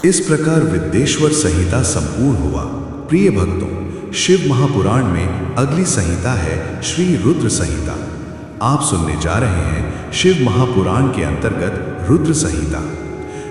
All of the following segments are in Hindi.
इस प्रकार विद्येश्वर संहिता संपूर्ण हुआ। प्रिय भक्तों, शिव महापुराण में अगली संहिता है श्री रुद्र संहिता। आप सुनने जा रहे हैं शिव महापुराण के अंतर्गत रुद्र संहिता।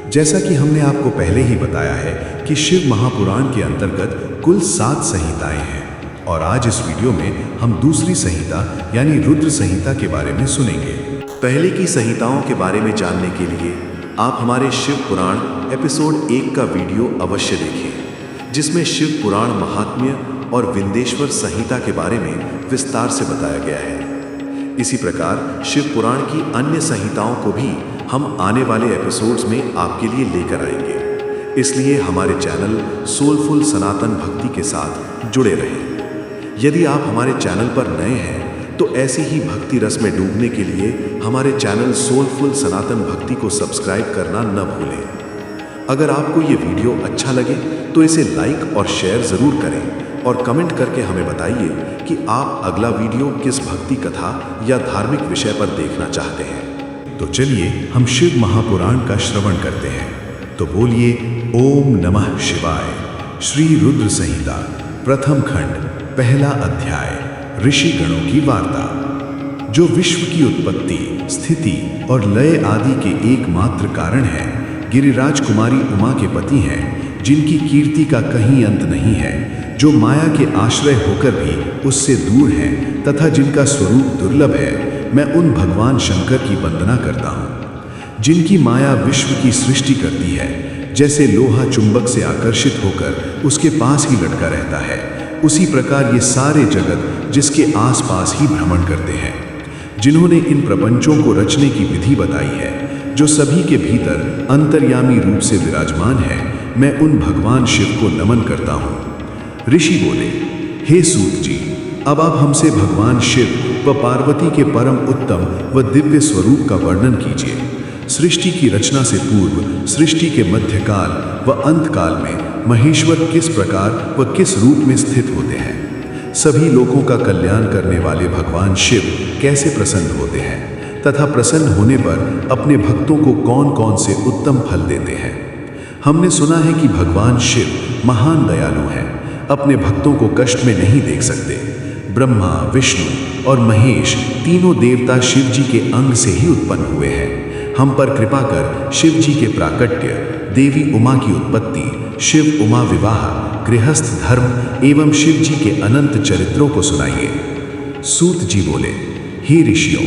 जैसा कि हमने आपको पहले ही बताया है कि शिव महापुराण के अंतर्गत कुल 7 संहिताएं हैं और आज इस वीडियो में हम दूसरी संहिता यानी रुद्र संहिता के बारे में सुनेंगे। पहले की संहिताओं के बारे में जानने के लिए आप हमारे शिव पुराण एपिसोड 1 का वीडियो अवश्य देखें, जिसमें शिव पुराण महात्म्य और विंध्येश्वर संहिता के बारे में विस्तार से बताया गया है। इसी प्रकार शिव पुराण की अन्य संहिताओं को भी हम आने वाले एपिसोड्स में आपके लिए लेकर आएंगे, इसलिए हमारे चैनल सोलफुल सनातन भक्ति के साथ जुड़े रहें। यदि आप हमारे चैनल पर नए हैं तो ऐसी ही भक्ति रस में डूबने के लिए हमारे चैनल सोलफुल सनातन भक्ति को सब्सक्राइब करना न भूलें। अगर आपको ये वीडियो अच्छा लगे तो इसे लाइक और शेयर ज़रूर करें और कमेंट करके हमें बताइए कि आप अगला वीडियो किस भक्ति कथा या धार्मिक विषय पर देखना चाहते हैं। तो चलिए हम शिव महापुराण का श्रवण करते हैं। तो बोलिए ओम नमः शिवाय। श्री रुद्र संहिता प्रथम खंड पहला अध्याय ऋषि गणों की वार्ता। जो विश्व की उत्पत्ति, स्थिति और लय आदि के एकमात्र कारण है, गिरिराज कुमारी उमा के पति हैं, जिनकी कीर्ति का कहीं अंत नहीं है, जो माया के आश्रय होकर भी उससे दूर हैं तथा जिनका स्वरूप दुर्लभ है, मैं उन भगवान शंकर की वंदना करता हूँ, जिनकी माया विश्व की सृष्टि करती है। जैसे लोहा चुंबक से आकर्षित होकर उसके पास ही लटका रहता है, उसी प्रकार ये सारे जगत जिसके आसपास ही भ्रमण करते हैं। जिन्होंने इन प्रपंचों को रचने की विधि बताई है, जो सभी के भीतर अंतर्यामी रूप से विराजमान है, मैं उन भगवान शिव को नमन करता हूँ। ऋषि बोले, हे सूत जी, अब आप हमसे भगवान शिव व पार्वती के परम उत्तम व दिव्य स्वरूप का वर्णन कीजिए। सृष्टि की रचना से पूर्व, सृष्टि के मध्यकाल व अंतकाल में महेश्वर किस प्रकार व किस रूप में स्थित होते हैं? सभी लोगों का कल्याण करने वाले भगवान शिव कैसे प्रसन्न होते हैं तथा प्रसन्न होने पर अपने भक्तों को कौन कौन से उत्तम फल देते हैं? हमने सुना है कि भगवान शिव महान दयालु हैं, अपने भक्तों को कष्ट में नहीं देख सकते। ब्रह्मा, विष्णु और महेश तीनों देवता शिव जी के अंग से ही उत्पन्न हुए हैं। हम पर कृपा कर शिव जी के प्राकट्य, देवी उमा की उत्पत्ति, शिव उमा विवाह, गृहस्थ धर्म एवं शिव जी के अनंत चरित्रों को सुनाइए। सूत जी बोले, हे ऋषियों,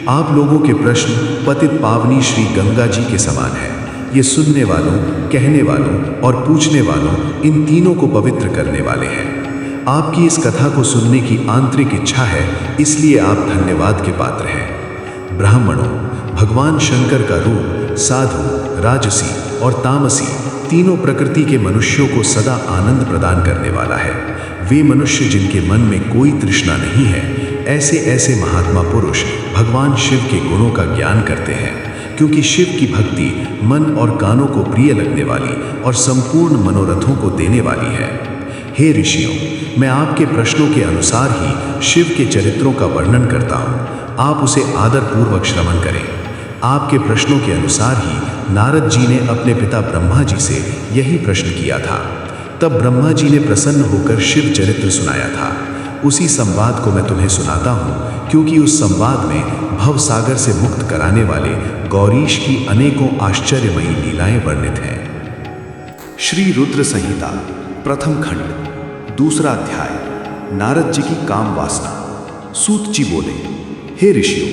आप लोगों के प्रश्न पतित पावनी श्री गंगा जी के समान है। ये सुनने वालों, कहने वालों और पूछने वालों इन तीनों को पवित्र करने वाले हैं। आपकी इस कथा को सुनने की आंतरिक इच्छा है, इसलिए आप धन्यवाद के पात्र हैं। ब्राह्मणों, भगवान शंकर का रूप साधु, राजसी और तामसी तीनों प्रकृति के मनुष्यों को सदा आनंद प्रदान करने वाला है। वे मनुष्य जिनके मन में कोई तृष्णा नहीं है, ऐसे ऐसे महात्मा पुरुष भगवान शिव के गुणों का ज्ञान करते हैं, क्योंकि शिव की भक्ति मन और कानों को प्रिय लगने वाली और संपूर्ण मनोरथों को देने वाली है। हे ऋषियों, मैं आपके प्रश्नों के अनुसार ही शिव के चरित्रों का वर्णन करता हूँ। आप उसे आदरपूर्वक श्रवण करें। आपके प्रश्नों के अनुसार ही नारद जी ने अपने पिता ब्रह्मा जी से यही प्रश्न किया था। तब ब्रह्मा जी ने प्रसन्न होकर शिव चरित्र सुनाया था। उसी संवाद को मैं तुम्हें सुनाता हूँ, क्योंकि उस संवाद में भव सागर से मुक्त कराने वाले गौरीश की अनेकों आश्चर्यमयी लीलाएं वर्णित हैं। श्री रुद्र संहिता प्रथम खंड दूसरा अध्याय नारद जी की काम वासना। सूत जी बोले, हे ऋषियों,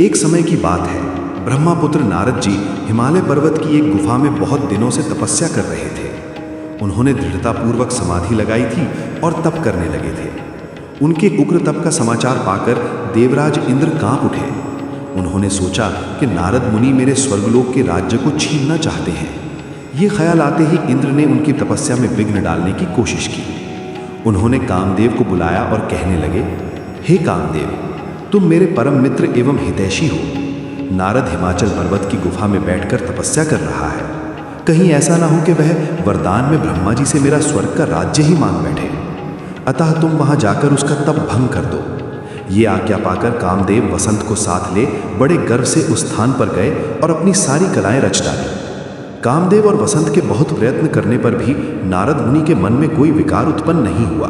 एक समय की बात है, ब्रह्मापुत्र नारद जी हिमालय पर्वत की एक गुफा में बहुत दिनों से तपस्या कर रहे थे। उन्होंने दृढ़तापूर्वक समाधि लगाई थी और तप करने लगे थे। उनके उग्र तप का समाचार पाकर देवराज इंद्र कांप उठे। उन्होंने सोचा कि नारद मुनि मेरे स्वर्गलोक के राज्य को छीनना चाहते हैं। ये ख्याल आते ही इंद्र ने उनकी तपस्या में विघ्न डालने की कोशिश की। उन्होंने कामदेव को बुलाया और कहने लगे, हे कामदेव, तुम मेरे परम मित्र एवं हितैषी हो। नारद हिमाचल पर्वत की गुफा में बैठकर तपस्या कर रहा है। कहीं ऐसा ना हो कि वह वरदान में ब्रह्मा जी से मेरा स्वर्ग का राज्य ही मांग बैठे। अतः तुम वहां जाकर उसका तप भंग कर दो। ये आज्ञा पाकर कामदेव वसंत को साथ ले बड़े गर्व से उस स्थान पर गए और अपनी सारी कलाएं रच डाली। कामदेव और वसंत के बहुत प्रयत्न करने पर भी नारद मुनि के मन में कोई विकार उत्पन्न नहीं हुआ।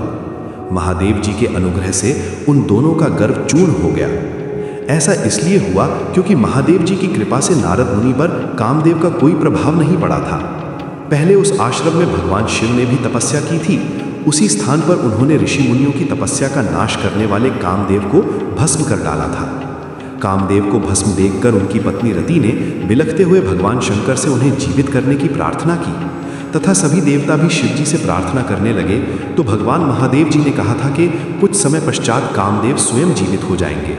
महादेव जी के अनुग्रह से उन दोनों का गर्व चूर्ण हो गया। ऐसा इसलिए हुआ क्योंकि महादेव जी की कृपा से नारद मुनि पर कामदेव का कोई प्रभाव नहीं पड़ा था। पहले उस आश्रम में भगवान शिव ने भी तपस्या की थी। उसी स्थान पर उन्होंने ऋषि मुनियों की तपस्या का नाश करने वाले कामदेव को भस्म कर डाला था। कामदेव को भस्म देखकर उनकी पत्नी रति ने बिलखते हुए भगवान शंकर से उन्हें जीवित करने की प्रार्थना की तथा सभी देवता भी शिव जी से प्रार्थना करने लगे तो भगवान महादेव जी ने कहा था कि कुछ समय पश्चात कामदेव स्वयं जीवित हो जाएंगे,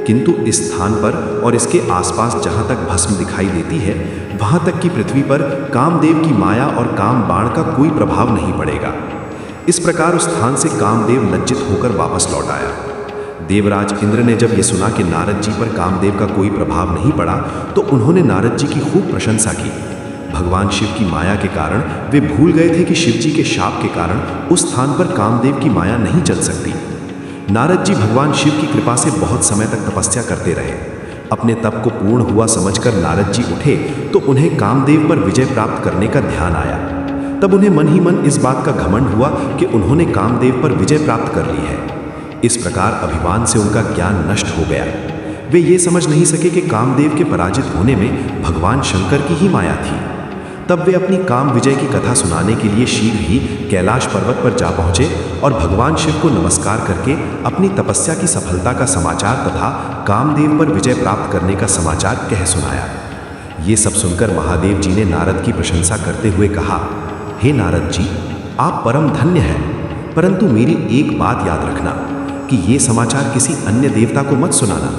किंतु इस स्थान पर और इसके आसपास जहाँ तक भस्म दिखाई देती है वहाँ तक की पृथ्वी पर कामदेव की माया और काम बाण का कोई प्रभाव नहीं पड़ेगा। इस प्रकार उस स्थान से कामदेव लज्जित होकर वापस लौट आया। देवराज इंद्र ने जब ये सुना कि नारद जी पर कामदेव का कोई प्रभाव नहीं पड़ा तो उन्होंने नारद जी की खूब प्रशंसा की। भगवान शिव की माया के कारण वे भूल गए थे कि शिव जी के शाप के कारण उस स्थान पर कामदेव की माया नहीं चल सकती। नारद जी भगवान शिव की कृपा से बहुत समय तक तपस्या करते रहे। अपने तप को पूर्ण हुआ समझकर नारद जी उठे तो उन्हें कामदेव पर विजय प्राप्त करने का ध्यान आया। तब उन्हें मन ही मन इस बात का घमंड हुआ कि उन्होंने कामदेव पर विजय प्राप्त कर ली है। इस प्रकार अभिमान से उनका ज्ञान नष्ट हो गया। वे ये समझ नहीं सके कि कामदेव के पराजित होने में भगवान शंकर की ही माया थी। तब वे अपनी काम विजय की कथा सुनाने के लिए शीघ्र ही कैलाश पर्वत पर जा पहुँचे और भगवान शिव को नमस्कार करके अपनी तपस्या की सफलता का समाचार तथा कामदेव पर विजय प्राप्त करने का समाचार कह सुनाया। ये सब सुनकर महादेव जी ने नारद की प्रशंसा करते हुए कहा, हे नारद जी, आप परम धन्य हैं, परंतु मेरी एक बात याद रखना कि ये समाचार किसी अन्य देवता को मत सुनाना,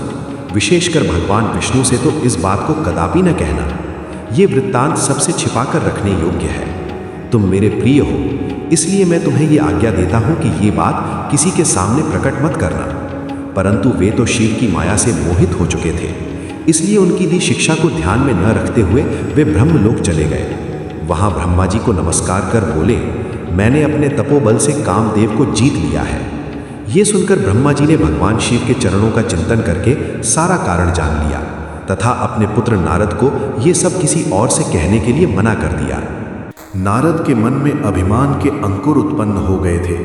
विशेषकर भगवान विष्णु से तो इस बात को कदापि न कहना। ये वृत्तांत सबसे छिपाकर रखने योग्य है। तुम मेरे प्रिय हो, इसलिए मैं तुम्हें ये आज्ञा देता हूँ कि ये बात किसी के सामने प्रकट मत करना। परंतु वे तो शिव की माया से मोहित हो चुके थे, इसलिए उनकी दी शिक्षा को ध्यान में न रखते हुए वे ब्रह्मलोक चले गए। वहाँ ब्रह्मा जी को नमस्कार कर बोले, मैंने अपने तपोबल से कामदेव को जीत लिया है। ये सुनकर ब्रह्मा जी ने भगवान शिव के चरणों का चिंतन करके सारा कारण जान लिया तथा अपने पुत्र नारद को ये सब किसी और से कहने के लिए मना कर दिया। नारद के मन में अभिमान के अंकुर उत्पन्न हो गए थे,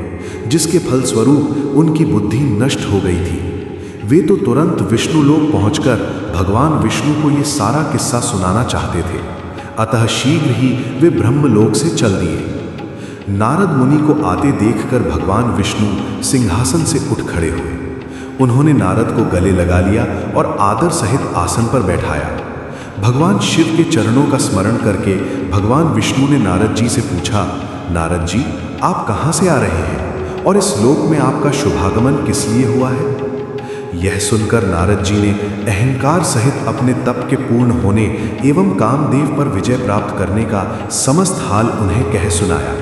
जिसके फलस्वरूप उनकी बुद्धि नष्ट हो गई थी। वे तो तुरंत विष्णुलोक पहुंचकर भगवान विष्णु को ये सारा किस्सा सुनाना चाहते थे, अतः शीघ्र ही वे ब्रह्मलोक से चल दिए। नारद मुनि को आते देखकर भगवान विष्णु सिंहासन से उठ खड़े हुए। उन्होंने नारद को गले लगा लिया और आदर सहित आसन पर बैठाया। भगवान शिव के चरणों का स्मरण करके भगवान विष्णु ने नारद जी से पूछा, नारद जी, आप कहाँ से आ रहे हैं और इस लोक में आपका शुभागमन किस लिए हुआ है? यह सुनकर नारद जी ने अहंकार सहित अपने तप के पूर्ण होने एवं कामदेव पर विजय प्राप्त करने का समस्त हाल उन्हें कह सुनाया।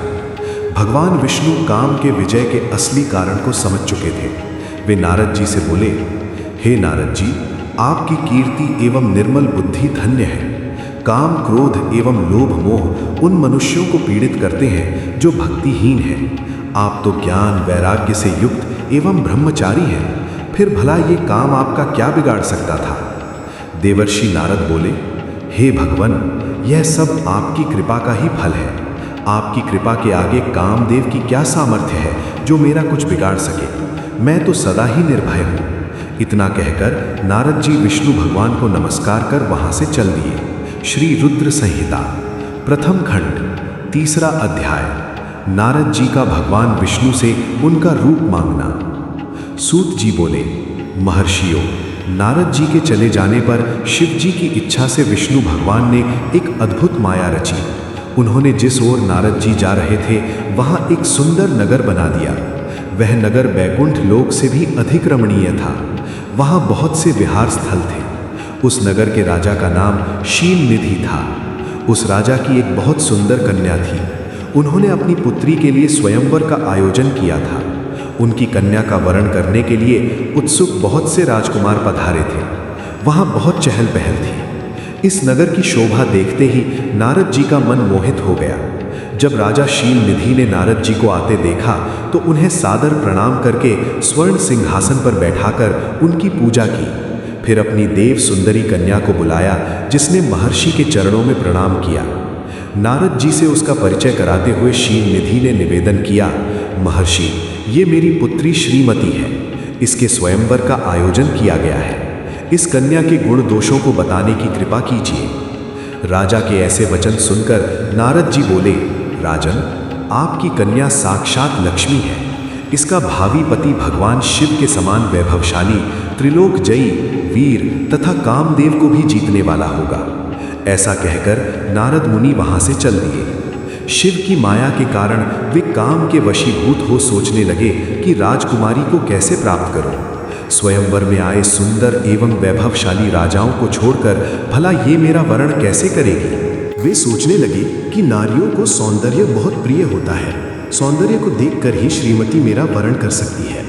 भगवान विष्णु काम के विजय के असली कारण को समझ चुके थे। वे नारद जी से बोले, हे नारद जी, आपकी कीर्ति एवं निर्मल बुद्धि धन्य है। काम, क्रोध एवं लोभ मोह उन मनुष्यों को पीड़ित करते हैं जो भक्तिहीन हैं। आप तो ज्ञान वैराग्य से युक्त एवं ब्रह्मचारी हैं, फिर भला ये काम आपका क्या बिगाड़ सकता था? देवर्षि नारद बोले, हे भगवन, यह सब आपकी कृपा का ही फल है। आपकी कृपा के आगे कामदेव की क्या सामर्थ्य है जो मेरा कुछ बिगाड़ सके? मैं तो सदा ही निर्भय हूँ। इतना कहकर नारद जी विष्णु भगवान को नमस्कार कर वहाँ से चल दिए। श्री रुद्र संहिता प्रथम खंड तीसरा अध्याय। नारद जी का भगवान विष्णु से उनका रूप मांगना। सूत जी बोले, महर्षियों, नारद जी के चले जाने पर शिव जी की इच्छा से विष्णु भगवान ने एक अद्भुत माया रची। उन्होंने जिस ओर नारद जी जा रहे थे वहाँ एक सुंदर नगर बना दिया। वह नगर बैकुंठ लोक से भी अधिक रमणीय था। वहाँ बहुत से विहार स्थल थे। उस नगर के राजा का नाम शील निधि था। उस राजा की एक बहुत सुंदर कन्या थी। उन्होंने अपनी पुत्री के लिए स्वयंवर का आयोजन किया था। उनकी कन्या का वरण करने के लिए उत्सुक बहुत से राजकुमार पधारे थे। वहाँ बहुत चहल पहल थी। इस नगर की शोभा देखते ही नारद जी का मन मोहित हो गया। जब राजा शील निधि ने नारद जी को आते देखा तो उन्हें सादर प्रणाम करके स्वर्ण सिंहासन पर बैठाकर उनकी पूजा की। फिर अपनी देव सुंदरी कन्या को बुलाया, जिसने महर्षि के चरणों में प्रणाम किया। नारद जी से उसका परिचय कराते हुए शीलनिधि ने निवेदन किया, महर्षि, ये मेरी पुत्री श्रीमती है। इसके स्वयंवर का आयोजन किया गया है। इस कन्या के गुण दोषों को बताने की कृपा कीजिए। राजा के ऐसे वचन सुनकर नारद जी बोले, राजन, आपकी कन्या साक्षात लक्ष्मी है। इसका भावी पति भगवान शिव के समान वैभवशाली, त्रिलोक जयी, वीर तथा कामदेव को भी जीतने वाला होगा। ऐसा कहकर नारद मुनि वहां से चल दिए। शिव की माया के कारण वे काम के वशीभूत हो सोचने लगे कि राजकुमारी को कैसे प्राप्त करूं। स्वयंवर में आए सुंदर एवं वैभवशाली राजाओं को छोड़कर भला ये मेरा वरण कैसे करेगी। वे सोचने लगे कि नारियों को सौंदर्य बहुत प्रिय होता है। सौंदर्य को देखकर ही श्रीमती मेरा वरण कर सकती है।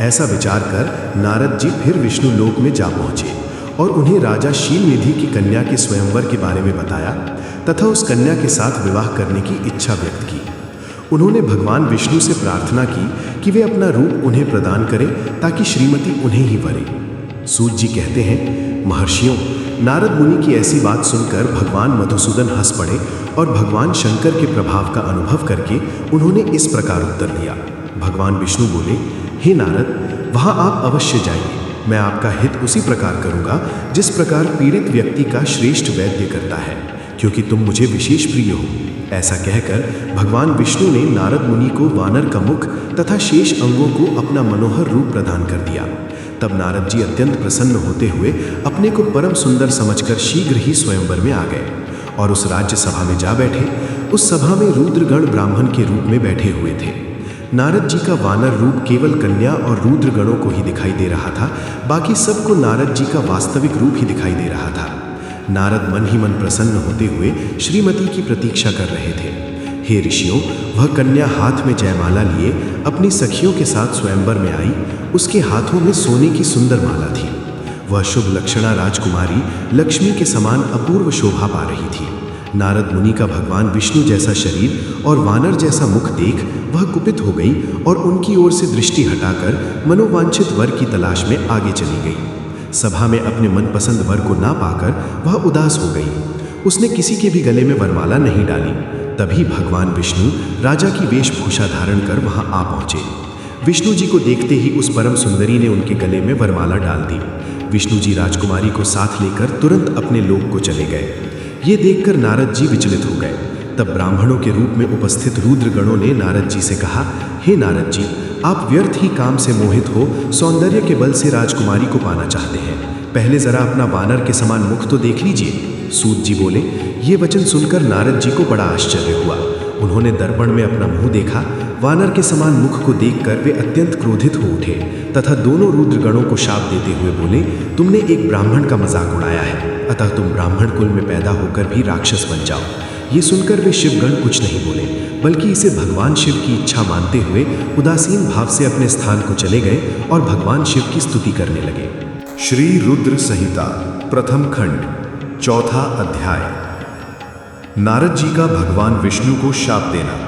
ऐसा विचार कर नारद जी फिर विष्णु लोक में जा पहुंचे और उन्हें राजा शीलनिधि की कन्या के स्वयंवर के बारे में बताया तथा उस कन्या के साथ विवाह करने की इच्छा व्यक्त की। उन्होंने भगवान विष्णु से प्रार्थना की कि वे अपना रूप उन्हें प्रदान करें ताकि श्रीमती उन्हें ही वरे। सूत जी कहते हैं, महर्षियों, नारद मुनि की ऐसी बात सुनकर भगवान मधुसूदन हंस पड़े और भगवान शंकर के प्रभाव का अनुभव करके उन्होंने इस प्रकार उत्तर दिया। भगवान विष्णु बोले, हे नारद, वहाँ आप अवश्य जाइए। मैं आपका हित उसी प्रकार करूँगा जिस प्रकार पीड़ित व्यक्ति का श्रेष्ठ वैद्य करता है, क्योंकि तुम मुझे विशेष प्रिय हो। ऐसा कहकर भगवान विष्णु ने नारद मुनि को वानर का मुख तथा शेष अंगों को अपना मनोहर रूप प्रदान कर दिया। तब नारद जी अत्यंत प्रसन्न होते हुए अपने को परम सुंदर समझकर शीघ्र ही स्वयंवर में आ गए और उस राज्य सभा में जा बैठे। उस सभा में रुद्रगण ब्राह्मण के रूप में बैठे हुए थे। नारद जी का वानर रूप केवल कन्या और रुद्रगणों को ही दिखाई दे रहा था, बाकी सबको नारद जी का वास्तविक रूप ही दिखाई दे रहा था। नारद मन ही मन प्रसन्न होते हुए श्रीमती की प्रतीक्षा कर रहे थे। हे ऋषियों, वह कन्या हाथ में जयमाला लिए अपनी सखियों के साथ स्वयंवर में आई। उसके हाथों में सोने की सुंदर माला थी। वह शुभ लक्षणा राजकुमारी लक्ष्मी के समान अपूर्व शोभा पा रही थी। नारद मुनि का भगवान विष्णु जैसा शरीर और वानर जैसा मुख देख वह कुपित हो गई और उनकी ओर से दृष्टि हटाकर मनोवांछित वर की तलाश में आगे चली गई। सभा में अपने मनपसंद वर को ना पाकर वह उदास हो गई। उसने किसी के भी गले में वरमाला नहीं डाली। तभी भगवान विष्णु राजा की वेशभूषा धारण कर वहां आ पहुंचे। विष्णु जी को देखते ही उस परम सुंदरी ने उनके गले में वरमाला डाल दी। विष्णु जी राजकुमारी को साथ लेकर तुरंत अपने लोक को चले गए। ये देखकर नारद जी विचलित हो गए। तब ब्राह्मणों के रूप में उपस्थित रुद्रगणों ने नारद जी से कहा, हे नारद जी, आप व्यर्थ ही काम से मोहित हो सौंदर्य के बल से राजकुमारी को पाना चाहते हैं। पहले जरा अपना वानर के समान मुख तो देख लीजिए। सूत जी बोले। ये वचन सुनकर नारद जी को बड़ा आश्चर्य हुआ। उन्होंने दर्पण में अपना मुंह देखा। वानर के समान मुख को देखकर वे अत्यंत क्रोधित हो उठे तथा दोनों रुद्रगणों को शाप देते हुए बोले, तुमने एक ब्राह्मण का मजाक उड़ाया है, अतः तुम ब्राह्मण कुल में पैदा होकर भी राक्षस बन जाओ। ये सुनकर वे शिवगण कुछ नहीं बोले, बल्कि इसे भगवान शिव की इच्छा मानते हुए उदासीन भाव से अपने स्थान को चले गए और भगवान शिव की स्तुति करने लगे। श्री रुद्र संहिता प्रथम खंड चौथा अध्याय। नारद जी का भगवान विष्णु को शाप देना।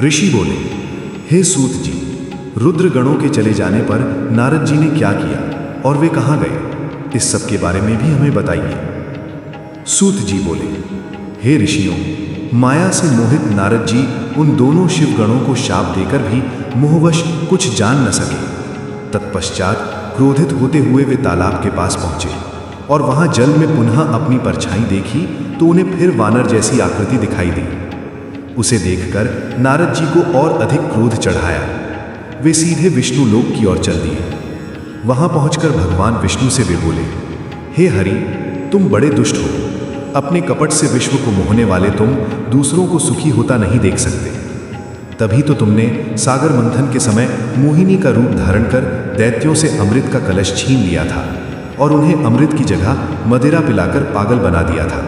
ऋषि बोले, हे सूत जी, रुद्र गणों के चले जाने पर नारद जी ने क्या किया और वे कहाँ गए, इस सब के बारे में भी हमें बताइए। सूत जी बोले, हे ऋषियों, माया से मोहित नारद जी उन दोनों शिव गणों को शाप देकर भी मोहवश कुछ जान न सके। तत्पश्चात क्रोधित होते हुए वे तालाब के पास पहुंचे और वहां जल में पुनः अपनी परछाई देखी तो उन्हें फिर वानर जैसी आकृति दिखाई दी। उसे देखकर नारद जी को और अधिक क्रोध चढ़ाया। वे सीधे विष्णु लोक की ओर चल दिए। वहां पहुंचकर भगवान विष्णु से वे बोले, हे हरि, तुम बड़े दुष्ट हो। अपने कपट से विश्व को मोहने वाले तुम दूसरों को सुखी होता नहीं देख सकते। तभी तो तुमने सागर मंथन के समय मोहिनी का रूप धारण कर दैत्यों से अमृत का कलश छीन लिया था और उन्हें अमृत की जगह मदिरा पिलाकर पागल बना दिया था।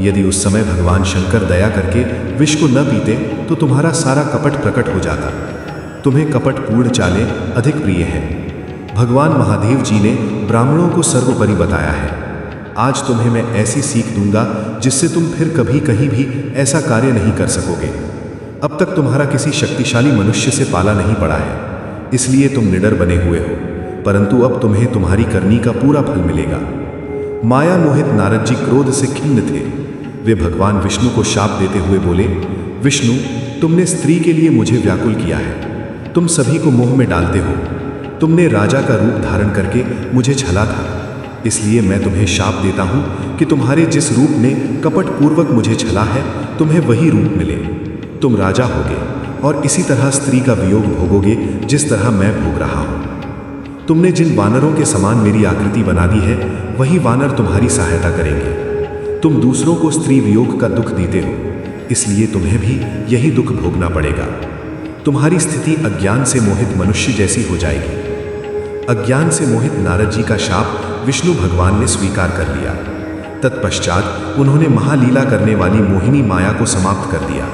यदि उस समय भगवान शंकर दया करके विष को न पीते तो तुम्हारा सारा कपट प्रकट हो जाता। तुम्हें कपट पूर्ण चालें अधिक प्रिय है। भगवान महादेव जी ने ब्राह्मणों को सर्वोपरि बताया है। आज तुम्हें मैं ऐसी सीख दूंगा जिससे तुम फिर कभी कहीं भी ऐसा कार्य नहीं कर सकोगे। अब तक तुम्हारा किसी शक्तिशाली मनुष्य से पाला नहीं पड़ा है, इसलिए तुम निडर बने हुए हो, परंतु अब तुम्हें तुम्हारी करनी का पूरा फल मिलेगा। माया मोहित नारद जी क्रोध से खिन्न थे। वे भगवान विष्णु को शाप देते हुए बोले, विष्णु, तुमने स्त्री के लिए मुझे व्याकुल किया है। तुम सभी को मोह में डालते हो। तुमने राजा का रूप धारण करके मुझे छला था, इसलिए मैं तुम्हें शाप देता हूँ कि तुम्हारे जिस रूप ने कपटपूर्वक मुझे छला है, तुम्हें वही रूप मिले। तुम राजा होगे और इसी तरह स्त्री का वियोग भोगोगे जिस तरह मैं भोग रहा हूँ। तुमने जिन वानरों के समान मेरी आकृति बना दी है, वही वानर तुम्हारी सहायता करेंगे। तुम दूसरों को स्त्री वियोग का दुख देते हो, इसलिए तुम्हें भी यही दुख भोगना पड़ेगा। तुम्हारी स्थिति अज्ञान से मोहित मनुष्य जैसी हो जाएगी। अज्ञान से मोहित नारद जी का शाप विष्णु भगवान ने स्वीकार कर लिया। तत्पश्चात उन्होंने महालीला करने वाली मोहिनी माया को समाप्त कर दिया।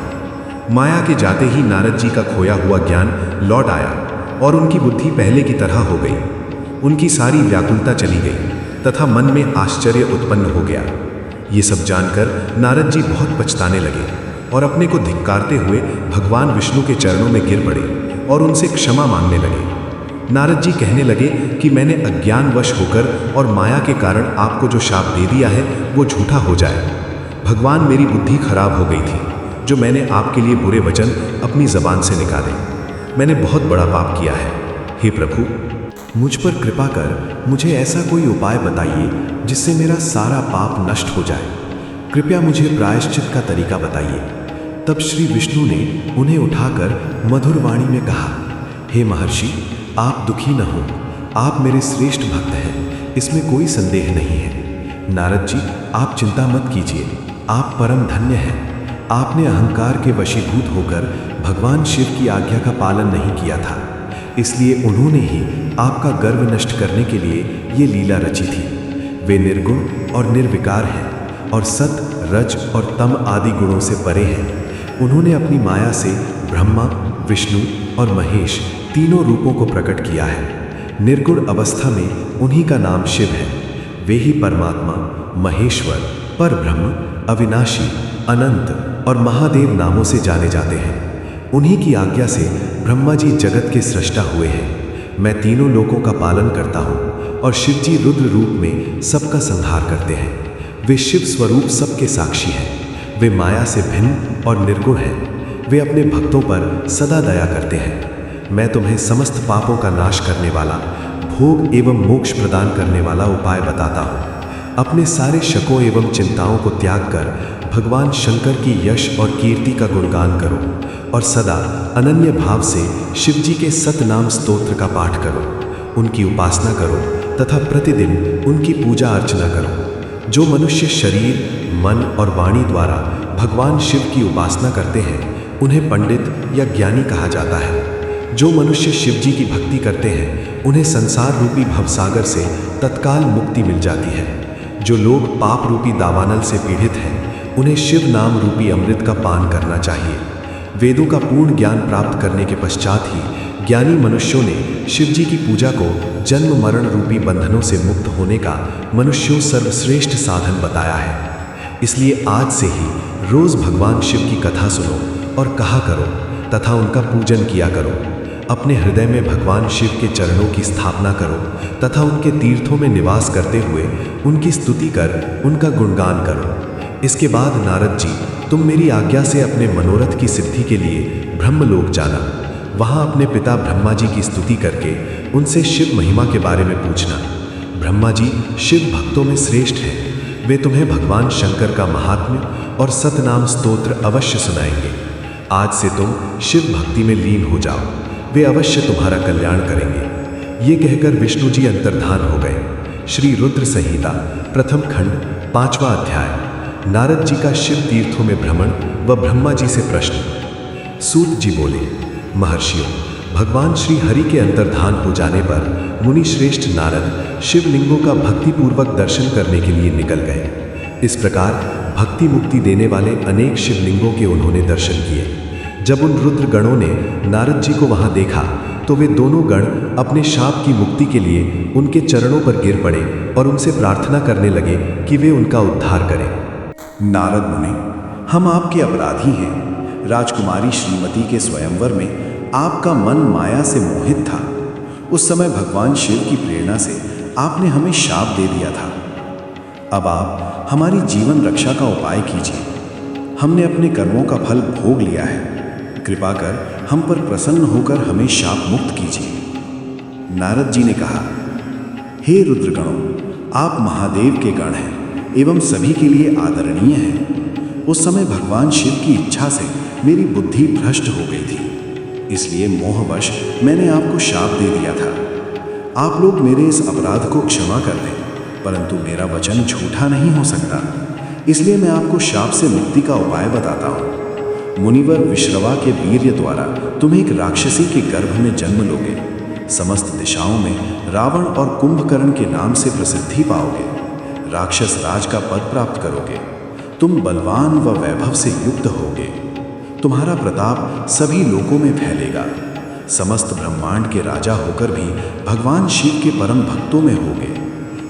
माया के जाते ही नारद जी का खोया हुआ ज्ञान लौट आया और उनकी बुद्धि पहले की तरह हो गई। उनकी सारी व्याकुलता चली गई तथा मन में आश्चर्य उत्पन्न हो गया। ये सब जानकर नारद जी बहुत पछताने लगे और अपने को धिक्कारते हुए भगवान विष्णु के चरणों में गिर पड़े और उनसे क्षमा मांगने लगे। नारद जी कहने लगे कि मैंने अज्ञानवश होकर और माया के कारण आपको जो शाप दे दिया है वो झूठा हो जाए। भगवान, मेरी बुद्धि खराब हो गई थी जो मैंने आपके लिए बुरे वचन अपनी जबान से निकाले। मैंने बहुत बड़ा पाप किया है। हे प्रभु, मुझ पर कृपा कर मुझे ऐसा कोई उपाय बताइए जिससे मेरा सारा पाप नष्ट हो जाए। कृपया मुझे प्रायश्चित का तरीका बताइए। तब श्री विष्णु ने उन्हें उठाकर मधुर वाणी में कहा, हे महर्षि, आप दुखी न हो। आप मेरे श्रेष्ठ भक्त हैं, इसमें कोई संदेह नहीं है। नारद जी, आप चिंता मत कीजिए। आप परम धन्य हैं। आपने अहंकार के वशीभूत होकर भगवान शिव की आज्ञा का पालन नहीं किया था, इसलिए उन्होंने ही आपका गर्व नष्ट करने के लिए ये लीला रची थी। वे निर्गुण और निर्विकार हैं और सत, रज और तम आदि गुणों से परे हैं। उन्होंने अपनी माया से ब्रह्मा, विष्णु और महेश तीनों रूपों को प्रकट किया है। निर्गुण अवस्था में उन्हीं का नाम शिव है। वे ही परमात्मा, महेश्वर, परब्रह्म, अविनाशी, अनंत और महादेव नामों से जाने जाते हैं। उन्हीं की आज्ञा से ब्रह्मा जी जगत के सृष्टा हुए हैं। मैं तीनों लोकों का पालन करता हूँ और शिव जी रुद्र रूप में सबका संहार करते हैं। वे शिव स्वरूप सबके साक्षी हैं। वे माया से भिन्न और निर्गुण हैं। वे अपने भक्तों पर सदा दया करते हैं। मैं तुम्हें समस्त पापों का नाश करने वाला, भोग एवं मोक्ष प्रदान करने वाला उपाय बताता हूँ। अपने सारे शकों एवं चिंताओं को त्याग कर भगवान शंकर की यश और कीर्ति का गुणगान करो और सदा अनन्य भाव से शिव जी के सतनाम स्तोत्र का पाठ करो। उनकी उपासना करो तथा प्रतिदिन उनकी पूजा अर्चना करो। जो मनुष्य शरीर, मन और वाणी द्वारा भगवान शिव की उपासना करते हैं, उन्हें पंडित या ज्ञानी कहा जाता है। जो मनुष्य शिव जी की भक्ति करते हैं, उन्हें संसार रूपी भवसागर से तत्काल मुक्ति मिल जाती है। जो लोग पाप रूपी दावानल से पीड़ित हैं, उन्हें शिव नाम रूपी अमृत का पान करना चाहिए। वेदों का पूर्ण ज्ञान प्राप्त करने के पश्चात ही ज्ञानी मनुष्यों ने शिव जी की पूजा को जन्म मरण रूपी बंधनों से मुक्त होने का मनुष्यों सर्वश्रेष्ठ साधन बताया है। इसलिए आज से ही रोज भगवान शिव की कथा सुनो और कहा करो तथा उनका पूजन किया करो। अपने हृदय में भगवान शिव के चरणों की स्थापना करो तथा उनके तीर्थों में निवास करते हुए उनकी स्तुति कर उनका गुणगान करो। इसके बाद नारद जी, तुम मेरी आज्ञा से अपने मनोरथ की सिद्धि के लिए ब्रह्मलोक जाना। वहाँ अपने पिता ब्रह्मा जी की स्तुति करके उनसे शिव महिमा के बारे में पूछना। ब्रह्मा जी शिव भक्तों में श्रेष्ठ हैं। वे तुम्हें भगवान शंकर का महात्म्य और सतनाम स्तोत्र अवश्य सुनाएंगे। आज से तुम शिव भक्ति में लीन हो जाओ, वे अवश्य तुम्हारा कल्याण करेंगे। ये कहकर विष्णु जी अंतर्धान हो गए। श्री रुद्र संहिता प्रथम खंड 5वां अध्याय। नारद जी का शिव तीर्थों में भ्रमण व ब्रह्मा जी से प्रश्न। सूत जी बोले, महर्षियों, भगवान श्री हरि के अंतर्धान हो जाने पर मुनि श्रेष्ठ नारद शिवलिंगों का भक्तिपूर्वक दर्शन करने के लिए निकल गए। इस प्रकार भक्ति मुक्ति देने वाले अनेक शिवलिंगों के उन्होंने दर्शन किए। जब उन रुद्र गणों ने नारद जी को वहां देखा तो वे दोनों गण अपने शाप की मुक्ति के लिए उनके चरणों पर गिर पड़े और उनसे प्रार्थना करने लगे कि वे उनका उद्धार करें। नारद मुनि, हम आपके अपराधी हैं। राजकुमारी श्रीमती के स्वयंवर में आपका मन माया से मोहित था। उस समय भगवान शिव की प्रेरणा से आपने हमें शाप दे दिया था। अब आप हमारी जीवन रक्षा का उपाय कीजिए। हमने अपने कर्मों का फल भोग लिया है। कृपा कर हम पर प्रसन्न होकर हमें शाप मुक्त कीजिए। नारद जी ने कहा, हे रुद्रगणों, आप महादेव के गण हैं एवं सभी के लिए आदरणीय हैं। उस समय भगवान शिव की इच्छा से मेरी बुद्धि भ्रष्ट हो गई थी, इसलिए मोहवश मैंने आपको शाप दे दिया था। आप लोग मेरे इस अपराध को क्षमा कर दें, परंतु मेरा वचन झूठा नहीं हो सकता, इसलिए मैं आपको शाप से मुक्ति का उपाय बताता हूँ। मुनिवर विश्रवा के वीर्य द्वारा तुम एक राक्षसी के गर्भ में जन्म लोगे। समस्त दिशाओं में रावण और कुंभकर्ण के नाम से प्रसिद्धि पाओगे। राक्षस राज का पद प्राप्त करोगे। तुम बलवान व वैभव से युक्त होगे। तुम्हारा प्रताप सभी लोकों में फैलेगा। समस्त ब्रह्मांड के राजा होकर भी भगवान शिव के परम भक्तों में होगे।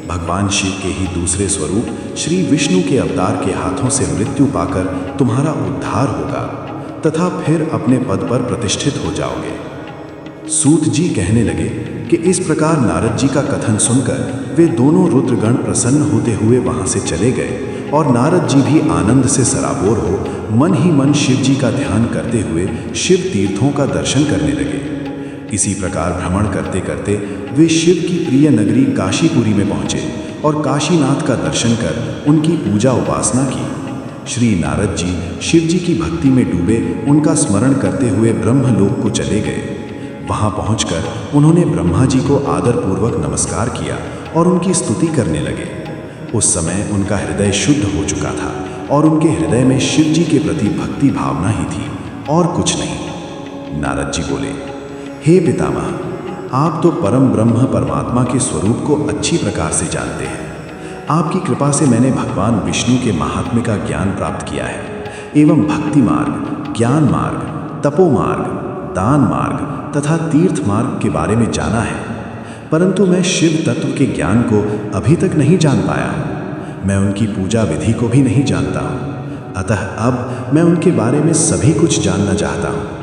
भगवान शिव के ही दूसरे स्वरूप श्री विष्णु के अवतार के हाथों से मृत्यु पाकर तुम्हारा उद्धार होगा तथा फिर अपने पद पर प्रतिष्ठित हो जाओगे। सूत जी कहने लगे कि इस प्रकार नारद जी का कथन सुनकर वे दोनों रुद्रगण प्रसन्न होते हुए वहां से चले गए और नारद जी भी आनंद से सराबोर हो मन ही मन शिव जी का ध्यान करते हुए शिव तीर्थों का दर्शन करने लगे। इसी प्रकार भ्रमण करते करते वे शिव की प्रिय नगरी काशीपुरी में पहुंचे और काशीनाथ का दर्शन कर उनकी पूजा उपासना की। श्री नारद जी शिव जी की भक्ति में डूबे उनका स्मरण करते हुए ब्रह्मलोक को चले गए। वहां पहुंचकर उन्होंने ब्रह्मा जी को आदरपूर्वक नमस्कार किया और उनकी स्तुति करने लगे। उस समय उनका हृदय शुद्ध हो चुका था और उनके हृदय में शिव जी के प्रति भक्ति भावना ही थी और कुछ नहीं। नारद जी बोले, हे पितामह, आप तो परम ब्रह्म परमात्मा के स्वरूप को अच्छी प्रकार से जानते हैं। आपकी कृपा से मैंने भगवान विष्णु के महात्म्य का ज्ञान प्राप्त किया है एवं भक्ति मार्ग, ज्ञान मार्ग, तपो मार्ग, दान मार्ग तथा तीर्थ मार्ग के बारे में जाना है, परंतु मैं शिव तत्व के ज्ञान को अभी तक नहीं जान पाया हूँ। मैं उनकी पूजा विधि को भी नहीं जानता हूँ, अतः अब मैं उनके बारे में सभी कुछ जानना चाहता हूँ।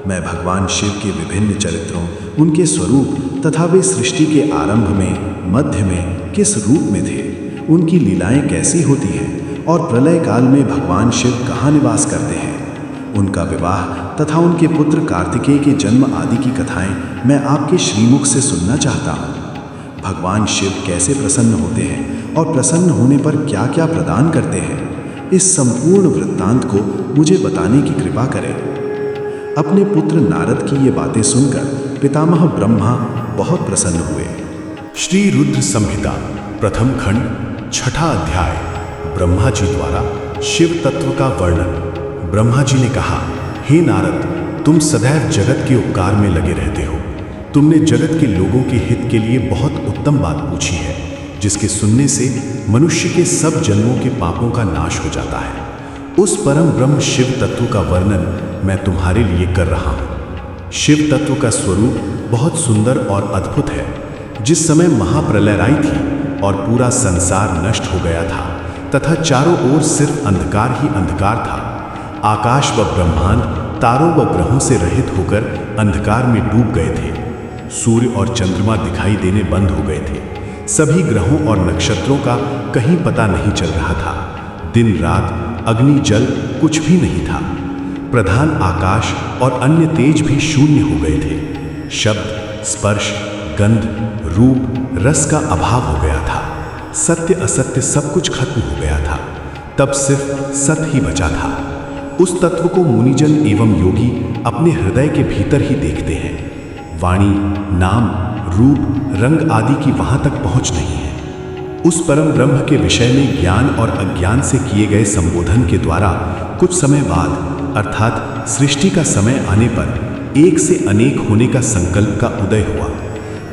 मैं भगवान शिव के विभिन्न चरित्रों, उनके स्वरूप तथा वे सृष्टि के आरंभ में, मध्य में किस रूप में थे, उनकी लीलाएं कैसी होती हैं और प्रलय काल में भगवान शिव कहाँ निवास करते हैं, उनका विवाह तथा उनके पुत्र कार्तिकेय के जन्म आदि की कथाएं मैं आपके श्रीमुख से सुनना चाहता हूँ। भगवान शिव कैसे प्रसन्न होते हैं और प्रसन्न होने पर क्या क्या प्रदान करते हैं, इस संपूर्ण वृत्तांत को मुझे बताने की कृपा करें। अपने पुत्र नारद की ये बातें सुनकर पितामह ब्रह्मा बहुत प्रसन्न हुए। श्री रुद्र संहिता प्रथम खंड छठा अध्याय। ब्रह्मा जी द्वारा शिव तत्व का वर्णन। ब्रह्मा जी ने कहा, हे नारद, तुम सदैव जगत के उपकार में लगे रहते हो। तुमने जगत के लोगों के हित के लिए बहुत उत्तम बात पूछी है, जिसके सुनने से मनुष्य के सब जन्मों के पापों का नाश हो जाता है। उस परम ब्रह्म शिव तत्व का वर्णन मैं तुम्हारे लिए कर रहा हूँ। शिव तत्व का स्वरूप बहुत सुंदर और अद्भुत है। जिस समय महाप्रलय आई थी और पूरा संसार नष्ट हो गया था तथा चारों ओर सिर्फ अंधकार ही अंधकार था, आकाश व ब्रह्मांड तारों व ग्रहों से रहित होकर अंधकार में डूब गए थे। सूर्य और चंद्रमा दिखाई देने बंद हो गए थे। सभी ग्रहों और नक्षत्रों का कहीं पता नहीं चल रहा था। दिन रात, अग्नि जल कुछ भी नहीं था। प्रधान आकाश और अन्य तेज भी शून्य हो गए थे। शब्द, स्पर्श, गंध, रूप, रस का अभाव हो गया था। सत्य असत्य सब कुछ खत्म हो गया था। तब सिर्फ सत ही बचा था। उस तत्व को मुनिजन एवं योगी अपने हृदय के भीतर ही देखते हैं। वाणी, नाम, रूप, रंग आदि की वहां तक पहुंच नहीं है। उस परम ब्रह्म के विषय में ज्ञान और अज्ञान से किए गए संबोधन के द्वारा कुछ समय बाद, अर्थात सृष्टि का समय आने पर एक से अनेक होने का संकल्प का उदय हुआ।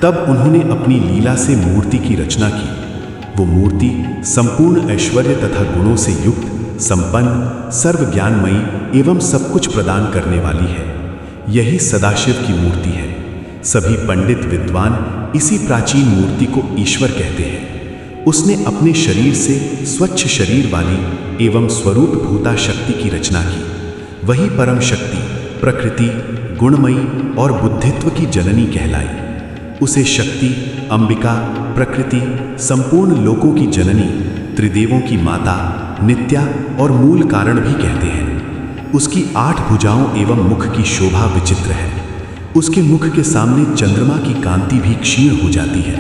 तब उन्होंने अपनी लीला से मूर्ति की रचना की। वो मूर्ति संपूर्ण ऐश्वर्य तथा गुणों से युक्त, संपन्न, सर्वज्ञानमयी एवं सब कुछ प्रदान करने वाली है। यही सदाशिव की मूर्ति है। सभी पंडित विद्वान इसी प्राचीन मूर्ति को ईश्वर कहते हैं। उसने अपने शरीर से स्वच्छ शरीर वाली एवं स्वरूप भूता शक्ति की रचना की। वही परम शक्ति प्रकृति, गुणमयी और बुद्धित्व की जननी कहलाई। उसे शक्ति, अंबिका, प्रकृति, संपूर्ण लोकों की जननी त्रिदेवों की माता, नित्या और मूल कारण भी कहते हैं। उसकी 8 भुजाओं एवं मुख की शोभा विचित्र है। उसके मुख के सामने चंद्रमा की कांति भी क्षीण हो जाती है।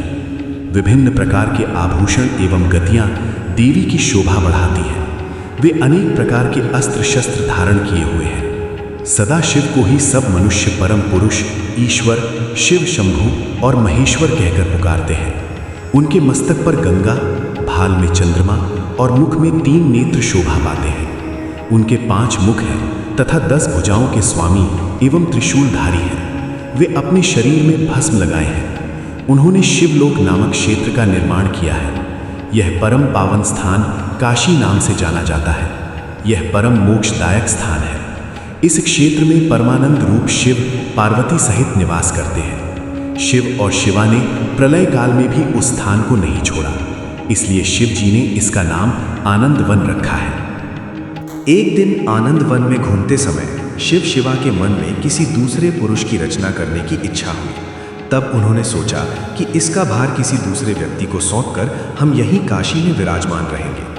विभिन्न प्रकार के आभूषण एवं गतियां देवी की शोभा बढ़ाती हैं। वे अनेक प्रकार के अस्त्र शस्त्र धारण किए हुए हैं। सदा शिव को ही सब मनुष्य परम पुरुष, ईश्वर, शिव शंभु और महेश्वर कहकर पुकारते हैं। उनके मस्तक पर गंगा, भाल में चंद्रमा और मुख में 3 नेत्र शोभा पाते हैं। उनके 5 मुख हैं तथा 10 भुजाओं के स्वामी एवं त्रिशूलधारी हैं। वे अपने शरीर में भस्म लगाए हैं। उन्होंने शिवलोक नामक क्षेत्र का निर्माण किया है। यह परम पावन स्थान काशी नाम से जाना जाता है। यह परम मोक्षदायक स्थान है। इस क्षेत्र में परमानंद रूप शिव पार्वती सहित निवास करते हैं। शिव और शिवा ने प्रलय काल में भी उस स्थान को नहीं छोड़ा, इसलिए शिव जी ने इसका नाम आनंद वन रखा है। एक दिन आनंद वन में घूमते समय शिव शिवा के मन में किसी दूसरे पुरुष की रचना करने की इच्छा हुई। तब उन्होंने सोचा कि इसका भार किसी दूसरे व्यक्ति को सौंपकर हम यहीं काशी में विराजमान रहेंगे।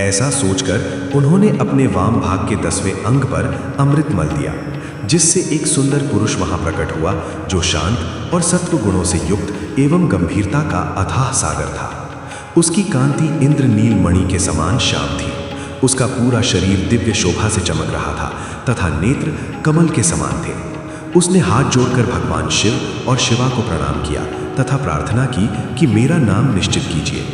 ऐसा सोचकर उन्होंने अपने वाम भाग के 10वें अंग पर अमृत मल दिया, जिससे एक सुंदर पुरुष वहां प्रकट हुआ जो शांत और सत्व गुणों से युक्त एवं गंभीरता का अथाह सागर था। उसकी कांति इंद्रनील मणि के समान श्याम थी। उसका पूरा शरीर दिव्य शोभा से चमक रहा था तथा नेत्र कमल के समान थे। उसने हाथ जोड़कर भगवान शिव और शिवा को प्रणाम किया तथा प्रार्थना की कि मेरा नाम निश्चित कीजिए।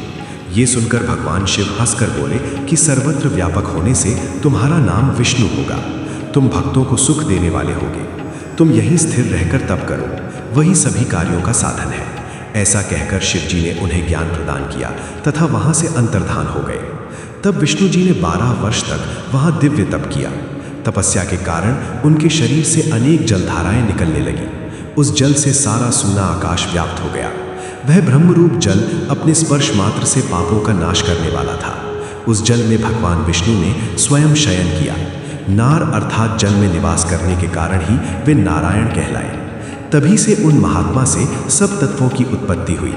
ये सुनकर भगवान शिव हंसकर बोले कि सर्वत्र व्यापक होने से तुम्हारा नाम विष्णु होगा। तुम भक्तों को सुख देने वाले होगे। तुम यहीं स्थिर रहकर तप करो, वही सभी कार्यों का साधन है। ऐसा कहकर शिव जी ने उन्हें ज्ञान प्रदान किया तथा वहां से अंतर्धान हो गए। तब विष्णु जी ने 12 वर्ष तक वहां दिव्य तप किया। तपस्या के कारण उनके शरीर से अनेक जलधाराएं निकलने लगी। उस जल से सारा सूना आकाश व्याप्त हो गया। वह ब्रह्मरूप जल अपने स्पर्श मात्र से पापों का नाश करने वाला था। उस जल में भगवान विष्णु ने स्वयं शयन किया। नार अर्थात जल में निवास करने के कारण ही वे नारायण कहलाए। तभी से उन महात्मा से सब तत्वों की उत्पत्ति हुई।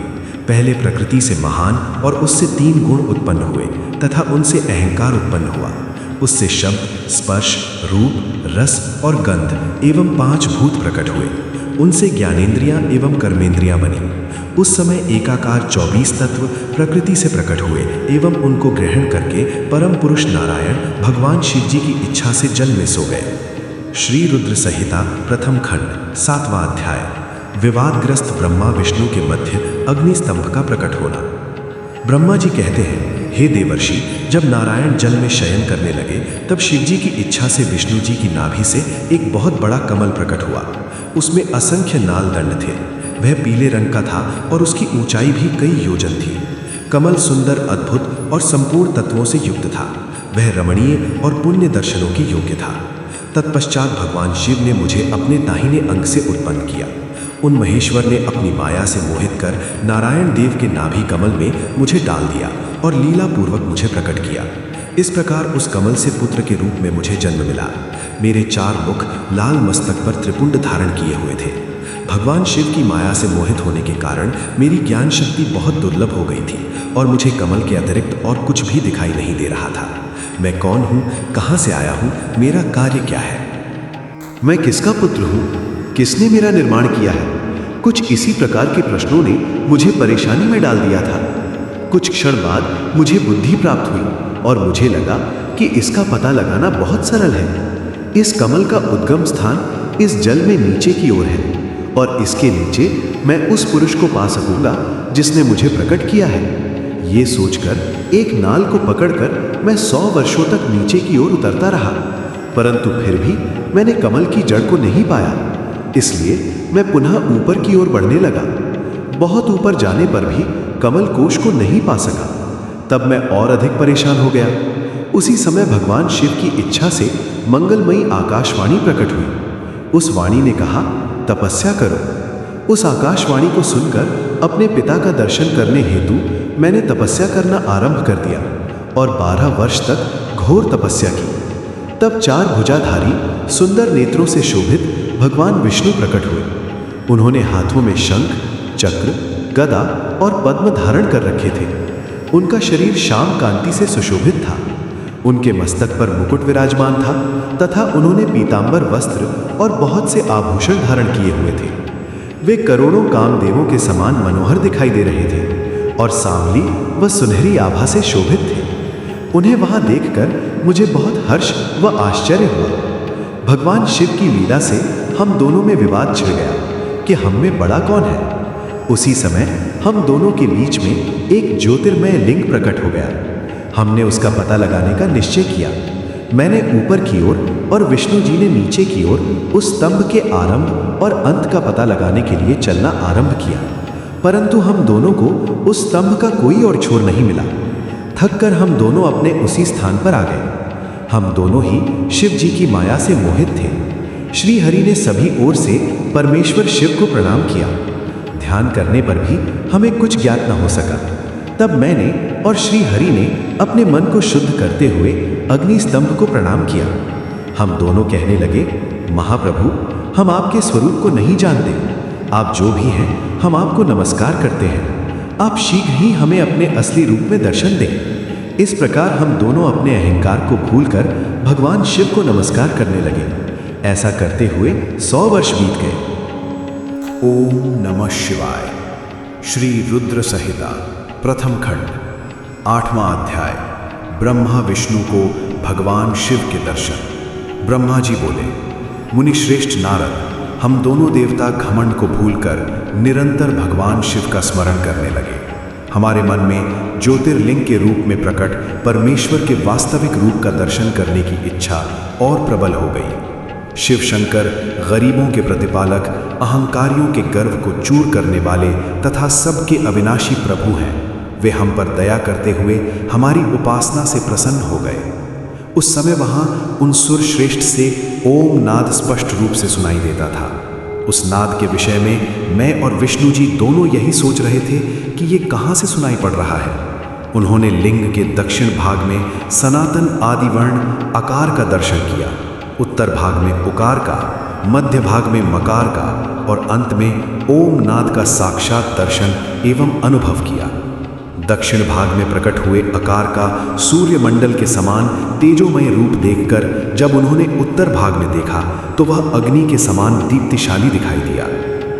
पहले प्रकृति से महान और उससे 3 गुण उत्पन्न हुए तथा उनसे अहंकार उत्पन्न हुआ। उससे शब्द, स्पर्श, रूप, रस और गंध एवं 5 भूत प्रकट हुए। उनसे ज्ञानेंद्रियां एवं कर्मेंद्रियां बनी। उस समय एकाकार 24 तत्व प्रकृति से प्रकट हुए एवं उनको ग्रहण करके परम पुरुष नारायण भगवान शिव जी की इच्छा से जल में सो गए। श्री रुद्र संहिता प्रथम खंड 7वां अध्याय। विवादग्रस्त ब्रह्मा विष्णु के मध्य अग्नि स्तंभ का प्रकट होना। ब्रह्मा जी कहते हैं, हे देवर्षि, जब नारायण जल में शयन करने लगे तब शिव जी की इच्छा से विष्णु जी की नाभि से एक बहुत बड़ा कमल प्रकट हुआ। उसमें असंख्य नाल दंड थे। वह पीले रंग का था और उसकी ऊंचाई भी कई योजन थी। कमल सुंदर, अद्भुत और संपूर्ण तत्वों से युक्त था। वह रमणीय और पुण्य दर्शनों के योग्य था। तत्पश्चात भगवान शिव ने मुझे अपने दाहिने अंग से उत्पन्न किया। उन महेश्वर ने अपनी माया से मोहित कर नारायण देव के नाभि कमल में मुझे डाल दिया और लीला पूर्वक मुझे प्रकट किया। इस प्रकार उस कमल से पुत्र के रूप में मुझे जन्म मिला। मेरे 4 मुख लाल मस्तक पर त्रिपुंड धारण किए हुए थे। भगवान शिव की माया से मोहित होने के कारण मेरी ज्ञान शक्ति बहुत दुर्लभ हो गई थी और मुझे कमल के अतिरिक्त और कुछ भी दिखाई नहीं दे रहा था। मैं कौन हूँ, कहाँ से आया हूँ, मेरा कार्य क्या है, मैं किसका पुत्र हूँ, किसने मेरा निर्माण किया है? कुछ इसी प्रकार के प्रश्नों ने मुझे परेशानी में डाल दिया था। कुछ क्षण बाद मुझे बुद्धि प्राप्त हुई और मुझे लगा कि इसका पता लगाना बहुत सरल है। इस कमल का उद्गम स्थान इस जल में नीचे की ओर है और इसके नीचे मैं उस पुरुष को पा सकूंगा जिसने मुझे प्रकट किया है। ये सोचकर एक नाल को पकड़कर मैं 100 वर्षों तक नीचे की ओर उतरता रहा, परंतु फिर भी मैंने कमल की जड़ को नहीं पाया। इसलिए मैं पुनः ऊपर की ओर बढ़ने लगा। बहुत ऊपर जाने पर भी कमल कोश को नहीं पा सका। तब मैं और अधिक परेशान हो गया। उसी समय भगवान शिव की इच्छा से मंगलमयी आकाशवाणी प्रकट हुई। उस वाणी ने कहा, तपस्या करो। उस आकाशवाणी को सुनकर अपने पिता का दर्शन करने हेतु मैंने तपस्या करना आरंभ कर दिया और 12 वर्ष तक घोर तपस्या की। तब 4 भुजाधारी सुंदर नेत्रों से शोभित भगवान विष्णु प्रकट हुए। उन्होंने हाथों में शंख, चक्र, गदा और पद्म धारण कर रखे थे। उनका शरीर श्याम कांति से सुशोभित था। उनके मस्तक पर मुकुट विराजमान था तथा उन्होंने पीतांबर वस्त्र और बहुत से आभूषण धारण किए हुए थे। वे करोड़ों कामदेवों के समान मनोहर दिखाई दे रहे थे और सांवली व सुनहरी आभा से शोभित थे। उन्हें वहां देखकर मुझे बहुत हर्ष व आश्चर्य हुआ। भगवान शिव की लीला से हम दोनों में विवाद छिड़ गया कि हम में बड़ा कौन है। उसी समय हम दोनों के बीच में एक ज्योतिर्मय लिंग प्रकट हो गया। हमने उसका पता लगाने का निश्चय किया। मैंने ऊपर की ओर और विष्णु जी ने नीचे की ओर उस स्तंभ के आरंभ और अंत का पता लगाने के लिए चलना आरंभ किया, परंतु हम दोनों को उस स्तंभ का कोई और छोर नहीं मिला। थककर हम दोनों अपने उसी स्थान पर आ गए। हम दोनों ही शिव जी की माया से मोहित थे। श्री हरि ने सभी ओर से परमेश्वर शिव को प्रणाम किया। ध्यान करने पर भी हमें कुछ ज्ञात न हो सका। तब मैंने और श्री हरि ने अपने मन को शुद्ध करते हुए अग्नि स्तंभ को प्रणाम किया। हम दोनों कहने लगे, महाप्रभु, हम आपके स्वरूप को नहीं जानते। आप जो भी हैं, हम आपको नमस्कार करते हैं। आप शीघ्र ही हमें अपने असली रूप में दर्शन दें। इस प्रकार हम दोनों अपने अहंकार को भूलकर भगवान शिव को नमस्कार करने लगे। ऐसा करते हुए 100 वर्ष बीत गए। ओम नमः शिवाय। श्री रुद्र संहिता प्रथम खंड 8वां अध्याय। ब्रह्मा विष्णु को भगवान शिव के दर्शन। ब्रह्मा जी बोले, मुनिश्रेष्ठ नारद, हम दोनों देवता घमंड को भूलकर निरंतर भगवान शिव का स्मरण करने लगे। हमारे मन में ज्योतिर्लिंग के रूप में प्रकट परमेश्वर के वास्तविक रूप का दर्शन करने की इच्छा और प्रबल हो गई। शिव शंकर गरीबों के प्रतिपालक, अहंकारियों के गर्व को चूर करने वाले तथा सबके अविनाशी प्रभु हैं। वे हम पर दया करते हुए हमारी उपासना से प्रसन्न हो गए। उस समय वहां उन सुर श्रेष्ठ से ओम नाद स्पष्ट रूप से सुनाई देता था। उस नाद के विषय में मैं और विष्णु जी दोनों यही सोच रहे थे कि ये कहाँ से सुनाई पड़ रहा है। उन्होंने लिंग के दक्षिण भाग में सनातन आदि वर्ण अकार का दर्शन किया, उत्तर भाग में उकार का, मध्य भाग में मकार का और अंत में ओम नाद का साक्षात दर्शन एवं अनुभव किया। दक्षिण भाग में प्रकट हुए अकार का सूर्यमंडल के समान तेजोमय रूप देखकर जब उन्होंने उत्तर भाग में देखा तो वह अग्नि के समान दीप्तिशाली दिखाई दिया।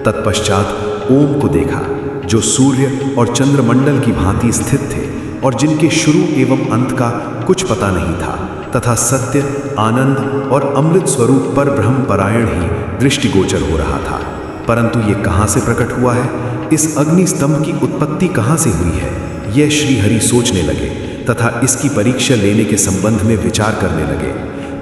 तत्पश्चात ओम को देखा, जो सूर्य और चंद्रमंडल की भांति स्थित थे और जिनके शुरू एवं अंत का कुछ पता नहीं था, तथा सत्य, आनंद और अमृत स्वरूप पर ब्रह्म परायण ही दृष्टिगोचर हो रहा था। परंतु ये कहाँ से प्रकट हुआ है, इस अग्नि स्तंभ की उत्पत्ति कहाँ से हुई है, यह श्री हरि सोचने लगे तथा इसकी परीक्षा लेने के संबंध में विचार करने लगे।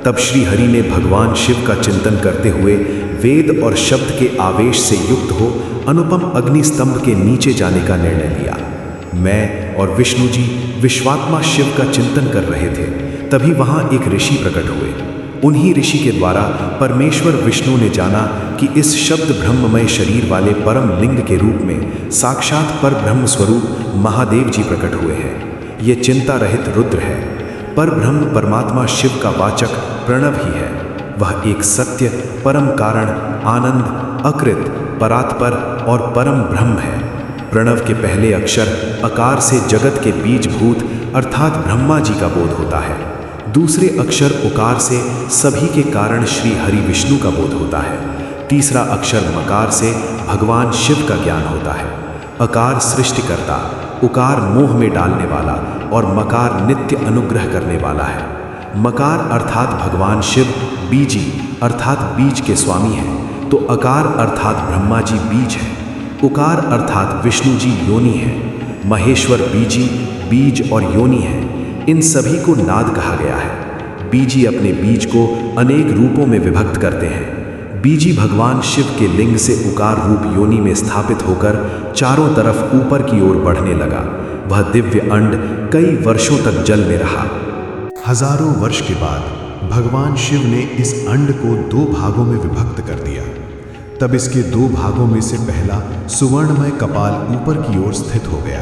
तब श्री हरि ने भगवान शिव का चिंतन करते हुए वेद और शब्द के आवेश से युक्त हो अनुपम अग्नि स्तंभ के नीचे जाने का निर्णय लिया। मैं और विष्णु जी विश्वात्मा शिव का चिंतन कर रहे थे, तभी वहां एक ऋषि प्रकट हुए। उन्हीं ऋषि के द्वारा परमेश्वर विष्णु ने जाना कि इस शब्द ब्रह्ममय शरीर वाले परम लिंग के रूप में साक्षात पर ब्रह्म स्वरूप महादेव जी प्रकट हुए हैं। ये चिंता रहित रुद्र है। पर ब्रह्म परमात्मा शिव का वाचक प्रणव ही है। वह एक सत्य, परम कारण, आनंद, अकृत, परात्पर और परम ब्रह्म है। प्रणव के पहले अक्षर अकार से जगत के बीजभूत अर्थात ब्रह्मा जी का बोध होता है। दूसरे अक्षर उकार से सभी के कारण श्री हरि विष्णु का बोध होता है। तीसरा अक्षर मकार से भगवान शिव का ज्ञान होता है। अकार सृष्टिकर्ता, उकार मोह में डालने वाला और मकार नित्य अनुग्रह करने वाला है। मकार अर्थात भगवान शिव बीजी अर्थात बीज के स्वामी हैं, तो अकार अर्थात ब्रह्मा जी बीज है। उकार अर्थात विष्णु जी योनि है। महेश्वर बीजी, बीज और योनि है। इन सभी को नाद कहा गया है। बीजी अपने बीज को अनेक रूपों में विभक्त करते हैं। बीजी भगवान शिव के लिंग से उकार रूप योनि में स्थापित होकर चारों तरफ ऊपर की ओर बढ़ने लगा। वह दिव्य अंड कई वर्षों तक जल में रहा। हजारों वर्ष के बाद भगवान शिव ने इस अंड को 2 भागों में विभक्त कर दिया। तब इसके 2 भागों में से पहला सुवर्णमय कपाल ऊपर की ओर स्थित हो गया,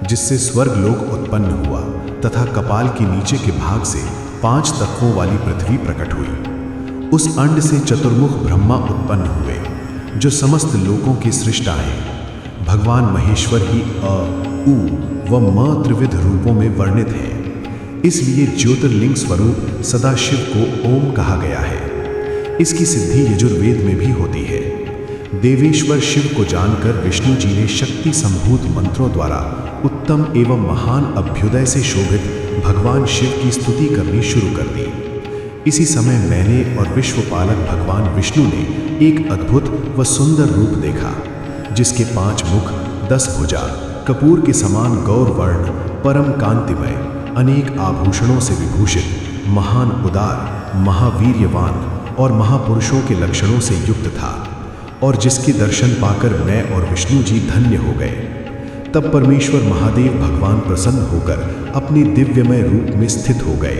जिससे स्वर्गलोक उत्पन्न हुआ तथा कपाल के नीचे के भाग से 5 तत्वों वाली पृथ्वी प्रकट हुई। उस अंड से चतुर्मुख ब्रह्मा उत्पन्न हुए, जो समस्त लोकों के सृष्टा हैं। भगवान महेश्वर ही उ व म त्रिविध रूपों में वर्णित हैं। इसलिए ज्योतिर्लिंग स्वरूप सदाशिव को ओम कहा गया है। इसकी सिद्धि यजुर्वेद में भी होती है। देवेश्वर शिव को जानकर विष्णु जी ने शक्ति संभूत मंत्रों द्वारा उत्तम एवं महान अभ्युदय से शोभित भगवान शिव की स्तुति करनी शुरू कर दी। इसी समय मैंने और विश्वपालक भगवान विष्णु ने एक अद्भुत व सुंदर रूप देखा, जिसके 5 मुख, 10 भुजा, कपूर के समान गौर वर्ण, परम कांतिमय, अनेक आभूषणों से विभूषित, महान उदार, महावीर्यवान और महापुरुषों के लक्षणों से युक्त था, और जिसके दर्शन पाकर मैं और विष्णु जी धन्य हो गए। तब परमेश्वर महादेव भगवान प्रसन्न होकर अपने दिव्यमय रूप में स्थित हो गए।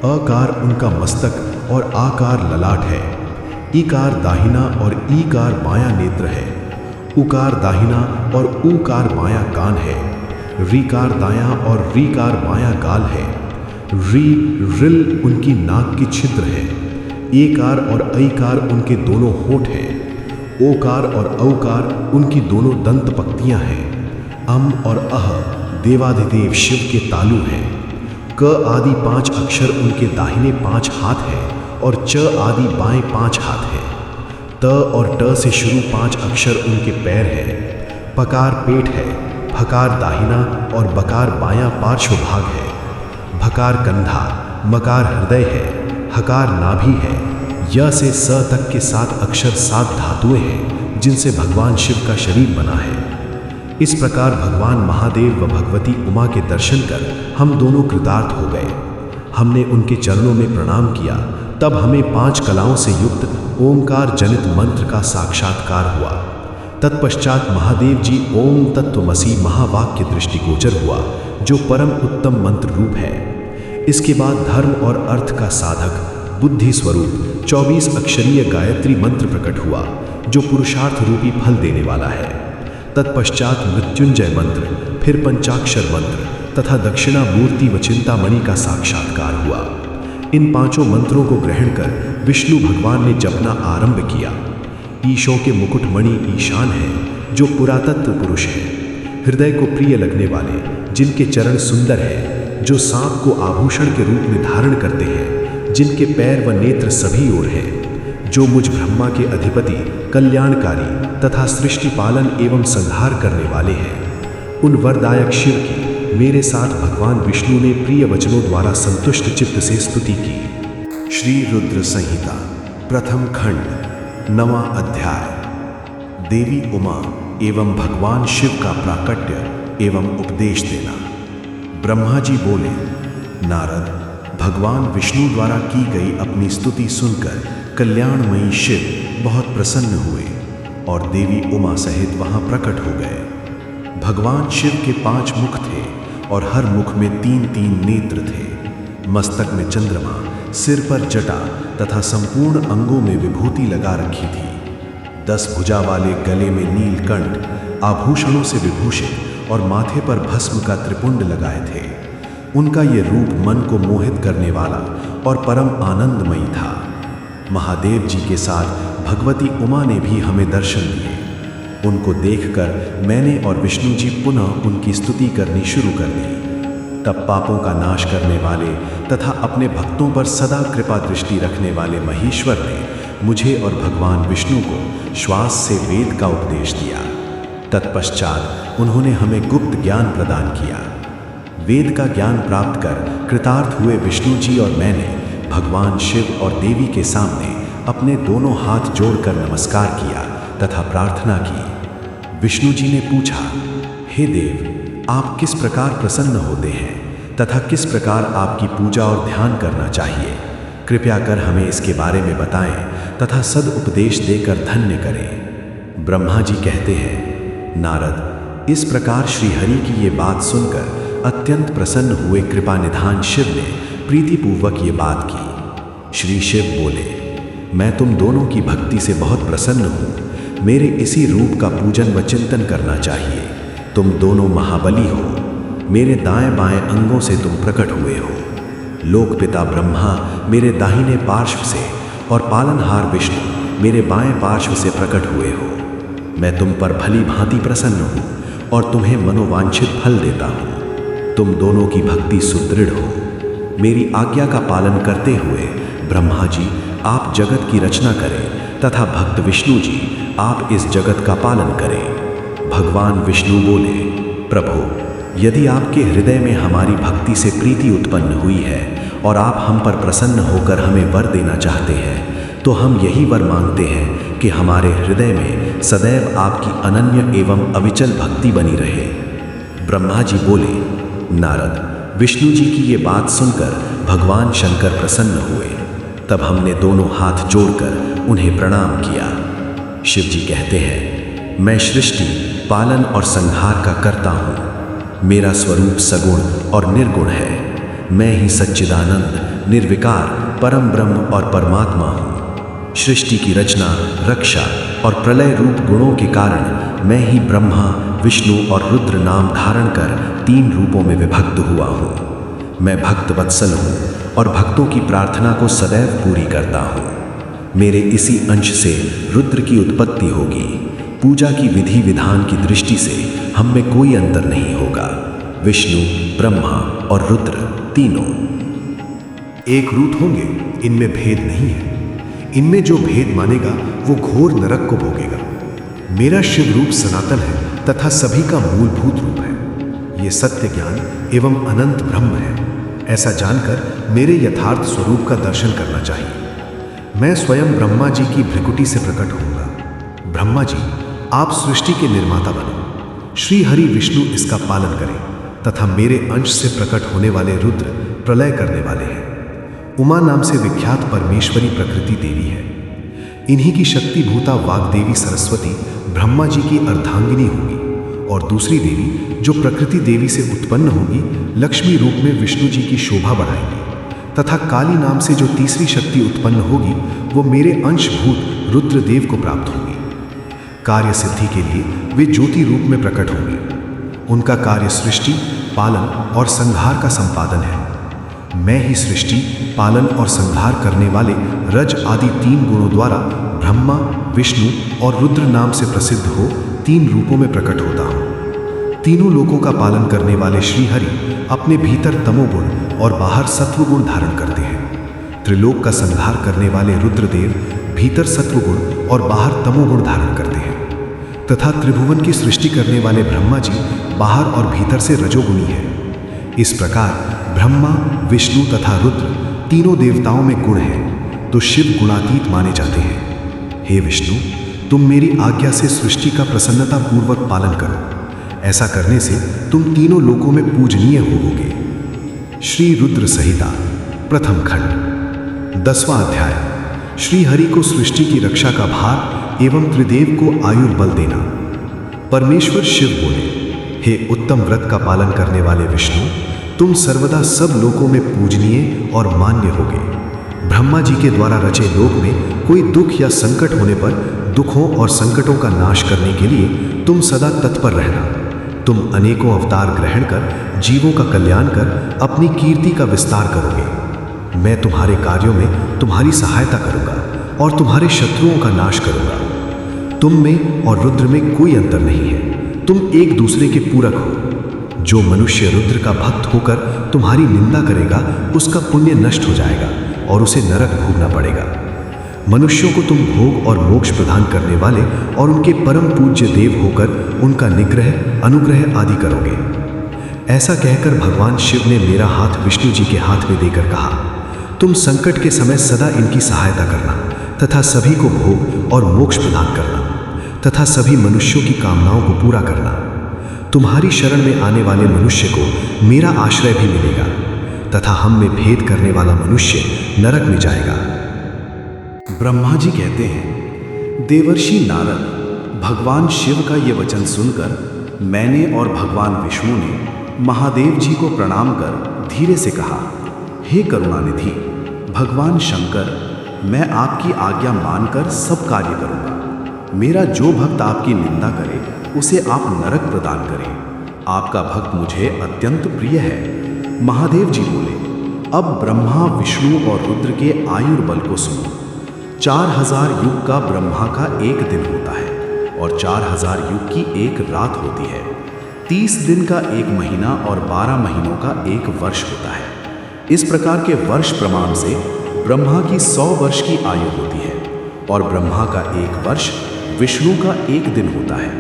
अकार उनका मस्तक और आकार ललाट है। ईकार दाहिना और ईकार बायां नेत्र है। उकार दाहिना और ऊकार बायां कान है। रीकार दायां और रीकार बायां गाल है। री रिल उनकी नाक की छिद्र है। एकार और ऐकार उनके दोनों होंठ हैं। ओकार और औकार उनकी दोनों दंत पंक्तियां हैं। अम और अह देवाधिदेव शिव के तालु हैं। क आदि 5 अक्षर उनके दाहिने 5 हाथ हैं और च आदि बाएं 5 हाथ हैं। त और ट से शुरू 5 अक्षर उनके पैर हैं। पकार पेट है। फकार दाहिना और बकार बायां पार्श्व भाग है। भकार कंधा, मकार हृदय है। हकार नाभि है। य से स तक के 7 अक्षर 7 धातुएं हैं, जिनसे भगवान शिव का शरीर बना है। इस प्रकार भगवान महादेव व भगवती उमा के दर्शन कर हम दोनों कृतार्थ हो गए। हमने उनके चरणों में प्रणाम किया। तब हमें 5 कलाओं से युक्त ओंकार जनित मंत्र का साक्षात्कार हुआ। तत्पश्चात महादेव जी ओम तत्वमसि महावाक्य दृष्टिगोचर हुआ, जो परम उत्तम मंत्र रूप है। इसके बाद धर्म और अर्थ का साधक बुद्धि स्वरूप 24 अक्षरीय गायत्री मंत्र प्रकट हुआ, जो पुरुषार्थ रूपी फल देने वाला है। तत्पश्चात मृत्युंजय मंत्र, फिर पंचाक्षर मंत्र तथा दक्षिणा मूर्ति व चिंतामणि का साक्षात्कार हुआ। इन 5 मंत्रों को ग्रहण कर विष्णु भगवान ने जपना आरंभ किया। ईशों के मुकुटमणि ईशान है, जो पुरातत्व पुरुष है, हृदय को प्रिय लगने वाले, जिनके चरण सुंदर है, जो सांप को आभूषण के रूप में धारण करते हैं, जिनके पैर व नेत्र सभी ओर हैं, जो मुझ ब्रह्मा के अधिपति, कल्याणकारी तथा सृष्टि पालन एवं संहार करने वाले हैं। उन वरदायक शिव की मेरे साथ भगवान विष्णु ने प्रिय वचनों द्वारा संतुष्ट चित्त से स्तुति की। श्री रुद्र संहिता प्रथम खंड 9वां अध्याय। देवी उमा एवं भगवान शिव का प्राकट्य एवं उपदेश देना। ब्रह्मा जी बोले, नारद, भगवान विष्णु द्वारा की गई अपनी स्तुति सुनकर कल्याणमयी शिव बहुत प्रसन्न हुए और देवी उमा सहित वहां प्रकट हो गए। भगवान शिव के 5 मुख थे और हर मुख में 3-3 नेत्र थे। मस्तक में चंद्रमा, सिर पर जटा तथा संपूर्ण अंगों में विभूति लगा रखी थी। 10 भुजा वाले गले में नीलकंठ, आभूषणों से विभूषित और माथे पर भस्म का त्रिपुंड लगाए थे। उनका ये रूप मन को मोहित करने वाला और परम आनंदमयी था। महादेव जी के साथ भगवती उमा ने भी हमें दर्शन दिए। उनको देखकर मैंने और विष्णु जी पुनः उनकी स्तुति करनी शुरू कर दी। तब पापों का नाश करने वाले तथा अपने भक्तों पर सदा कृपा दृष्टि रखने वाले महेश्वर ने मुझे और भगवान विष्णु को श्वास से वेद का उपदेश दिया। तत्पश्चात उन्होंने हमें गुप्त ज्ञान प्रदान किया। वेद का ज्ञान प्राप्त कर कृतार्थ हुए विष्णु जी और मैंने भगवान शिव और देवी के सामने अपने दोनों हाथ जोड़कर नमस्कार किया तथा प्रार्थना की। विष्णु जी ने पूछा, हे देव, आप किस प्रकार प्रसन्न होते हैं तथा किस प्रकार आपकी पूजा और ध्यान करना चाहिए? कृपया कर हमें इसके बारे में बताएं तथा सदुपदेश देकर धन्य करें। ब्रह्मा जी कहते हैं, नारद, इस प्रकार श्रीहरि की ये बात सुनकर अत्यंत प्रसन्न हुए कृपा निधान शिव ने प्रीतिपूर्वक ये बात की। श्री शिव बोले, मैं तुम दोनों की भक्ति से बहुत प्रसन्न हूँ। मेरे इसी रूप का पूजन व चिंतन करना चाहिए। तुम दोनों महाबली हो। मेरे दाएं बाएं अंगों से तुम प्रकट हुए हो। लोकपिता ब्रह्मा मेरे दाहिने पार्श्व से और पालनहार विष्णु मेरे बाएं पार्श्व से प्रकट हुए हो। मैं तुम पर भली भांति प्रसन्न हूँ और तुम्हें मनोवांछित फल देता हूँ। तुम दोनों की भक्ति सुदृढ़ हो। मेरी आज्ञा का पालन करते हुए ब्रह्मा जी आप जगत की रचना करें तथा भक्त विष्णु जी आप इस जगत का पालन करें। भगवान विष्णु बोले, प्रभु, यदि आपके हृदय में हमारी भक्ति से प्रीति उत्पन्न हुई है और आप हम पर प्रसन्न होकर हमें वर देना चाहते हैं, तो हम यही वर मांगते हैं कि हमारे हृदय में सदैव आपकी अनन्य एवं अविचल भक्ति बनी रहे। ब्रह्मा जी बोले, नारद, विष्णु जी की ये बात सुनकर भगवान शंकर प्रसन्न हुए। तब हमने दोनों हाथ जोड़कर उन्हें प्रणाम किया। शिव जी कहते हैं, मैं सृष्टि, पालन और संहार का कर्ता हूँ। मेरा स्वरूप सगुण और निर्गुण है। मैं ही सच्चिदानंद, निर्विकार, परम ब्रह्म और परमात्मा हूँ। सृष्टि की रचना, रक्षा और प्रलय रूप गुणों के कारण मैं ही ब्रह्मा, विष्णु और रुद्र नाम धारण कर 3 रूपों में विभक्त हुआ हूँ। मैं भक्त वत्सल हूँ और भक्तों की प्रार्थना को सदैव पूरी करता हूँ। मेरे इसी अंश से रुद्र की उत्पत्ति होगी। पूजा की विधि विधान की दृष्टि से हम में कोई अंतर नहीं होगा। विष्णु, ब्रह्मा और रुद्र तीनों एक रूप होंगे, इनमें भेद नहीं है। इनमें जो भेद मानेगा वो घोर नरक को भोगेगा। मेरा शिव रूप सनातन है तथा सभी का मूलभूत रूप है। ये सत्य ज्ञान एवं अनंत ब्रह्म है। ऐसा जानकर मेरे यथार्थ स्वरूप का दर्शन करना चाहिए। मैं स्वयं ब्रह्मा जी की भृकुटी से प्रकट होऊंगा। ब्रह्मा जी, आप सृष्टि के निर्माता बनो। श्री हरि विष्णु इसका पालन करें तथा मेरे अंश से प्रकट होने वाले रुद्र प्रलय करने वाले हैं। उमा नाम से विख्यात परमेश्वरी प्रकृति देवी है। इन्हीं की शक्ति भूता वाग्देवी सरस्वती ब्रह्मा जी की अर्धांगिनी होगी और दूसरी देवी जो प्रकृति देवी से उत्पन्न होगी लक्ष्मी रूप में विष्णु जी की शोभा बढ़ाएगी तथा काली नाम से जो तीसरी शक्ति उत्पन्न होगी वो मेरे अंशभूत रुद्रदेव को प्राप्त होगी। कार्य सिद्धि के लिए वे ज्योति रूप में प्रकट होंगे। उनका कार्य सृष्टि, पालन और संहार का संपादन है। मैं ही सृष्टि, पालन और संहार करने वाले रज आदि 3 गुणों द्वारा ब्रह्मा, विष्णु और रुद्र नाम से प्रसिद्ध हो 3 रूपों में प्रकट होता हूँ। तीनों लोकों का पालन करने वाले श्री हरि अपने भीतर तमोगुण और बाहर सत्वगुण धारण करते हैं। त्रिलोक का संहार करने वाले रुद्रदेव भीतर सत्वगुण और बाहर तमोगुण धारण करते हैं तथा त्रिभुवन की सृष्टि करने वाले ब्रह्मा जी बाहर और भीतर से रजोगुणी हैं। इस प्रकार ब्रह्मा, विष्णु तथा रुद्र तीनों देवताओं में गुण हैं तो शिव गुणातीत माने जाते हैं। हे विष्णु, तुम मेरी आज्ञा से सृष्टि का प्रसन्नता पूर्वक पालन करो। ऐसा करने से तुम तीनों लोकों में पूजनीय होवोगे। श्री रुद्र संहिता प्रथम खंड 10वां अध्याय। श्री हरि को सृष्टि की रक्षा का भार एवं त्रिदेव को आयुर्बल देना। परमेश्वर शिव बोले, हे उत्तम व्रत का पालन करने वाले विष्णु, तुम सर्वदा सब लोकों में पूजनीय और मान्य होगे। ब्रह्मा जी के द्वारा रचे लोक में कोई दुख या संकट होने पर दुखों और संकटों का नाश करने के लिए तुम सदा तत्पर रहना। तुम अनेकों अवतार ग्रहण कर जीवों का कल्याण कर अपनी कीर्ति का विस्तार करोगे। मैं तुम्हारे कार्यों में तुम्हारी सहायता करूंगा और तुम्हारे शत्रुओं का नाश करूंगा। तुम में और रुद्र में कोई अंतर नहीं है। तुम एक दूसरे के पूरक हो। जो मनुष्य रुद्र का भक्त होकर तुम्हारी निंदा करेगा उसका पुण्य नष्ट हो जाएगा और उसे नरक भोगना पड़ेगा। मनुष्यों को तुम भोग और मोक्ष प्रदान करने वाले और उनके परम पूज्य देव होकर उनका निग्रह, अनुग्रह आदि करोगे। ऐसा कहकर भगवान शिव ने मेरा हाथ विष्णु जी के हाथ में देकर कहा, तुम संकट के समय सदा इनकी सहायता करना तथा सभी को भोग और मोक्ष प्रदान करना तथा सभी मनुष्यों की कामनाओं को पूरा करना। तुम्हारी शरण में आने वाले मनुष्य को मेरा आश्रय भी मिलेगा तथा हम में भेद करने वाला मनुष्य नरक में जाएगा। ब्रह्मा जी कहते हैं, देवर्षि नारद, भगवान शिव का ये वचन सुनकर मैंने और भगवान विष्णु ने महादेव जी को प्रणाम कर धीरे से कहा, हे करुणानिधि भगवान शंकर, मैं आपकी आज्ञा मानकर सब कार्य करूँगा। मेरा जो भक्त आपकी निंदा करे उसे आप नरक प्रदान करें। आपका भक्त मुझे अत्यंत प्रिय है। महादेव जी बोले, अब ब्रह्मा, विष्णु और रुद्र के आयुर्बल को सुनो। 4000 युग का ब्रह्मा का एक दिन होता है और 4000 युग की एक रात होती है। 30 दिन का 1 महीना और 12 महीनों का 1 वर्ष होता है। इस प्रकार के वर्ष प्रमाण से ब्रह्मा की 100 वर्ष की आयु होती है और ब्रह्मा का 1 वर्ष विष्णु का 1 दिन होता है।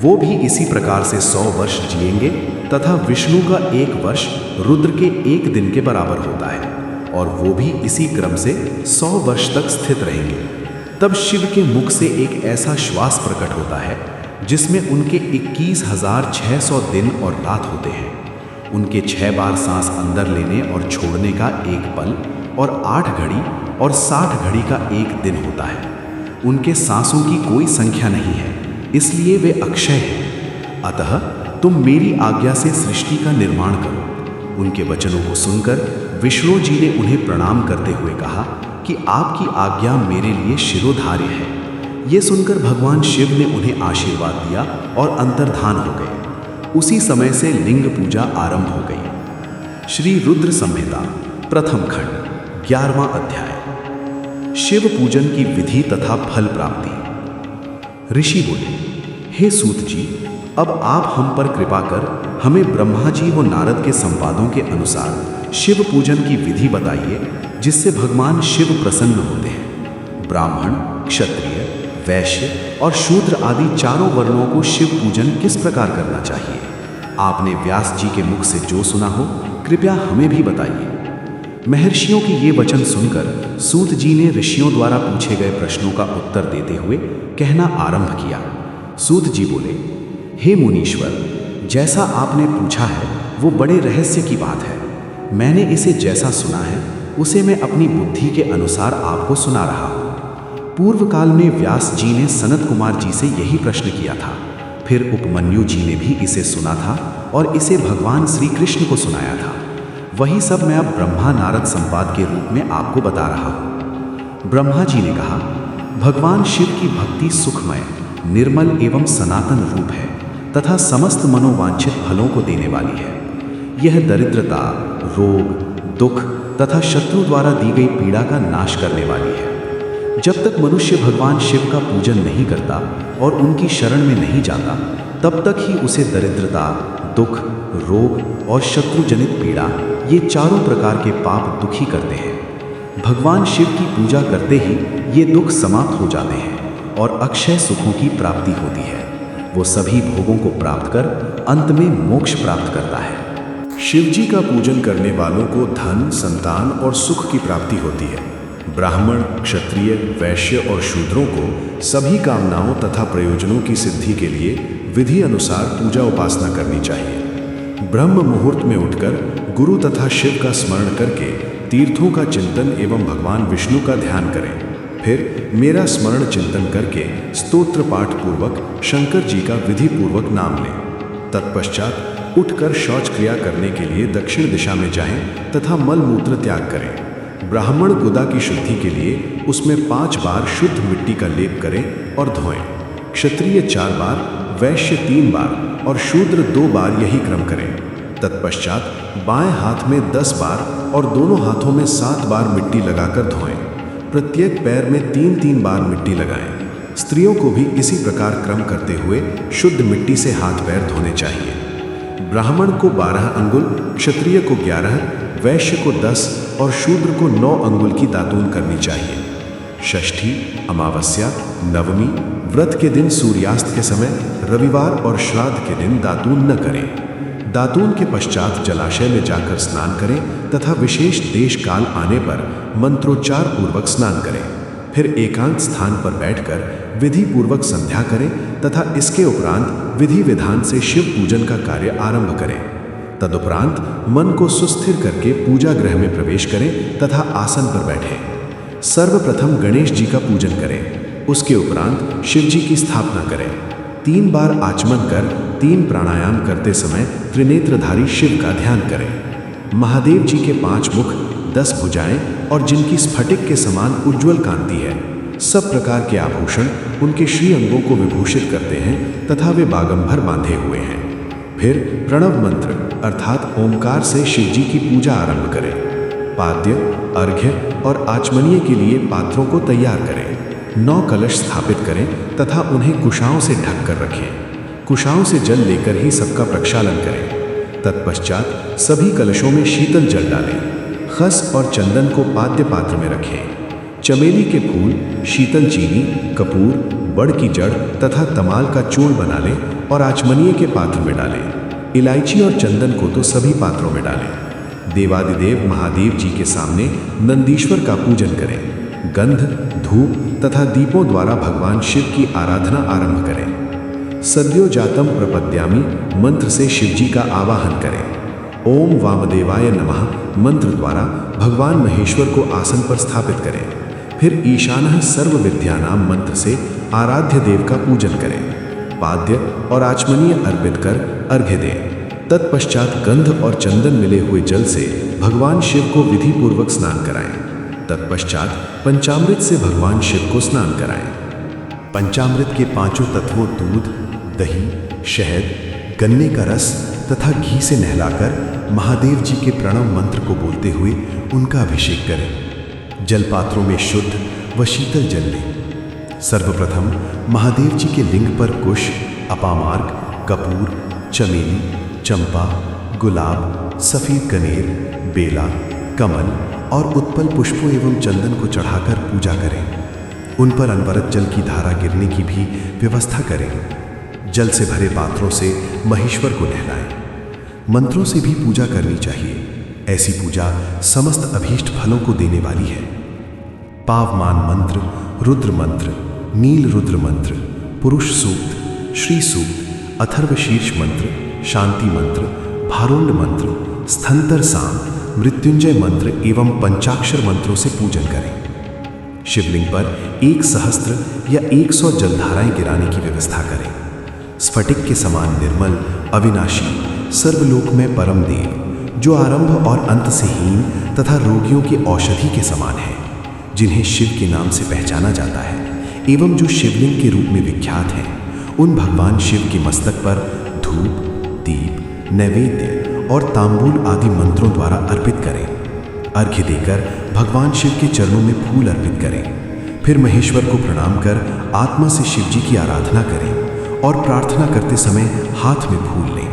वो भी इसी प्रकार से 100 वर्ष जिएंगे तथा विष्णु का 1 वर्ष रुद्र के 1 दिन के बराबर होता है और वो भी इसी क्रम से 100 वर्ष तक स्थित रहेंगे। तब शिव के मुख से एक ऐसा श्वास प्रकट होता है जिसमें उनके 21,600 दिन और रात होते हैं। उनके 6 बार सांस अंदर लेने और छोड़ने का 1 पल और 8 घड़ी और 60 घड़ी का 1 दिन होता है। उनके सांसों की कोई संख्या नहीं है, इसलिए वे अक्षय हैं। अतः तुम मेरी आज्ञा से सृष्टि का निर्माण करो। उनके वचनों को सुनकर विष्णु जी ने उन्हें प्रणाम करते हुए कहा कि आपकी आज्ञा मेरे लिए शिरोधार्य है। ये सुनकर भगवान शिव ने उन्हें आशीर्वाद दिया और अंतर्धान हो गए। उसी समय से लिंग पूजा आरंभ हो गई। श्री रुद्र संहिता प्रथम खंड 11वां अध्याय। शिव पूजन की विधि तथा फल प्राप्ति। ऋषि बोले, हे सूत जी, अब आप हम पर कृपा कर हमें ब्रह्मा जी व नारद के संवादों के अनुसार शिव पूजन की विधि बताइए, जिससे भगवान शिव प्रसन्न होते हैं। ब्राह्मण, क्षत्रिय, वैश्य और शूद्र आदि चारों वर्णों को शिव पूजन किस प्रकार करना चाहिए? आपने व्यास जी के मुख से जो सुना हो, कृपया हमें भी बताइए। महर्षियों के ये वचन सुनकर सूत जी ने ऋषियों द्वारा पूछे गए प्रश्नों का उत्तर देते हुए कहना आरंभ किया। सूत जी बोले, हे मुनीश्वर, जैसा आपने पूछा है वो बड़े रहस्य की बात है। मैंने इसे जैसा सुना है उसे मैं अपनी बुद्धि के अनुसार आपको सुना रहा हूँ। पूर्व काल में व्यास जी ने सनत कुमार जी से यही प्रश्न किया था। फिर उपमन्यु जी ने भी इसे सुना था और इसे भगवान श्री कृष्ण को सुनाया था। वही सब मैं अब ब्रह्मा नारद संवाद के रूप में आपको बता रहा हूँ। ब्रह्मा जी ने कहा, भगवान शिव की भक्ति सुखमय, निर्मल एवं सनातन रूप है तथा समस्त मनोवांछित फलों को देने वाली है। यह दरिद्रता, रोग, दुख तथा शत्रु द्वारा दी गई पीड़ा का नाश करने वाली है। जब तक मनुष्य भगवान शिव का पूजन नहीं करता और उनकी शरण में नहीं जाता, तब तक ही उसे दरिद्रता, दुख, रोग और शत्रुजनित पीड़ा, ये चारों प्रकार के पाप दुखी करते हैं। भगवान शिव की पूजा करते ही ये दुख समाप्त हो जाते हैं और अक्षय सुखों की प्राप्ति होती है। वो सभी भोगों को प्राप्त कर अंत में मोक्ष प्राप्त करता है। शिवजी का पूजन करने वालों को धन, संतान और सुख की प्राप्ति होती है। ब्राह्मण, क्षत्रिय, वैश्य और शूद्रों को सभी कामनाओं तथा प्रयोजनों की सिद्धि के लिए विधि अनुसार पूजा उपासना करनी चाहिए। ब्रह्म मुहूर्त में उठकर गुरु तथा शिव का स्मरण करके तीर्थों का चिंतन एवं भगवान विष्णु का ध्यान करें। फिर मेरा स्मरण चिंतन करके स्तोत्र पाठ पूर्वक शंकर जी का विधि पूर्वक नाम लें। तत्पश्चात उठकर शौच क्रिया करने के लिए दक्षिण दिशा में जाएं तथा मल मूत्र त्याग करें। ब्राह्मण गुदा की शुद्धि के लिए उसमें 5 बार शुद्ध मिट्टी का लेप करें और धोएं। क्षत्रिय 4 बार, वैश्य 3 बार और शूद्र 2 बार यही क्रम करें। तत्पश्चात बाएं हाथ में 10 बार और दोनों हाथों में 7 बार मिट्टी लगाकर धोएं। प्रत्येक पैर में 3-3 बार मिट्टी लगाएं। स्त्रियों को भी इसी प्रकार क्रम करते हुए शुद्ध मिट्टी से हाथ पैर धोने चाहिए। ब्राह्मण को 12 अंगुल, क्षत्रिय को 11, वैश्य को 10 और शूद्र को 9 अंगुल की दातून करनी चाहिए। षष्ठी, अमावस्या, नवमी, व्रत के दिन सूर्यास्त के समय, रविवार और श्राद्ध के दिन दातून न करें। दातून के पश्चात जलाशय में जाकर स्नान करें तथा विशेष देश काल आने पर मंत्रोच्चार पूर्वक स्नान करें। फिर एकांत स्थान पर बैठकर विधि पूर्वक संध्या करें तथा इसके उपरांत विधि विधान से शिव पूजन का कार्य आरंभ करें। तदुपरांत मन को सुस्थिर करके पूजा गृह में प्रवेश करें तथा आसन पर बैठें। सर्वप्रथम गणेश जी का पूजन करें। उसके उपरांत शिव जी की स्थापना करें। 3 बार आचमन कर 3 प्राणायाम करते समय त्रिनेत्रधारी शिव का ध्यान करें। महादेव जी के 5 मुख, 10 भुजाएं और जिनकी स्फटिक के समान उज्ज्वल कांति है, सब प्रकार के आभूषण उनके श्री अंगों को विभूषित करते हैं तथा वे बागंभर बांधे हुए हैं। फिर प्रणव मंत्र अर्थात ओमकार से शिव जी की पूजा आरंभ करें। पाद्य, अर्घ्य और आचमनीय के लिए पात्रों को तैयार करें। 9 कलश स्थापित करें तथा उन्हें कुशाओं से ढक कर रखें। कुशाओं से जल लेकर ही सबका प्रक्षालन करें। तत्पश्चात सभी कलशों में शीतल जल डालें। खस और चंदन को पाद्य पात्र में रखें। चमेली के फूल, शीतल चीनी, कपूर, बड़ की जड़ तथा तमाल का चूर्ण बना लें और आचमनीय के पात्र में डालें। इलायची और चंदन को तो सभी पात्रों में डालें। देवादिदेव महादेव जी के सामने नंदीश्वर का पूजन करें। गंध, धूप तथा दीपों द्वारा भगवान शिव की आराधना आरंभ करें। सद्यो जातम प्रपद्यामि मंत्र से शिव जी का आवाहन करें। ओम वामदेवाय नमः मंत्र द्वारा भगवान महेश्वर को आसन पर स्थापित करें। फिर ईशानः सर्व विद्यानाम मंत्र से आराध्य देव का पूजन करें। पाद्य और आचमनीय अर्पित कर अर्घ्य दें। तत्पश्चात गंध और चंदन मिले हुए जल से भगवान शिव को विधि पूर्वक स्नान कराएं। तत्पश्चात पंचामृत से भगवान शिव को स्नान कराएं। पंचामृत के पांचों तत्वों दूध, दही, शहद, गन्ने का रस तथा घी से नहलाकर महादेव जी के प्रणव मंत्र को बोलते हुए उनका अभिषेक करें। जलपात्रों में शुद्ध व शीतल जल लें। सर्वप्रथम महादेव जी के लिंग पर कुश, अपामार्ग, कपूर, चमेली, चंपा, गुलाब, सफेद कनेर, बेला, कमल और उत्पल पुष्पों एवं चंदन को चढ़ाकर पूजा करें। उन पर अनवरत जल की धारा गिरने की भी व्यवस्था करें। जल से भरे पात्रों से महेश्वर को नहलाएं। मंत्रों से भी पूजा करनी चाहिए। ऐसी पूजा समस्त अभीष्ट फलों को देने वाली है। पावमान मंत्र, रुद्र मंत्र, नील रुद्र मंत्र, पुरुष सूक्त, श्री सूक्त, अथर्व शीर्ष मंत्र, शांति मंत्र, भारुंड मंत्र, स्थंतर साम, मृत्युंजय मंत्र एवं पंचाक्षर मंत्रों से पूजन करें। शिवलिंग पर 1 सहस्त्र या 100 जलधाराएं गिराने की व्यवस्था करें। स्फटिक के समान निर्मल, अविनाशी, सर्वलोक में परम देव, जो आरंभ और अंत से हीन तथा रोगियों की औषधि के समान है, जिन्हें शिव के नाम से पहचाना जाता है एवं जो शिवलिंग के रूप में विख्यात हैं, उन भगवान शिव के मस्तक पर धूप, दीप, नैवेद्य और तांबूल आदि मंत्रों द्वारा अर्पित करें। अर्घ्य देकर भगवान शिव के चरणों में फूल अर्पित करें। फिर महेश्वर को प्रणाम कर आत्मा से शिव जी की आराधना करें और प्रार्थना करते समय हाथ में फूल लें।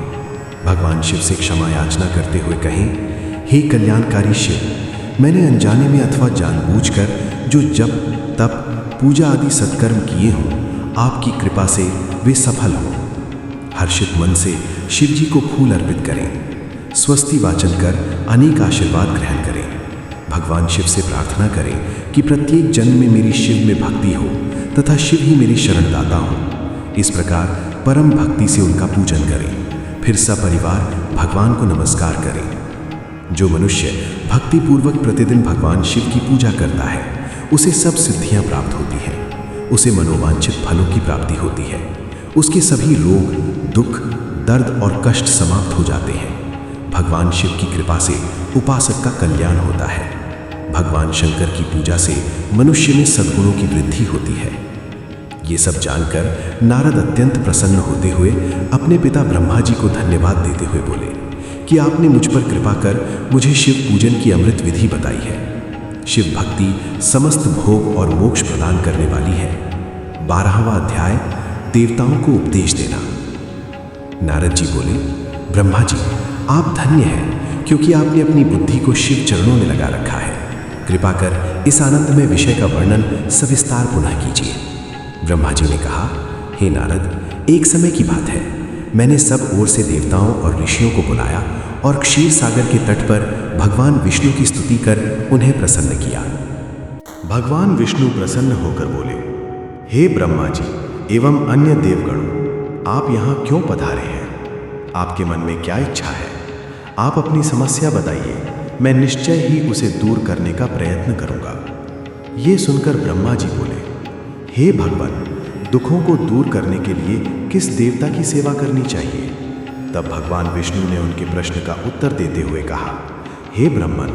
भगवान शिव से क्षमा याचना करते हुए कहें, हे कल्याणकारी शिव, मैंने अनजाने में अथवा जानबूझकर जो जप, तप, पूजा आदि सत्कर्म किए हों, आपकी कृपा से वे सफल हों। हर्षित मन से शिव जी को फूल अर्पित करें। स्वस्ति वाचन कर अनेक आशीर्वाद ग्रहण करें। भगवान शिव से प्रार्थना करें कि प्रत्येक जन्म में मेरी शिव में भक्ति हो तथा शिव ही मेरी शरणदाता हो। इस प्रकार परम भक्ति से उनका पूजन करें। फिर सपरिवार भगवान को नमस्कार करें। जो मनुष्य भक्तिपूर्वक प्रतिदिन भगवान शिव की पूजा करता है, उसे सब सिद्धियां प्राप्त होती हैं। उसे मनोवांछित फलों की प्राप्ति होती है। उसके सभी रोग, दुख, दर्द और कष्ट समाप्त हो जाते हैं। भगवान शिव की कृपा से उपासक का कल्याण होता है। भगवान शंकर की पूजा से मनुष्य में सद्गुणों की वृद्धि होती है। ये सब जानकर नारद अत्यंत प्रसन्न होते हुए अपने पिता ब्रह्मा जी को धन्यवाद देते हुए बोले कि आपने मुझ पर कृपा कर मुझे शिव पूजन की अमृत विधि बताई है। शिव भक्ति समस्त भोग और मोक्ष प्रदान करने वाली है। 12वां अध्याय, देवताओं को उपदेश देना। नारद जी बोले, ब्रह्मा जी, आप धन्य हैं क्योंकि आपने अपनी बुद्धि को शिव चरणों में लगा रखा है। कृपा कर इस आनंदमय विषय का वर्णन सविस्तार पुनः कीजिए। ब्रह्मा जी ने कहा, हे नारद, एक समय की बात है, मैंने सब ओर से देवताओं और ऋषियों को बुलाया और क्षीर सागर के तट पर भगवान विष्णु की स्तुति कर उन्हें प्रसन्न किया। भगवान विष्णु प्रसन्न होकर बोले, हे ब्रह्मा जी एवं अन्य देवगणों, आप यहाँ क्यों पधारे हैं? आपके मन में क्या इच्छा है? आप अपनी समस्या बताइए, मैं निश्चय ही उसे दूर करने का प्रयत्न करूंगा। ये सुनकर ब्रह्मा जी बोले, हे भगवान, दुखों को दूर करने के लिए किस देवता की सेवा करनी चाहिए? तब भगवान विष्णु ने उनके प्रश्न का उत्तर देते हुए कहा, हे ब्रह्मन,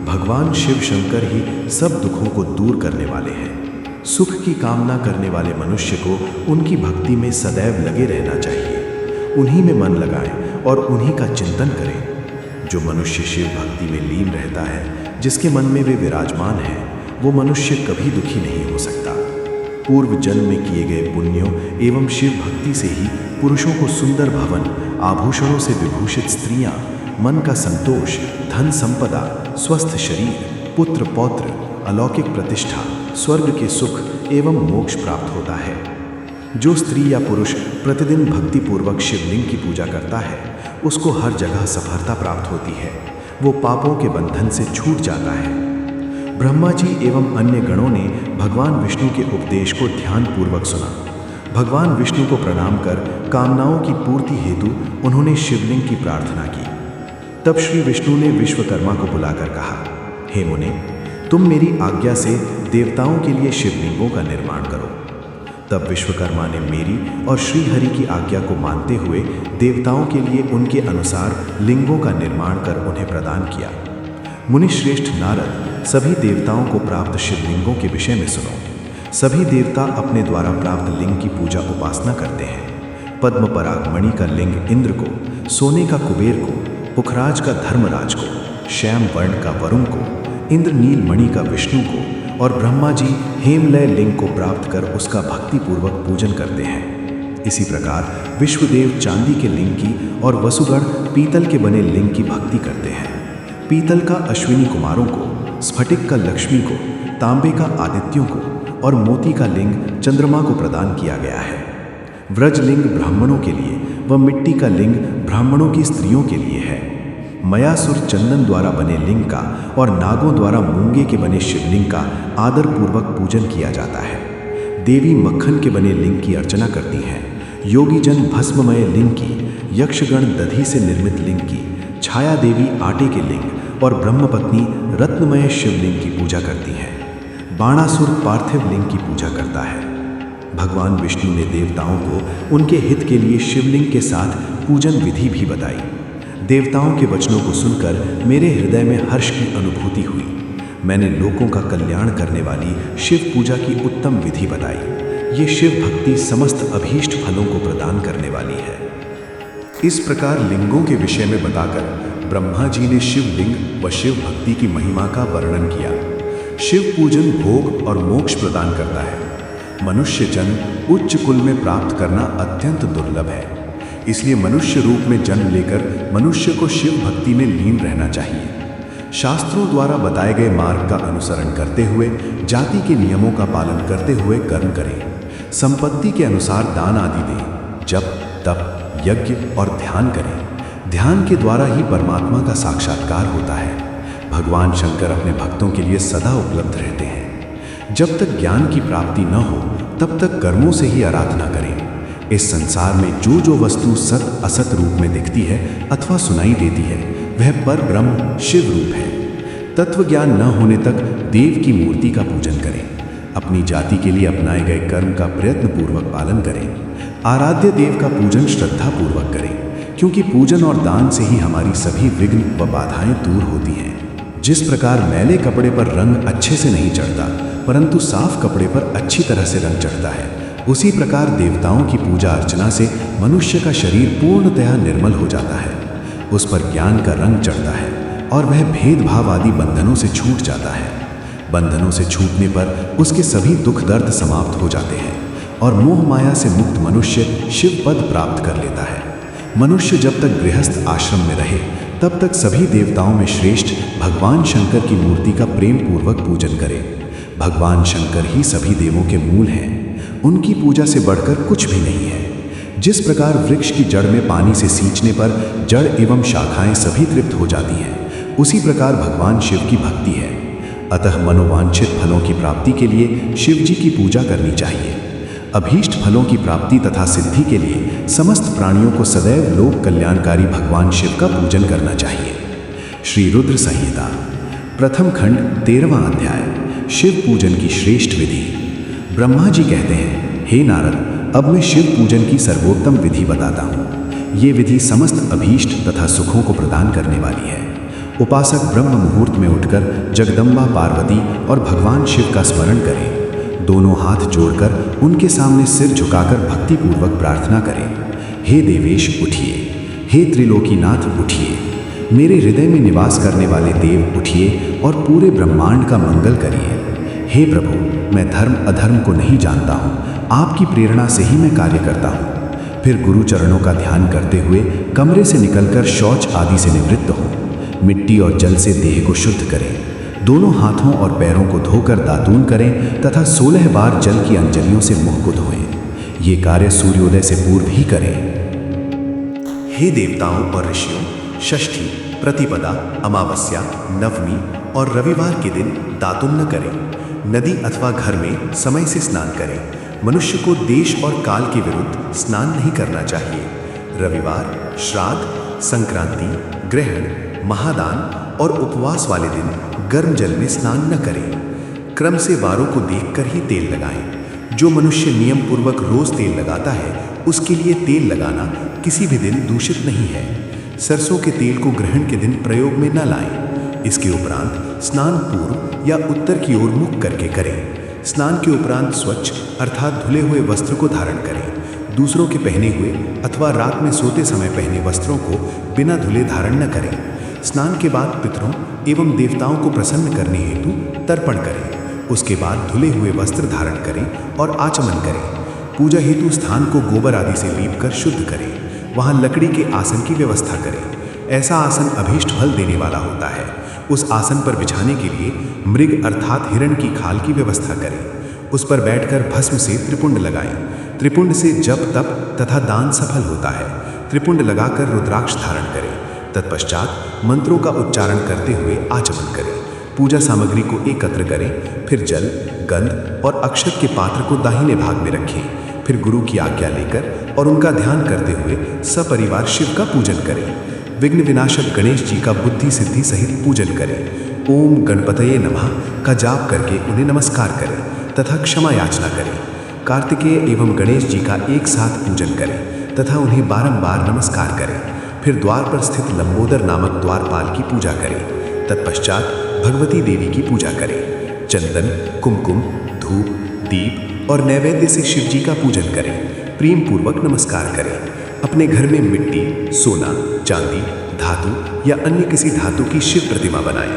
भगवान शिव शंकर ही सब दुखों को दूर करने वाले हैं। सुख की कामना करने वाले मनुष्य को उनकी भक्ति में सदैव लगे रहना चाहिए। उन्हीं में मन लगाएं और उन्हीं का चिंतन करें। जो मनुष्य शिव भक्ति में लीन रहता है, जिसके मन में वे विराजमान हैं, वो मनुष्य कभी दुखी नहीं हो सकता। पूर्व जन्म में किए गए पुण्यों एवं शिव भक्ति से ही पुरुषों को सुंदर भवन, आभूषणों से विभूषित स्त्रियां, मन का संतोष, धन संपदा, स्वस्थ शरीर, पुत्र पौत्र, अलौकिक प्रतिष्ठा, स्वर्ग के सुख एवं मोक्ष प्राप्त होता है। जो स्त्री या पुरुष प्रतिदिन भक्तिपूर्वक शिवलिंग की पूजा करता है, उसको हर जगह सफलता प्राप्त होती है। वो पापों के बंधन से छूट जाता है। ब्रह्मा जी एवं अन्य गणों ने भगवान विष्णु के उपदेश को ध्यानपूर्वक सुना। भगवान विष्णु को प्रणाम कर कामनाओं की पूर्ति हेतु उन्होंने शिवलिंग की प्रार्थना की। तब श्री विष्णु ने विश्वकर्मा को बुलाकर कहा, हे मुने, तुम मेरी आज्ञा से देवताओं के लिए शिवलिंगों का निर्माण करो। तब विश्वकर्मा ने मेरी और श्रीहरि की आज्ञा को मानते हुए देवताओं के लिए उनके अनुसार लिंगों का निर्माण कर उन्हें प्रदान किया। मुनिश्रेष्ठ नारद, सभी देवताओं को प्राप्त शिवलिंगों के विषय में सुनो। सभी देवता अपने द्वारा प्राप्त लिंग की पूजा उपासना करते हैं। पद्म पराग मणि का लिंग इंद्र को, सोने का कुबेर को, पुखराज का धर्मराज को, श्याम वर्ण का वरुण को, इंद्रनील मणि का विष्णु को और ब्रह्मा जी हेमलय लिंग को प्राप्त कर उसका भक्तिपूर्वक पूजन करते हैं। इसी प्रकार विश्वदेव चांदी के लिंग की और वसुगण पीतल के बने लिंग की भक्ति करते हैं। पीतल का अश्विनी कुमारों को, स्फटिक का लक्ष्मी को, तांबे का आदित्यों को और मोती का लिंग चंद्रमा को प्रदान किया गया है। व्रजलिंग ब्राह्मणों के लिए व मिट्टी का लिंग ब्राह्मणों की स्त्रियों के लिए है। मयासुर चंदन द्वारा बने लिंग का और नागों द्वारा मूंगे के बने शिवलिंग का आदरपूर्वक पूजन किया जाता है। देवी मक्खन के बने लिंग की अर्चना करती हैं। योगी जन भस्ममय लिंग की, यक्षगण दधी से निर्मित लिंग की, छाया देवी आटे के लिंग और ब्रह्मपत्नी रत्नमय शिवलिंग की पूजा करती हैं। बाणासुर पार्थिव लिंग की पूजा करता है। भगवान विष्णु ने देवताओं को उनके हित के लिए शिवलिंग के साथ पूजन विधि भी बताई। देवताओं के वचनों को सुनकर मेरे हृदय में हर्ष की अनुभूति हुई। मैंने लोगों का कल्याण करने वाली शिव पूजा की उत्तम विधि बताई। ये शिव भक्ति समस्त अभीष्ट फलों को प्रदान करने वाली है। इस प्रकार लिंगों के विषय में बताकर ब्रह्मा जी ने शिवलिंग व शिव भक्ति की महिमा का वर्णन किया। शिव पूजन भोग और मोक्ष प्रदान करता है। मनुष्य जन्म उच्च कुल में प्राप्त करना अत्यंत दुर्लभ है। इसलिए मनुष्य रूप में जन्म लेकर मनुष्य को शिव भक्ति में लीन रहना चाहिए। शास्त्रों द्वारा बताए गए मार्ग का अनुसरण करते हुए, जाति के नियमों का पालन करते हुए कर्म करें। संपत्ति के अनुसार दान आदि दें। जप, तप, यज्ञ और ध्यान करें। ध्यान के द्वारा ही परमात्मा का साक्षात्कार होता है। भगवान शंकर अपने भक्तों के लिए सदा उपलब्ध रहते हैं। जब तक ज्ञान की प्राप्ति न हो, तब तक कर्मों से ही आराधना करें। इस संसार में जो वस्तु सत असत रूप में दिखती है अथवा सुनाई देती है, वह पर ब्रह्म शिव रूप है। तत्व ज्ञान न होने तक देव की मूर्ति का पूजन करें। अपनी जाति के लिए अपनाए गए कर्म का प्रयत्न पूर्वक पालन करें। आराध्य देव का पूजन श्रद्धा पूर्वक करें, क्योंकि पूजन और दान से ही हमारी सभी विघ्न व बाधाएं दूर होती हैं। जिस प्रकार मैले कपड़े पर रंग अच्छे से नहीं चढ़ता, परंतु साफ कपड़े पर अच्छी तरह से रंग चढ़ता है, उसी प्रकार देवताओं की पूजा अर्चना से मनुष्य का शरीर पूर्णतया निर्मल हो जाता है। उस पर ज्ञान का रंग चढ़ता है और वह भेदभाव आदि बंधनों से छूट जाता है। बंधनों से छूटने पर उसके सभी दुख दर्द समाप्त हो जाते हैं और मोह माया से मुक्त मनुष्य शिव पद प्राप्त कर लेता है। मनुष्य जब तक गृहस्थ आश्रम में रहे, तब तक सभी देवताओं में श्रेष्ठ भगवान शंकर की मूर्ति का प्रेम पूर्वक पूजन करे। भगवान शंकर ही सभी देवों के मूल हैं। उनकी पूजा से बढ़कर कुछ भी नहीं है। जिस प्रकार वृक्ष की जड़ में पानी से सींचने पर जड़ एवं शाखाएं सभी तृप्त हो जाती हैं, उसी प्रकार भगवान शिव की भक्ति है। अतः मनोवांछित फलों की प्राप्ति के लिए शिव जी की पूजा करनी चाहिए। अभीष्ट फलों की प्राप्ति तथा सिद्धि के लिए समस्त प्राणियों को सदैव लोक कल्याणकारी भगवान शिव का पूजन करना चाहिए। श्री रुद्र संहिता प्रथम खंड 13वां अध्याय, शिव पूजन की श्रेष्ठ विधि। ब्रह्मा जी कहते हैं, हे नारद, अब मैं शिव पूजन की सर्वोत्तम विधि बताता हूँ। ये विधि समस्त अभीष्ट तथा सुखों को प्रदान करने वाली है। उपासक ब्रह्म मुहूर्त में उठकर जगदम्बा पार्वती और भगवान शिव का स्मरण करें। दोनों हाथ जोड़कर उनके सामने सिर झुकाकर भक्तिपूर्वक प्रार्थना करें। हे देवेश उठिए, हे त्रिलोकीनाथ उठिए, मेरे हृदय में निवास करने वाले देव उठिए और पूरे ब्रह्मांड का मंगल करिए। हे प्रभु, मैं धर्म अधर्म को नहीं जानता हूँ, आपकी प्रेरणा से ही मैं कार्य करता हूँ। फिर गुरु चरणों का ध्यान करते हुए कमरे से निकलकर शौच आदि से निवृत्त हों। मिट्टी और जल से देह को शुद्ध करें। दोनों हाथों और पैरों को धोकर दातून करें तथा 16 बार जल की अंजलियों से मुंह को धोएं। ये कार्य सूर्योदय से पूर्व ही करें। हे देवताओं और ऋषियों, षष्ठी, प्रतिपदा, अमावस्या, नवमी और रविवार के दिन दातुन न करें। नदी अथवा घर में समय से स्नान करें। मनुष्य को देश और काल के विरुद्ध स्नान नहीं करना चाहिए। रविवार, श्राद्ध, संक्रांति, ग्रहण, महादान और उपवास वाले दिन गर्म जल में स्नान न करें। क्रम से वारों को देखकर ही तेल लगाएं। जो मनुष्य नियम पूर्वक रोज तेल लगाता है उसके लिए तेल लगाना किसी भी दिन दूषित नहीं है। सरसों के तेल को ग्रहण के दिन प्रयोग में न लाएं। इसके उपरांत स्नान पूर्व या उत्तर की ओर मुख करके करें। स्नान के उपरांत स्वच्छ अर्थात धुले हुए वस्त्र को धारण करें। दूसरों के पहने हुए अथवा रात में सोते समय पहने वस्त्रों को बिना धुले धारण न करें। स्नान के बाद पितरों एवं देवताओं को प्रसन्न करने हेतु तर्पण करें। उसके बाद धुले हुए वस्त्र धारण करें और आचमन करें। पूजा हेतु स्थान को गोबर आदि से लीप कर शुद्ध करें। वहाँ लकड़ी के आसन की व्यवस्था करें। ऐसा आसन अभीष्ट फल देने वाला होता है। उस आसन पर बिछाने के लिए मृग अर्थात हिरण की खाल की व्यवस्था करें। उस पर बैठकर भस्म से त्रिपुंड लगाएं। त्रिपुंड से जप तप तथा दान सफल होता है। त्रिपुंड लगाकर रुद्राक्ष धारण करें। तत्पश्चात मंत्रों का उच्चारण करते हुए आचमन करें। पूजा सामग्री को एकत्र करें। फिर जल, गंध और अक्षत के पात्र को दाहिने भाग में रखें। फिर गुरु की आज्ञा लेकर और उनका ध्यान करते हुए सपरिवार शिव का पूजन करें। विघ्न विनाशक गणेश जी का बुद्धि सिद्धि सहित पूजन करें। ओम गणपतये नमः का जाप करके उन्हें नमस्कार करें तथा क्षमा याचना करें। कार्तिकेय एवं गणेश जी का एक साथ पूजन करें तथा उन्हें बारंबार नमस्कार करें। फिर द्वार पर स्थित लंबोदर नामक द्वारपाल की पूजा करें। तत्पश्चात भगवती देवी की पूजा करें। चंदन, कुमकुम, धूप, दीप और नैवेद्य से शिव जी का पूजन करें। प्रेम पूर्वक नमस्कार करें। अपने घर में मिट्टी, सोना, चांदी, धातु या अन्य किसी धातु की शिव प्रतिमा बनाएं।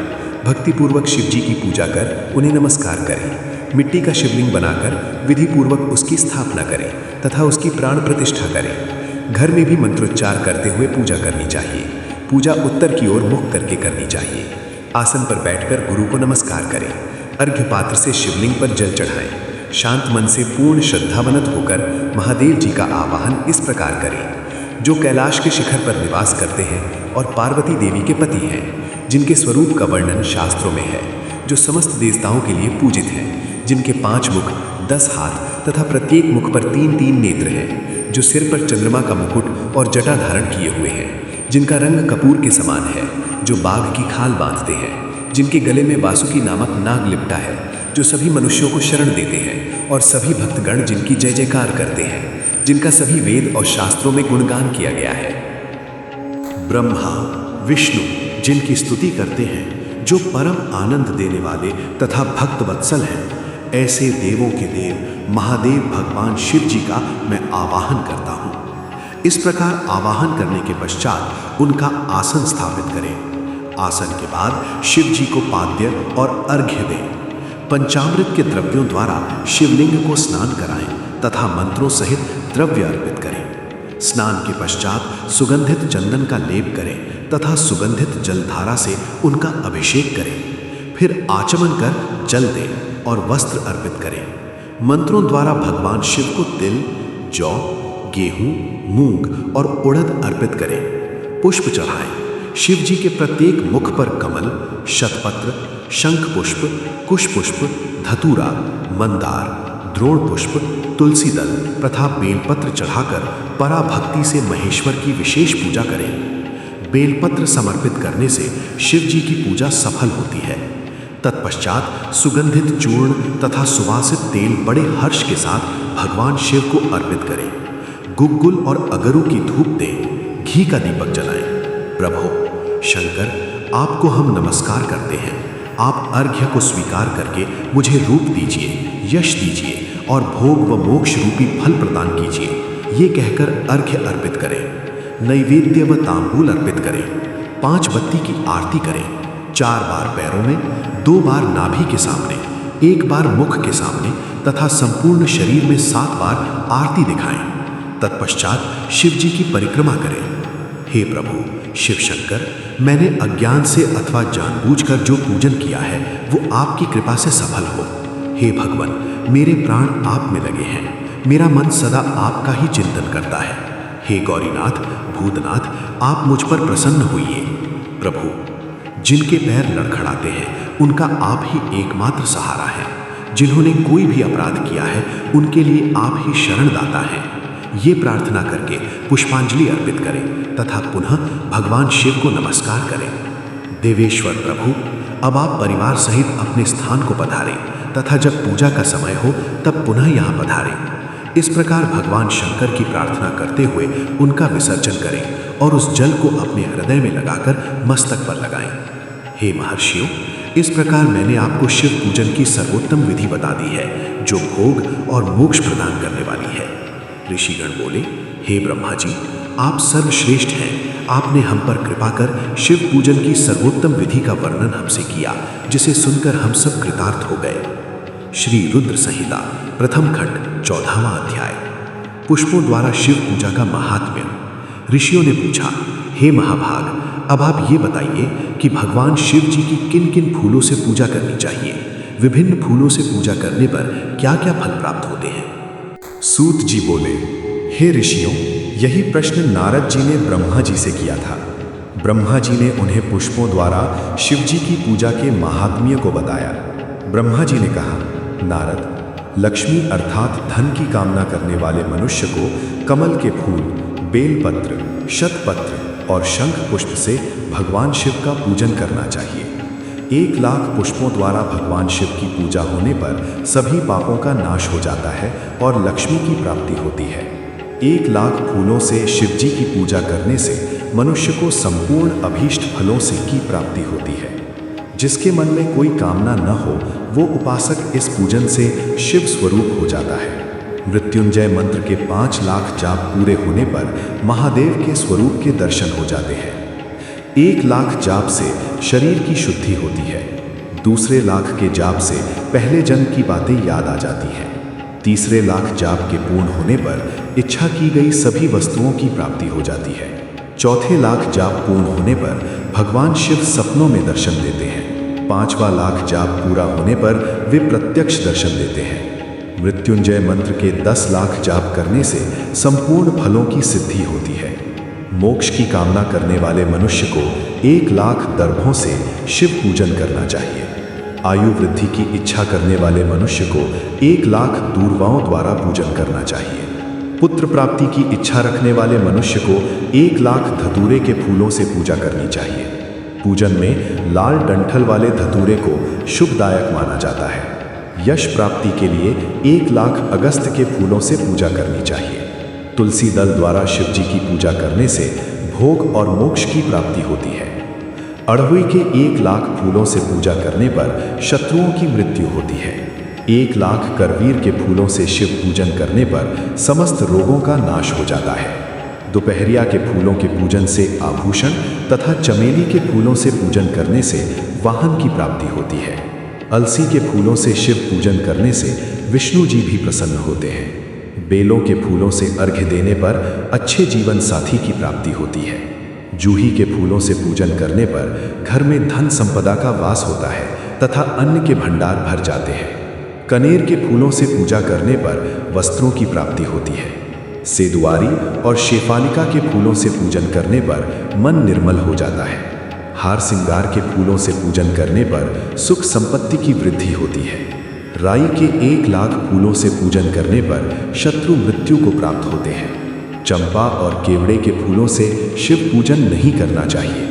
भक्तिपूर्वक शिव जी की पूजा कर उन्हें नमस्कार करें। मिट्टी का शिवलिंग बनाकर विधि पूर्वक उसकी स्थापना करें तथा उसकी प्राण प्रतिष्ठा करें। घर में भी मंत्रोच्चार करते हुए पूजा करनी चाहिए। पूजा उत्तर की ओर मुख करके करनी चाहिए। आसन पर बैठकर गुरु को नमस्कार करें। अर्घ्य पात्र से शिवलिंग पर जल चढ़ाएं। शांत मन से पूर्ण श्रद्धावनत होकर महादेव जी का आवाहन इस प्रकार करें। जो कैलाश के शिखर पर निवास करते हैं और पार्वती देवी के पति हैं, जिनके स्वरूप का वर्णन शास्त्रों में है, जो समस्त देवताओं के लिए पूजित हैं, जिनके 5 मुख, 10 हाथ तथा प्रत्येक मुख पर 3-3 नेत्र हैं, जो सिर पर चंद्रमा का मुकुट और जटा धारण किए हुए हैं, जिनका रंग कपूर के समान है, जो बाघ की खाल बांधते हैं, जिनके गले में वासुकी नामक नाग लिपटा है, जो सभी मनुष्यों को शरण देते हैं और सभी भक्तगण जिनकी जय जयकार करते हैं, जिनका सभी वेद और शास्त्रों में गुणगान किया गया है। ब्रह्मा, विष्णु जिनकी स्तुति करते हैं, जो परम आनंद देने वाले तथा भक्त वत्सल हैं, ऐसे देवों के देव महादेव भगवान शिव जी का मैं आवाहन करता हूँ। इस प्रकार आवाहन करने के पश्चात उनका आसन स्थापित करें। आसन के बाद शिव जी को पाद्य और अर्घ्य दें। पंचामृत के द्रव्यों द्वारा शिवलिंग को स्नान कराएं तथा मंत्रों सहित द्रव्य अर्पित करें। स्नान के पश्चात सुगंधित चंदन का लेप करें तथा सुगंधित जलधारा से उनका अभिषेक करें। फिर आचमन कर जल दें और वस्त्र अर्पित करें। मंत्रों द्वारा भगवान शिव को तिल, जौ, गेहूं, मूंग और उड़द अर्पित करें। पुष्प चढ़ाएं। शिव जी के प्रत्येक मुख पर कमल, शतपत्र, शंख पुष्प, कुश पुष्प, धतूरा, मंदार, द्रोण पुष्प, तुलसी दल तथा बेलपत्र चढ़ाकर पराभक्ति से महेश्वर की विशेष पूजा करें। बेलपत्र समर्पित करने से शिव जी की पूजा सफल होती है। तत्पश्चात सुगंधित चूर्ण तथा सुवासित तेल बड़े हर्ष के साथ भगवान शिव को अर्पित करें। गुग्गुल और अगरू की धूप दें। घी का दीपक जलाएं। प्रभो शंकर, आपको हम नमस्कार करते हैं। आप अर्घ्य को स्वीकार करके मुझे रूप दीजिए, यश दीजिए और भोग व मोक्ष रूपी फल प्रदान कीजिए। ये कहकर अर्घ्य अर्पित करें। नैवेद्य व तांबूल अर्पित करें। 5 बत्ती की आरती करें। 4 बार पैरों में, 2 बार नाभि के सामने, एक बार मुख के सामने तथा संपूर्ण शरीर में 7 बार आरती दिखाएं। तत्पश्चात शिव जी की परिक्रमा करें। हे प्रभु शिव शंकर, मैंने अज्ञान से अथवा जानबूझकर जो पूजन किया है वो आपकी कृपा से सफल हो। हे भगवान, मेरे प्राण आप में लगे हैं, मेरा मन सदा आपका ही चिंतन करता है। हे गौरीनाथ, भूतनाथ, आप मुझ पर प्रसन्न होइए। प्रभु, जिनके पैर लड़खड़ाते हैं उनका आप ही एकमात्र सहारा है। जिन्होंने कोई भी अपराध किया है उनके लिए आप ही शरणदाता हैं। ये प्रार्थना करके पुष्पांजलि अर्पित करें तथा पुनः भगवान शिव को नमस्कार करें। देवेश्वर प्रभु, अब आप परिवार सहित अपने स्थान को पधारें तथा जब पूजा का समय हो तब पुनः यहाँ पधारें। इस प्रकार भगवान शंकर की प्रार्थना करते हुए उनका विसर्जन करें और उस जल को अपने हृदय में लगाकर मस्तक पर लगाएं। हे महर्षियों, इस प्रकार मैंने आपको शिव पूजन की सर्वोत्तम विधि बता दी है जो भोग और मोक्ष प्रदान करने वाली है। ऋषिगण बोले, हे ब्रह्मा जी, आप सर्वश्रेष्ठ हैं। आपने हम पर कृपा कर शिव पूजन की सर्वोत्तम विधि का वर्णन हमसे किया, जिसे सुनकर हम सब कृतार्थ हो गए। श्री रुद्र संहिता प्रथम खंड 14वां अध्याय। पुष्पों द्वारा शिव पूजा का महात्म्य। ऋषियों ने पूछा, हे महाभाग, अब आप ये बताइए कि भगवान शिव जी की किन किन फूलों से पूजा करनी चाहिए। विभिन्न फूलों से पूजा करने पर क्या क्या फल प्राप्त होते हैं। सूत जी बोले, हे ऋषियों, यही प्रश्न नारद जी ने ब्रह्मा जी से किया था। ब्रह्मा जी ने उन्हें पुष्पों द्वारा शिव जी की पूजा के महात्म्य को बताया। ब्रह्मा जी ने कहा, नारद, लक्ष्मी अर्थात धन की कामना करने वाले मनुष्य को कमल के फूल, बेलपत्र, शतपत्र और शंख पुष्प से भगवान शिव का पूजन करना चाहिए। 1,00,000 पुष्पों द्वारा भगवान शिव की पूजा होने पर सभी पापों का नाश हो जाता है और लक्ष्मी की प्राप्ति होती है। 1,00,000 फूलों से शिव जी की पूजा करने से मनुष्य को संपूर्ण अभीष्ट फलों से की प्राप्ति होती है। जिसके मन में कोई कामना न हो वो उपासक इस पूजन से शिव स्वरूप हो जाता है। मृत्युंजय मंत्र के 5,00,000 जाप पूरे होने पर महादेव के स्वरूप के दर्शन हो जाते हैं। 1,00,000 जाप से शरीर की शुद्धि होती है। दूसरे लाख के जाप से पहले जन्म की बातें याद आ जाती हैं। तीसरे लाख जाप के पूर्ण होने पर इच्छा की गई सभी वस्तुओं की प्राप्ति हो जाती है। चौथे लाख जाप पूर्ण होने पर भगवान शिव सपनों में दर्शन देते हैं। 5वां लाख जाप पूरा होने पर वे प्रत्यक्ष दर्शन देते हैं। मृत्युंजय मंत्र के 10 लाख जाप करने से संपूर्ण फलों की सिद्धि होती है। मोक्ष की कामना करने वाले मनुष्य को 1,00,000 दर्भों से शिव पूजन करना चाहिए। आयु वृद्धि की इच्छा करने वाले मनुष्य को 1,00,000 दूर्वाओं द्वारा पूजन करना चाहिए। पुत्र प्राप्ति की इच्छा रखने वाले मनुष्य को 1,00,000 धतूरे के फूलों से पूजा करनी चाहिए। पूजन में लाल डंठल वाले धतूरे को शुभदायक माना जाता है। यश प्राप्ति के लिए 1,00,000 अगस्त के फूलों से पूजा करनी चाहिए। तुलसी दल द्वारा शिव जी की पूजा करने से भोग और मोक्ष की प्राप्ति होती है। अड़हुई के 1,00,000 फूलों से पूजा करने पर शत्रुओं की मृत्यु होती है। 1,00,000 करवीर के फूलों से शिव पूजन करने पर समस्त रोगों का नाश हो जाता है। दोपहरिया के फूलों के पूजन से आभूषण तथा चमेली के फूलों से पूजन करने से वाहन की प्राप्ति होती है। अलसी के फूलों से शिव पूजन करने से विष्णु जी भी प्रसन्न होते हैं। बेलों के फूलों से अर्घ्य देने पर अच्छे जीवन साथी की प्राप्ति होती है। जूही के फूलों से पूजन करने पर घर में धन संपदा का वास होता है तथा अन्न के भंडार भर जाते हैं। कनेर के फूलों से पूजा करने पर वस्त्रों की प्राप्ति होती है। सेदुआरी और शेफालिका के फूलों से पूजन करने पर मन निर्मल हो जाता है। हार सिंगार के फूलों से पूजन करने पर सुख संपत्ति की वृद्धि होती है। राई के 1,00,000 फूलों से पूजन करने पर शत्रु मृत्यु को प्राप्त होते हैं। चंपा और केवड़े के फूलों से शिव पूजन नहीं करना चाहिए।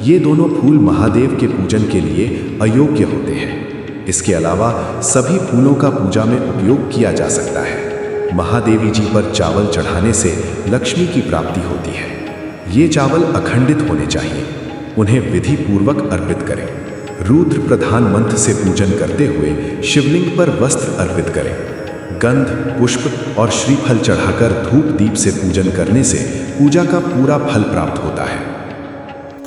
ये दोनों फूल महादेव के पूजन के लिए अयोग्य होते हैं। इसके अलावा सभी फूलों का पूजा में उपयोग किया जा सकता है। महादेवी जी पर चावल चढ़ाने से लक्ष्मी की प्राप्ति होती है। ये चावल अखंडित होने चाहिए। उन्हें विधि पूर्वक अर्पित करें। रुद्र प्रधान मंत्र से पूजन करते हुए शिवलिंग पर वस्त्र अर्पित करें। गंध, पुष्प और श्रीफल चढ़ाकर धूप दीप से पूजन करने से पूजा का पूरा फल प्राप्त होता है।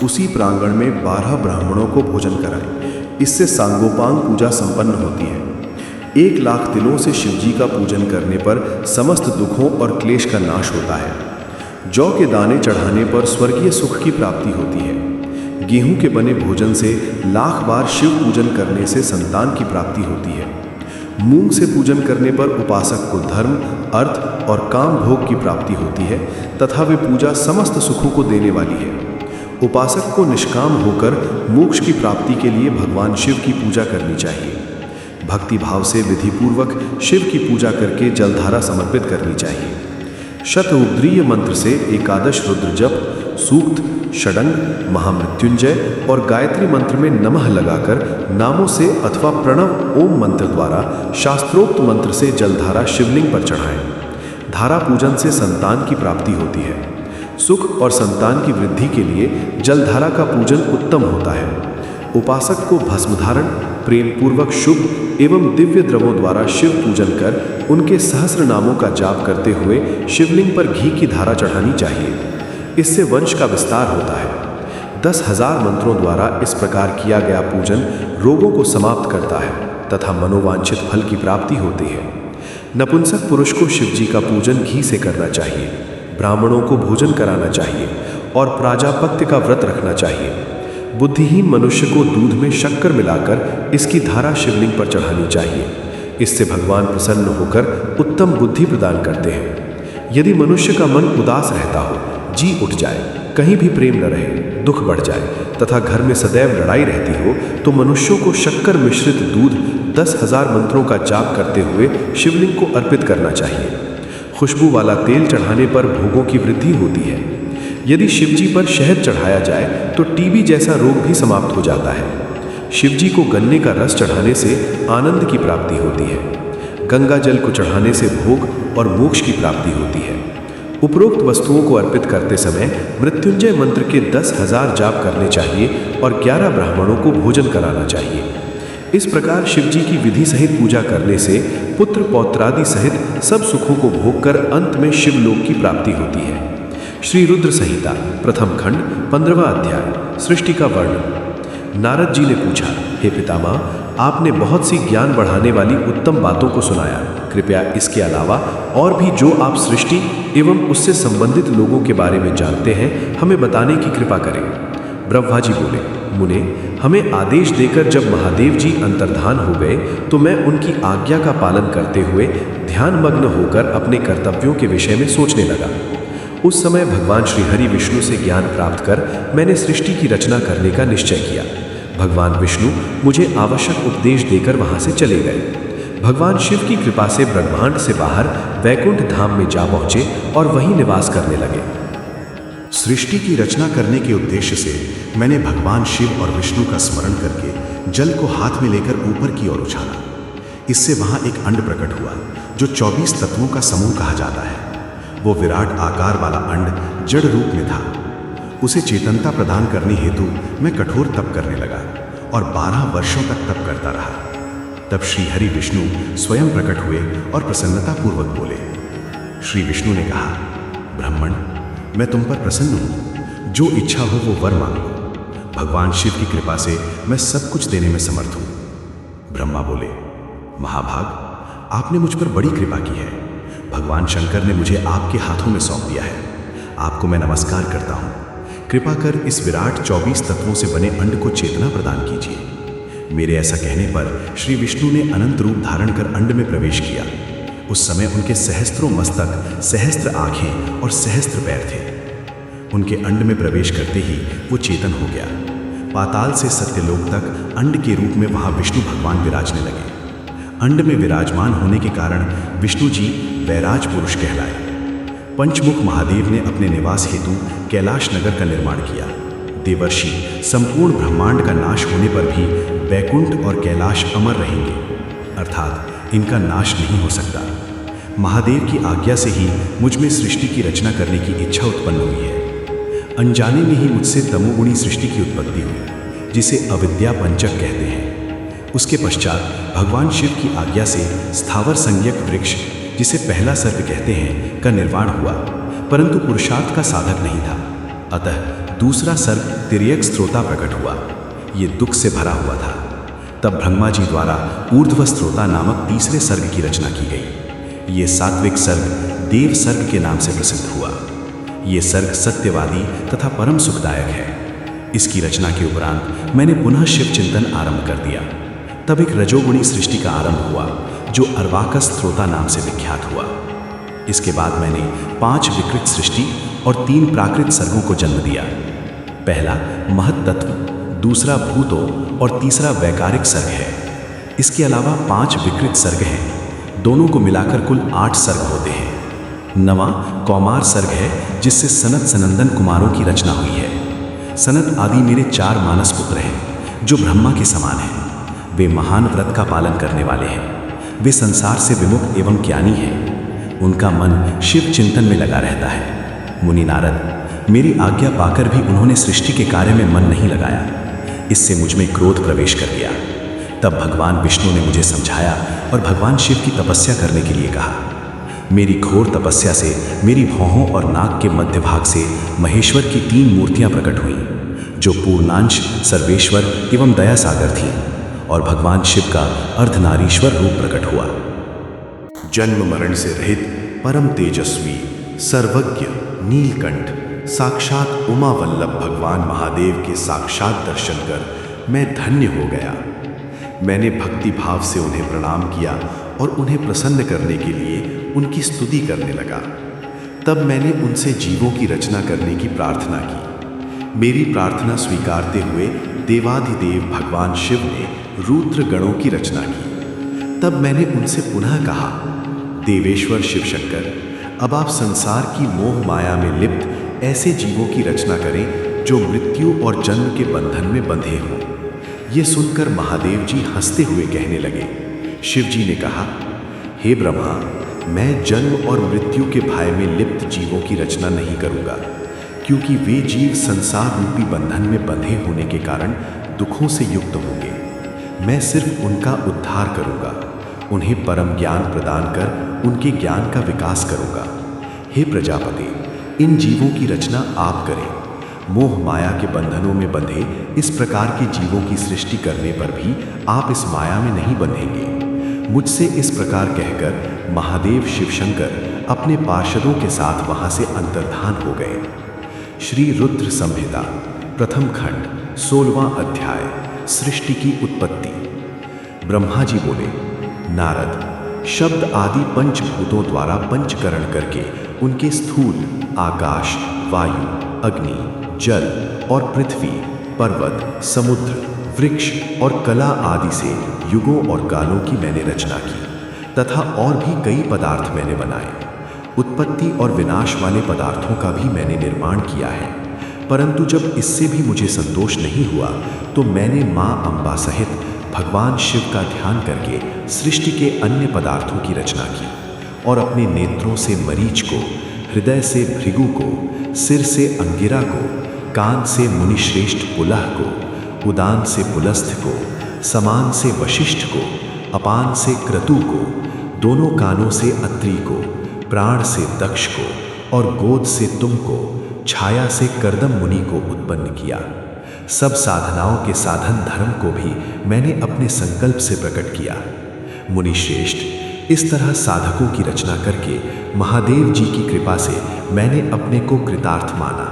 उसी प्रांगण में 12 ब्राह्मणों को भोजन कराएं। इससे सांगोपांग पूजा संपन्न होती है। 1,00,000 तिलों से शिवजी का पूजन करने पर समस्त दुखों और क्लेश का नाश होता है। जौ के दाने चढ़ाने पर स्वर्गीय सुख की प्राप्ति होती है। गेहूं के बने भोजन से 1,00,000 बार शिव पूजन करने से संतान की प्राप्ति होती है। मूंग से पूजन करने पर उपासक को धर्म, अर्थ और काम भोग की प्राप्ति होती है तथा वे पूजा समस्त सुखों को देने वाली है। उपासक को निष्काम होकर मोक्ष की प्राप्ति के लिए भगवान शिव की पूजा करनी चाहिए। भक्ति भाव से विधिपूर्वक शिव की पूजा करके जलधारा समर्पित करनी चाहिए। शतउद्रीय मंत्र से एकादश रुद्र जप, सूक्त, षडंग, महामृत्युंजय और गायत्री मंत्र में नमः लगाकर नामों से अथवा प्रणव ओम मंत्र द्वारा शास्त्रोक्त मंत्र से जलधारा शिवलिंग पर चढ़ाएं। धारा पूजन से संतान की प्राप्ति होती है। सुख और संतान की वृद्धि के लिए जलधारा का पूजन उत्तम होता है। उपासक को भस्म धारण, प्रेम पूर्वक शुभ एवं दिव्य द्रवों द्वारा शिव पूजन कर उनके सहस्र नामों का जाप करते हुए शिवलिंग पर घी की धारा चढ़ानी चाहिए। इससे वंश का विस्तार होता है। 10,000 मंत्रों द्वारा इस प्रकार किया गया पूजन रोगों को समाप्त करता है तथा मनोवांछित फल की प्राप्ति होती है। नपुंसक पुरुष को शिवजी का पूजन घी से करना चाहिए, ब्राह्मणों को भोजन कराना चाहिए और प्राजापत्य का व्रत रखना चाहिए। बुद्धिहीन मनुष्य को दूध में शक्कर मिलाकर इसकी धारा शिवलिंग पर चढ़ानी चाहिए। इससे भगवान प्रसन्न होकर उत्तम बुद्धि प्रदान करते हैं। यदि मनुष्य का मन उदास रहता हो, जी उठ जाए, कहीं भी प्रेम न रहे, दुख बढ़ जाए तथा घर में सदैव लड़ाई रहती हो, तो मनुष्यों को शक्कर मिश्रित दूध 10,000 मंत्रों का जाप करते हुए शिवलिंग को अर्पित करना चाहिए। खुशबू वाला तेल चढ़ाने पर भोगों की वृद्धि होती है। यदि शिवजी पर शहद चढ़ाया जाए तो टीबी जैसा रोग भी समाप्त हो जाता है। शिवजी को गन्ने का रस चढ़ाने से आनंद की प्राप्ति होती है। गंगा जल को चढ़ाने से भोग और मोक्ष की प्राप्ति होती है। उपरोक्त वस्तुओं को अर्पित करते समय मृत्युंजय मंत्र के 10,000 जाप करने चाहिए और 11 ब्राह्मणों को भोजन कराना चाहिए। इस प्रकार शिवजी की विधि सहित पूजा करने से पुत्र पौत्रादि सहित सब सुखों को भोग कर अंत में शिवलोक की प्राप्ति होती है। श्री रुद्र संहिता प्रथम खंड 15वां अध्याय सृष्टि का वर्णन। नारद जी ने पूछा, हे पितामह, आपने बहुत सी ज्ञान बढ़ाने वाली उत्तम बातों को सुनाया। कृपया इसके अलावा और भी जो आप सृष्टि एवं उससे संबंधित लोगों के बारे में जानते हैं हमें बताने की कृपा करें। ब्रह्मा जी बोले, मुने, हमें आदेश देकर जब महादेव जी अंतर्धान हो गए तो मैं उनकी आज्ञा का पालन करते हुए ध्यानमग्न होकर अपने कर्तव्यों के विषय में सोचने लगा। उस समय भगवान श्री हरि विष्णु से ज्ञान प्राप्त कर मैंने सृष्टि की रचना करने का निश्चय किया। भगवान विष्णु मुझे आवश्यक उपदेश देकर वहां से चले गए। भगवान शिव की कृपा से ब्रह्मांड से बाहर वैकुंठ धाम में जा पहुंचे और वहीं निवास करने लगे। सृष्टि की रचना करने के उद्देश्य से मैंने भगवान शिव और विष्णु का स्मरण करके जल को हाथ में लेकर ऊपर की ओर उछाला। इससे वहां एक अंड प्रकट हुआ जो 24 तत्वों का समूह कहा जाता है। वो विराट आकार वाला अंड जड़ रूप में था। उसे चेतनता प्रदान करने हेतु मैं कठोर तप करने लगा और 12 वर्षों तक तप करता रहा। तब श्री हरि विष्णु स्वयं प्रकट हुए और प्रसन्नतापूर्वक बोले। श्री विष्णु ने कहा, ब्राह्मण, मैं तुम पर प्रसन्न हूं। जो इच्छा हो वो वर मांगो। भगवान शिव की कृपा से मैं सब कुछ देने में समर्थ हूं। ब्रह्मा बोले, महाभाग, आपने मुझ पर बड़ी कृपा की है। भगवान शंकर ने मुझे आपके हाथों में सौंप दिया है। आपको मैं नमस्कार करता हूं। कृपा कर इस विराट 24 तत्वों से बने अंड को चेतना प्रदान कीजिए। मेरे ऐसा कहने पर श्री विष्णु ने अनंत रूप धारण कर अंड में प्रवेश किया। उस समय उनके सहस्त्रों मस्तक, सहस्त्र आंखें और सहस्त्र पैर थे। उनके अंड में प्रवेश करते ही वो चेतन हो गया। पाताल से सत्यलोक तक अंड के रूप में वहां विष्णु भगवान विराजने लगे। अंड में विराजमान होने के कारण विष्णु जी वैराज पुरुष कहलाए। पंचमुख महादेव ने अपने निवास हेतु कैलाश नगर का निर्माण किया। देवर्षि संपूर्ण ब्रह्मांड का नाश होने पर भी वैकुंठ और कैलाश अमर रहेंगे, अर्थात इनका नाश नहीं हो सकता। महादेव की आज्ञा से ही मुझ में सृष्टि की रचना करने की इच्छा उत्पन्न हुई है। अनजाने में ही मुझसे तमोगुणी सृष्टि की उत्पत्ति हुई, जिसे अविद्या पंचक कहते हैं। उसके पश्चात भगवान शिव की आज्ञा से स्थावर संज्ञक वृक्ष, जिसे पहला सर्ग कहते हैं, का निर्माण हुआ, परंतु पुरुषार्थ का साधक नहीं था। अतः दूसरा सर्ग तिर्यक स्त्रोता प्रकट हुआ। ये दुख से भरा हुआ था। तब ब्रह्मा जी द्वारा ऊर्ध्व स्त्रोता नामक तीसरे सर्ग की रचना की गई। ये सात्विक सर्ग देव सर्ग के नाम से प्रसिद्ध हुआ। ये सर्ग सत्यवादी तथा परम सुखदायक है। इसकी रचना के उपरांत मैंने पुनः शिव चिंतन आरंभ कर दिया। तब एक रजोगुणी सृष्टि का आरंभ हुआ जो अर्वाकस स्त्रोता नाम से विख्यात हुआ। इसके बाद मैंने 5 विकृत सृष्टि और 3 प्राकृत सर्गों को जन्म दिया। पहला महत तत्व, दूसरा भूतो और तीसरा वैकारिक सर्ग है। इसके अलावा 5 विकृत सर्ग हैं। दोनों को मिलाकर कुल 8 सर्ग होते हैं। नवां कौमार सर्ग है जिससे सनत सनंदन कुमारों की रचना हुई है। सनत आदि मेरे 4 मानस पुत्र हैं जो ब्रह्मा के समान हैं। वे महान व्रत का पालन करने वाले हैं। वे संसार से विमुख एवं ज्ञानी हैं। उनका मन शिव चिंतन में लगा रहता है। मुनि नारद, मेरी आज्ञा पाकर भी उन्होंने सृष्टि के कार्य में मन नहीं लगाया। इससे मुझ में क्रोध प्रवेश कर गया। तब भगवान विष्णु ने मुझे समझाया और भगवान शिव की तपस्या करने के लिए कहा। मेरी घोर तपस्या से मेरी भौहों और नाक के मध्य भाग से महेश्वर की 3 मूर्तियां प्रकट हुईं, जो पूर्णांश, सर्वेश्वर एवं दया सागर थीं, और भगवान शिव का अर्धनारीश्वर रूप प्रकट हुआ। जन्म मरण से रहित परम तेजस्वी सर्वज्ञ नीलकंठ साक्षात उमा वल्लभ भगवान महादेव के साक्षात दर्शन कर मैं धन्य हो गया। मैंने भक्ति भाव से उन्हें प्रणाम किया और उन्हें प्रसन्न करने के लिए उनकी स्तुति करने लगा। तब मैंने उनसे जीवों की रचना करने की प्रार्थना की। मेरी प्रार्थना स्वीकारते हुए देवाधिदेव भगवान शिव ने रुद्र गणों की रचना की। तब मैंने उनसे पुनः कहा, देवेश्वर शिव शंकर, अब आप संसार की मोह माया में लिप्त ऐसे जीवों की रचना करें जो मृत्यु और जन्म के बंधन में बंधे हों। ये सुनकर महादेव जी हंसते हुए कहने लगे। शिव जी ने कहा, हे ब्रह्मा, मैं जन्म और मृत्यु के भय में लिप्त जीवों की रचना नहीं करूंगा, क्योंकि वे जीव संसार रूपी बंधन में बंधे होने के कारण दुखों से युक्त होंगे। मैं सिर्फ उनका उद्धार करूंगा, उन्हें परम ज्ञान प्रदान कर उनके ज्ञान का विकास करूंगा। हे प्रजापति, इन जीवों की रचना आप करें। मोह माया के बंधनों में बंधे इस प्रकार के जीवों की सृष्टि करने पर भी आप इस माया में नहीं बंधेंगे। मुझसे इस प्रकार कहकर महादेव शिवशंकर अपने पार्षदों के साथ वहां से अंतर्धान हो गए। श्री रुद्र संहिता प्रथम खंड 16वां अध्याय सृष्टि की उत्पत्ति। ब्रह्मा जी बोले, नारद, शब्द आदि पंचभूतों द्वारा पंचकरण करके उनके स्थूल आकाश, वायु, अग्नि, जल और पृथ्वी, पर्वत, समुद्र, वृक्ष और कला आदि से युगों और कालों की मैंने रचना की तथा और भी कई पदार्थ मैंने बनाए। उत्पत्ति और विनाश वाले पदार्थों का भी मैंने निर्माण किया है। परंतु जब इससे भी मुझे संतोष नहीं हुआ तो मैंने माँ अम्बा सहित भगवान शिव का ध्यान करके सृष्टि के अन्य पदार्थों की रचना की और अपने नेत्रों से मरीच को, हृदय से भृगु को, सिर से अंगिरा को, कान से मुनिश्रेष्ठ पुलह को, उदान से पुलस्थ को, समान से वशिष्ठ को, अपान से क्रतु को, दोनों कानों से अत्रि को, प्राण से दक्ष को और गोद से तुम को, छाया से कर्दम मुनि को उत्पन्न किया। सब साधनाओं के साधन धर्म को भी मैंने अपने संकल्प से प्रकट किया। मुनिश्रेष्ठ, इस तरह साधकों की रचना करके महादेव जी की कृपा से मैंने अपने को कृतार्थ माना।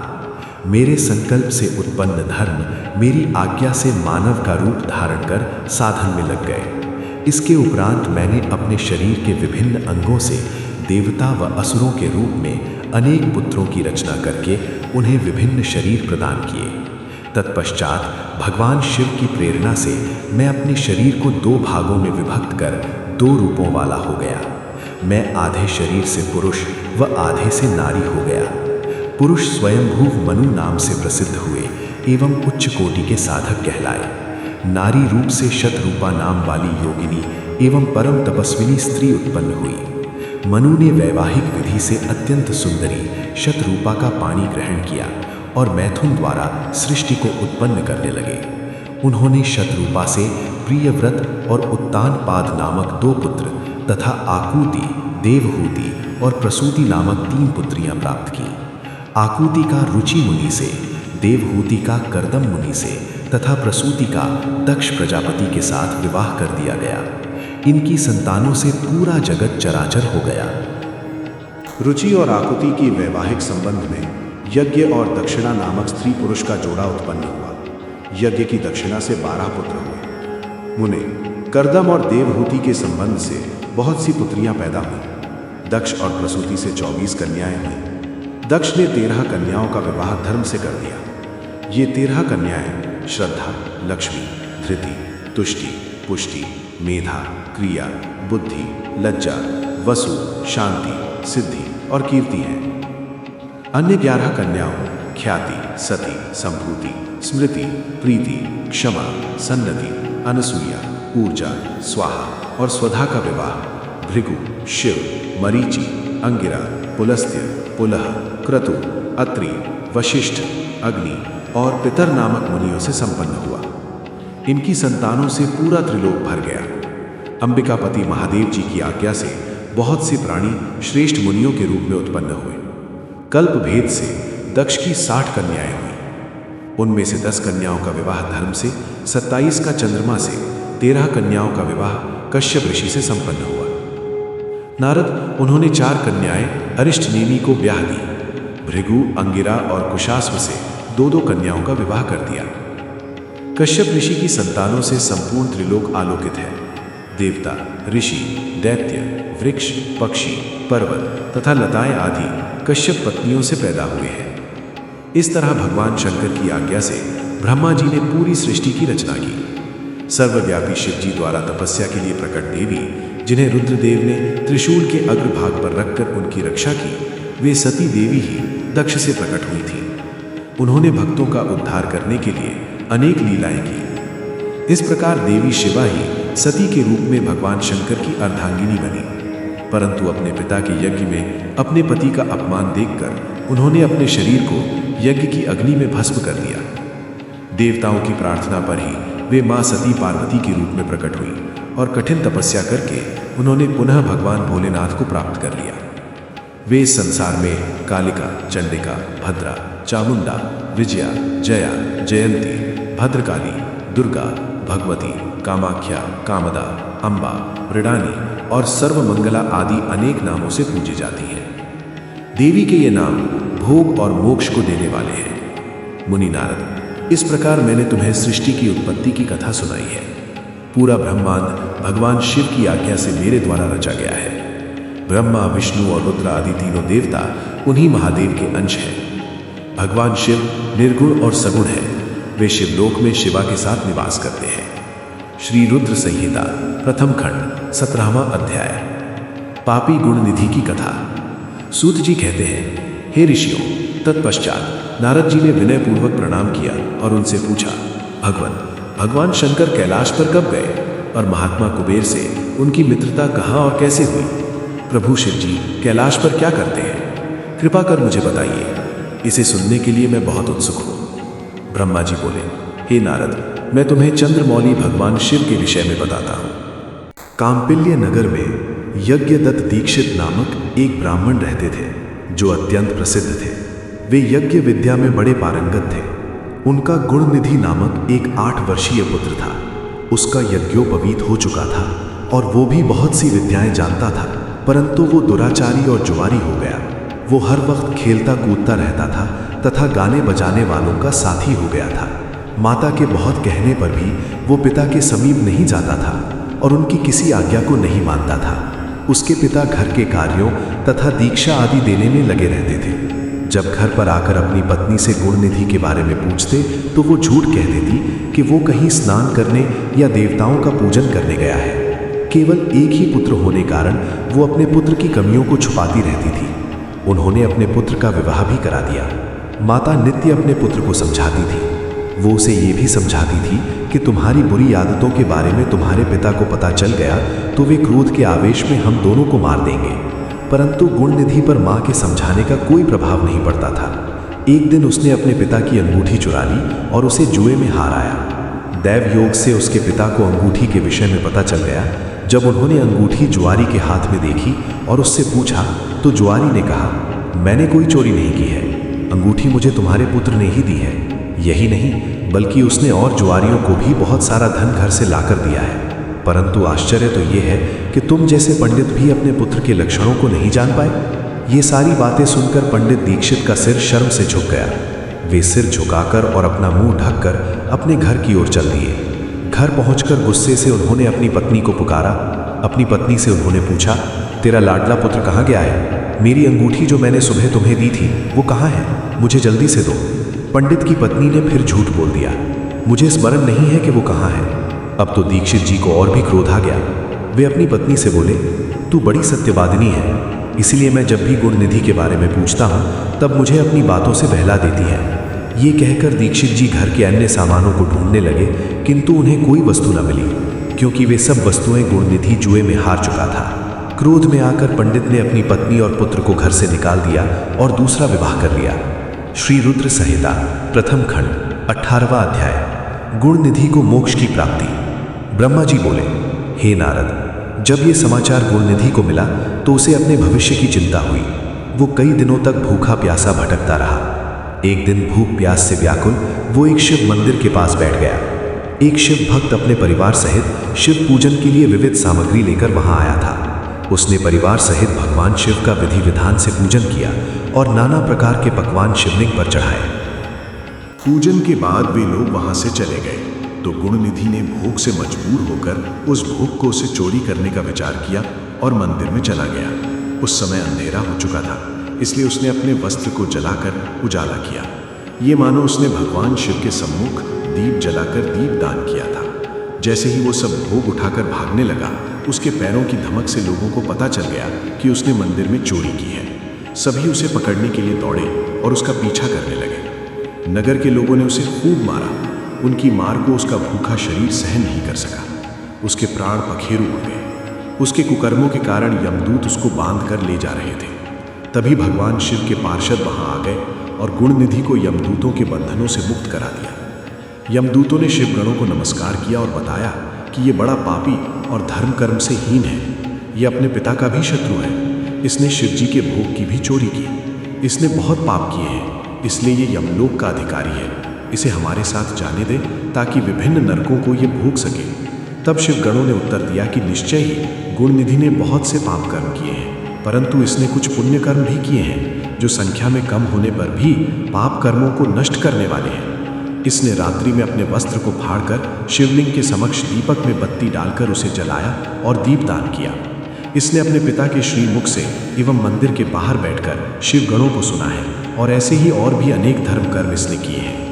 मेरे संकल्प से उत्पन्न धर्म मेरी आज्ञा से मानव का रूप धारण कर साधन में लग गए। इसके उपरांत मैंने अपने शरीर के विभिन्न अंगों से देवता व असुरों के रूप में अनेक पुत्रों की रचना करके उन्हें विभिन्न शरीर प्रदान किए। तत्पश्चात भगवान शिव की प्रेरणा से मैं अपने शरीर को 2 भागों में विभक्त कर 2 रूपों वाला हो गया। मैं आधे शरीर से पुरुष व आधे से नारी हो गया। पुरुष स्वयंभू मनु नाम से प्रसिद्ध हुए एवं उच्च कोटि के साधक कहलाए। नारी रूप से शतरूपा नाम वाली योगिनी एवं परम तपस्विनी स्त्री उत्पन्न हुई। मनु ने वैवाहिक विधि से अत्यंत सुंदरी शतरूपा का पाणी ग्रहण किया और मैथुन द्वारा सृष्टि को उत्पन्न करने लगे। उन्होंने शतरूपा से प्रियव्रत और उत्तानपाद नामक 2 पुत्र तथा आकुति, देवहूति और प्रसूति नामक 3 पुत्रियां प्राप्त की। आकुति का रुचि मुनि से, देवहूति का कर्दम मुनि से तथा प्रसूति का दक्ष प्रजापति के साथ विवाह कर दिया गया। इनकी संतानों से पूरा जगत चराचर हो गया। रुचि और आकुति की वैवाहिक संबंध में यज्ञ और दक्षिणा नामक स्त्री पुरुष का जोड़ा उत्पन्न हुआ। यज्ञ की दक्षिणा से 12 पुत्र हुए। मुने, कर्दम और देवहूति के संबंध से बहुत सी पुत्रियां पैदा हुई। दक्ष और प्रसूति से 24 कन्याएं हुई। दक्ष ने 13 कन्याओं का विवाह धर्म से कर दिया। ये 13 कन्याएं श्रद्धा, लक्ष्मी, धृति, तुष्टि, पुष्टि, मेधा, क्रिया, बुद्धि, लज्जा, वसु, शांति, सिद्धि और कीर्ति हैं। अन्य 11 कन्याओं ख्याति, सती, संभूति, स्मृति, प्रीति, क्षमा, सन्नति, अनसूया, ऊर्जा, स्वाहा और स्वधा का विवाह भृगु, शिव, मरीचि, अंगिरा, पुलस्त्य, पुलह, क्रतु, अत्रि, वशिष्ठ, अग्नि और पितर नामक मुनियों से संपन्न हुआ। इनकी संतानों से पूरा त्रिलोक भर गया। अंबिकापति महादेव जी की आज्ञा से बहुत से प्राणी श्रेष्ठ मुनियों के रूप में उत्पन्न हुए। कल्प भेद से दक्ष की 60 कन्याएं हुई। उनमें से 10 कन्याओं का विवाह धर्म से, 27 का चंद्रमा से, 13 कन्याओं का विवाह कश्यप ऋषि से संपन्न हुआ। नारद, उन्होंने 4 कन्याएं अरिष्टनेमि को ब्याह दी। भृगु, अंगिरा और कुशास्व से 2-2 कन्याओं का विवाह कर दिया। कश्यप ऋषि की संतानों से संपूर्ण त्रिलोक आलोकित है। देवता, ऋषि, दैत्य, वृक्ष, पक्षी, पर्वत तथा लताएं आदि कश्यप पत्नियों से पैदा हुए हैं। इस तरह भगवान शंकर की आज्ञा से ब्रह्मा जी ने पूरी सृष्टि की रचना की। सर्वव्यापी शिव जी द्वारा तपस्या के लिए प्रकट देवी, जिन्हें रुद्रदेव ने त्रिशूल के अग्रभाग पर रखकर उनकी रक्षा की, वे सती देवी ही दक्ष से प्रकट हुई थी। उन्होंने भक्तों का उद्धार करने के लिए अनेक लीलाएं की। इस प्रकार देवी शिवा ही सती के रूप में भगवान शंकर की अर्धांगिनी बनी। परंतु अपने पिता के यज्ञ में अपने पति का अपमान देखकर उन्होंने अपने शरीर को यज्ञ की अग्नि में भस्म कर दिया। देवताओं की प्रार्थना पर ही वे मां सती पार्वती के रूप में प्रकट हुई और कठिन तपस्या करके उन्होंने पुनः भगवान भोलेनाथ को प्राप्त कर लिया। वे इस संसार में कालिका, चंडिका, भद्रा, चामुंडा, विजया, जया, जयंती, भद्रकाली, दुर्गा, भगवती, कामाख्या, कामदा, अम्बा, मृडानी और सर्वमंगला आदि अनेक नामों से पूजी जाती हैं। देवी के ये नाम भोग और मोक्ष को देने वाले हैं। मुनि नारद, इस प्रकार मैंने तुम्हें सृष्टि की उत्पत्ति की कथा सुनाई है। पूरा ब्रह्मांड भगवान शिव की आज्ञा से मेरे द्वारा रचा गया है। ब्रह्मा, विष्णु और रुद्र आदि तीनों देवता उन्हीं महादेव के अंश हैं। भगवान शिव निर्गुण और सगुण है। वे शिवलोक में शिवा के साथ निवास करते हैं। श्री रुद्र संहिता प्रथम खंड 17वां अध्याय। पापी गुण निधि की कथा। सूत जी कहते हैं, हे ऋषियों, तत्पश्चात नारद जी ने विनय पूर्वक प्रणाम किया और उनसे पूछा, भगवान शंकर कैलाश पर कब गए और महात्मा कुबेर से उनकी मित्रता कहाँ और कैसे हुई? प्रभु शिव जी कैलाश पर क्या करते हैं? कृपा कर मुझे बताइए। इसे सुनने के लिए मैं बहुत उत्सुक हूँ। ब्रह्मा जी बोले, हे नारद, मैं तुम्हें चंद्रमौली भगवान शिव के विषय में बताता हूँ। काम्पिल्य नगर में यज्ञदत्त दीक्षित नामक एक ब्राह्मण रहते थे, जो अत्यंत प्रसिद्ध थे। वे यज्ञ विद्या में बड़े पारंगत थे। उनका गुणनिधि नामक एक 8 वर्षीय पुत्र था। उसका यज्ञोपवीत हो चुका था और वो भी बहुत सी विद्याएं जानता था, परंतु वो दुराचारी और जुआरी हो गया। वो हर वक्त खेलता कूदता रहता था तथा गाने बजाने वालों का साथी हो गया था। माता के बहुत कहने पर भी वो पिता के समीप नहीं जाता था और उनकी किसी आज्ञा को नहीं मानता था। उसके पिता घर के कार्यों तथा दीक्षा आदि देने में लगे रहते थे। जब घर पर आकर अपनी पत्नी से गुणनिधि के बारे में पूछते तो वो झूठ कह देती कि वो कहीं स्नान करने या देवताओं का पूजन करने गया है। केवल एक ही पुत्र होने कारण वो अपने पुत्र की कमियों को छुपाती रहती थी। उन्होंने अपने पुत्र का विवाह भी करा दिया। माता नित्य अपने पुत्र को समझाती थी। वो उसे ये भी समझाती थी कि तुम्हारी बुरी आदतों के बारे में तुम्हारे पिता को पता चल गया तो वे क्रोध के आवेश में हम दोनों को मार देंगे। परंतु गुणनिधि पर माँ के समझाने का कोई प्रभाव नहीं पड़ता था। एक दिन उसने अपने पिता की अंगूठी चुरा ली और उसे जुए में हार आया। दैव योग से उसके पिता को अंगूठी के विषय में पता चल गया। जब उन्होंने अंगूठी जुआरी के हाथ में देखी और उससे पूछा तो जुआरी ने कहा, मैंने कोई चोरी नहीं की है, अंगूठी मुझे तुम्हारे पुत्र ने ही दी है। यही नहीं, बल्कि उसने और जुआरियों को भी बहुत सारा धन घर से लाकर दिया है। परंतु आश्चर्य तो ये है कि तुम जैसे पंडित भी अपने पुत्र के लक्षणों को नहीं जान पाए। ये सारी बातें सुनकर पंडित दीक्षित का सिर शर्म से झुक गया। वे सिर झुकाकर और अपना मुंह ढककर अपने घर की ओर चल दिए। घर पहुंचकर गुस्से से उन्होंने अपनी पत्नी को पुकारा। अपनी पत्नी से उन्होंने पूछा, तेरा लाडला पुत्र कहाँ गया है? मेरी अंगूठी जो मैंने सुबह तुम्हें दी थी वो कहाँ है? मुझे जल्दी से दो। पंडित की पत्नी ने फिर झूठ बोल दिया, मुझे स्मरण नहीं है कि वो कहाँ है। अब तो दीक्षित जी को और भी क्रोध आ गया। वे अपनी पत्नी से बोले, तू बड़ी सत्यवादिनी है, इसलिए मैं जब भी गुणनिधि के बारे में पूछता हूँ तब मुझे अपनी बातों से बहला देती है। ये कहकर दीक्षित जी घर के अन्य सामानों को ढूंढने लगे, किंतु उन्हें कोई वस्तु न मिली, क्योंकि वे सब वस्तुएं गुणनिधि जुए में हार चुका था। क्रोध में आकर पंडित ने अपनी पत्नी और पुत्र को घर से निकाल दिया और दूसरा विवाह कर लिया। श्री रुद्र संहिता प्रथम खंड 18वां अध्याय, गुणनिधि को मोक्ष की प्राप्ति। ब्रह्मा जी बोले, हे नारद, जब ये समाचार गुणनिधि को मिला तो उसे अपने भविष्य की चिंता हुई। वो कई दिनों तक भूखा प्यासा भटकता रहा। एक दिन भूख प्यास से व्याकुल वो एक शिव मंदिर के पास बैठ गया। एक शिव भक्त अपने परिवार सहित शिव पूजन के लिए विविध सामग्री लेकर वहां आया था। उसने परिवार सहित भगवान शिव का विधि विधान से पूजन किया और नाना प्रकार के पकवान शिवलिंग पर चढ़ाए। पूजन के बाद वे लोग वहां से चले गए तो गुणनिधि ने भूख से मजबूर होकर उस भूख को उसे चोरी करने का विचार किया और मंदिर में चला गया। उस समय अंधेरा हो चुका था, इसलिए उसने अपने वस्त्र को जलाकर उजाला किया। ये मानो उसने भगवान शिव के सम्मुख दीप जलाकर दीपदान किया था। जैसे ही वो सब भोग उठाकर भागने लगा, उसके पैरों की धमक से लोगों को पता चल गया कि उसने मंदिर में चोरी की है। सभी उसे पकड़ने के लिए दौड़े और उसका पीछा करने लगे। नगर के लोगों ने उसे खूब मारा। उनकी मार को उसका भूखा शरीर सहन नहीं कर सका। उसके प्राण पखेरु उड़ गए। उसके कुकर्मों के कारण यमदूत उसको बांध कर ले जा रहे थे। तभी भगवान शिव के पार्षद वहां आ गए और गुणनिधि को यमदूतों के बंधनों से मुक्त करा दिया। यमदूतों ने शिवगणों को नमस्कार किया और बताया कि ये बड़ा पापी और धर्म कर्म से हीन है। ये अपने पिता का भी शत्रु है। इसने शिवजी के भोग की भी चोरी की। इसने बहुत पाप किए हैं, इसलिए ये यमलोक का अधिकारी है। इसे हमारे साथ जाने दे ताकि विभिन्न नरकों को ये भोग सके। तब शिवगणों ने उत्तर दिया कि निश्चय ही गुणनिधि ने बहुत से पाप कर्म किए हैं, परंतु इसने कुछ पुण्य कर्म भी किए हैं जो संख्या में कम होने पर भी पाप कर्मों को नष्ट करने वाले हैं। इसने रात्रि में अपने वस्त्र को फाड़कर शिवलिंग के समक्ष दीपक में बत्ती डालकर उसे जलाया और दीपदान किया। इसने अपने पिता के श्रीमुख से एवं मंदिर के बाहर बैठकर शिवगणों को सुना है और ऐसे ही और भी अनेक धर्म कर्म इसने किए हैं।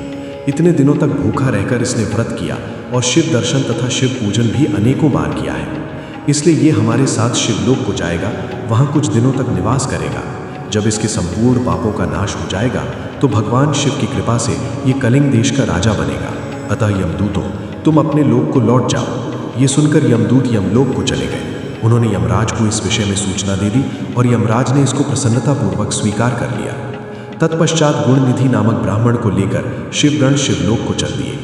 इतने दिनों तक भूखा रहकर इसने व्रत किया और शिव दर्शन तथा शिव पूजन भी अनेकों बार किया है। इसलिए ये हमारे साथ शिवलोक को जाएगा, वहाँ कुछ दिनों तक निवास करेगा। जब इसके संपूर्ण पापों का नाश हो जाएगा तो भगवान शिव की कृपा से ये कलिंग देश का राजा बनेगा। अतः यमदूतों, तुम अपने लोक को लौट जाओ। ये सुनकर यमदूत यमलोक को चले गए। उन्होंने यमराज को इस विषय में सूचना दे दी और यमराज ने इसको प्रसन्नतापूर्वक स्वीकार कर लिया। तत्पश्चात गुणनिधि नामक ब्राह्मण को लेकर शिवगण शिवलोक को चल दिए।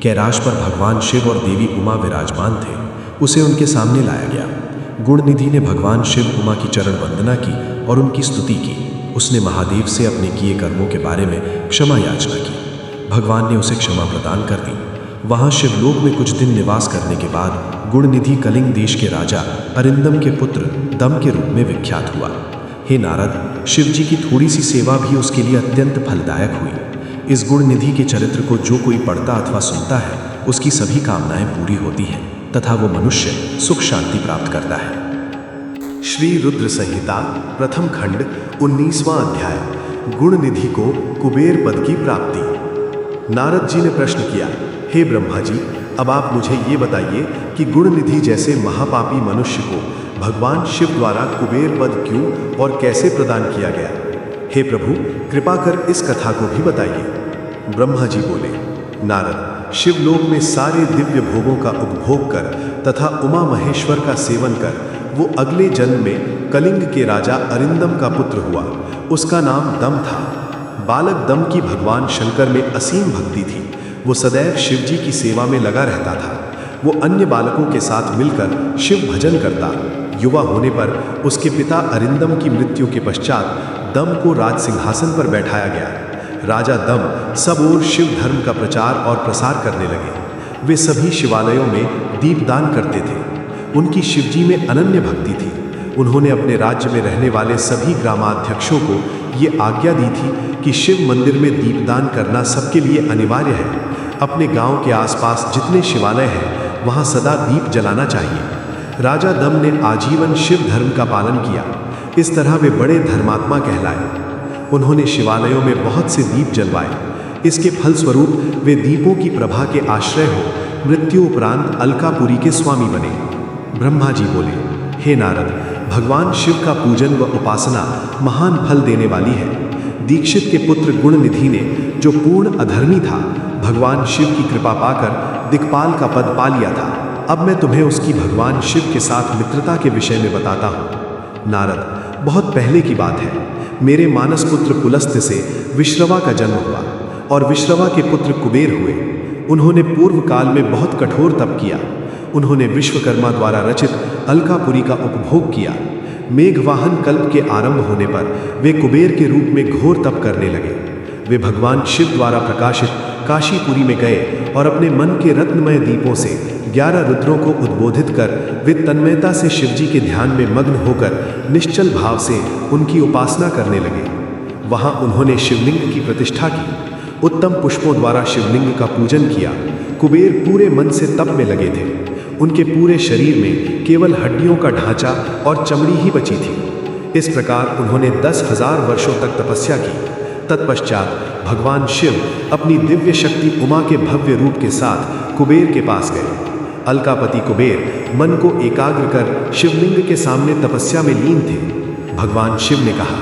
कैलाश पर भगवान शिव और देवी उमा विराजमान थे। उसे उनके सामने लाया गया। गुणनिधि ने भगवान शिव उमा की चरण वंदना की और उनकी स्तुति की। उसने महादेव से अपने किए कर्मों के बारे में क्षमा याचना की। भगवान ने उसे क्षमा प्रदान कर दी। वहां शिवलोक में कुछ दिन निवास करने के बाद गुणनिधि कलिंग देश के राजा अरिंदम के पुत्र दम के रूप में विख्यात हुआ। हे नारद, शिवजी की थोड़ी सी सेवा भी उसके लिए अत्यंत फलदायक हुई। इस गुणनिधि के चरित्र को जो कोई पढ़ता अथवा सुनता है उसकी सभी कामनाएं पूरी होती हैं तथा वो मनुष्य सुख शांति प्राप्त करता है। श्री रुद्र संहिता प्रथम खंड 19वां अध्याय, गुणनिधि को कुबेर पद की प्राप्ति। नारद जी ने प्रश्न किया, हे ब्रह्मा जी, अब आप मुझे ये बताइए कि गुणनिधि जैसे महापापी मनुष्य को भगवान शिव द्वारा कुबेर पद क्यों और कैसे प्रदान किया गया? हे प्रभु, कृपा कर इस कथा को भी बताइए। ब्रह्मा जी बोले, नारद, शिवलोक में सारे दिव्य भोगों का उपभोग कर तथा उमा महेश्वर का सेवन कर वो अगले जन्म में कलिंग के राजा अरिंदम का पुत्र हुआ। उसका नाम दम था। बालक दम की भगवान शंकर में असीम भक्ति थी। वो सदैव शिवजी की सेवा में लगा रहता था। वो अन्य बालकों के साथ मिलकर शिव भजन करता। युवा होने पर उसके पिता अरिंदम की मृत्यु के पश्चात दम को राज सिंहासन पर बैठाया गया। राजा दम सब ओर शिव धर्म का प्रचार और प्रसार करने लगे। वे सभी शिवालयों में दीपदान करते थे। उनकी शिवजी में अनन्य भक्ति थी। उन्होंने अपने राज्य में रहने वाले सभी ग्रामाध्यक्षों को ये आज्ञा दी थी कि शिव मंदिर में दीपदान करना सबके लिए अनिवार्य है। अपने गांव के आसपास जितने शिवालय हैं वहां सदा दीप जलाना चाहिए। राजा दम ने आजीवन शिव धर्म का पालन किया। इस तरह वे बड़े धर्मात्मा कहलाए। उन्होंने शिवालयों में बहुत से दीप जलवाए। इसके फलस्वरूप वे दीपों की प्रभा के आश्रय हो मृत्यु उपरांत अलकापुरी के स्वामी बने। ब्रह्मा जी बोले, हे नारद, भगवान शिव का पूजन व उपासना महान फल देने वाली है। दीक्षित के पुत्र गुणनिधि ने, जो पूर्ण अधर्मी था, भगवान शिव की कृपा पाकर दिक्पाल का पद पा लिया था। अब मैं तुम्हें उसकी भगवान शिव के साथ मित्रता के विषय में बताता हूँ। नारद, बहुत पहले की बात है। मेरे मानस पुत्र पुलस्त्य से विश्रवा का जन्म हुआ और विश्रवा के पुत्र कुबेर हुए। उन्होंने पूर्व काल में बहुत कठोर तप किया। उन्होंने विश्वकर्मा द्वारा रचित अलकापुरी का उपभोग किया। मेघवाहन कल्प के आरंभ होने पर वे कुबेर के रूप में घोर तप करने लगे। वे भगवान शिव द्वारा प्रकाशित काशीपुरी में गए और अपने मन के रत्नमय दीपों से 11 रुद्रों को उद्बोधित कर वे तन्मयता से शिवजी के ध्यान में मग्न होकर निश्चल भाव से उनकी उपासना करने लगे। वहां उन्होंने शिवलिंग की प्रतिष्ठा की। उत्तम पुष्पों द्वारा शिवलिंग का पूजन किया। कुबेर पूरे मन से तप में लगे थे। उनके पूरे शरीर में केवल हड्डियों का ढांचा और चमड़ी ही बची थी। इस प्रकार उन्होंने 10,000 वर्षों तक तपस्या की। तत्पश्चात भगवान शिव अपनी दिव्य शक्ति उमा के भव्य रूप के साथ कुबेर के पास गए। अलकापति कुबेर मन को एकाग्र कर शिवलिंग के सामने तपस्या में लीन थे। भगवान शिव ने कहा,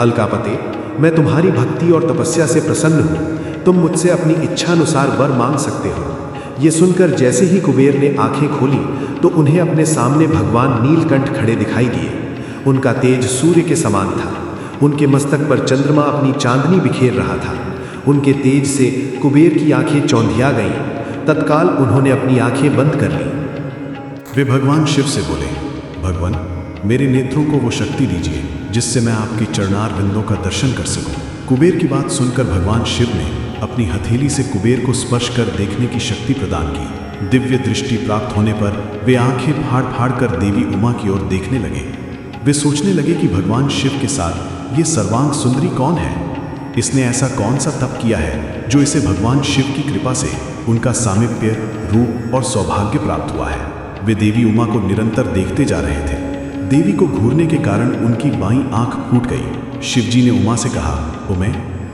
अलकापते, मैं तुम्हारी भक्ति और तपस्या से प्रसन्न हूँ। तुम मुझसे अपनी इच्छानुसार वर मांग सकते हो। ये सुनकर जैसे ही कुबेर ने आंखें खोली तो उन्हें अपने सामने भगवान नीलकंठ खड़े दिखाई दिए। उनका तेज सूर्य के समान था। उनके मस्तक पर चंद्रमा अपनी चांदनी बिखेर रहा था। उनके तेज से कुबेर की आंखें चौंधिया गईं। तत्काल उन्होंने अपनी आंखें बंद कर ली। वे भगवान शिव से बोले, भगवान, मेरे नेत्रों को वो शक्ति दीजिए जिससे मैं आपकी चरणार बिंदों का दर्शन कर सकूं। कुबेर की बात सुनकर भगवान शिव ने अपनी हथेली से कुबेर को स्पर्श कर देखने की शक्ति प्रदान की। दिव्य दृष्टि प्राप्त होने पर वे आंखें फाड़ फाड़ कर देवी उमा की ओर देखने लगे। वे सोचने लगे कि भगवान शिव के साथ ये सर्वांग सुंदरी कौन है। इसने ऐसा कौन सा तप किया है जो इसे भगवान शिव की कृपा से उनका सामीप्य, रूप और सौभाग्य प्राप्त हुआ है। वे देवी उमा को निरंतर देखते जा रहे थे। देवी को घूरने के कारण उनकी बाईं आंख फूट गई। शिवजी ने उमा से कहा, उमे,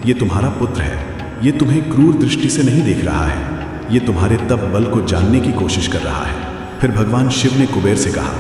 ये तुम्हारा पुत्र है। ये तुम्हें क्रूर दृष्टि से नहीं देख रहा है। ये तुम्हारे तप बल को जानने की कोशिश कर रहा है। फिर भगवान शिव ने कुबेर से कहा,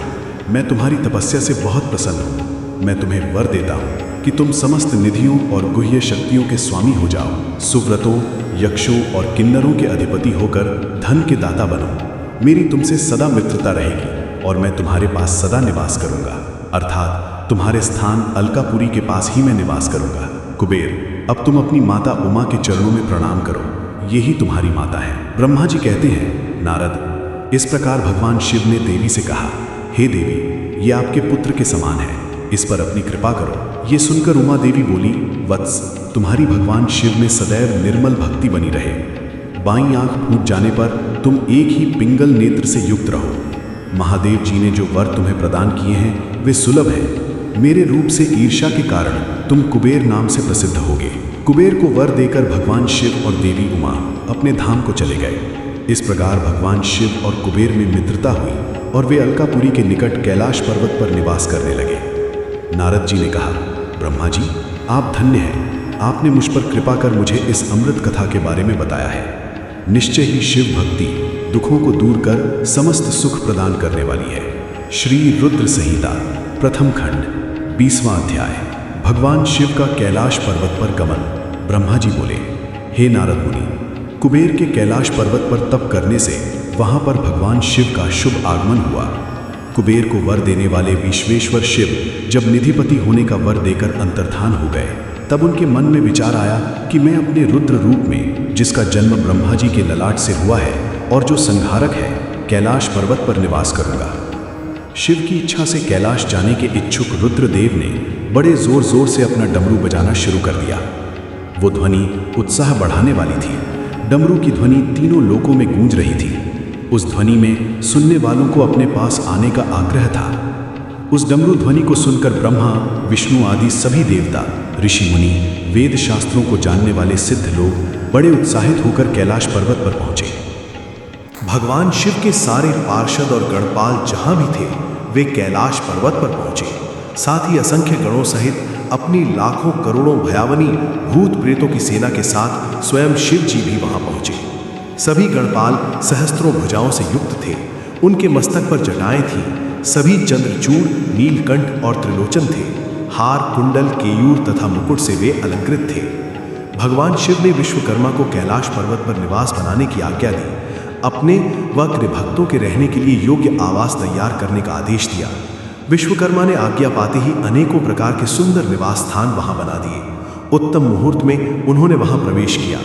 मैं तुम्हारी तपस्या से बहुत प्रसन्न हूँ। मैं तुम्हें वर देता हूँ कि तुम समस्त निधियों और गुह्य शक्तियों के स्वामी हो जाओ। सुव्रतों, यक्षों और किन्नरों के अधिपति होकर धन के दाता बनो। मेरी तुमसे सदा मित्रता रहेगी और मैं तुम्हारे पास सदा निवास करूंगा, अर्थात तुम्हारे स्थान अलकापुरी के पास ही मैं निवास करूंगा। कुबेर, अब तुम अपनी माता उमा के चरणों में प्रणाम करो। यही तुम्हारी माता है। ब्रह्मा जी कहते हैं, नारद, इस प्रकार भगवान शिव ने देवी से कहा, हे देवी, ये आपके पुत्र के समान है। इस पर अपनी कृपा करो। ये सुनकर उमा देवी बोली, वत्स, तुम्हारी भगवान शिव में सदैव निर्मल भक्ति बनी रहे। बाईं आंख फूट जाने पर तुम एक ही पिंगल नेत्र से युक्त रहो। महादेव जी ने जो वर तुम्हें प्रदान किए हैं वे सुलभ हैं। मेरे रूप से ईर्ष्या के कारण तुम कुबेर नाम से प्रसिद्ध होगे। कुबेर को वर देकर भगवान शिव और देवी उमा अपने धाम को चले गए। इस प्रकार भगवान शिव और कुबेर में मित्रता हुई और वे अलकापुरी के निकट कैलाश पर्वत पर निवास करने लगे। नारद जी ने कहा, ब्रह्मा जी, आप धन्य हैं। आपने मुझ पर कृपा कर मुझे इस अमृत कथा के बारे में बताया है। निश्चय ही शिव भक्ति दुखों को दूर कर समस्त सुख प्रदान करने वाली है। श्री रुद्र संहिता प्रथम खंड 20वां अध्याय। भगवान शिव का कैलाश पर्वत पर गमन। ब्रह्मा जी बोले, हे नारद मुनि, कुबेर के कैलाश पर्वत पर तप करने से वहां पर भगवान शिव का शुभ आगमन हुआ। कुबेर को वर देने वाले विश्वेश्वर शिव जब निधिपति होने का वर देकर अंतर्धान हो गए, तब उनके मन में विचार आया कि मैं अपने रुद्र रूप में, जिसका जन्म ब्रह्मा जी के ललाट से हुआ है और जो संहारक है, कैलाश पर्वत पर निवास करूंगा। शिव की इच्छा से कैलाश जाने के इच्छुक रुद्रदेव ने बड़े जोर जोर से अपना डमरू बजाना शुरू कर दिया। वो ध्वनि उत्साह बढ़ाने वाली थी। डमरू की ध्वनि तीनों लोकों में गूंज रही थी। उस ध्वनि में सुनने वालों को अपने पास आने का आग्रह था। उस डमरू ध्वनि को सुनकर ब्रह्मा, विष्णु आदि सभी देवता, ऋषि मुनि, वेद शास्त्रों को जानने वाले सिद्ध लोग बड़े उत्साहित होकर कैलाश पर्वत पर पहुंचे। भगवान शिव के सारे पार्षद और गणपाल जहां भी थे वे कैलाश पर्वत पर पहुंचे। साथ ही असंख्य गणों सहित अपनी लाखों करोड़ों भयावनी भूत प्रेतों की सेना के साथ स्वयं शिव जी भी वहां पहुंचे। सभी गणपाल सहस्त्रों भुजाओं से युक्त थे। उनके मस्तक पर जटाएं थीं। सभी चंद्रचूड़, नीलकंठ और त्रिलोचन थे। हार, कुंडल, केयूर तथा मुकुट से वे अलंकृत थे। भगवान शिव ने विश्वकर्मा को कैलाश पर्वत पर निवास बनाने की आज्ञा दी। अपने व कृभक्तों के रहने के लिए योग्य आवास तैयार करने का आदेश दिया। विश्वकर्मा ने आज्ञा पाते ही अनेकों प्रकार के सुंदर निवास स्थान वहां बना दिए। उत्तम मुहूर्त में उन्होंने वहां प्रवेश किया।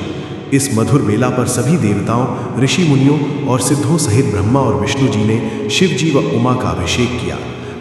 इस मधुर बेला पर सभी देवताओं, ऋषि मुनियों और सिद्धों सहित ब्रह्मा और विष्णु जी ने शिव जी व उमा का अभिषेक किया।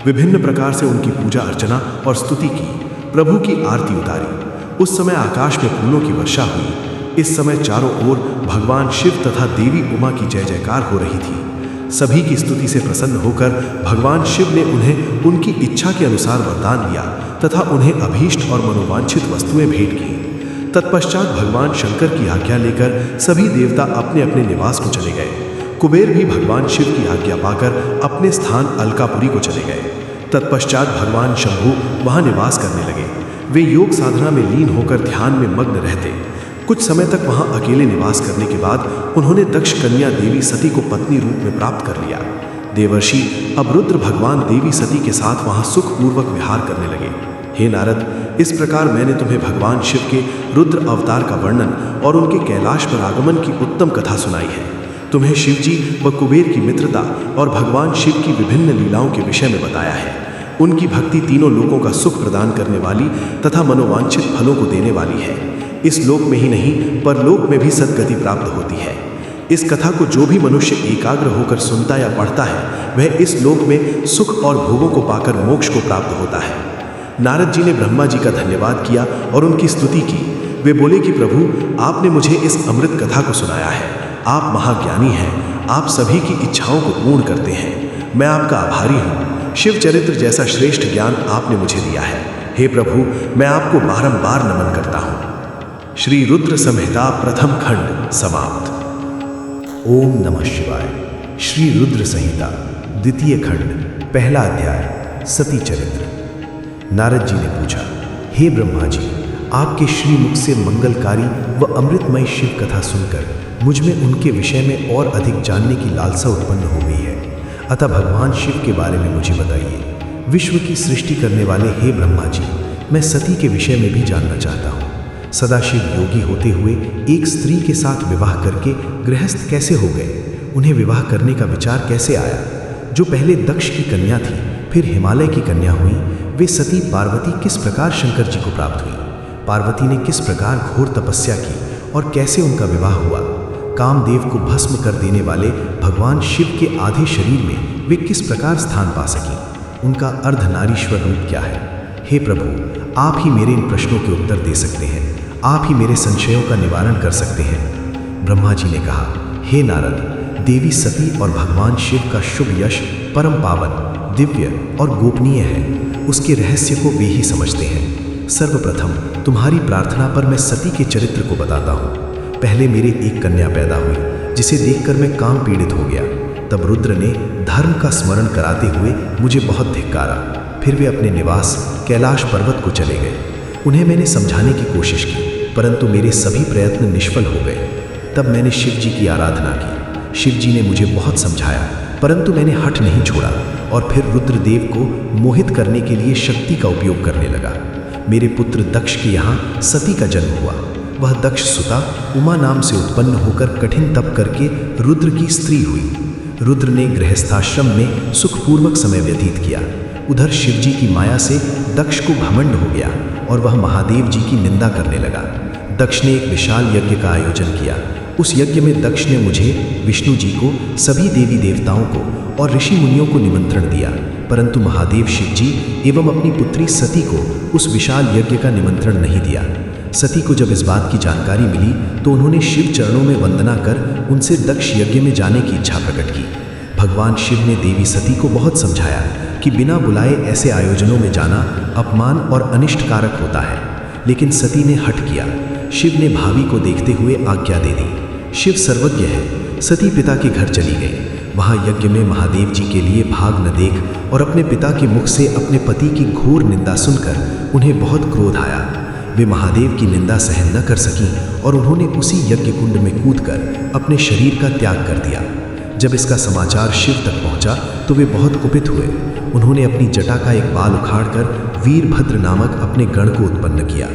विभिन्न प्रकार से उनकी पूजा अर्चना और स्तुति की, प्रभु की आरती उतारी। उस समय आकाश में फूलों की वर्षा हुई। इस समय चारों ओर भगवान शिव तथा देवी उमा की जय जयकार हो रही थी। सभी की स्तुति से प्रसन्न होकर भगवान शिव ने उन्हें उनकी इच्छा के अनुसार वरदान दिया तथा उन्हें अभीष्ट और मनोवांछित वस्तुएं भेंट की। तत्पश्चात भगवान शंकर की आज्ञा लेकर सभी देवता अपने अपने निवास को चले गए। कुबेर भी भगवान शिव की आज्ञा पाकर अपने स्थान अलकापुरी को चले गए। तत्पश्चात भगवान शंभु वहां निवास करने लगे। वे योग साधना में लीन होकर ध्यान में मग्न रहते। कुछ समय तक वहां अकेले निवास करने के बाद उन्होंने दक्ष कन्या देवी सती को पत्नी रूप में प्राप्त कर लिया। देवर्षि अब रुद्र भगवान देवी सती के साथ वहां सुखपूर्वक विहार करने लगे। हे नारद, इस प्रकार मैंने तुम्हें भगवान शिव के रुद्र अवतार का वर्णन और उनके कैलाश पर आगमन की उत्तम कथा सुनाई है। तुम्हें शिवजी व कुबेर की मित्रता और भगवान शिव की विभिन्न लीलाओं के विषय में बताया है। उनकी भक्ति तीनों लोकों का सुख प्रदान करने वाली तथा मनोवांछित फलों को देने वाली है। इस लोक में ही नहीं परलोक में भी सद्गति प्राप्त होती है। इस कथा को जो भी मनुष्य एकाग्र होकर सुनता या पढ़ता है वह इस लोक में सुख और भोगों को पाकर मोक्ष को प्राप्त होता है। नारद जी ने ब्रह्मा जी का धन्यवाद किया और उनकी स्तुति की। वे बोले कि प्रभु, आपने मुझे इस अमृत कथा को सुनाया है। आप महाज्ञानी हैं। आप सभी की इच्छाओं को पूर्ण करते हैं। मैं आपका आभारी हूँ। शिव चरित्र जैसा श्रेष्ठ ज्ञान आपने मुझे दिया है। हे प्रभु, मैं आपको बारंबार नमन करता हूँ। श्री रुद्र संहिता प्रथम खंड समाप्त। ओम नमः शिवाय। श्री रुद्र संहिता द्वितीय खंड पहला अध्याय सती चरित्र। नारद जी ने पूछा, हे ब्रह्मा जी, आपके श्रीमुख से मंगलकारी व अमृतमय शिव कथा सुनकर मुझ में उनके विषय में और अधिक जानने की लालसा उत्पन्न हो गई है। अतः भगवान शिव के बारे में मुझे बताइए। विश्व की सृष्टि करने वाले हे ब्रह्मा जी, मैं सती के विषय में भी जानना चाहता हूँ। सदाशिव योगी होते हुए एक स्त्री के साथ विवाह करके गृहस्थ कैसे हो गए? उन्हें विवाह करने का विचार कैसे आया? जो पहले दक्ष की कन्या थी फिर हिमालय की कन्या हुई, वे सती पार्वती किस प्रकार शंकर जी को प्राप्त हुई? पार्वती ने किस प्रकार घोर तपस्या की और कैसे उनका विवाह हुआ? कामदेव को भस्म कर देने वाले भगवान शिव के आधे शरीर में वे किस प्रकार स्थान पा सकी? उनका अर्धनारीश्वर रूप क्या है? हे प्रभु, आप ही मेरे इन प्रश्नों के उत्तर दे सकते हैं। आप ही मेरे संशयों का निवारण कर सकते हैं। ब्रह्मा जी ने कहा, हे नारद, देवी सती और भगवान शिव का शुभ यश परम पावन, दिव्य और गोपनीय है। उसके रहस्य को वे ही समझते हैं। सर्वप्रथम तुम्हारी प्रार्थना पर मैं सती के चरित्र को बताता हूँ। पहले मेरे एक कन्या पैदा हुई जिसे देखकर मैं काम पीड़ित हो गया। तब रुद्र ने धर्म का स्मरण कराते हुए मुझे बहुत धिक्कारा। फिर वे अपने निवास कैलाश पर्वत को चले गए। उन्हें मैंने समझाने की कोशिश की, परंतु मेरे सभी प्रयत्न निष्फल हो गए। तब मैंने शिव जी की आराधना की। शिव जी ने मुझे बहुत समझाया, परंतु मैंने हठ नहीं छोड़ा और फिर रुद्रदेव को मोहित करने के लिए शक्ति का उपयोग करने लगा। मेरे पुत्र दक्ष के यहाँ सती का जन्म हुआ। वह दक्ष सुता उमा नाम से उत्पन्न होकर कठिन तप करके रुद्र की स्त्री हुई। रुद्र ने गृहस्थाश्रम में सुखपूर्वक समय व्यतीत किया। उधर शिवजी की माया से दक्ष को घमंड हो गया और वह महादेव जी की निंदा करने लगा। दक्ष ने एक विशाल यज्ञ का आयोजन किया। उस यज्ञ में दक्ष ने मुझे, विष्णु जी को, सभी देवी देवताओं को और ऋषि मुनियों को निमंत्रण दिया, परंतु महादेव शिव जी एवं अपनी पुत्री सती को उस विशाल यज्ञ का निमंत्रण नहीं दिया। सती को जब इस बात की जानकारी मिली तो उन्होंने शिव चरणों में वंदना कर उनसे दक्ष यज्ञ में जाने की इच्छा प्रकट की। भगवान शिव ने देवी सती को बहुत समझाया कि बिना बुलाए ऐसे आयोजनों में जाना अपमान और अनिष्ट कारक होता है, लेकिन सती ने हठ किया। शिव ने भावी को देखते हुए आज्ञा दे दी। शिव सर्वज्ञ है। सती पिता के घर चली गई। वहाँ यज्ञ में महादेव जी के लिए भाग न देख और अपने पिता के मुख से अपने पति की घोर निंदा सुनकर उन्हें बहुत क्रोध आया। वे महादेव की निंदा सहन न कर सकीं और उन्होंने उसी यज्ञ कुंड में कूदकर अपने शरीर का त्याग कर दिया। जब इसका समाचार शिव तक पहुंचा तो वे बहुत कुपित हुए। उन्होंने अपनी जटा का एक बाल उखाड़कर वीरभद्र नामक अपने गण को उत्पन्न किया।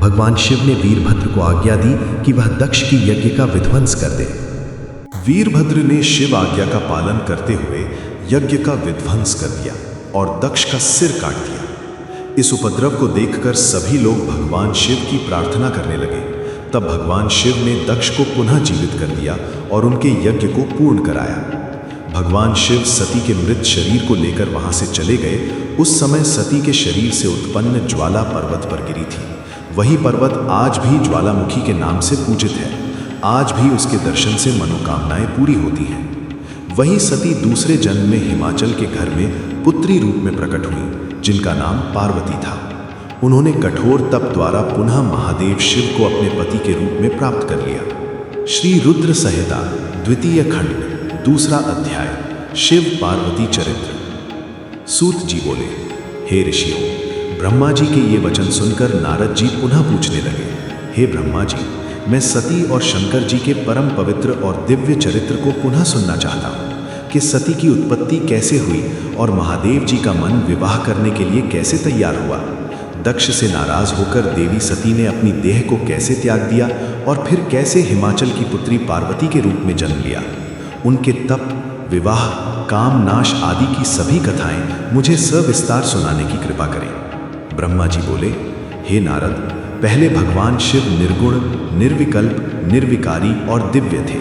भगवान शिव ने वीरभद्र को आज्ञा दी कि वह दक्ष की यज्ञ का विध्वंस कर दे। वीरभद्र ने शिव आज्ञा का पालन करते हुए यज्ञ का विध्वंस कर दिया और दक्ष का सिर काट दिया। इस उपद्रव को देखकर सभी लोग भगवान शिव की प्रार्थना करने लगे। तब भगवान शिव ने दक्ष को पुनः जीवित कर दिया और उनके यज्ञ को पूर्ण कराया। भगवान शिव सती के मृत शरीर को लेकर वहां से चले गए। उस समय सती के शरीर से उत्पन्न ज्वाला पर्वत पर गिरी थी। वही पर्वत आज भी ज्वालामुखी के नाम से पूजित है। आज भी उसके दर्शन से मनोकामनाएं पूरी होती हैं। वही सती दूसरे जन्म में हिमाचल के घर में पुत्री रूप में प्रकट हुई, जिनका नाम पार्वती था। उन्होंने कठोर तप द्वारा पुनः महादेव शिव को अपने पति के रूप में प्राप्त कर लिया। श्री रुद्र संहिता द्वितीय खंड दूसरा अध्याय शिव पार्वती चरित्र। सूत जी बोले, हे ऋषियों, ब्रह्मा जी के ये वचन सुनकर नारद जी पुनः पूछने लगे, हे ब्रह्मा जी, मैं सती और शंकर जी के परम पवित्र और दिव्य चरित्र को पुनः सुनना चाहता हूँ कि सती की उत्पत्ति कैसे हुई और महादेव जी का मन विवाह करने के लिए कैसे तैयार हुआ। दक्ष से नाराज होकर देवी सती ने अपनी देह को कैसे त्याग दिया और फिर कैसे हिमाचल की पुत्री पार्वती के रूप में जन्म लिया। उनके तप, विवाह, काम नाश आदि की सभी कथाएं मुझे सविस्तार सुनाने की कृपा करें। ब्रह्मा जी बोले, हे नारद, पहले भगवान शिव निर्गुण, निर्विकल्प, निर्विकारी और दिव्य थे,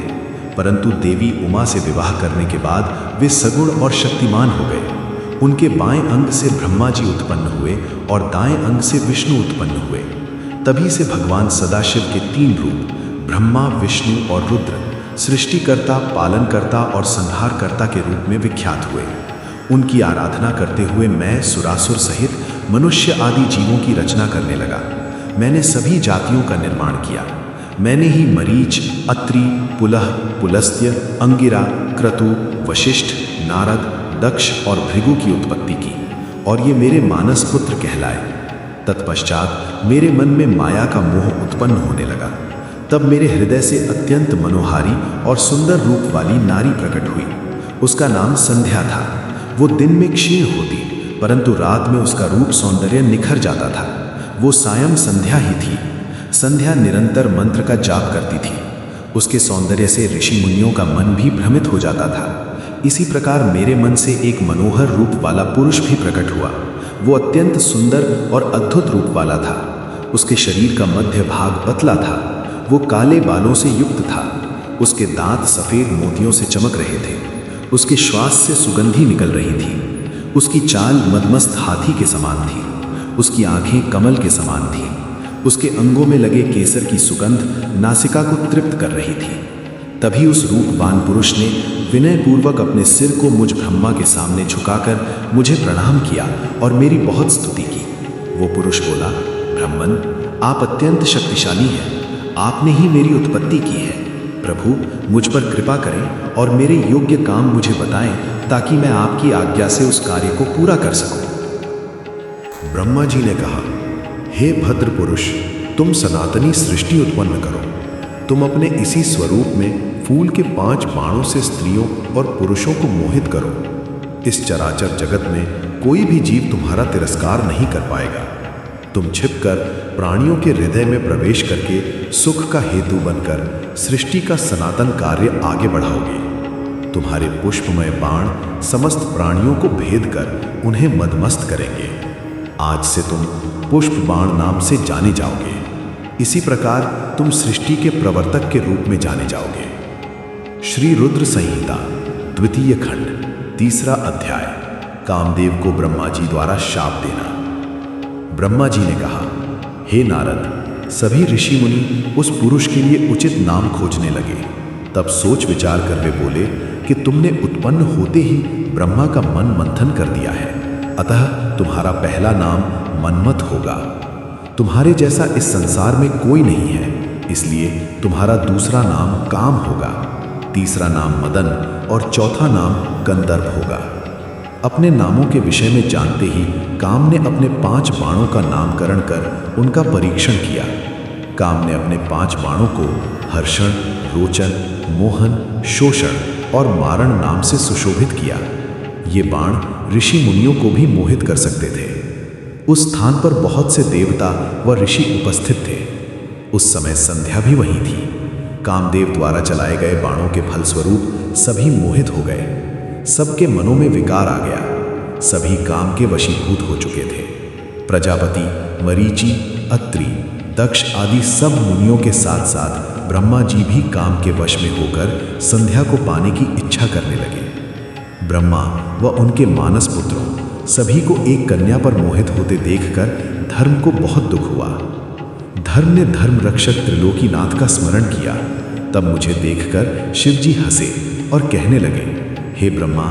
परंतु देवी उमा से विवाह करने के बाद वे सगुण और शक्तिमान हो गए। उनके बाएं अंग से ब्रह्मा जी उत्पन्न हुए और दाएं अंग से विष्णु उत्पन्न हुए। तभी से भगवान सदाशिव के तीन रूप ब्रह्मा, विष्णु और रुद्र सृष्टिकर्ता, पालनकर्ता और संहारकर्ता के रूप में विख्यात हुए। उनकी आराधना करते हुए मैं सुरासुर सहित मनुष्य आदि जीवों की रचना करने लगा। मैंने सभी जातियों का निर्माण किया। मैंने ही मरीच, अत्रि, पुलह, पुलस्त्य, अंगिरा, क्रतु, वशिष्ठ, नारद, दक्ष और भृगु की उत्पत्ति की और ये मेरे मानस पुत्र कहलाए। तत्पश्चात मेरे मन में माया का मोह उत्पन्न होने लगा। तब मेरे हृदय से अत्यंत मनोहारी और सुंदर रूप वाली नारी प्रकट हुई। उसका नाम संध्या था। वो दिन में क्षीण होती, परंतु रात में उसका रूप सौंदर्य निखर जाता था। वो सायं संध्या ही थी। संध्या निरंतर मंत्र का जाप करती थी। उसके सौंदर्य से ऋषि मुनियों का मन भी भ्रमित हो जाता था। इसी प्रकार मेरे मन से एक मनोहर रूप वाला पुरुष भी प्रकट हुआ। वो अत्यंत सुंदर और अद्भुत रूप वाला था। उसके शरीर का मध्य भाग पतला था। वो काले बालों से युक्त था। उसके दांत सफेद मोतियों से चमक रहे थे। उसके श्वास से सुगंधी निकल रही थी। उसकी चाल मदमस्त हाथी के समान थी। उसकी आंखें कमल के समान थीं। उसके अंगों में लगे केसर की सुगंध नासिका को तृप्त कर रही थी। तभी उस रूपवान पुरुष ने विनयपूर्वक अपने सिर को मुझ ब्रह्मा के सामने झुकाकर मुझे प्रणाम किया और मेरी बहुत स्तुति की। वो पुरुष बोला, ब्रह्मन, आप अत्यंत शक्तिशाली हैं। आपने ही मेरी उत्पत्ति की है। प्रभु, मुझ पर कृपा करें और मेरे योग्य काम मुझे बताएं ताकि मैं आपकी आज्ञा से उस कार्य को पूरा कर सकूं। ब्रह्मा जी ने कहा, हे भद्र पुरुष, तुम सनातनी सृष्टि उत्पन्न करो। तुम अपने इसी स्वरूप में फूल के 5 बाणों से स्त्रियों और पुरुषों को मोहित करो। इस चराचर जगत में कोई भी जीव तुम्हारा तिरस्कार नहीं कर पाएगा। तुम छिपकर प्राणियों के हृदय में प्रवेश करके सुख का हेतु बनकर सृष्टि का सनातन कार्य आगे बढ़ाओगे। तुम्हारे पुष्पमय बाण समस्त प्राणियों को भेद कर उन्हें मदमस्त करेंगे। आज से तुम पुष्प बाण नाम से जाने जाओगे। इसी प्रकार तुम सृष्टि के प्रवर्तक के रूप में जाने जाओगे। श्री रुद्र संहिता द्वितीय खंड तीसरा अध्याय कामदेव को ब्रह्मा जी द्वारा शाप देना। ब्रह्मा जी ने कहा, हे नारद, सभी ऋषि मुनि उस पुरुष के लिए उचित नाम खोजने लगे। तब सोच विचार कर वे बोले कि तुमने उत्पन्न होते ही ब्रह्मा का मन मंथन कर दिया है, अतः तुम्हारा पहला नाम मन्मथ होगा। तुम्हारे जैसा इस संसार में कोई नहीं है, इसलिए तुम्हारा दूसरा नाम काम होगा, तीसरा नाम मदन और चौथा नाम गंधर्व होगा। अपने नामों के विषय में जानते ही काम ने अपने 5 बाणों का नामकरण कर उनका परीक्षण किया। काम ने अपने 5 बाणों को हर्षण, रोचन, मोहन, शोषण और मारण नाम से सुशोभित किया। ये बाण ऋषि मुनियों को भी मोहित कर सकते थे। उस स्थान पर बहुत से देवता व ऋषि उपस्थित थे। उस समय संध्या भी वहीं थी। कामदेव द्वारा चलाए गए बाणों के फलस्वरूप सभी मोहित हो गए। सबके मनों में विकार आ गया। सभी काम के वशीभूत हो चुके थे। प्रजापति, मरीचि, अत्रि, दक्ष आदि सब मुनियों के साथ साथ ब्रह्मा जी भी काम के वश में होकर संध्या को पाने की इच्छा करने लगे। ब्रह्मा व उनके मानस पुत्रों सभी को एक कन्या पर मोहित होते देखकर धर्म को बहुत दुख हुआ। धर्म ने धर्म रक्षक त्रिलोकीनाथ का स्मरण किया। तब मुझे देखकर शिवजी हंसे और कहने लगे, हे ब्रह्मा,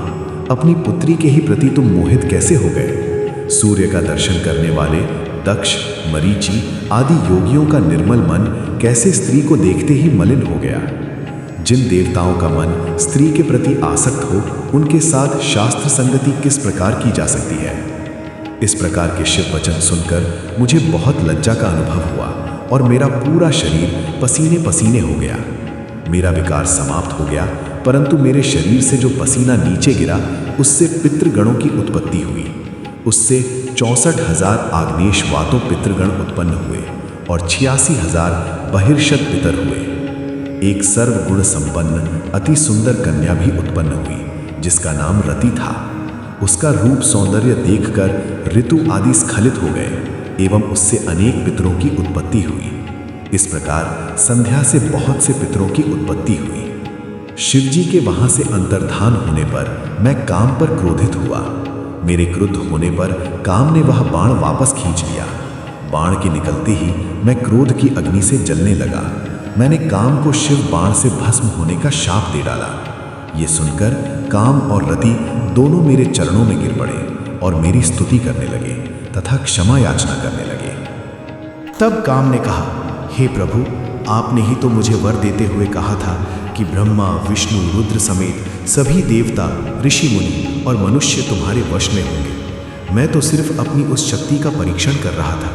अपनी पुत्री के ही प्रति तुम मोहित कैसे हो गए? सूर्य का दर्शन करने वाले दक्ष, मरीचि आदि योगियों का निर्मल मन कैसे स्त्री को देखते ही मलिन हो गया? जिन देवताओं का मन स्त्री के प्रति आसक्त हो, उनके साथ शास्त्र संगति किस प्रकार की जा सकती है? इस प्रकार के शिव वचन सुनकर मुझे बहुत लज्जा का अनुभव हुआ और मेरा पूरा शरीर पसीने पसीने हो गया। मेरा विकार समाप्त हो गया, परंतु मेरे शरीर से जो पसीना नीचे गिरा, उससे पितृगणों की उत्पत्ति हुई। उससे 64,000 आग्नेश वातों पितृगण उत्पन्न हुए और 86,000 बहिर्षद पितर हुए। एक सर्वगुण संपन्न अति सुंदर कन्या भी उत्पन्न हुई, जिसका नाम रति था। उसका रूप सौंदर्य देखकर ऋतु आदि स्खलित हो गए एवं उससे अनेक पितरों की उत्पत्ति हुई। इस प्रकार संध्या से बहुत से पितरों की उत्पत्ति हुई। शिवजी के वहां से अंतर्धान होने पर मैं काम पर क्रोधित हुआ। मेरे क्रुद्ध होने पर काम ने वह बाण वापस खींच लिया। बाण के निकलते ही मैं क्रोध की अग्नि से जलने लगा। मैंने काम को शिव बाण से भस्म होने का शाप दे डाला। ये सुनकर काम और रति दोनों मेरे चरणों में गिर पड़े और मेरी स्तुति करने लगे तथा क्षमा याचना करने लगे। तब काम ने कहा, हे प्रभु, आपने ही तो मुझे वर देते हुए कहा था कि ब्रह्मा, विष्णु, रुद्र समेत सभी देवता, ऋषि मुनि और मनुष्य तुम्हारे वश में होंगे। मैं तो सिर्फ अपनी उस शक्ति का परीक्षण कर रहा था,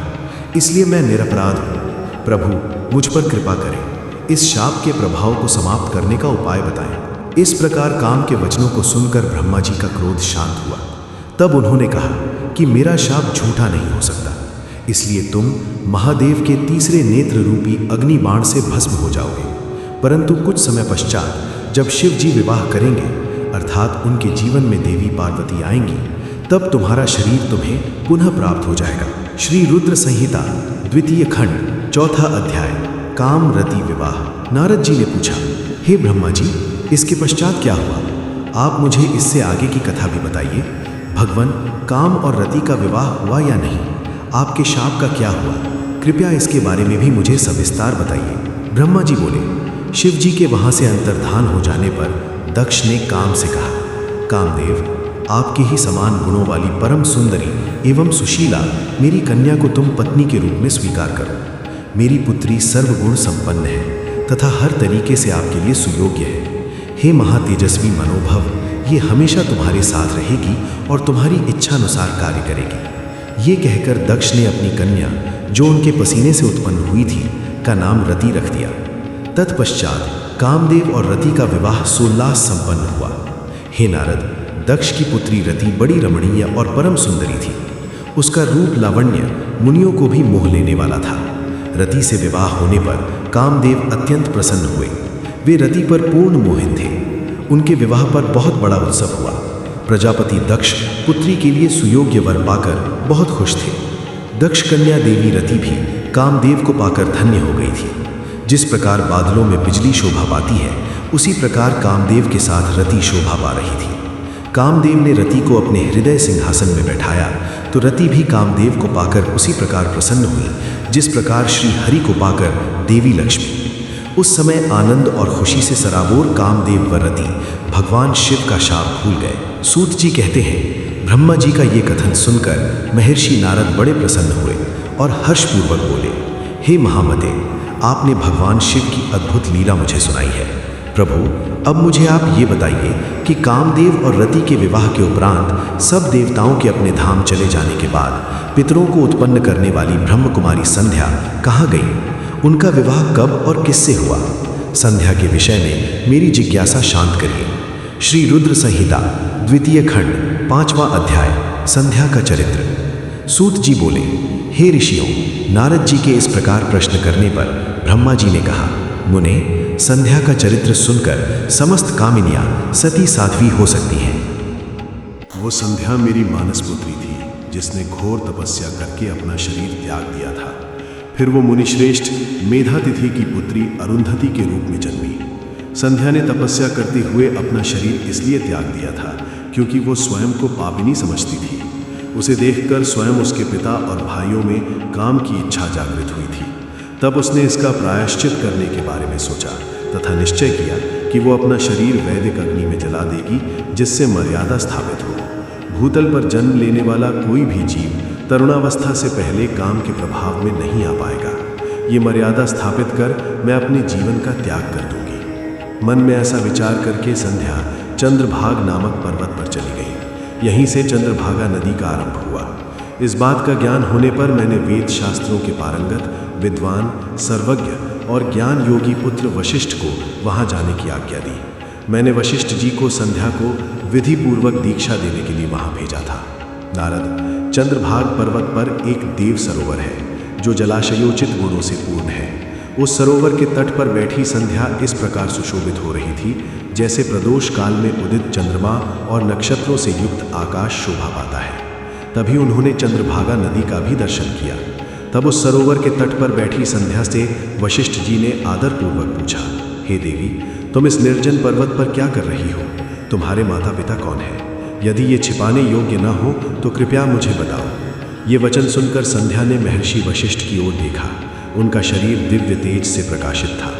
इसलिए मैं निरपराध हूँ। प्रभु, मुझ पर कृपा करें। इस शाप के प्रभाव को समाप्त करने का उपाय बताएं। इस प्रकार काम के वचनों को सुनकर ब्रह्मा जी का क्रोध शांत हुआ। तब उन्होंने कहा कि मेरा शाप झूठा नहीं हो सकता, इसलिए तुम महादेव के तीसरे नेत्र रूपी अग्नि बाण से भस्म हो जाओगे। परंतु कुछ समय पश्चात जब शिव जी विवाह करेंगे, अर्थात उनके जीवन में देवी पार्वती आएंगी, तब तुम्हारा शरीर तुम्हें पुनः प्राप्त हो जाएगा। श्री रुद्र संहिता, द्वितीय खंड, चौथा अध्याय, काम रति विवाह। नारद जी ने पूछा, हे ब्रह्मा जी, इसके पश्चात क्या हुआ? आप मुझे इससे आगे की कथा भी बताइए। भगवान, काम और रति का विवाह हुआ या नहीं? आपके शाप का क्या हुआ? कृपया इसके बारे में भी मुझे सविस्तार बताइए। ब्रह्मा जी बोले, शिव जी के वहां से अंतर्धान हो जाने पर दक्ष ने काम से कहा, कामदेव, आपके ही समान गुणों वाली परम सुंदरी एवं सुशीला मेरी कन्या को तुम पत्नी के रूप में स्वीकार करो। मेरी पुत्री सर्वगुण संपन्न है तथा हर तरीके से आपके लिए सुयोग्य है। हे महातेजस्वी मनोभव, ये हमेशा तुम्हारे साथ रहेगी और तुम्हारी इच्छानुसार कार्य करेगी। ये कहकर दक्ष ने अपनी कन्या, जो उनके पसीने से उत्पन्न हुई थी, का नाम रति रख दिया। तत्पश्चात कामदेव और रति का विवाह सोल्लास संपन्न हुआ। हे नारद, दक्ष की पुत्री रति बड़ी रमणीय और परम सुंदरी थी। उसका रूप लावण्य मुनियों को भी मोह लेने वाला था। रति से विवाह होने पर कामदेव अत्यंत प्रसन्न हुए। वे रति पर पूर्ण मोहित थे। उनके विवाह पर बहुत बड़ा उत्सव हुआ। प्रजापति दक्ष पुत्री के लिए सुयोग्य वर पाकर बहुत खुश थे। दक्ष कन्या देवी रति भी कामदेव को पाकर धन्य हो गई थी। जिस प्रकार बादलों में बिजली शोभा पाती है, उसी प्रकार कामदेव के साथ रति शोभा पा रही थी। कामदेव ने रति को अपने हृदय सिंहासन में बैठाया तो रति भी कामदेव को पाकर उसी प्रकार प्रसन्न हुई जिस प्रकार श्री हरि को पाकर देवी लक्ष्मी। उस समय आनंद और खुशी से सराबोर कामदेव व रति भगवान शिव का शाप भूल गए। सूत जी कहते हैं, ब्रह्मा जी का ये कथन सुनकर महर्षि नारद बड़े प्रसन्न हुए और हर्षपूर्वक बोले, हे महामते, आपने भगवान शिव की अद्भुत लीला मुझे सुनाई है। प्रभु, अब मुझे आप ये बताइए कि कामदेव और रति के विवाह के उपरांत सब देवताओं के अपने धाम चले जाने के बाद पितरों को उत्पन्न करने वाली ब्रह्म कुमारी संध्या कहाँ गई? उनका विवाह कब और किससे हुआ? संध्या के विषय में मेरी जिज्ञासा शांत करिए। श्री रुद्र संहिता द्वितीय खंड 5वां अध्याय संध्या का चरित्र। सूत जी बोले, हे ऋषियों, नारद जी के इस प्रकार प्रश्न करने पर ब्रह्मा जी ने कहा, मुने, संध्या का चरित्र सुनकर समस्त कामिनियां सती साध्वी हो सकती हैं। वो संध्या मेरी मानस पुत्री थी, जिसने घोर तपस्या करके अपना शरीर त्याग दिया था। फिर वो मुनिश्रेष्ठ मेधातिथि की पुत्री अरुंधति के रूप में जन्मी। संध्या ने तपस्या करते हुए अपना शरीर इसलिए त्याग दिया था क्योंकि वो स्वयं को पापिनी समझती थी। उसे देखकर स्वयं उसके पिता और भाइयों में काम की इच्छा जागृत हुई थी। तब उसने इसका प्रायश्चित करने के बारे में सोचा तथा निश्चय किया कि वो अपना शरीर वैदिक अग्नि में जला देगी, जिससे मर्यादा स्थापित हो। भूतल पर जन्म लेने वाला कोई भी जीव तरुणावस्था से पहले काम के प्रभाव में नहीं आ पाएगा। ये मर्यादा स्थापित कर मैं अपने जीवन का त्याग कर दूंगी। मन में ऐसा विचार करके संध्या चंद्रभाग नामक पर्वत पर चली गई। यहीं से चंद्रभागा नदी का आरंभ हुआ। इस बात का ज्ञान होने पर मैंने वेद शास्त्रों के पारंगत, विद्वान, सर्वज्ञ और ज्ञान योगी पुत्र वशिष्ठ को वहां जाने की आज्ञा दी। मैंने वशिष्ठ जी को संध्या को विधि पूर्वक दीक्षा देने के लिए वहां भेजा था। नारद, चंद्रभाग पर्वत पर एक देव सरोवर है जो जलाशयोचित गुणों से पूर्ण है। उस सरोवर के तट पर बैठी संध्या इस प्रकार सुशोभित हो रही थी जैसे प्रदोष काल में उदित चंद्रमा और नक्षत्रों से युक्त आकाश शोभा पाता है। तभी उन्होंने चंद्रभागा नदी का भी दर्शन किया। तब उस सरोवर के तट पर बैठी संध्या से वशिष्ठ जी ने आदरपूर्वक पूछा, हे देवी, तुम इस निर्जन पर्वत पर क्या कर रही हो? तुम्हारे माता पिता कौन है? यदि ये छिपाने योग्य न हो तो कृपया मुझे बताओ। ये वचन सुनकर संध्या ने महर्षि वशिष्ठ की ओर देखा। उनका शरीर दिव्य तेज से प्रकाशित था।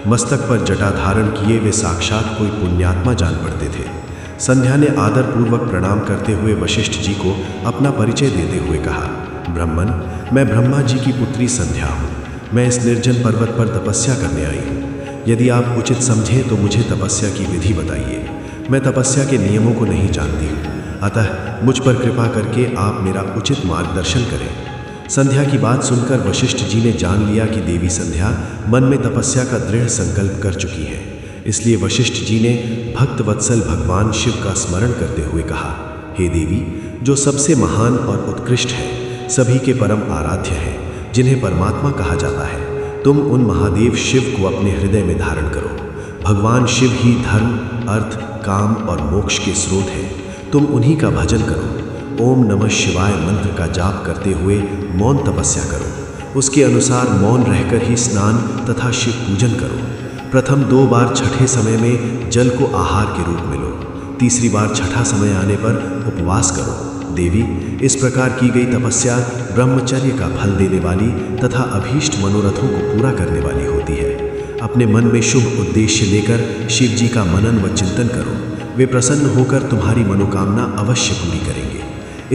मस्तक पर जटा धारण किए वे साक्षात कोई पुण्यात्मा जान पड़ते थे। संध्या ने आदरपूर्वक प्रणाम करते हुए वशिष्ठ जी को अपना परिचय देते हुए कहा, ब्राह्मण, मैं ब्रह्मा जी की पुत्री संध्या हूँ। मैं इस निर्जन पर्वत पर तपस्या करने आई हूँ। यदि आप उचित समझें तो मुझे तपस्या की विधि बताइए। मैं तपस्या के नियमों को नहीं जानती हूँ, अतः मुझ पर कृपा करके आप मेरा उचित मार्गदर्शन करें। संध्या की बात सुनकर वशिष्ठ जी ने जान लिया कि देवी संध्या मन में तपस्या का दृढ़ संकल्प कर चुकी है। इसलिए वशिष्ठ जी ने भक्त वत्सल भगवान शिव का स्मरण करते हुए कहा, हे देवी, जो सबसे महान और उत्कृष्ट है, सभी के परम आराध्य हैं, जिन्हें परमात्मा कहा जाता है, तुम उन महादेव शिव को अपने हृदय में धारण करो। भगवान शिव ही धर्म, अर्थ, काम और मोक्ष के स्रोत हैं। तुम उन्हीं का भजन करो। ओम नमः शिवाय मंत्र का जाप करते हुए मौन तपस्या करो। उसके अनुसार मौन रहकर ही स्नान तथा शिव पूजन करो। प्रथम 2 बार छठे समय में जल को आहार के रूप में लो। तीसरी बार छठा समय आने पर उपवास करो। देवी, इस प्रकार की गई तपस्या ब्रह्मचर्य का फल देने वाली तथा अभीष्ट मनोरथों को पूरा करने वाली होती है। अपने मन में शुभ उद्देश्य लेकर शिव जी का मनन व चिंतन करो। वे प्रसन्न होकर तुम्हारी मनोकामना अवश्य पूरी करेंगे।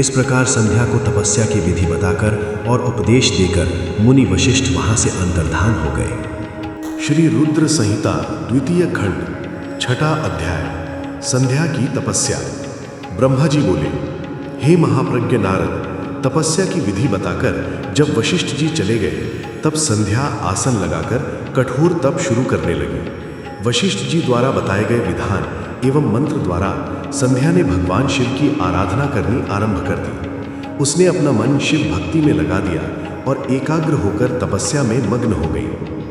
इस प्रकार संध्या को तपस्या की विधि बताकर और उपदेश देकर मुनि वशिष्ठ वहां से अंतर्धान हो गए। श्री रुद्र संहिता द्वितीय खंड 6वां अध्याय संध्या की तपस्या। ब्रह्मा जी बोले, हे महाप्रज्ञ नारद, तपस्या की विधि बताकर जब वशिष्ठ जी चले गए तब संध्या आसन लगाकर कठोर तप शुरू करने लगी। वशिष्ठ जी द्वारा बताए गए विधान एवं मंत्र द्वारा संध्या ने भगवान शिव की आराधना करनी आरंभ कर दी। उसने अपना मन शिव भक्ति में लगा दिया और एकाग्र होकर तपस्या में मग्न हो गई।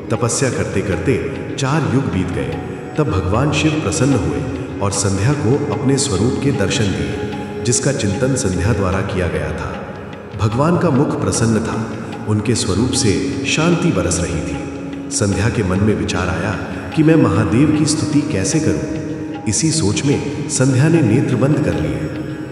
तपस्या करते करते 4 युग बीत गए। तब भगवान शिव प्रसन्न हुए और संध्या को अपने स्वरूप के दर्शन दिए, जिसका चिंतन संध्या द्वारा किया गया था। भगवान का मुख प्रसन्न था। उनके स्वरूप से शांति बरस रही थी। संध्या के मन में विचार आया कि मैं महादेव की स्तुति कैसे करूं। इसी सोच में संध्या ने नेत्र बंद कर लिए।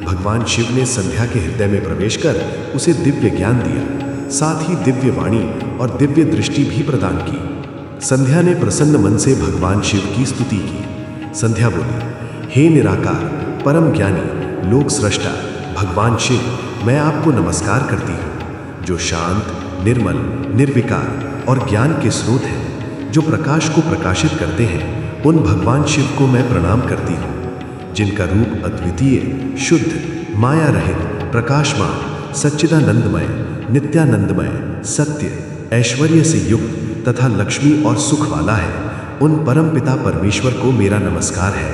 भगवान शिव ने संध्या के हृदय में प्रवेश कर उसे दिव्य ज्ञान दिया। साथ ही दिव्य वाणी और दिव्य दृष्टि भी प्रदान की। संध्या ने प्रसन्न मन से भगवान शिव की स्तुति की। संध्या बोली, हे निराकार, परम ज्ञानी, लोक सृष्टा भगवान शिव, मैं आपको नमस्कार करती हूँ, जो शांत, निर्मल, निर्विकार और ज्ञान के स्रोत हैं, जो प्रकाश को प्रकाशित करते हैं। उन भगवान शिव को मैं प्रणाम करती हूँ, जिनका रूप अद्वितीय, शुद्ध, माया रहित, प्रकाशमान, सच्चिदानंदमय, नित्यानंदमय, सत्य, ऐश्वर्य से युक्त तथा लक्ष्मी और सुख वाला है। उन परम पिता परमेश्वर को मेरा नमस्कार है,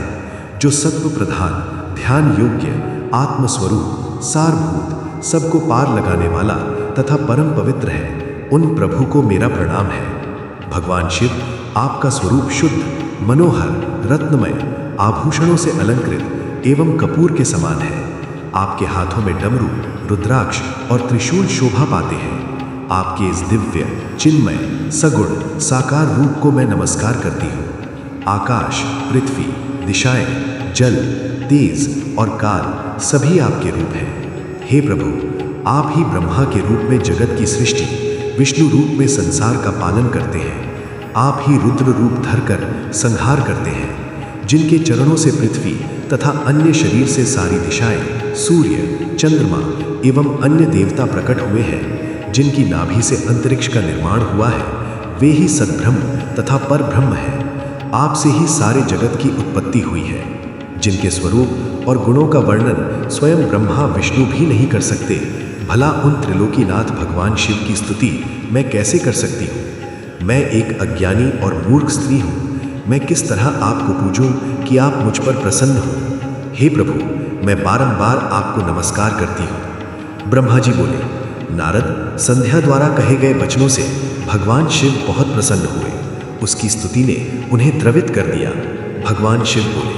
जो सत्व प्रधान, ध्यान योग्य, आत्मस्वरूप, सारभूत, सबको पार लगाने वाला तथा परम पवित्र है। उन प्रभु को मेरा प्रणाम है। भगवान शिव, आपका स्वरूप शुद्ध, मनोहर, रत्नमय, आभूषणों से अलंकृत एवं कपूर के समान है। आपके हाथों में डमरू, रुद्राक्ष और त्रिशूल शोभा पाते हैं। आपके इस दिव्य, चिन्मय, सगुण, साकार रूप को मैं नमस्कार करती हूँ। आकाश, पृथ्वी, दिशाएं, जल, तेज और काल सभी आपके रूप हैं। हे प्रभु, आप ही ब्रह्मा के रूप में जगत की सृष्टि, विष्णु रूप में संसार का पालन करते हैं। आप ही रुद्र रूप धरकर संहार करते हैं, जिनके चरणों से पृथ्वी तथा अन्य शरीर से सारी दिशाएं, सूर्य, चंद्रमा एवं अन्य देवता प्रकट हुए हैं। जिनकी नाभि से अंतरिक्ष का निर्माण हुआ है, वे ही सद्ब्रह्म तथा परब्रह्म हैं। आपसे ही सारे जगत की उत्पत्ति हुई है, जिनके स्वरूप और गुणों का वर्णन स्वयं ब्रह्मा विष्णु भी नहीं कर सकते। भला उन त्रिलोकीनाथ भगवान शिव की स्तुति मैं कैसे कर सकती हूँ? मैं एक अज्ञानी और मूर्ख स्त्री हूँ। मैं किस तरह आपको पूजूं कि आप मुझ पर प्रसन्न हो? हे प्रभु, मैं बारंबार आपको नमस्कार करती हूँ। ब्रह्मा जी बोले, नारद, संध्या द्वारा कहे गए वचनों से भगवान शिव बहुत प्रसन्न हुए। उसकी स्तुति ने उन्हें द्रवित कर दिया। भगवान शिव बोले,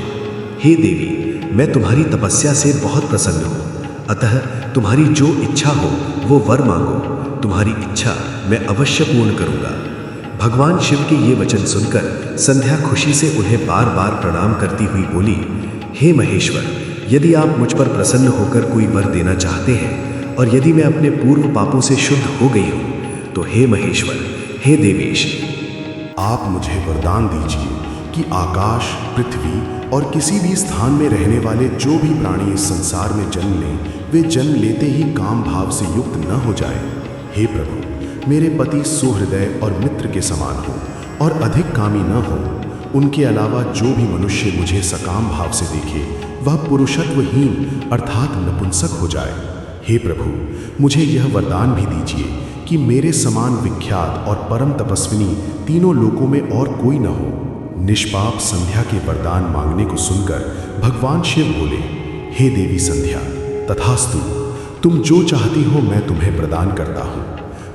हे देवी, मैं तुम्हारी तपस्या से बहुत प्रसन्न हूँ, अतः तुम्हारी जो इच्छा हो वो वर मांगो। तुम्हारी इच्छा मैं अवश्य पूर्ण करूँगा। भगवान शिव के ये वचन सुनकर संध्या खुशी से उन्हें बार बार प्रणाम करती हुई बोली, हे महेश्वर, यदि आप मुझ पर प्रसन्न होकर कोई वर देना चाहते हैं और यदि मैं अपने पूर्व पापों से शुद्ध हो गई हूँ, तो हे महेश्वर, हे देवेश, आप मुझे वरदान दीजिए कि आकाश, पृथ्वी और किसी भी स्थान में रहने वाले जो भी प्राणी इस संसार में जन्म लें, वे जन्म लेते ही काम भाव से युक्त न हो जाए। हे प्रभु, मेरे पति सुहृदय और मित्र के समान हो और अधिक कामी न हो। उनके अलावा जो भी मनुष्य मुझे सकाम भाव से देखे, वह पुरुषत्वहीन अर्थात नपुंसक हो जाए। हे प्रभु, मुझे यह वरदान भी दीजिए कि मेरे समान विख्यात और परम तपस्विनी तीनों लोकों में और कोई न हो। निष्पाप संध्या के वरदान मांगने को सुनकर भगवान शिव बोले, हे देवी संध्या, तथास्तु, तुम जो चाहती हो मैं तुम्हें प्रदान करता हूँ।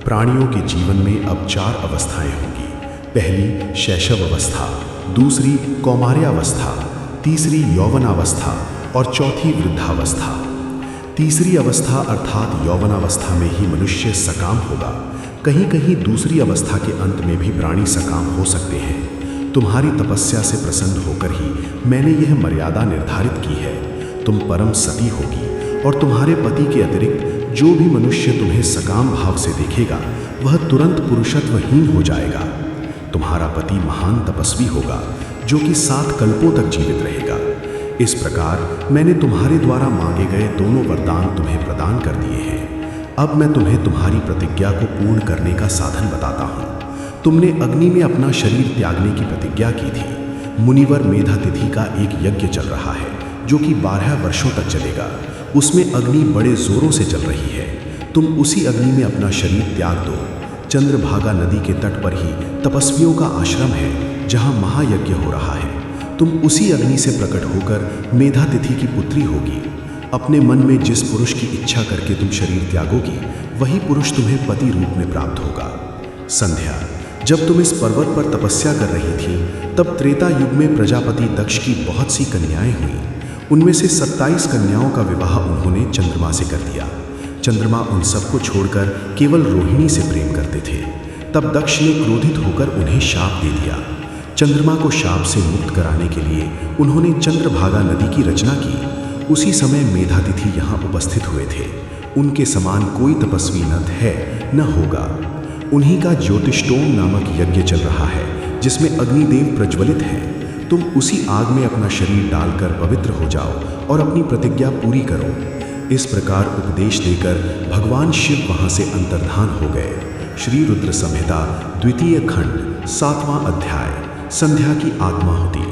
प्राणियों के जीवन में अब 4 अवस्थाएं होंगी। पहली शैशव अवस्था, दूसरी कौमार्यावस्था, तीसरी यौवनावस्था और चौथी वृद्धावस्था। तीसरी अवस्था अर्थात यौवनावस्था में ही मनुष्य सकाम होगा। कहीं कहीं दूसरी अवस्था के अंत में भी प्राणी सकाम हो सकते हैं। तुम्हारी तपस्या से प्रसन्न होकर ही मैंने यह मर्यादा निर्धारित की है। तुम परम सती होगी और तुम्हारे पति के अतिरिक्त जो भी मनुष्य तुम्हें सकाम भाव से देखेगा, वह तुरंत पुरुषत्वहीन हो जाएगा। तुम्हारा पति महान तपस्वी होगा, जो कि 7 कल्पों तक जीवित रहेगा। इस प्रकार मैंने तुम्हारे द्वारा मांगे गए दोनों वरदान तुम्हें प्रदान कर दिए हैं। अब मैं तुम्हें तुम्हारी प्रतिज्ञा को पूर्ण करने का साधन बताता हूँ। तुमने अग्नि में अपना शरीर त्यागने की प्रतिज्ञा की थी। मुनिवर मेधा तिथि का एक यज्ञ चल रहा है, जो कि 12 वर्षों तक चलेगा। उसमें अग्नि बड़े जोरों से चल रही है। तुम उसी अग्नि में अपना शरीर त्याग दो। चंद्रभागा नदी के तट पर ही तपस्वियों का आश्रम है, जहाँ महायज्ञ हो रहा है। तुम उसी अग्नि से प्रकट होकर मेधा तिथि की पुत्री होगी। अपने मन में जिस पुरुष की इच्छा करके तुम शरीर त्यागोगी, वही पुरुष तुम्हें पति रूप में प्राप्त होगा। संध्या, जब तुम इस पर्वत पर तपस्या कर रही थी, तब त्रेता युग में प्रजापति दक्ष की बहुत सी कन्याएं हुई। उनमें से 27 कन्याओं का विवाह उन्होंने चंद्रमा से कर दिया। चंद्रमा उन सबको छोड़कर केवल रोहिणी से प्रेम करते थे। तब दक्ष ने क्रोधित होकर उन्हें शाप दे दिया। चंद्रमा को शाप से मुक्त कराने के लिए उन्होंने चंद्रभागा नदी की रचना की। उसी समय मेधातिथि यहाँ उपस्थित हुए थे। उनके समान कोई तपस्वी न है न होगा। उन्हीं का ज्योतिष्टोम नामक यज्ञ चल रहा है जिसमें अग्निदेव प्रज्वलित हैं। तुम उसी आग में अपना शरीर डालकर पवित्र हो जाओ और अपनी प्रतिज्ञा पूरी करो। इस प्रकार उपदेश देकर भगवान शिव वहां से अंतर्धान हो गए। श्री रुद्र संहिता द्वितीय खंड 7वां अध्याय संध्या की आत्माहुति।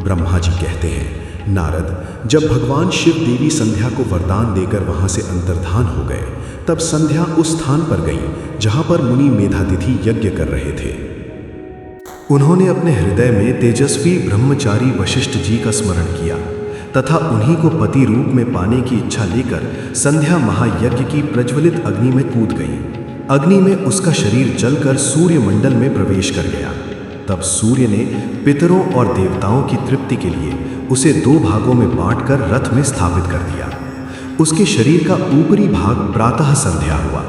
ब्रह्मा जी कहते हैं, नारद, जब भगवान शिव देवी संध्या को वरदान देकर वहां से अंतर्धान हो गए तब संध्या उस स्थान पर गई जहां पर मुनि मेधातिथि यज्ञ कर रहे थे। उन्होंने अपने हृदय में तेजस्वी ब्रह्मचारी वशिष्ठ जी का स्मरण किया तथा उन्हीं को पति रूप में पाने की इच्छा लेकर संध्या महायज्ञ की प्रज्वलित अग्नि में कूद गई। अग्नि में उसका शरीर जलकर सूर्य मंडल में प्रवेश कर गया। तब सूर्य ने पितरों और देवताओं की तृप्ति के लिए उसे 2 भागों में बांटकर रथ में स्थापित कर दिया। उसके शरीर का ऊपरी भाग प्रातः संध्या हुआ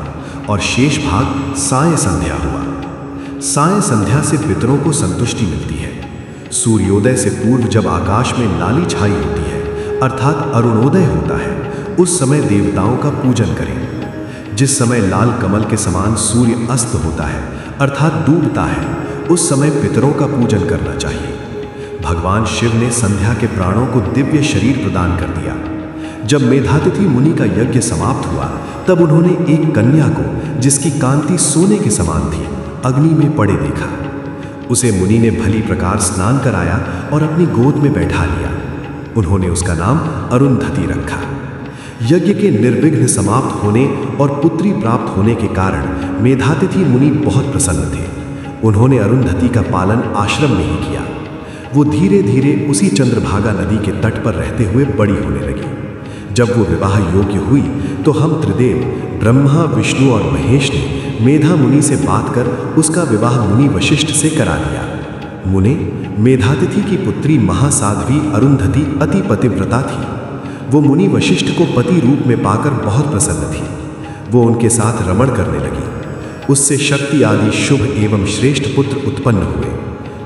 और शेष भाग साय संध्या हुआ। साय संध्या से पितरों को संतुष्टि मिलती है। सूर्योदय से पूर्व जब आकाश में लाली छाई होती है अर्थात अरुणोदय होता है, उस समय देवताओं का पूजन करें। जिस समय लाल कमल के समान सूर्य अस्त होता है अर्थात डूबता है, उस समय पितरों का पूजन करना चाहिए। भगवान शिव ने संध्या के प्राणों को दिव्य शरीर प्रदान कर दिया। जब मेधातिथि मुनि का यज्ञ समाप्त हुआ तब उन्होंने एक कन्या को, जिसकी कांति सोने के समान थी, अग्नि में पड़े देखा। उसे मुनि ने भली प्रकार स्नान कराया और अपनी गोद में बैठा लिया। उन्होंने उसका नाम अरुंधति रखा। यज्ञ के निर्विघ्न समाप्त होने और पुत्री प्राप्त होने के कारण मेधातिथि मुनि बहुत प्रसन्न थे। उन्होंने अरुंधति का पालन आश्रम में ही किया। वो धीरे धीरे उसी चंद्रभागा नदी के तट पर रहते हुए बड़ी होने लगी। जब वो विवाह योग्य हुई तो हम त्रिदेव ब्रह्मा, विष्णु और महेश ने मेधा मुनि से बात कर उसका विवाह मुनि वशिष्ठ से करा दिया। मुने, मेधातिथि की पुत्री महासाध्वी अरुंधति अति पतिव्रता थी। वो मुनि वशिष्ठ को पति रूप में पाकर बहुत प्रसन्न थी। वो उनके साथ रमण करने लगी। उससे शक्ति आदि शुभ एवं श्रेष्ठ पुत्र उत्पन्न हुए।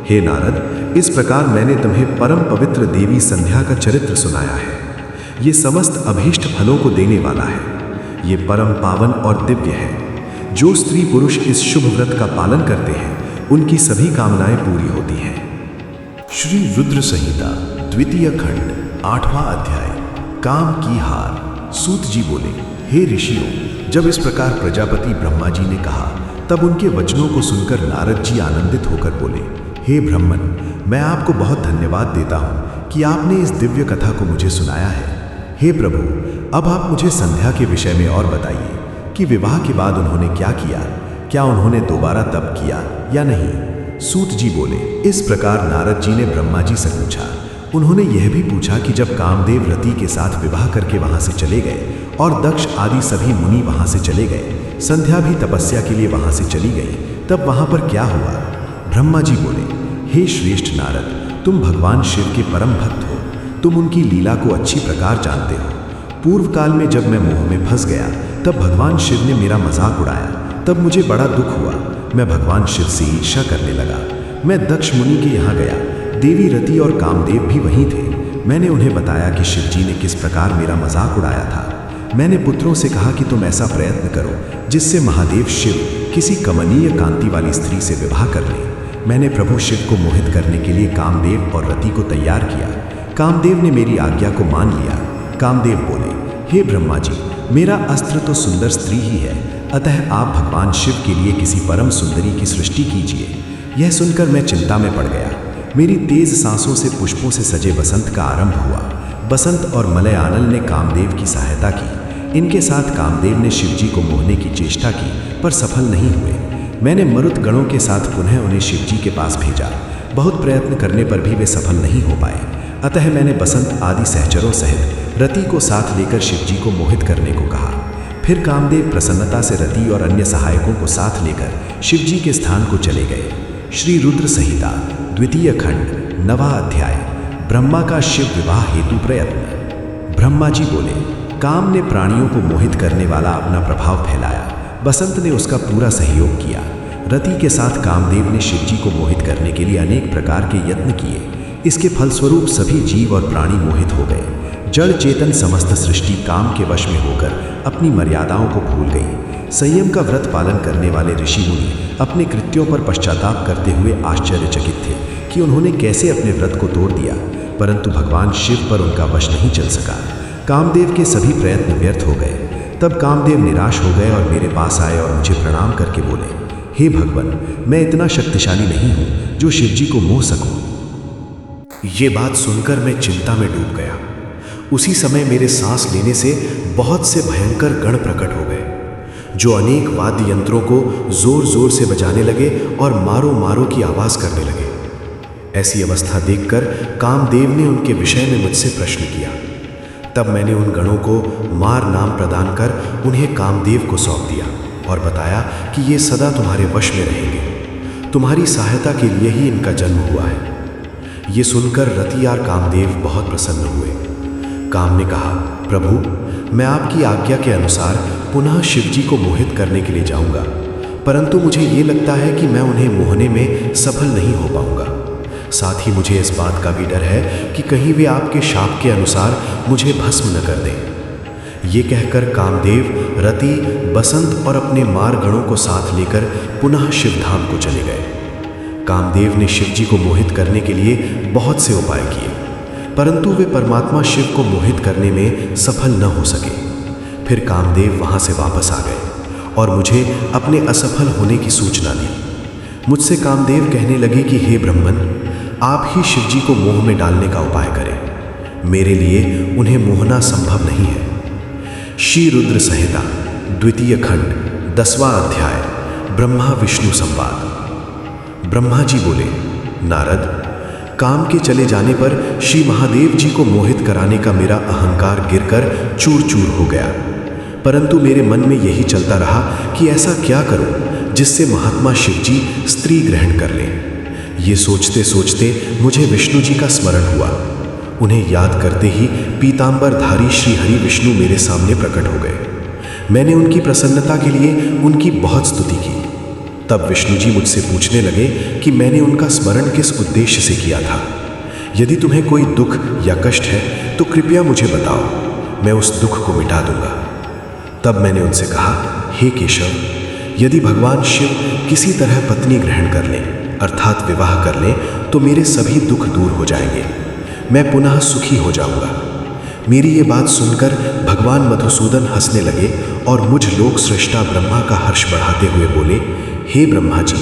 हे नारद, इस प्रकार मैंने तुम्हें परम पवित्र देवी संध्या का चरित्र सुनाया है। ये समस्त अभीष्ट फलों को देने वाला है। ये परम पावन और दिव्य है। जो स्त्री पुरुष इस शुभ व्रत का पालन करते हैं उनकी सभी कामनाएं पूरी होती हैं। श्री रुद्र संहिता द्वितीय खंड 8वां अध्याय काम की हार। सूत जी बोले, हे ऋषियों, जब इस प्रकार प्रजापति ब्रह्मा जी ने कहा तब उनके वचनों को सुनकर नारद जी आनंदित होकर बोले, हे ब्रह्मन, मैं आपको बहुत धन्यवाद देता हूँ कि आपने इस दिव्य कथा को मुझे सुनाया है। हे प्रभु, अब आप मुझे संध्या के विषय में और बताइए कि विवाह के बाद उन्होंने क्या किया। क्या उन्होंने दोबारा तप किया या नहीं? सूत जी बोले, इस प्रकार नारद जी ने ब्रह्मा जी से पूछा। उन्होंने यह भी पूछा कि जब कामदेव रति के साथ विवाह करके वहां से चले गए और दक्ष आदि सभी मुनि वहां से चले गए, संध्या भी तपस्या के लिए वहां से चली गई, तब वहां पर क्या हुआ? ब्रह्मा जी बोले, हे श्रेष्ठ नारद, तुम भगवान शिव के परम भक्त हो। तुम उनकी लीला को अच्छी प्रकार जानते हो। पूर्व काल में जब मैं मोह में फंस गया तब भगवान शिव ने मेरा मजाक उड़ाया। तब मुझे बड़ा दुख हुआ। मैं भगवान शिव से ईर्ष्या करने लगा। मैं दक्ष मुनि के यहाँ गया। देवी रति और कामदेव भी वहीं थे। मैंने उन्हें बताया कि शिव जी ने किस प्रकार मेरा मजाक उड़ाया था। मैंने पुत्रों से कहा कि तुम ऐसा प्रयत्न करो जिससे महादेव शिव किसी कमनीय कांति वाली स्त्री से विवाह कर ले। मैंने प्रभु शिव को मोहित करने के लिए कामदेव और रति को तैयार किया। कामदेव ने मेरी आज्ञा को मान लिया। कामदेव बोले, हे ब्रह्मा जी, मेरा अस्त्र तो सुंदर स्त्री ही है, अतः आप भगवान शिव के लिए किसी परम सुंदरी की सृष्टि कीजिए। यह सुनकर मैं चिंता में पड़ गया। मेरी तेज सांसों से पुष्पों से सजे बसंत का आरंभ हुआ। बसंत और मलयानल ने कामदेव की सहायता की। इनके साथ कामदेव ने शिव जी को मोहने की चेष्टा की पर सफल नहीं हुए। मैंने मरुत गणों के साथ पुनः उन्हें शिव जी के पास भेजा। बहुत प्रयत्न करने पर भी वे सफल नहीं हो पाए। अतः मैंने बसंत आदि सहचरों सहित रति को साथ लेकर शिव जी को मोहित करने को कहा। फिर कामदेव प्रसन्नता से रति और अन्य सहायकों को साथ लेकर शिव जी के स्थान को चले गए। श्री रुद्र संहिता द्वितीय खंड 9वां अध्याय ब्रह्मा का शिव विवाह हेतु प्रयत्न। ब्रह्मा जी बोले, काम ने प्राणियों को मोहित करने वाला अपना प्रभाव फैलाया। बसंत ने उसका पूरा सहयोग किया। रति के साथ कामदेव ने शिव जी को मोहित करने के लिए अनेक प्रकार के यत्न किए। इसके फलस्वरूप सभी जीव और प्राणी मोहित हो गए। जड़ चेतन समस्त सृष्टि काम के वश में होकर अपनी मर्यादाओं को भूल गई। संयम का व्रत पालन करने वाले ऋषि मुनि अपने कृत्यों पर पश्चाताप करते हुए आश्चर्यचकित थे कि उन्होंने कैसे अपने व्रत को तोड़ दिया, परंतु भगवान शिव पर उनका वश नहीं चल सका। कामदेव के सभी प्रयत्न व्यर्थ हो गए। तब कामदेव निराश हो गए और मेरे पास आए और मुझे प्रणाम करके बोले, हे भगवान, मैं इतना शक्तिशाली नहीं हूँ जो शिव जी को मोह सकूं। ये बात सुनकर मैं चिंता में डूब गया। उसी समय मेरे सांस लेने से बहुत से भयंकर गण प्रकट हो गए, जो अनेक वाद्य यंत्रों को जोर जोर से बजाने लगे और मारो मारो की आवाज करने लगे। ऐसी अवस्था देखकर कामदेव ने उनके विषय में मुझसे प्रश्न किया। तब मैंने उन गणों को मार नाम प्रदान कर उन्हें कामदेव को सौंप दिया और बताया कि ये सदा तुम्हारे वश में रहेंगे। तुम्हारी सहायता के लिए ही इनका जन्म हुआ है। ये सुनकर रति और कामदेव बहुत प्रसन्न हुए। काम ने कहा, प्रभु, मैं आपकी आज्ञा के अनुसार पुनः शिवजी को मोहित करने के लिए जाऊंगा, परंतु मुझे ये लगता है कि मैं उन्हें मोहने में सफल नहीं हो पाऊंगा। साथ ही मुझे इस बात का भी डर है कि कहीं वे आपके शाप के अनुसार मुझे भस्म न कर दें। ये कहकर कामदेव रति, बसंत और अपने मार गणों को साथ लेकर पुनः शिवधाम को चले गए। कामदेव ने शिवजी को मोहित करने के लिए बहुत से उपाय किए, परंतु वे परमात्मा शिव को मोहित करने में सफल न हो सके। फिर कामदेव वहां से वापस आ गए और मुझे अपने असफल होने की सूचना दी। मुझसे कामदेव कहने लगे कि हे ब्रह्मन, आप ही शिवजी को मोह में डालने का उपाय करें। मेरे लिए उन्हें मोहना संभव नहीं है। श्री रुद्र संहिता, द्वितीय खंड, 10वां अध्याय, ब्रह्मा विष्णु संवाद। ब्रह्मा जी बोले, नारद, काम के चले जाने पर श्री महादेव जी को मोहित कराने का मेरा अहंकार गिरकर चूर चूर हो गया, परंतु मेरे मन में यही चलता रहा कि ऐसा क्या करूं जिससे महात्मा शिव जी स्त्री ग्रहण कर लें। ये सोचते सोचते मुझे विष्णु जी का स्मरण हुआ। उन्हें याद करते ही पीतांबरधारी श्री हरि विष्णु मेरे सामने प्रकट हो गए। मैंने उनकी प्रसन्नता के लिए उनकी बहुत स्तुति की। तब विष्णु जी मुझसे पूछने लगे कि मैंने उनका स्मरण किस उद्देश्य से किया था। यदि तुम्हें कोई दुख या कष्ट है तो कृपया मुझे बताओ, मैं उस दुख को मिटा दूंगा। तब मैंने उनसे कहा, हे केशव, यदि भगवान शिव किसी तरह पत्नी ग्रहण कर लें, अर्थात विवाह कर लें, तो मेरे सभी दुख दूर हो जाएंगे। मैं पुनः सुखी हो जाऊंगा। मेरी ये बात सुनकर भगवान मधुसूदन हंसने लगे और मुझ लोक सृष्टा ब्रह्मा का हर्ष बढ़ाते हुए बोले, हे ब्रह्मा जी,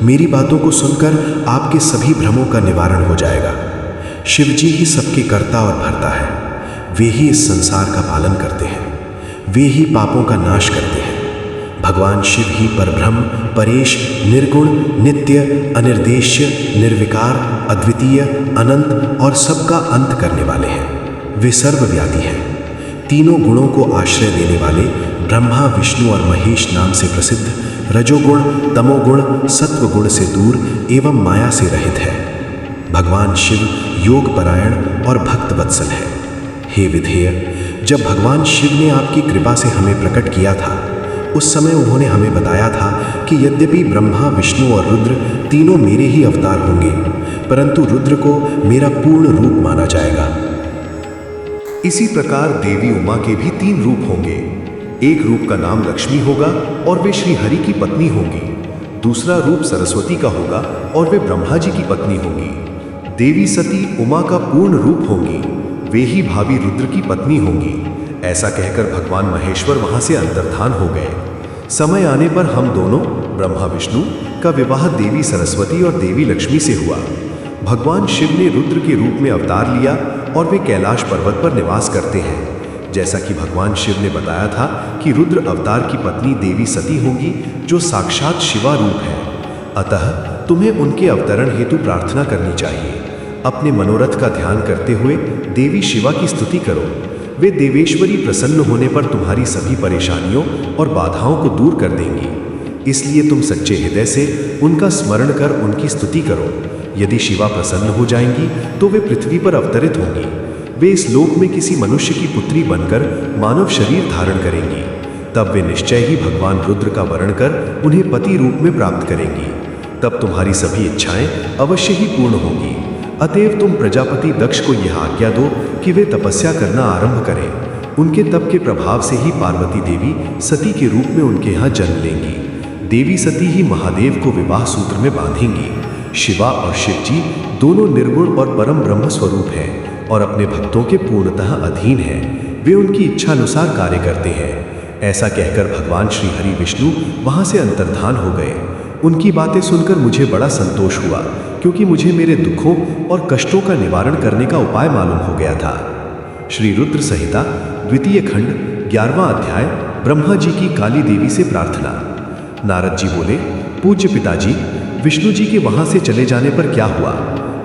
मेरी बातों को सुनकर आपके सभी भ्रमों का निवारण हो जाएगा। शिव जी ही सबके कर्ता और भरता है। वे ही इस संसार का पालन करते हैं। वे ही पापों का नाश करते हैं। भगवान शिव ही परब्रह्म, परेश, निर्गुण, नित्य, अनिर्देश्य, निर्विकार, अद्वितीय, अनंत और सबका अंत करने वाले हैं। वे सर्वव्यापी हैं। तीनों गुणों को आश्रय देने वाले ब्रह्मा, विष्णु और महेश नाम से प्रसिद्ध, रजोगुण, तमोगुण, सत्वगुण से दूर एवं माया से रहित है। भगवान शिव योग परायण और भक्त वत्सल है। हे विधेय, जब भगवान शिव ने आपकी कृपा से हमें प्रकट किया था, उस समय उन्होंने हमें बताया था कि यद्यपि ब्रह्मा, विष्णु और रुद्र तीनों मेरे ही अवतार होंगे, परंतु रुद्र को मेरा पूर्ण रूप माना जाएगा। इसी प्रकार देवी उमा के भी 3 रूप होंगे। एक रूप का नाम लक्ष्मी होगा और वे श्री हरि की पत्नी होंगी। दूसरा रूप सरस्वती का होगा और वे ब्रह्मा जी की पत्नी होंगी। देवी सती उमा का पूर्ण रूप होंगी। वे ही भावी रुद्र की पत्नी होंगी। ऐसा कहकर भगवान महेश्वर वहां से अंतर्धान हो गए। समय आने पर हम दोनों, ब्रह्मा विष्णु, का विवाह देवी सरस्वती और देवी लक्ष्मी से हुआ। भगवान शिव ने रुद्र के रूप में अवतार लिया और वे कैलाश पर्वत पर निवास करते हैं। जैसा कि भगवान शिव ने बताया था कि रुद्र अवतार की पत्नी देवी सती होगी, जो साक्षात शिवा रूप है। अतः तुम्हें उनके अवतरण हेतु प्रार्थना करनी चाहिए। अपने मनोरथ का ध्यान करते हुए देवी शिवा की स्तुति करो। वे देवेश्वरी प्रसन्न होने पर तुम्हारी सभी परेशानियों और बाधाओं को दूर कर देंगी। इसलिए तुम सच्चे हृदय से उनका स्मरण कर उनकी स्तुति करो। यदि शिवा प्रसन्न हो जाएंगी तो वे पृथ्वी पर अवतरित होंगी। वे इस लोक में किसी मनुष्य की पुत्री बनकर मानव शरीर धारण करेंगी। तब वे निश्चय ही भगवान रुद्र का वर्ण कर उन्हें पति रूप में प्राप्त करेंगी। तब तुम्हारी सभी इच्छाएं अवश्य ही पूर्ण होंगी। अतएव तुम प्रजापति दक्ष को यह आज्ञा दो कि वे तपस्या करना आरंभ करें उनके तप के प्रभाव से ही पार्वती देवी सती के रूप में उनके यहाँ जन्म लेंगी। देवी सती ही महादेव को विवाह सूत्र में बांधेंगी। शिवा और शिव जी दोनों निर्गुण और परम ब्रह्म स्वरूप हैं और अपने भक्तों के पूर्णतः अधीन हैं। वे उनकी इच्छा अनुसार कार्य करते हैं। ऐसा कहकर भगवान श्री हरि विष्णु वहां से अंतर्धान हो गए। उनकी बातें सुनकर मुझे बड़ा संतोष हुआ, क्योंकि मुझे मेरे दुखों और कष्टों का निवारण करने का उपाय मालूम हो गया था। श्री रुद्र संहिता द्वितीय खंड 11वां अध्याय। ब्रह्मा जी की काली देवी से प्रार्थना। नारद जी बोले, पूज्य पिताजी, विष्णु जी के वहां से चले जाने पर क्या हुआ?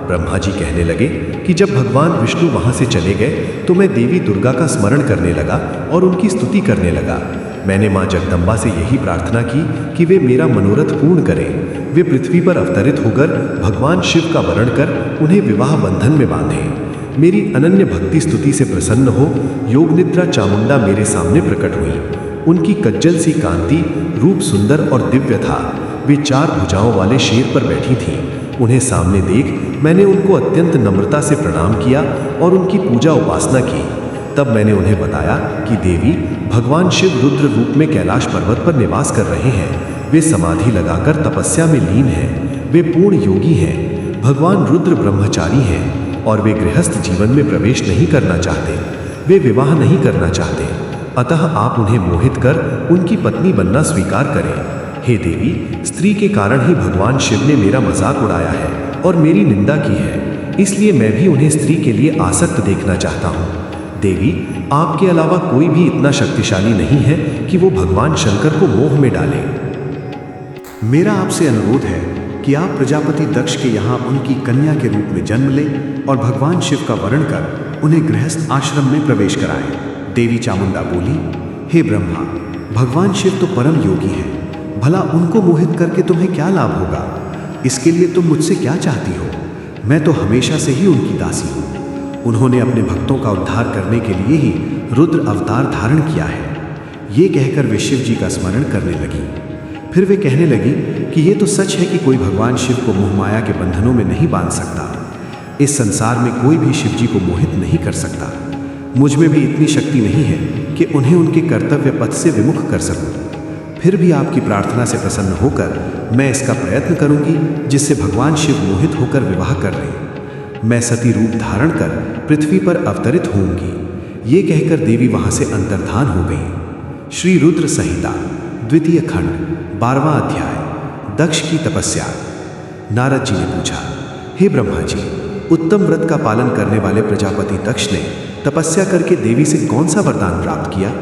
ब्रह्मा जी कहने लगे कि जब भगवान विष्णु वहां से चले गए तो मैं देवी दुर्गा का स्मरण करने लगा और उनकी स्तुति करने लगा। मैंने मां जगदम्बा से यही प्रार्थना की कि वे मेरा मनोरथ पूर्ण करें। वे पृथ्वी पर अवतरित होकर भगवान शिव का वरण कर उन्हें विवाह बंधन में बांधें। मेरी अनन्य भक्ति स्तुति से प्रसन्न हो योगनिद्रा चामुंडा मेरे सामने प्रकट हुई। उनकी कज्जल सी कांति, रूप सुंदर और दिव्य था। वे 4 भुजाओं वाले शेर पर बैठी थीं। उन्हें सामने देख मैंने उनको अत्यंत नम्रता से प्रणाम किया और उनकी पूजा उपासना की। तब मैंने उन्हें बताया कि देवी, भगवान शिव रुद्र रूप में कैलाश पर्वत पर निवास कर रहे हैं। वे समाधि लगाकर तपस्या में लीन हैं। वे पूर्ण योगी हैं। भगवान रुद्र ब्रह्मचारी हैं और वे गृहस्थ जीवन में प्रवेश नहीं करना चाहते। वे विवाह नहीं करना चाहते। अतः आप उन्हें मोहित कर उनकी पत्नी बनना स्वीकार करें। हे देवी, स्त्री के कारण ही भगवान शिव ने मेरा मजाक उड़ाया है और मेरी निंदा की है, इसलिए मैं भी उन्हें स्त्री के लिए आसक्त देखना चाहता हूँ। देवी, आपके अलावा कोई भी इतना शक्तिशाली नहीं है कि वो भगवान शंकर को मोह में डाले। मेरा आपसे अनुरोध है कि आप प्रजापति दक्ष के यहाँ उनकी कन्या के रूप में जन्म लें और भगवान शिव का वरण कर उन्हें गृहस्थ आश्रम में प्रवेश कराएं। देवी चामुंडा बोली, हे ब्रह्मा, भगवान शिव तो परम योगी हैं। भला उनको मोहित करके तुम्हें क्या लाभ होगा? इसके लिए तुम मुझसे क्या चाहती हो? मैं तो हमेशा से ही उनकी दासी हूँ। उन्होंने अपने भक्तों का उद्धार करने के लिए ही रुद्र अवतार धारण किया है। ये कहकर वे शिव जी का स्मरण करने लगी। फिर वे कहने लगी कि ये तो सच है कि कोई भगवान शिव को मोहमाया के बंधनों में नहीं बांध सकता। इस संसार में कोई भी शिव जी को मोहित नहीं कर सकता। मुझ में भी इतनी शक्ति नहीं है कि उन्हें उनके कर्तव्य पथ से विमुख कर सकूं। फिर भी आपकी प्रार्थना से प्रसन्न होकर मैं इसका प्रयत्न करूंगी जिससे भगवान शिव मोहित होकर विवाह कर लें। मैं सती रूप धारण कर पृथ्वी पर अवतरित होंगी। ये कहकर देवी वहां से अंतर्धान हो गई। श्री रुद्र संहिता द्वितीय खंड 12वां अध्याय। दक्ष की तपस्या। नारद जी ने पूछा, हे ब्रह्मा जी, उत्तम व्रत का पालन करने वाले प्रजापति दक्ष ने तपस्या करके देवी से कौन सा वरदान प्राप्त किया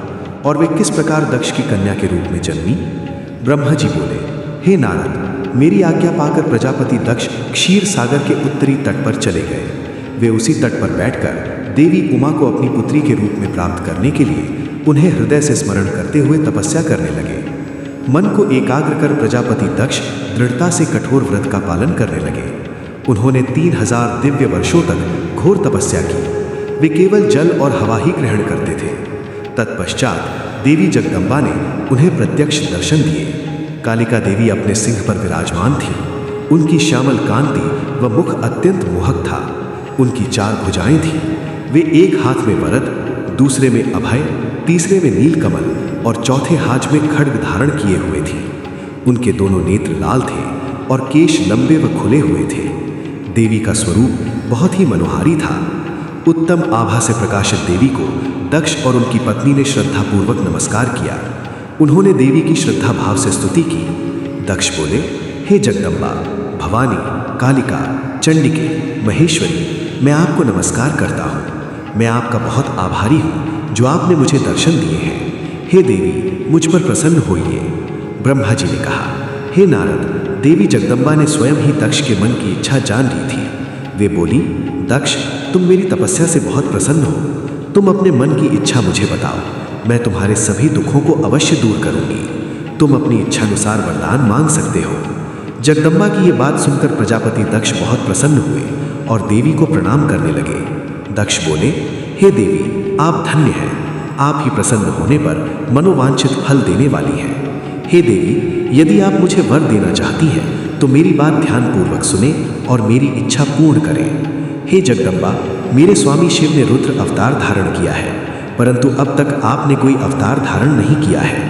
और वे किस प्रकार दक्ष की कन्या के रूप में जन्मी? ब्रह्मा जी बोले, हे नारद, मेरी आज्ञा पाकर प्रजापति दक्ष क्षीर सागर के उत्तरी तट पर चले गए। वे उसी तट पर बैठकर देवी उमा को अपनी पुत्री के रूप में प्राप्त करने के लिए उन्हें हृदय से स्मरण करते हुए तपस्या करने लगे। मन को एकाग्र कर प्रजापति दक्ष दृढ़ता से कठोर व्रत का पालन करने लगे। उन्होंने 3000 दिव्य वर्षों तक घोर तपस्या की। वे केवल जल और हवा ही ग्रहण करते थे। तत्पश्चात देवी जगदम्बा ने उन्हें प्रत्यक्ष दर्शन दिए। कालिका देवी अपने सिंह पर विराजमान थी। उनकी श्यामल कांति व मुख अत्यंत मोहक था। उनकी 4 भुजाएं थीं। वे एक हाथ में वरद, दूसरे में अभय, तीसरे में नीलकमल और चौथे हाथ में खड्ग धारण किए हुए थी। उनके दोनों नेत्र लाल थे और केश लंबे व खुले हुए थे। देवी का स्वरूप बहुत ही मनोहारी था। उत्तम आभा से प्रकाशित देवी को दक्ष और उनकी पत्नी ने श्रद्धापूर्वक नमस्कार किया। उन्होंने देवी की श्रद्धा भाव से स्तुति की। दक्ष बोले, हे जगदम्बा, भवानी, कालिका, चंडिके, महेश्वरी, मैं आपको नमस्कार करता हूँ। मैं आपका बहुत आभारी हूँ जो आपने मुझे दर्शन दिए हैं। हे देवी, मुझ पर प्रसन्न होइए। ब्रह्मा जी ने कहा, हे नारद, देवी जगदम्बा ने स्वयं ही दक्ष के मन की इच्छा जान ली थी। वे बोली, दक्ष, तुम मेरी तपस्या से बहुत प्रसन्न हो। तुम अपने मन की इच्छा मुझे बताओ, मैं तुम्हारे सभी दुखों को अवश्य दूर करूंगी। तुम अपनी इच्छानुसार वरदान मांग सकते हो। जगदम्बा की ये बात सुनकर प्रजापति दक्ष बहुत प्रसन्न हुए और देवी को प्रणाम करने लगे। दक्ष बोले, हे देवी, आप धन्य हैं। आप ही प्रसन्न होने पर मनोवांछित फल देने वाली हैं। हे देवी, यदि आप मुझे वर देना चाहती हैं तो मेरी बात ध्यानपूर्वक सुने और मेरी इच्छा पूर्ण करें। हे जगदम्बा, मेरे स्वामी शिव ने रुद्र अवतार धारण किया है। परंतु अब तक आपने कोई अवतार धारण नहीं किया है।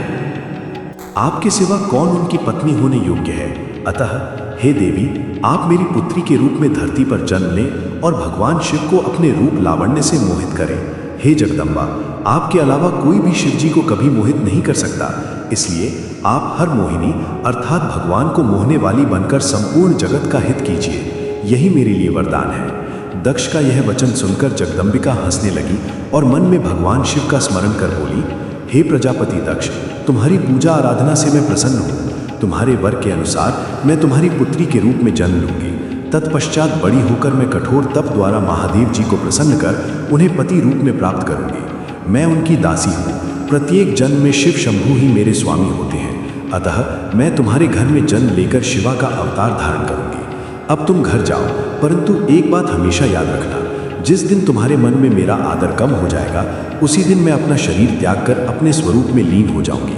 आपके सिवा कौन उनकी पत्नी होने योग्य है? अतः हे देवी, आप मेरी पुत्री के रूप में धरती पर जन्म लें और भगवान शिव को अपने रूप लावण्य से मोहित करें। हे जगदम्बा, आपके अलावा कोई भी शिव जी को कभी मोहित नहीं कर सकता, इसलिए आप हर मोहिनी अर्थात भगवान को मोहने वाली बनकर संपूर्ण जगत का हित कीजिए, यही मेरे लिए वरदान है। दक्ष का यह वचन सुनकर जगदम्बिका हंसने लगी और मन में भगवान शिव का स्मरण कर बोली, हे प्रजापति दक्ष, तुम्हारी पूजा आराधना से मैं प्रसन्न हूँ। तुम्हारे वर के अनुसार मैं तुम्हारी पुत्री के रूप में जन्म लूंगी। तत्पश्चात बड़ी होकर मैं कठोर तप द्वारा महादेव जी को प्रसन्न कर उन्हें पति रूप में प्राप्त करूंगी। मैं उनकी दासी हूँ। प्रत्येक जन्म में शिव शंभु ही मेरे स्वामी होते हैं, अतः मैं तुम्हारे घर में जन्म लेकर शिवा का अवतार धारण करूंगी। अब तुम घर जाओ, परंतु एक बात हमेशा याद रखना, जिस दिन तुम्हारे मन में मेरा आदर कम हो जाएगा, उसी दिन मैं अपना शरीर त्याग कर अपने स्वरूप में लीन हो जाऊंगी।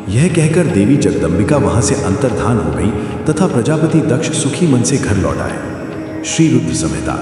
यह कहकर देवी जगदम्बिका वहां से अंतर्धान हो गई तथा प्रजापति दक्ष सुखी मन से घर लौट आए। श्री रुद्र संहिता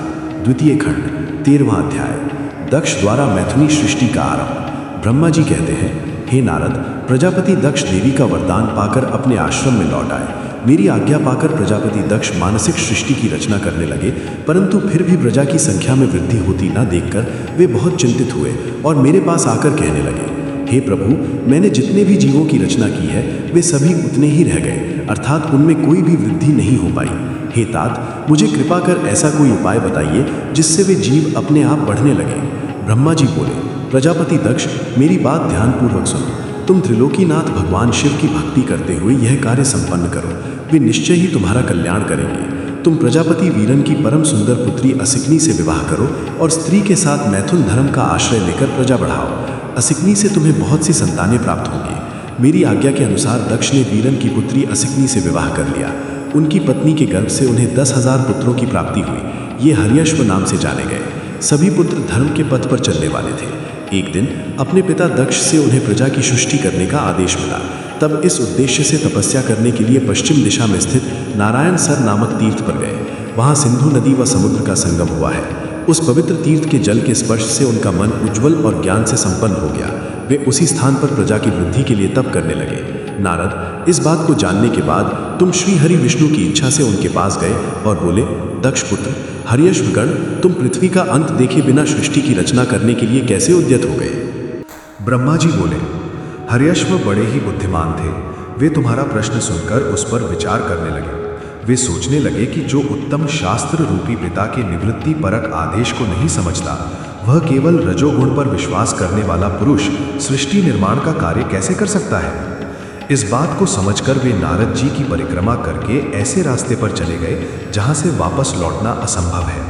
द्वितीय खंड 13वां अध्याय। दक्ष द्वारा मैथुनी सृष्टि का आरंभ। ब्रह्मा जी कहते हैं, हे नारद, प्रजापति दक्ष देवी का वरदान पाकर अपने आश्रम में लौट आए। मेरी आज्ञा पाकर प्रजापति दक्ष मानसिक सृष्टि की रचना करने लगे, परंतु फिर भी प्रजा की संख्या में वृद्धि होती न देखकर वे बहुत चिंतित हुए और मेरे पास आकर कहने लगे, हे प्रभु, मैंने जितने भी जीवों की रचना की है वे सभी उतने ही रह गए, अर्थात उनमें कोई भी वृद्धि नहीं हो पाई। हे तात, मुझे कृपा कर ऐसा कोई उपाय बताइए जिससे वे जीव अपने आप बढ़ने लगे। ब्रह्मा जी बोले, प्रजापति दक्ष, मेरी बात ध्यानपूर्वक सुनो। तुम त्रिलोकीनाथ भगवान शिव की भक्ति करते हुए यह कार्य संपन्न करो, वे निश्चय ही तुम्हारा कल्याण करेंगे। तुम प्रजापति वीरन की परम सुंदर पुत्री असिकनी से विवाह करो और स्त्री के साथ मैथुन धर्म का आश्रय लेकर प्रजा बढ़ाओ। असिकनी से तुम्हें बहुत सी संतानें प्राप्त होंगी। मेरी आज्ञा के अनुसार दक्ष ने वीरन की पुत्री असिकनी से विवाह कर लिया। उनकी पत्नी के गर्भ से उन्हें 10,000 पुत्रों की प्राप्ति हुई। ये हर्यश्व नाम से जाने गए। सभी पुत्र धर्म के पथ पर चलने वाले थे। एक दिन अपने पिता दक्ष से उन्हें प्रजा की सृष्टि करने का आदेश मिला। तब इस उद्देश्य से तपस्या करने के लिए पश्चिम दिशा में स्थित नारायण सर नामक तीर्थ पर गए। वहाँ सिंधु नदी व समुद्र का संगम हुआ है। उस पवित्र तीर्थ के जल के स्पर्श से उनका मन उज्ज्वल और ज्ञान से संपन्न हो गया। वे उसी स्थान पर प्रजा की वृद्धि के लिए तप करने लगे। नारद, इस बात को जानने के बाद तुम श्री हरि विष्णु की इच्छा से उनके पास गए और बोले, दक्ष पुत्र, हर्यश्वगण, तुम पृथ्वी का अंत देखे बिना सृष्टि की रचना करने के लिए कैसे उद्यत हो गए? ब्रह्मा जी बोले, हर्यश्व बड़े ही बुद्धिमान थे। वे तुम्हारा प्रश्न सुनकर उस पर विचार करने लगे। वे सोचने लगे कि जो उत्तम शास्त्र रूपी पिता के निवृत्ति परक आदेश को नहीं समझता, वह केवल रजोगुण पर विश्वास करने वाला पुरुष सृष्टि निर्माण का कार्य कैसे कर सकता है। इस बात को समझकर वे नारद जी की परिक्रमा करके ऐसे रास्ते पर चले गए जहां से वापस लौटना असंभव है।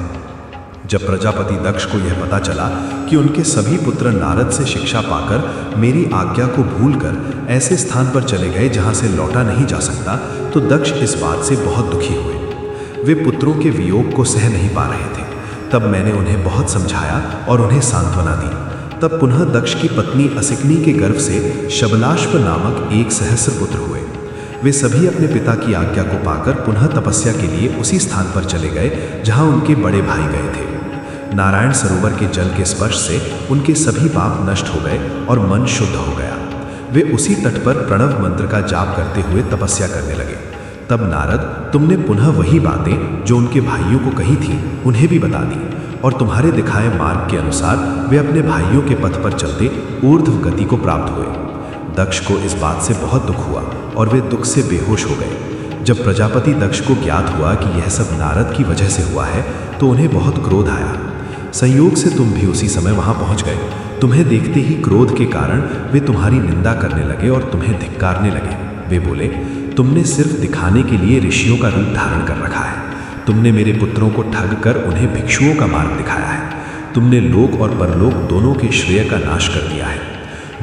जब प्रजापति दक्ष को यह पता चला कि उनके सभी पुत्र नारद से शिक्षा पाकर मेरी आज्ञा को भूलकर ऐसे स्थान पर चले गए जहां से लौटा नहीं जा सकता, तो दक्ष इस बात से बहुत दुखी हुए। वे पुत्रों के वियोग को सह नहीं पा रहे थे। तब मैंने उन्हें बहुत समझाया और उन्हें सांत्वना दी। तब पुनः दक्ष की पत्नी असिकनी के गर्भ से शबलाश्व नामक एक सहस्र पुत्र हुए। वे सभी अपने पिता की आज्ञा को पाकर पुनः तपस्या के लिए उसी स्थान पर चले गए जहां उनके बड़े भाई गए थे। नारायण सरोवर के जल के स्पर्श से उनके सभी पाप नष्ट हो गए और मन शुद्ध हो गया। वे उसी तट पर प्रणव मंत्र का जाप करते हुए तपस्या करने लगे। तब नारद, तुमने पुनः वही बातें जो उनके भाइयों को कही थी उन्हें भी बता दी और तुम्हारे दिखाए मार्ग के अनुसार वे अपने भाइयों के पथ पर चलते ऊर्ध्व गति को प्राप्त हुए। दक्ष को इस बात से बहुत दुख हुआ और वे दुख से बेहोश हो गए। जब प्रजापति दक्ष को ज्ञात हुआ कि यह सब नारद की वजह से हुआ है, तो उन्हें बहुत क्रोध आया। संयोग से तुम भी उसी समय वहां पहुंच गए। तुम्हें देखते ही क्रोध के कारण वे तुम्हारी निंदा करने लगे और तुम्हें धिक्कारने लगे। वे बोले, तुमने सिर्फ दिखाने के लिए ऋषियों का रूप धारण कर रखा है। तुमने मेरे पुत्रों को ठग कर उन्हें भिक्षुओं का मार्ग दिखाया है। तुमने लोक और परलोक दोनों के श्रेय का नाश कर दिया है।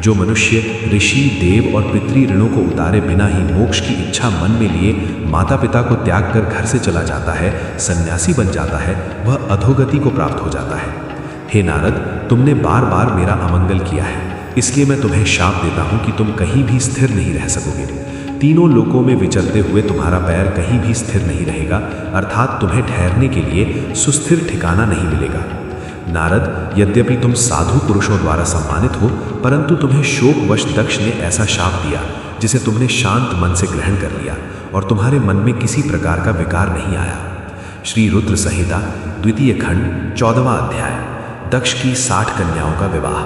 जो मनुष्य ऋषि, देव और पितृ ऋणों को उतारे बिना ही मोक्ष की इच्छा मन में लिए माता पिता को त्याग कर घर से चला जाता है, सन्यासी बन जाता है, वह अधोगति को प्राप्त हो जाता है। हे नारद, तुमने बार बार मेरा अमंगल किया है, इसलिए मैं तुम्हें शाप देता हूं कि तुम कहीं भी स्थिर नहीं रह सकोगे। तीनों लोकों में विचरते हुए तुम्हारा पैर कहीं भी स्थिर नहीं रहेगा, अर्थात तुम्हें ठहरने के लिए सुस्थिर ठिकाना नहीं मिलेगा। नारद, यद्यपि तुम साधु पुरुषों द्वारा सम्मानित हो, परंतु तुम्हें शोकवश दक्ष ने ऐसा शाप दिया जिसे तुमने शांत मन से ग्रहण कर लिया और तुम्हारे मन में किसी प्रकार का विकार नहीं आया। श्री रुद्र संहिता द्वितीय खंड 14वां अध्याय, दक्ष की 60 कन्याओं का विवाह।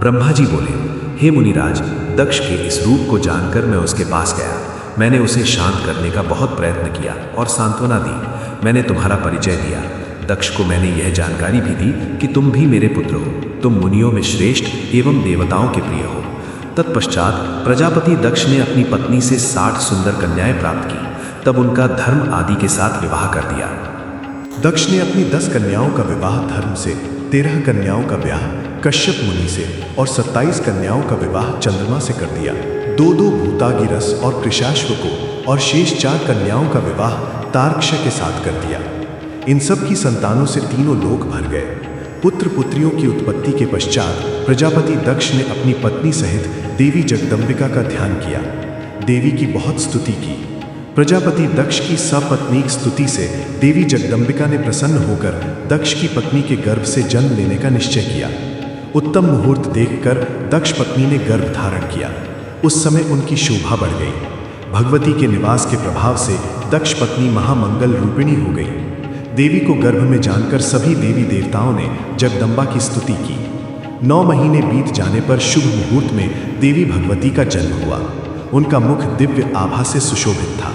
ब्रह्मा जी बोले, हे मुनिराज, दक्ष के इस रूप को जानकर मैं उसके पास गया। मैंने उसे शांत करने का बहुत प्रयत्न किया और सांत्वना दी। मैंने तुम्हारा परिचय दिया। दक्ष को मैंने यह जानकारी भी दी कि तुम भी मेरे पुत्र हो, तुम मुनियों में श्रेष्ठ एवं देवताओं के प्रिय हो। तत्पश्चात प्रजापति दक्ष ने अपनी पत्नी से 60 सुंदर कन्याएं प्राप्त की। तब उनका धर्म आदि के साथ विवाह कर दिया। दक्ष ने अपनी 10 कन्याओं का विवाह धर्म से, 13 कन्याओं का ब्याह कश्यप मुनि से और 27 कन्याओं का विवाह चंद्रमा से कर दिया। 2 भूतागिरस और कृशाश्व को और शेष 4 कन्याओं का विवाह तार्क्ष के साथ कर दिया। इन सब की संतानों से तीनों लोक भर गए। पुत्र पुत्रियों की उत्पत्ति के पश्चात प्रजापति दक्ष ने अपनी पत्नी सहित देवी जगदम्बिका का ध्यान किया। देवी की बहुत स्तुति की। प्रजापति दक्ष की सपत्नीक स्तुति से देवी जगदम्बिका ने प्रसन्न होकर दक्ष की पत्नी के गर्भ से जन्म लेने का निश्चय किया। उत्तम मुहूर्त देखकर दक्ष पत्नी ने गर्भ धारण किया। उस समय उनकी शोभा बढ़ गई। भगवती के निवास के प्रभाव से दक्ष पत्नी महामंगल रूपिणी हो गई। देवी को गर्भ में जानकर सभी देवी देवताओं ने जगदम्बा की स्तुति की। 9 महीने बीत जाने पर शुभ मुहूर्त में देवी भगवती का जन्म हुआ। उनका मुख दिव्य आभा से सुशोभित था।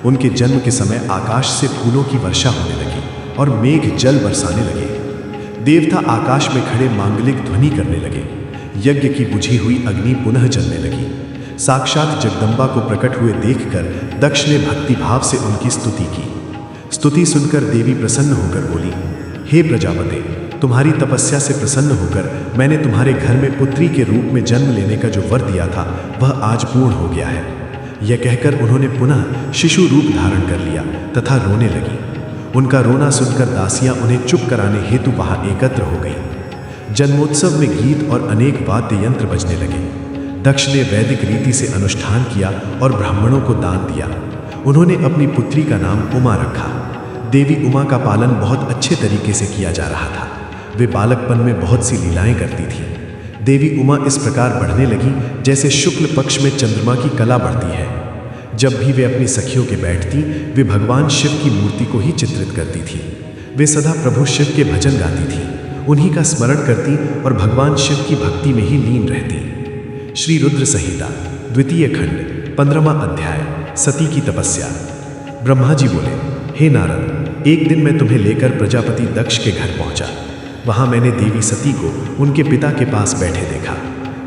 उनके जन्म के समय आकाश से फूलों की वर्षा होने लगी और मेघ जल बरसाने लगे। देवता आकाश में खड़े मांगलिक ध्वनि करने लगे। यज्ञ की बुझी हुई अग्नि पुनः जलने लगी। साक्षात जगदम्बा को प्रकट हुए देखकर दक्ष ने भक्तिभाव से उनकी स्तुति की। स्तुति सुनकर देवी प्रसन्न होकर बोली, हे प्रजापते, तुम्हारी तपस्या से प्रसन्न होकर मैंने तुम्हारे घर में पुत्री के रूप में जन्म लेने का जो वर दिया था वह आज पूर्ण हो गया है। यह कहकर उन्होंने पुनः शिशु रूप धारण कर लिया तथा रोने लगी। उनका रोना सुनकर दासियां उन्हें चुप कराने हेतु वहां एकत्र हो गई। जन्मोत्सव में गीत और अनेक वाद्य यंत्र बजने लगे। दक्ष ने वैदिक रीति से अनुष्ठान किया और ब्राह्मणों को दान दिया। उन्होंने अपनी पुत्री का नाम उमा रखा। देवी उमा का पालन बहुत अच्छे तरीके से किया जा रहा था। वे बालकपन में बहुत सी लीलाएं करती थी। देवी उमा इस प्रकार बढ़ने लगी जैसे शुक्ल पक्ष में चंद्रमा की कला बढ़ती है। जब भी वे अपनी सखियों के बैठती, वे भगवान शिव की मूर्ति को ही चित्रित करती थी। वे सदा प्रभु शिव के भजन गाती थी, उन्हीं का स्मरण करती और भगवान शिव की भक्ति में ही लीन रहती। श्री रुद्र संहिता द्वितीय खंड 15वां अध्याय, सती की तपस्या। ब्रह्मा जी बोले, हे नारद, एक दिन मैं तुम्हें लेकर प्रजापति दक्ष के घर पहुंचा। वहां मैंने देवी सती को उनके पिता के पास बैठे देखा।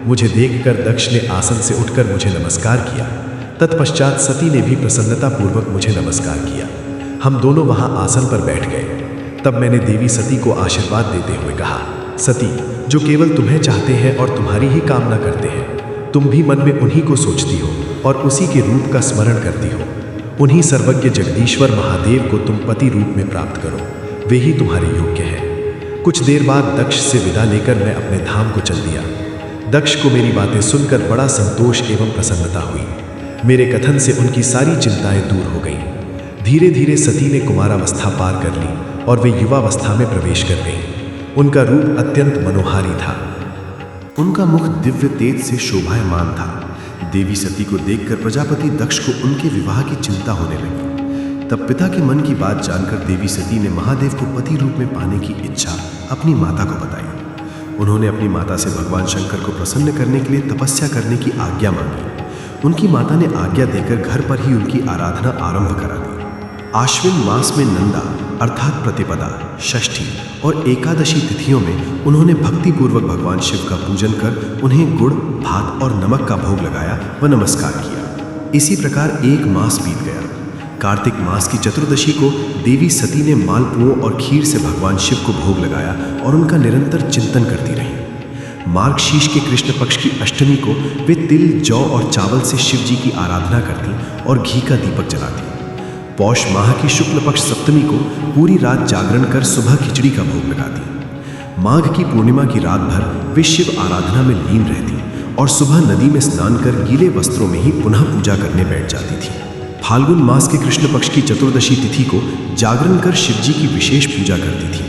मुझे देखकर दक्ष ने आसन से उठकर मुझे नमस्कार किया। तत्पश्चात सती ने भी प्रसन्नतापूर्वक मुझे नमस्कार किया। हम दोनों वहां आसन पर बैठ गए। तब मैंने देवी सती को आशीर्वाद देते हुए कहा, सती, जो केवल तुम्हें चाहते हैं और तुम्हारी ही कामना करते हैं, तुम भी मन में उन्हीं को सोचती हो और उसी के रूप का स्मरण करती हो। उन्हीं सर्वज्ञ जगदीश्वर महादेव को तुम पति रूप में प्राप्त करो, वे ही तुम्हारे योग्य हैं। कुछ देर बाद दक्ष से विदा लेकर मैं अपने धाम को चल दिया। दक्ष को मेरी बातें सुनकर बड़ा संतोष एवं प्रसन्नता हुई। मेरे कथन से उनकी सारी चिंताएं दूर हो गईं। धीरे धीरे सती ने कुमारावस्था पार कर ली और वे युवावस्था में प्रवेश कर गईं। उनका रूप अत्यंत मनोहारी था। उनका मुख दिव्य तेज से शोभायमान था। देवी सती को देखकर प्रजापति दक्ष को उनके विवाह की चिंता होने लगी। तब पिता के मन की बात जानकर देवी सती ने महादेव को पति रूप में पाने की इच्छा अपनी माता को बताई। उन्होंने अपनी माता से भगवान शंकर को प्रसन्न करने के लिए तपस्या करने की आज्ञा मांगी। उनकी माता ने आज्ञा देकर घर पर ही उनकी आराधना आरंभ करा दी। आश्विन मास में नंदा अर्थात प्रतिपदा, षष्ठी और एकादशी तिथियों में उन्होंने भक्तिपूर्वक भगवान शिव का पूजन कर उन्हें गुड़, भात और नमक का भोग लगाया व नमस्कार किया। इसी प्रकार 1 मास बीत गया। कार्तिक मास की चतुर्दशी को देवी सती ने मालपुओं और खीर से भगवान शिव को भोग लगाया और उनका निरंतर चिंतन करती रही। मार्गशीर्ष के कृष्ण पक्ष की अष्टमी को वे तिल, जौ और चावल से शिव जी की आराधना करती और घी का दीपक जलाती। पौष माह की शुक्ल पक्ष सप्तमी को पूरी रात जागरण कर सुबह खिचड़ी का भोग लगाती। माघ की पूर्णिमा की रात भर वे शिव आराधना में लीन रहती और सुबह नदी में स्नान कर गीले वस्त्रों में ही पुनः पूजा करने बैठ जाती थी। फाल्गुन मास के कृष्ण पक्ष की चतुर्दशी तिथि को जागरण कर शिव जी की विशेष पूजा करती थी।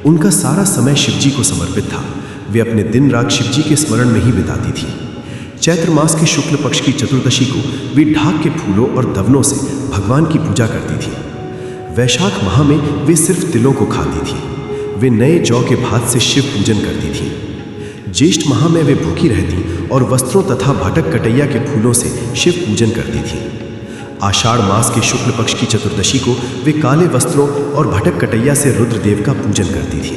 उनका सारा समय शिवजी को समर्पित था। वे अपने दिन रात शिवजी के स्मरण में ही बिताती थी। चैत्र मास के शुक्ल पक्ष की चतुर्दशी को वे ढाक के फूलों और दवनों से भगवान की पूजा करती थी। वैशाख माह में वे सिर्फ तिलों को खाती थी। वे नए जौ के भात से शिव पूजन करती थी। ज्येष्ठ माह में वे भूखी रहती और वस्त्रों तथा भटक कटैया के फूलों से शिव पूजन करती थी। आषाढ़ मास के शुक्ल पक्ष की चतुर्दशी को वे काले वस्त्रों और भटक कटैया से रुद्रदेव का पूजन करती थी।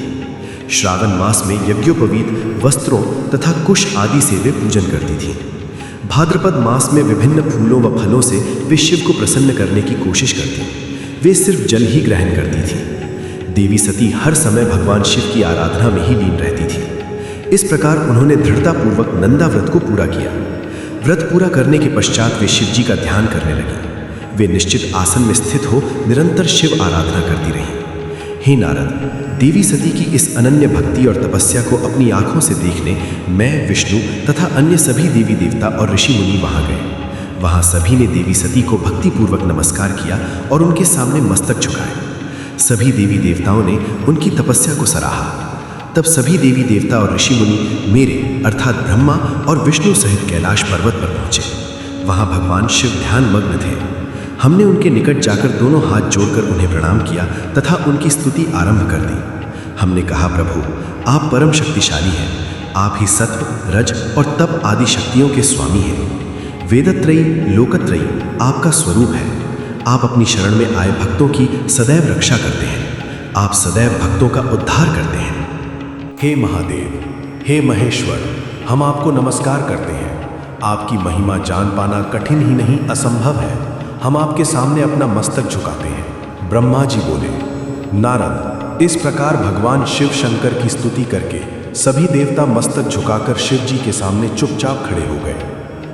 श्रावण मास में यज्ञोपवीत वस्त्रों तथा कुश आदि से वे पूजन करती थी। भाद्रपद मास में विभिन्न फूलों व फलों से वे शिव को प्रसन्न करने की कोशिश करती। वे सिर्फ जल ही ग्रहण करती थी। देवी सती हर समय भगवान शिव की आराधना में ही लीन रहती थी। इस प्रकार उन्होंने दृढ़तापूर्वक नंदा व्रत को पूरा किया। व्रत पूरा करने के पश्चात वे शिव जी का ध्यान करने लगी। वे निश्चित आसन में स्थित हो निरंतर शिव आराधना करती रहीं। हे नारद, देवी सती की इस अनन्य भक्ति और तपस्या को अपनी आंखों से देखने मैं, विष्णु तथा अन्य सभी देवी देवता और ऋषि मुनि वहां गए। वहां सभी ने देवी सती को भक्तिपूर्वक नमस्कार किया और उनके सामने मस्तक झुकाए। सभी देवी देवताओं ने उनकी तपस्या को सराहा। तब सभी देवी देवता और ऋषि मुनि मेरे अर्थात ब्रह्मा और विष्णु सहित कैलाश पर्वत पर पहुंचे। वहां भगवान शिव ध्यान मग्न थे। हमने उनके निकट जाकर दोनों हाथ जोड़कर उन्हें प्रणाम किया तथा उनकी स्तुति आरंभ कर दी। हमने कहा, प्रभु, आप परम शक्तिशाली हैं। आप ही सत्व, रज और तप आदि शक्तियों के स्वामी हैं। वेदत्रयी, लोकत्रयी आपका स्वरूप है। आप अपनी शरण में आए भक्तों की सदैव रक्षा करते हैं। आप सदैव भक्तों का उद्धार करते हैं। हे महादेव, हे महेश्वर, हम आपको नमस्कार करते हैं। आपकी महिमा जान पाना कठिन ही नहीं असंभव है। हम आपके सामने अपना मस्तक झुकाते हैं। ब्रह्मा जी बोले, नारद, इस प्रकार भगवान शिव शंकर की स्तुति करके सभी देवता मस्तक झुकाकर शिव जी के सामने चुपचाप खड़े हो गए।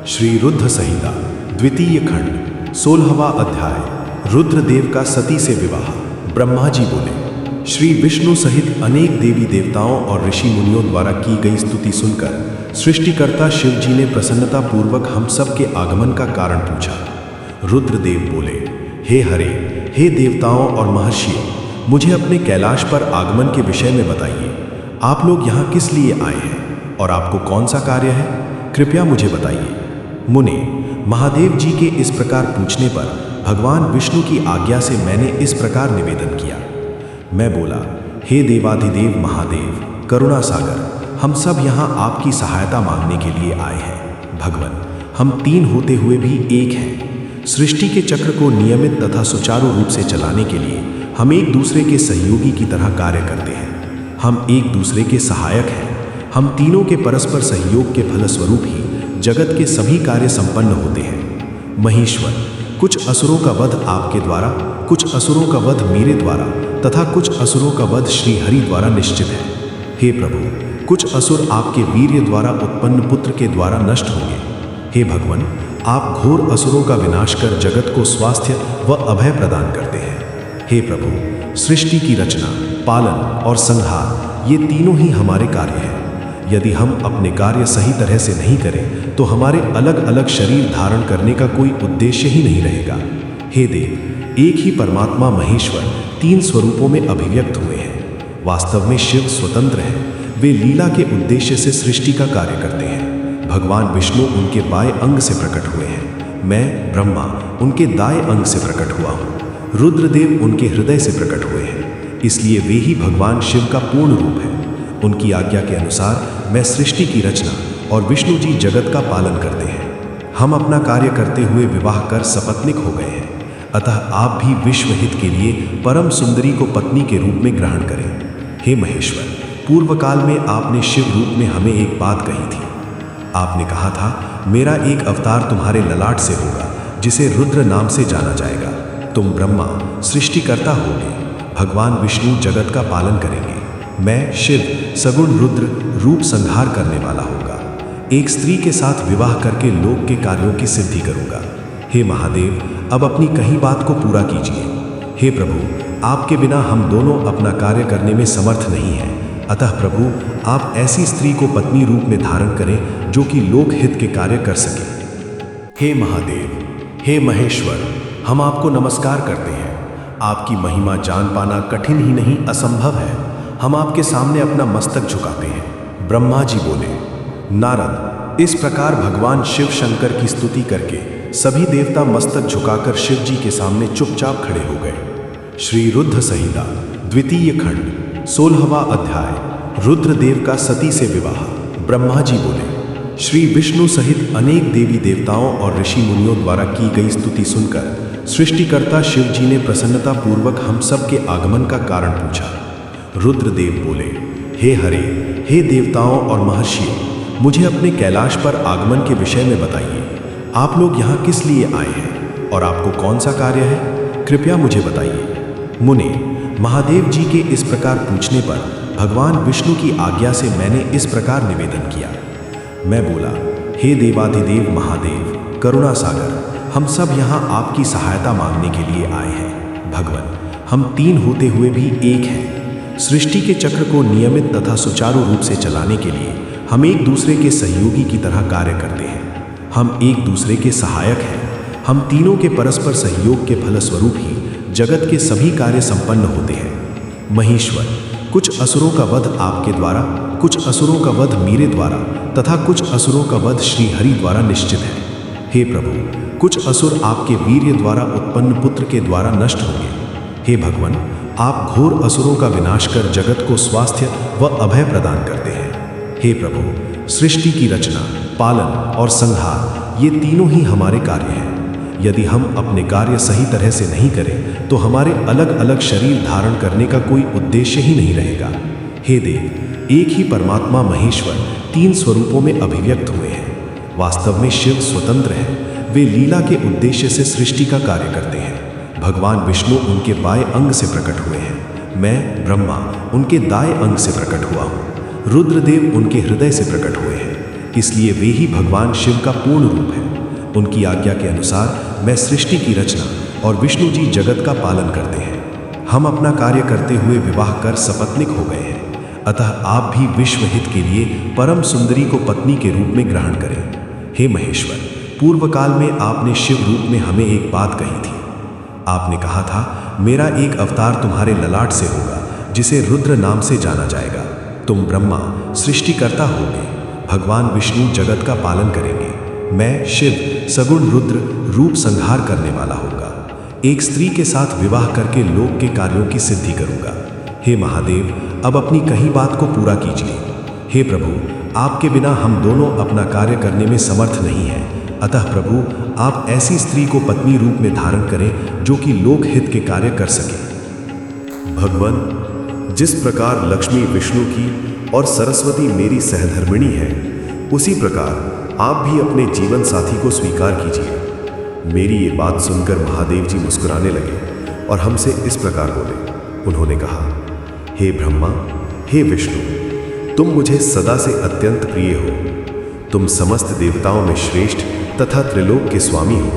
श्री रुद्र संहिता द्वितीय खंड 16वां अध्याय रुद्रदेव का सती से विवाह। ब्रह्मा जी बोले, श्री विष्णु सहित अनेक देवी देवताओं और ऋषि मुनियों द्वारा की गई स्तुति सुनकर सृष्टिकर्ता शिव जी ने प्रसन्नता पूर्वक हम सब के आगमन का कारण पूछा। रुद्रदेव बोले, हे हरे, हे देवताओं और महर्षियों, मुझे अपने कैलाश पर आगमन के विषय में बताइए। आप लोग यहाँ किस लिए आए हैं और आपको कौन सा कार्य है? कृपया मुझे बताइए। मुने, महादेव जी के इस प्रकार पूछने पर भगवान विष्णु की आज्ञा से मैंने इस प्रकार निवेदन किया। मैं बोला, हे देवाधिदेव महादेव, करुणा सागर, हम सब यहाँ आपकी सहायता मांगने के लिए आए हैं। भगवान, हम तीन होते हुए भी एक हैं। सृष्टि के चक्र को नियमित तथा सुचारू रूप से चलाने के लिए हम एक दूसरे के सहयोगी की तरह कार्य करते हैं। हम एक दूसरे के सहायक हैं। हम तीनों के परस्पर सहयोग के फलस्वरूप ही जगत के सभी कार्य संपन्न होते हैं। महेश्वर, कुछ असुरों का वध आपके द्वारा, कुछ असुरों का वध मेरे द्वारा तथा कुछ असुरों का वध श्री हरि द्वारा निश्चित है। हे प्रभु, कुछ असुर आपके वीर्य द्वारा उत्पन्न पुत्र के द्वारा नष्ट होंगे। हे भगवान, आप घोर असुरों का विनाश कर जगत को स्वास्थ्य व अभय प्रदान करते हैं। हे प्रभु, सृष्टि की रचना, पालन और संहार ये तीनों ही हमारे कार्य हैं। यदि हम अपने कार्य सही तरह से नहीं करें तो हमारे अलग अलग शरीर धारण करने का कोई उद्देश्य ही नहीं रहेगा। हे देव, एक ही परमात्मा महेश्वर तीन स्वरूपों में अभिव्यक्त हुए हैं। वास्तव में शिव स्वतंत्र हैं। वे लीला के उद्देश्य से सृष्टि का कार्य करते हैं। भगवान विष्णु उनके बाएं अंग से प्रकट हुए हैं। मैं ब्रह्मा उनके दाएं अंग से प्रकट हुआ हूँ। रुद्रदेव उनके हृदय से प्रकट हुए हैं। इसलिए वे ही भगवान शिव का पूर्ण रूप है। उनकी आज्ञा के अनुसार मैं सृष्टि की रचना और विष्णु जी जगत का पालन करते हैं। हम अपना कार्य करते हुए विवाह कर सपत्निक हो गए हैं। अतः आप भी विश्व हित के लिए परम सुंदरी को पत्नी के रूप में ग्रहण करें। हे महेश्वर, पूर्व काल में आपने शिव रूप में हमें एक बात कही थी। आपने कहा था, मेरा एक अवतार तुम्हारे ललाट से होगा जिसे रुद्र नाम से जाना जाएगा। तुम ब्रह्मा सृष्टिकर्ता होगे, भगवान विष्णु जगत का पालन करेंगे। मैं शिव सगुण रुद्र रूप संहार करने वाला होगा। एक स्त्री के साथ विवाह करके लोक के कार्यों की सिद्धि करूंगा। हे महादेव, अब अपनी कही बात को पूरा कीजिए। हे प्रभु, आपके बिना हम दोनों अपना कार्य करने में समर्थ नहीं हैं। अतः प्रभु, आप ऐसी स्त्री को पत्नी रूप में धारण करें जो कि लोक हित के कार्य कर सके। हे महादेव, हे महेश्वर, हम आपको नमस्कार करते हैं। आपकी महिमा जान पाना कठिन ही नहीं असंभव है। हम आपके सामने अपना मस्तक झुकाते हैं। ब्रह्मा जी बोले। नारद, इस प्रकार भगवान शिव शंकर की स्तुति करके सभी देवता मस्तक झुकाकर शिव जी के सामने चुपचाप खड़े हो गए। श्री रुद्र संहिता द्वितीय खंड 16वां अध्याय रुद्रदेव का सती से विवाह। ब्रह्मा जी बोले। श्री विष्णु सहित अनेक देवी देवताओं और ऋषि मुनियों द्वारा की गई स्तुति सुनकर सृष्टिकर्ता शिव जी ने प्रसन्नता पूर्वक हम सब के आगमन का कारण पूछा। रुद्रदेव बोले, हे हरे, हे देवताओं और महर्षियों, मुझे अपने कैलाश पर आगमन के विषय में बताइए। आप लोग यहाँ किस लिए आए हैं और आपको कौन सा कार्य है, कृपया मुझे बताइए। मुने, महादेव जी के इस प्रकार पूछने पर भगवान विष्णु की आज्ञा से मैंने इस प्रकार निवेदन किया। मैं बोला, हे देवाधिदेव महादेव, करुणा सागर, हम सब यहाँ आपकी सहायता मांगने के लिए आए हैं। भगवान, हम तीन होते हुए भी एक हैं। सृष्टि के चक्र को नियमित तथा सुचारू रूप से चलाने के लिए हम एक दूसरे के सहयोगी की तरह कार्य करते हैं। हम एक दूसरे के सहायक हैं। हम तीनों के परस्पर सहयोग के फलस्वरूप ही जगत के सभी कार्य संपन्न होते हैं। महेश्वर, कुछ असुरों का वध आपके द्वारा, कुछ असुरों का वध मेरे द्वारा तथा कुछ असुरों का वध श्री हरि द्वारा निश्चित है। हे प्रभु, कुछ असुर आपके वीर्य द्वारा उत्पन्न पुत्र के द्वारा नष्ट होंगे। हे भगवान, आप घोर असुरों का विनाश कर जगत को स्वास्थ्य व अभय प्रदान करते हैं। हे प्रभु, सृष्टि की रचना, पालन और संहार, ये तीनों ही हमारे कार्य हैं। यदि हम अपने कार्य सही तरह से नहीं करें तो हमारे अलग अलग शरीर धारण करने का कोई उद्देश्य ही नहीं रहेगा। हे देव, एक ही परमात्मा महेश्वर तीन स्वरूपों में अभिव्यक्त हुए हैं। वास्तव में शिव स्वतंत्र हैं। वे लीला के उद्देश्य से सृष्टि का कार्य करते हैं। भगवान विष्णु उनके बाएं अंग से प्रकट हुए हैं। मैं ब्रह्मा उनके दाएं अंग से प्रकट हुआ हूँ। रुद्रदेव उनके हृदय से प्रकट हुए हैं। इसलिए वे ही भगवान शिव का पूर्ण रूप है। उनकी आज्ञा के अनुसार मैं सृष्टि की रचना और विष्णु जी जगत का पालन करते हैं। हम अपना कार्य करते हुए विवाह कर सपत्निक हो गए हैं। अतः आप भी विश्व हित के लिए परम सुंदरी को पत्नी के रूप में ग्रहण करें। हे महेश्वर, पूर्व काल में आपने शिव रूप में हमें एक बात कही थी। आपने कहा था, मेरा एक अवतार तुम्हारे ललाट से होगा जिसे रुद्र नाम से जाना जाएगा। तुम ब्रह्मा सृष्टिकर्ता होगे, भगवान विष्णु जगत का पालन करेंगे। मैं शिव सगुण रुद्र रूप संहार करने वाला होगा। एक स्त्री के साथ विवाह करके लोक के कार्यों की सिद्धि करूंगा। हे महादेव, अब अपनी कही बात को पूरा कीजिए। हे प्रभु, आपके बिना हम दोनों अपना कार्य करने में समर्थ नहीं हैं। अतः प्रभु, आप ऐसी स्त्री को पत्नी रूप में धारण करें जो कि लोक हित के कार्य कर सके। भगवान, जिस प्रकार लक्ष्मी विष्णु की और सरस्वती मेरी सहधर्मिणी है, उसी प्रकार आप भी अपने जीवन साथी को स्वीकार कीजिए। मेरी ये बात सुनकर महादेव जी मुस्कुराने लगे और हमसे इस प्रकार बोले। उन्होंने कहा, हे ब्रह्मा, हे विष्णु, तुम मुझे सदा से अत्यंत प्रिय हो। तुम समस्त देवताओं में श्रेष्ठ तथा त्रिलोक के स्वामी हो,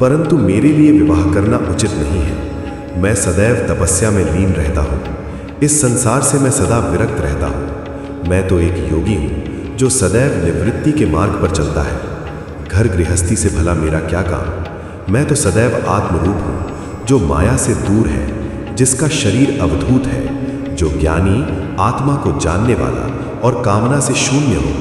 परंतु मेरे लिए विवाह करना उचित नहीं है। मैं सदैव तपस्या में लीन रहता हूँ। इस संसार से मैं सदा विरक्त रहता हूँ। मैं तो एक योगी हूँ जो सदैव निवृत्ति के मार्ग पर चलता है। घर गृहस्थी से भला मेरा क्या काम। मैं तो सदैव आत्मरूप हूँ जो माया से दूर है, जिसका शरीर अवधूत है, जो ज्ञानी आत्मा को जानने वाला और कामना से शून्य हो,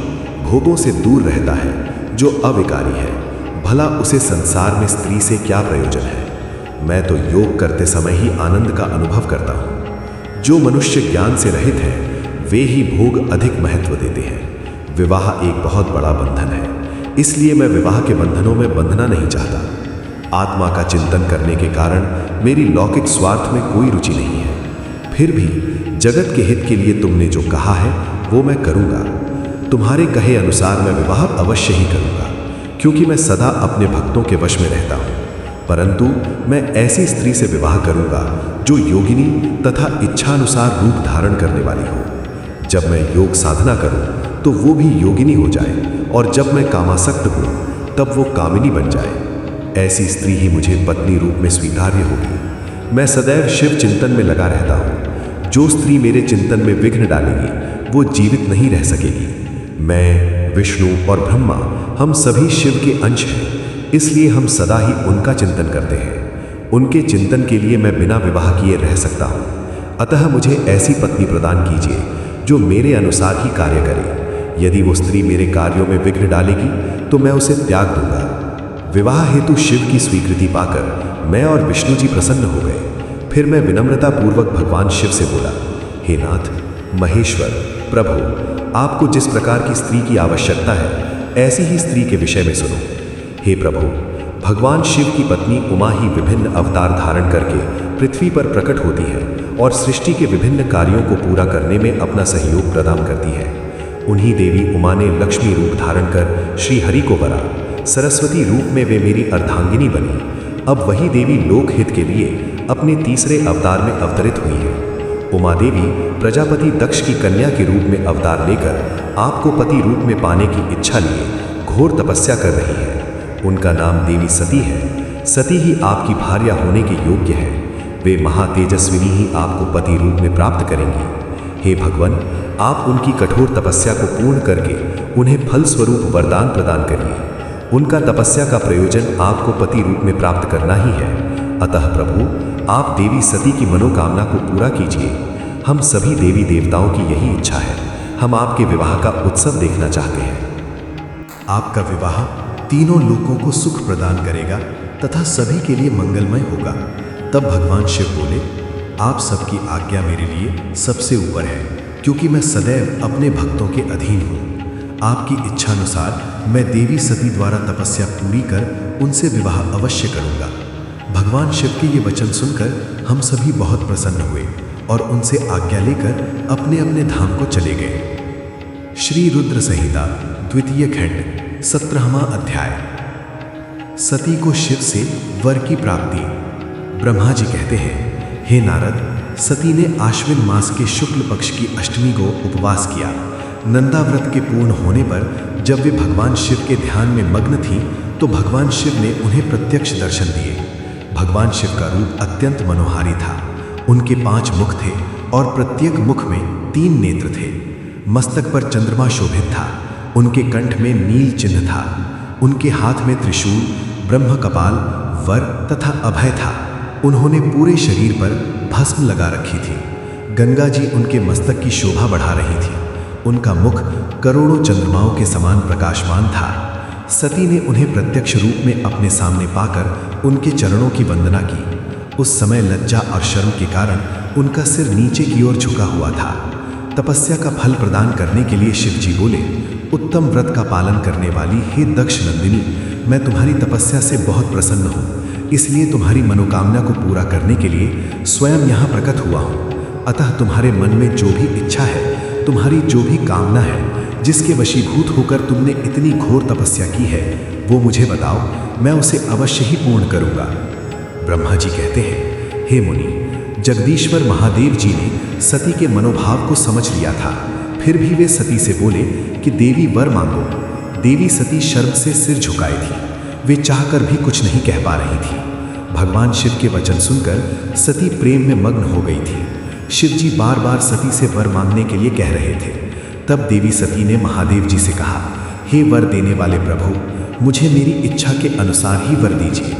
भोगों से दूर रहता है, जो अविकारी है। भला उसे संसार में स्त्री से क्या प्रयोजन है। मैं तो योग करते समय ही आनंद का अनुभव करता हूँ। जो मनुष्य ज्ञान से रहित हैं, वे ही भोग अधिक महत्व देते हैं। विवाह एक बहुत बड़ा बंधन है, इसलिए मैं विवाह के बंधनों में बंधना नहीं चाहता। आत्मा का चिंतन करने के कारण मेरी लौकिक स्वार्थ में कोई रुचि नहीं है। फिर भी जगत के हित के लिए तुमने जो कहा है वो मैं करूँगा। तुम्हारे कहे अनुसार मैं विवाह अवश्य ही करूँगा, क्योंकि मैं सदा अपने भक्तों के वश में रहता हूँ। परंतु मैं ऐसी स्त्री से विवाह करूँगा जो योगिनी तथा इच्छानुसार रूप धारण करने वाली हो। जब मैं योग साधना करूँ तो वो भी योगिनी हो जाए, और जब मैं कामासक्त हूँ तब वो कामिनी बन जाए। ऐसी स्त्री ही मुझे पत्नी रूप में स्वीकार्य होगी। मैं सदैव शिव चिंतन में लगा रहता हूँ। जो स्त्री मेरे चिंतन में विघ्न डालेगी वो जीवित नहीं रह सकेगी। मैं, विष्णु और ब्रह्मा, हम सभी शिव के अंश हैं, इसलिए हम सदा ही उनका चिंतन करते हैं। उनके चिंतन के लिए मैं बिना विवाह किए रह सकता हूँ। अतः मुझे ऐसी पत्नी प्रदान कीजिए जो मेरे अनुसार ही कार्य करे। यदि वो स्त्री मेरे कार्यों में विघ्न डालेगी तो मैं उसे त्याग दूंगा। विवाह हेतु शिव की स्वीकृति पाकर मैं और विष्णु जी प्रसन्न हो गए। फिर मैं विनम्रता पूर्वक भगवान शिव से बोला, हे नाथ, महेश्वर, प्रभु, आपको जिस प्रकार की स्त्री की आवश्यकता है ऐसी ही स्त्री के विषय में सुनो। हे प्रभु, भगवान शिव की पत्नी उमा ही विभिन्न अवतार धारण करके पृथ्वी पर प्रकट होती है और सृष्टि के विभिन्न कार्यों को पूरा करने में अपना सहयोग प्रदान करती है। उन्हीं देवी उमा ने लक्ष्मी रूप धारण कर श्री हरि को वरा। सरस्वती रूप में वे मेरी अर्धांगिनी बनी। अब वही देवी लोकहित के लिए अपने तीसरे अवतार में अवतरित हुई है। उमा देवी प्रजापति दक्ष की कन्या के रूप में अवतार लेकर आपको पति रूप में पाने की इच्छा लिए घोर तपस्या कर रही है। उनका नाम देवी सती है। सती ही आपकी भार्या होने के योग्य है। वे महातेजस्विनी ही आपको पति रूप में प्राप्त करेंगी। हे भगवान, आप उनकी कठोर तपस्या को पूर्ण करके उन्हें फल स्वरूप वरदान प्रदान करिए। उनका तपस्या का प्रयोजन आपको पति रूप में प्राप्त करना ही है। अतः प्रभु, आप देवी सती की मनोकामना को पूरा कीजिए। हम सभी देवी देवताओं की यही इच्छा है। हम आपके विवाह का उत्सव देखना चाहते हैं। आपका विवाह तीनों लोगों को सुख प्रदान करेगा तथा सभी के लिए मंगलमय होगा। तब भगवान शिव बोले, आप सबकी आज्ञा मेरे लिए सबसे ऊपर है, क्योंकि मैं सदैव अपने भक्तों के अधीन हूँ। आपकी इच्छानुसार मैं देवी सती द्वारा तपस्या पूरी कर उनसे विवाह अवश्य करूँगा। भगवान शिव के ये वचन सुनकर हम सभी बहुत प्रसन्न हुए और उनसे आज्ञा लेकर अपने अपने धाम को चले गए। श्री रुद्र संहिता द्वितीय खंड 17वां अध्याय। सती को शिव से वर की प्राप्ति। ब्रह्मा जी कहते हैं, हे नारद, सती ने आश्विन मास के शुक्ल पक्ष की अष्टमी को उपवास किया। नंदा व्रत के पूर्ण होने पर जब वे भगवान शिव के ध्यान में मग्न थीं तो भगवान शिव ने उन्हें प्रत्यक्ष दर्शन दिए। भगवान शिव का रूप अत्यंत मनोहारी था। उनके 5 मुख थे और प्रत्येक मुख में 3 नेत्र थे। मस्तक पर चंद्रमा शोभित था। उनके कंठ में नील चिन्ह था। उनके हाथ में त्रिशूल, ब्रह्म कपाल, वर तथा अभय था। उन्होंने पूरे शरीर पर भस्म लगा रखी थी। गंगा जी उनके मस्तक की शोभा बढ़ा रही थी। उनका मुख करोड़ों चंद्रमाओं के समान प्रकाशमान था। सती ने उन्हें प्रत्यक्ष रूप में अपने सामने पाकर उनके चरणों की वंदना की। उस समय लज्जा और शर्म के कारण उनका सिर नीचे की ओर झुका हुआ था। तपस्या का फल प्रदान करने के लिए शिव जी बोले, उत्तम व्रत का पालन करने वाली हे दक्ष नंदिनी, मैं तुम्हारी तपस्या से बहुत प्रसन्न हूँ, इसलिए तुम्हारी मनोकामना को पूरा करने के लिए स्वयं यहाँ प्रकट हुआ हूँ। अतः तुम्हारे मन में जो भी इच्छा है, तुम्हारी जो भी कामना है, जिसके वशीभूत होकर तुमने इतनी घोर तपस्या की है, वो मुझे बताओ, मैं उसे अवश्य ही पूर्ण करूँगा। ब्रह्मा जी कहते हैं, हे मुनि, जगदीश्वर महादेव जी ने सती के मनोभाव को समझ लिया था। फिर भी वे सती से बोले कि देवी वर मांगो। देवी सती शर्म से सिर झुकाई थी। वे चाहकर भी कुछ नहीं कह पा रही थी। भगवान शिव के वचन सुनकर सती प्रेम में मग्न हो गई थी। शिव जी बार बार सती से वर मांगने के लिए कह रहे थे। तब देवी सती ने महादेव जी से कहा, हे वर देने वाले प्रभु, मुझे मेरी इच्छा के अनुसार ही वर दीजिए।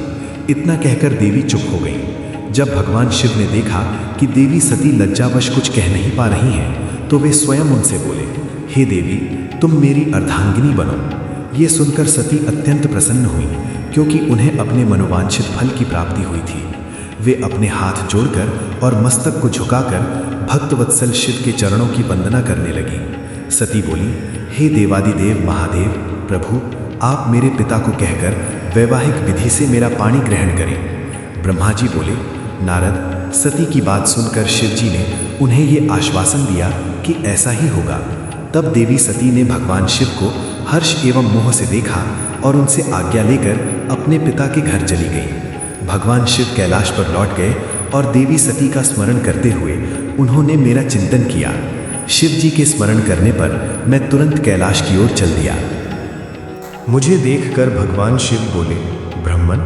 इतना कहकर देवी चुप हो गई। जब भगवान शिव ने देखा कि देवी सती लज्जावश कुछ कह नहीं पा रही हैं, तो वे स्वयं उनसे बोले, हे देवी, तुम मेरी अर्धांगिनी बनो। ये सुनकर सती अत्यंत प्रसन्न हुई, क्योंकि उन्हें अपने मनोवांछित फल की प्राप्ति हुई थी। वे अपने हाथ जोड़कर और मस्तक को झुकाकर भक्तवत्सल शिव के चरणों की वंदना करने लगी। सती बोली, हे देवादिदेव महादेव, प्रभु, आप मेरे पिता को कहकर वैवाहिक विधि से मेरा पाणी ग्रहण करें। ब्रह्मा जी बोले, नारद, सती की बात सुनकर शिव जी ने उन्हें ये आश्वासन दिया कि ऐसा ही होगा। तब देवी सती ने भगवान शिव को हर्ष एवं मोह से देखा और उनसे आज्ञा लेकर अपने पिता के घर चली गई। भगवान शिव कैलाश पर लौट गए और देवी सती का स्मरण करते हुए उन्होंने मेरा चिंतन किया। शिव जी के स्मरण करने पर मैं तुरंत कैलाश की ओर चल दिया। मुझे देखकर भगवान शिव बोले, ब्राह्मण,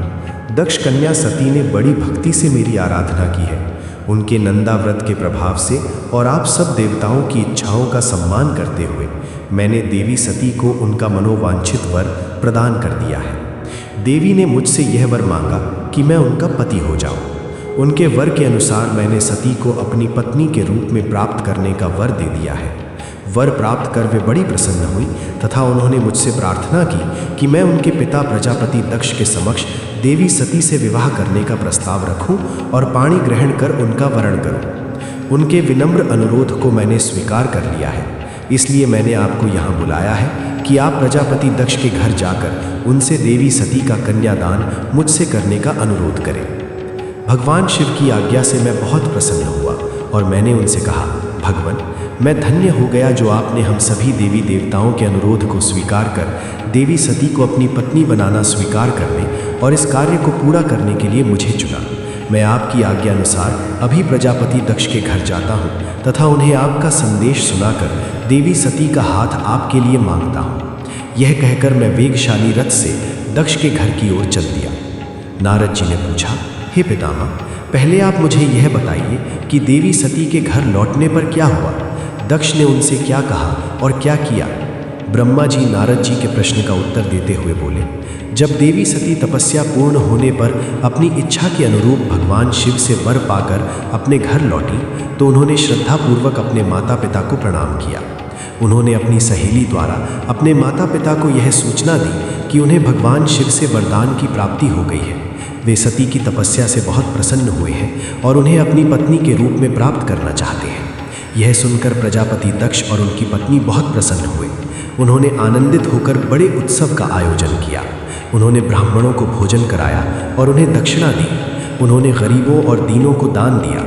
दक्ष कन्या सती ने बड़ी भक्ति से मेरी आराधना की है। उनके नंदा व्रत के प्रभाव से और आप सब देवताओं की इच्छाओं का सम्मान करते हुए मैंने देवी सती को उनका मनोवांछित वर प्रदान कर दिया है। देवी ने मुझसे यह वर मांगा कि मैं उनका पति हो जाऊं। उनके वर के अनुसार मैंने सती को अपनी पत्नी के रूप में प्राप्त करने का वर दे दिया है। वर प्राप्त कर वे बड़ी प्रसन्न हुई तथा उन्होंने मुझसे प्रार्थना की कि मैं उनके पिता प्रजापति दक्ष के समक्ष देवी सती से विवाह करने का प्रस्ताव रखूं और पाणी ग्रहण कर उनका वरण करूं। उनके विनम्र अनुरोध को मैंने स्वीकार कर लिया है, इसलिए मैंने आपको यहाँ बुलाया है कि आप प्रजापति दक्ष के घर जाकर उनसे देवी सती का कन्यादान मुझसे करने का अनुरोध करें। भगवान शिव की आज्ञा से मैं बहुत प्रसन्न हुआ और मैंने उनसे कहा, भगवान, मैं धन्य हो गया जो आपने हम सभी देवी देवताओं के अनुरोध को स्वीकार कर देवी सती को अपनी पत्नी बनाना स्वीकार करने और इस कार्य को पूरा करने के लिए मुझे चुना। मैं आपकी आज्ञा अनुसार अभी प्रजापति दक्ष के घर जाता हूँ तथा उन्हें आपका संदेश सुनाकर देवी सती का हाथ आपके लिए मांगता हूँ। यह कहकर मैं वेगशाली रथ से दक्ष के घर की ओर चल दिया। नारद जी ने पूछा, हे पितामह, पहले आप मुझे यह बताइए कि देवी सती के घर लौटने पर क्या हुआ? दक्ष ने उनसे क्या कहा और क्या किया? ब्रह्मा जी नारद जी के प्रश्न का उत्तर देते हुए बोले, जब देवी सती तपस्या पूर्ण होने पर अपनी इच्छा के अनुरूप भगवान शिव से वर पाकर अपने घर लौटी तो उन्होंने श्रद्धापूर्वक अपने माता पिता को प्रणाम किया। उन्होंने अपनी सहेली द्वारा अपने माता पिता को यह सूचना दी कि उन्हें भगवान शिव से वरदान की प्राप्ति हो गई है। वे सती की तपस्या से बहुत प्रसन्न हुए हैं और उन्हें अपनी पत्नी के रूप में प्राप्त करना चाहते हैं। यह सुनकर प्रजापति दक्ष और उनकी पत्नी बहुत प्रसन्न हुए। उन्होंने आनंदित होकर बड़े उत्सव का आयोजन किया। उन्होंने ब्राह्मणों को भोजन कराया और उन्हें दक्षिणा दी। उन्होंने गरीबों और दीनों को दान दिया।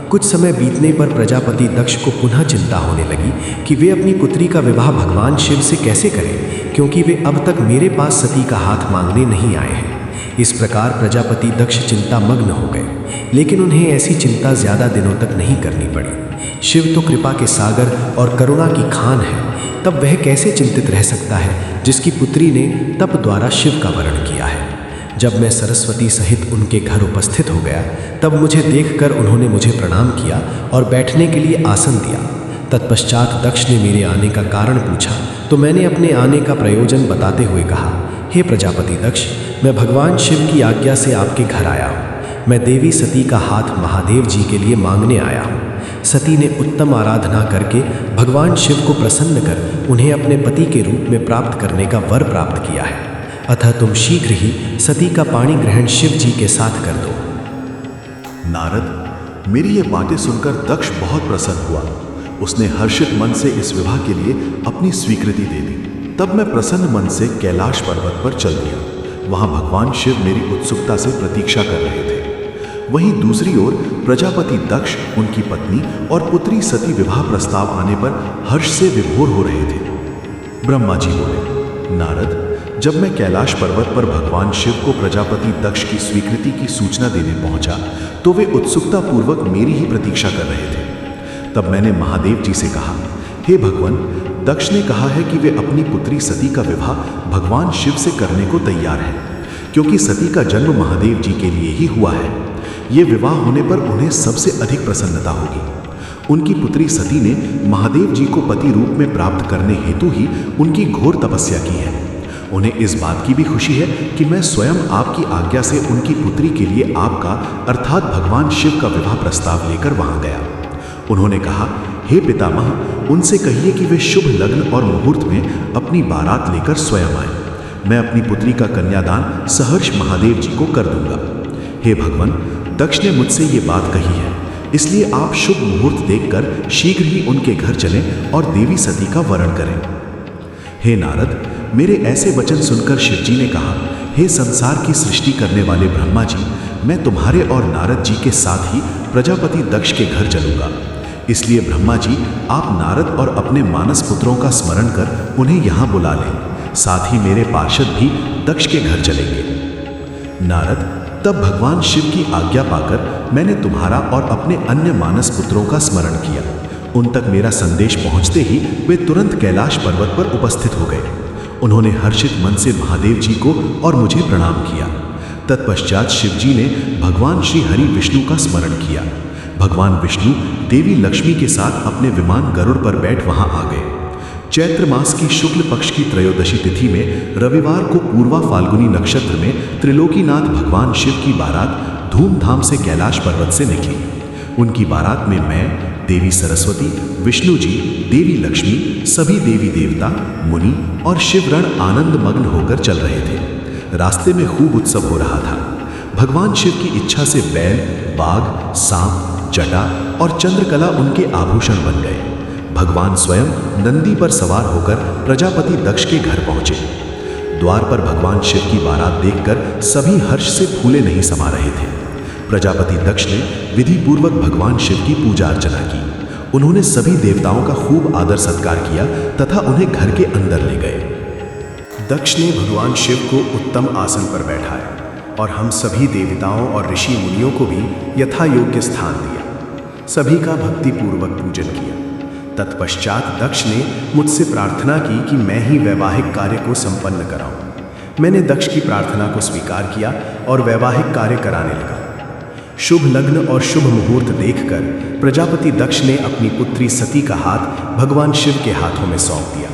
कुछ समय बीतने पर प्रजापति दक्ष को पुनः चिंता होने लगी कि वे अपनी पुत्री का विवाह भगवान शिव से कैसे करें, क्योंकि वे अब तक मेरे पास सती का हाथ मांगने नहीं आए हैं। इस प्रकार प्रजापति दक्ष चिंता मग्न हो गए, लेकिन उन्हें ऐसी चिंता ज्यादा दिनों तक नहीं करनी पड़ी। शिव तो कृपा के सागर और करुणा की खान है, तब वह कैसे चिंतित रह सकता है जिसकी पुत्री ने तप द्वारा शिव का वरण किया है। जब मैं सरस्वती सहित उनके घर उपस्थित हो गया तब मुझे देखकर उन्होंने मुझे प्रणाम किया और बैठने के लिए आसन दिया। तत्पश्चात दक्ष ने मेरे आने का कारण पूछा तो मैंने अपने आने का प्रयोजन बताते हुए कहा, हे प्रजापति दक्ष, मैं भगवान शिव की आज्ञा से आपके घर आया हूँ। मैं देवी सती का हाथ महादेव जी के लिए मांगने आया हूँ। सती ने उत्तम आराधना करके भगवान शिव को प्रसन्न कर उन्हें अपने पति के रूप में प्राप्त करने का वर प्राप्त किया है। अतः तुम शीघ्र ही सती का पाणी ग्रहण शिव जी के साथ कर दो। नारद, मेरी ये बातें सुनकर दक्ष बहुत प्रसन्न हुआ। उसने हर्षित मन से इस विवाह के लिए अपनी स्वीकृति दे दी। तब मैं प्रसन्न मन से कैलाश पर्वत पर चल दिया। वहां भगवान शिव मेरी उत्सुकता से प्रतीक्षा कर रहे थे। वहीं दूसरी ओर प्रजापति दक्ष, उनकी पत्नी और पुत्री सती विवाह प्रस्ताव आने पर हर्ष से विभोर हो रहे थे। ब्रह्मा जी बोले, नारद, जब मैं कैलाश पर्वत पर भगवान शिव को प्रजापति दक्ष की स्वीकृति की सूचना देने पहुंचा तो वे उत्सुकता पूर्वक मेरी ही प्रतीक्षा कर रहे थे। तब मैंने महादेव जी से कहा, हे भगवान, दक्ष ने कहा है कि वे अपनी पुत्री सती का विवाह भगवान शिव से करने को तैयार हैं, क्योंकि सती का जन्म महादेव जी के लिए ही हुआ है। ये विवाह होने पर उन्हें सबसे अधिक प्रसन्नता होगी। उनकी पुत्री सती ने महादेव जी को पति रूप में प्राप्त करने हेतु ही उनकी घोर तपस्या की है। उन्हें इस बात की भी खुशी है कि मैं स्वयं आपकी आज्ञा से उनकी पुत्री के लिए आपका अर्थात भगवान शिव का विवाह प्रस्ताव लेकर वहां गया। उन्होंने कहा, हे पितामह, उनसे कहिए कि वे शुभ लग्न और मुहूर्त में अपनी बारात लेकर स्वयं आए। मैं अपनी पुत्री का कन्यादान सहर्ष महादेव जी को कर दूंगा। हे भगवान, दक्ष ने मुझसे ये बात कही है, इसलिए आप शुभ मुहूर्त देखकर शीघ्र ही उनके घर चलें और देवी सती का वरण करें। हे नारद, मेरे ऐसे वचन सुनकर शिवजी ने कहा, हे संसार की सृष्टि करने वाले ब्रह्मा जी, मैं तुम्हारे और नारद जी के साथ ही प्रजापति दक्ष के घर चलूंगा। इसलिए ब्रह्मा जी, आप नारद और अपने मानस पुत्रों का स्मरण कर उन्हें यहाँ बुला लें। साथ ही मेरे पार्षद भी दक्ष के घर चलेंगे। नारद, तब भगवान शिव की आज्ञा पाकर मैंने तुम्हारा और अपने अन्य मानस पुत्रों का स्मरण किया। उन तक मेरा संदेश पहुंचते ही वे तुरंत कैलाश पर्वत पर उपस्थित हो गए। उन्होंने हर्षित मन से महादेव जी को और मुझे प्रणाम किया। तत्पश्चात शिवजी ने भगवान श्री हरि विष्णु का स्मरण किया। भगवान विष्णु देवी लक्ष्मी के साथ अपने विमान गरुड़ पर बैठ वहां आ गए। चैत्र मास की शुक्ल पक्ष की त्रयोदशी तिथि में रविवार को पूर्वा फाल्गुनी नक्षत्र में त्रिलोकीनाथ भगवान शिव की बारात धूमधाम से कैलाश पर्वत से निकली। उनकी बारात में मैं, देवी सरस्वती, विष्णु जी, देवी लक्ष्मी, सभी देवी देवता, मुनि और शिवगण आनंद मग्न होकर चल रहे थे। रास्ते में खूब उत्सव हो रहा था। भगवान शिव की इच्छा से बैल, बाघ, सांप, जटा और चंद्रकला उनके आभूषण बन गए। भगवान स्वयं नंदी पर सवार होकर प्रजापति दक्ष के घर पहुंचे। द्वार पर भगवान शिव की बारात देखकर सभी हर्ष से फूले नहीं समा रहे थे। प्रजापति दक्ष ने विधि पूर्वक भगवान शिव की पूजा अर्चना की। उन्होंने सभी देवताओं का खूब आदर सत्कार किया तथा उन्हें घर के अंदर ले गए। दक्ष ने भगवान शिव को उत्तम आसन पर बैठाया और हम सभी देवताओं और ऋषि मुनियों को भी यथा योग्य स्थान दिया। सभी का भक्ति पूर्वक पूजन किया। तत्पश्चात दक्ष ने मुझसे प्रार्थना की कि मैं ही वैवाहिक कार्य को संपन्न कराऊं। मैंने दक्ष की प्रार्थना को स्वीकार किया और वैवाहिक कार्य कराने लगा। शुभ लग्न और शुभ मुहूर्त देखकर प्रजापति दक्ष ने अपनी पुत्री सती का हाथ भगवान शिव के हाथों में सौंप दिया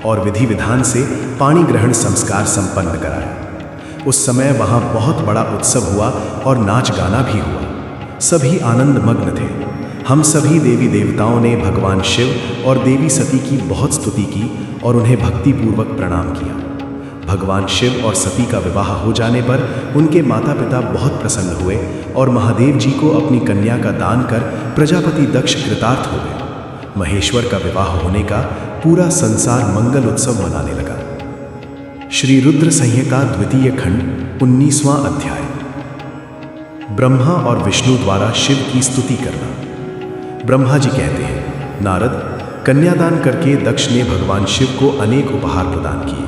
और विधि विधान से पाणी ग्रहण संस्कार संपन्न कराया। उस समय वहाँ बहुत बड़ा उत्सव हुआ और नाच गाना भी हुआ। सभी आनंद मग्न थे। हम सभी देवी देवताओं ने भगवान शिव और देवी सती की बहुत स्तुति की और उन्हें भक्तिपूर्वक प्रणाम किया। भगवान शिव और सती का विवाह हो जाने पर उनके माता पिता बहुत प्रसन्न हुए और महादेव जी को अपनी कन्या का दान कर प्रजापति दक्ष कृतार्थ हो गए। महेश्वर का विवाह होने का पूरा संसार मंगल उत्सव मनाने लगा। श्री रुद्र संहिता द्वितीय खंड 19वां अध्याय। ब्रह्मा और विष्णु द्वारा शिव की स्तुति करना। ब्रह्मा जी कहते हैं, नारद, कन्यादान करके दक्ष ने भगवान शिव को अनेक उपहार प्रदान किए।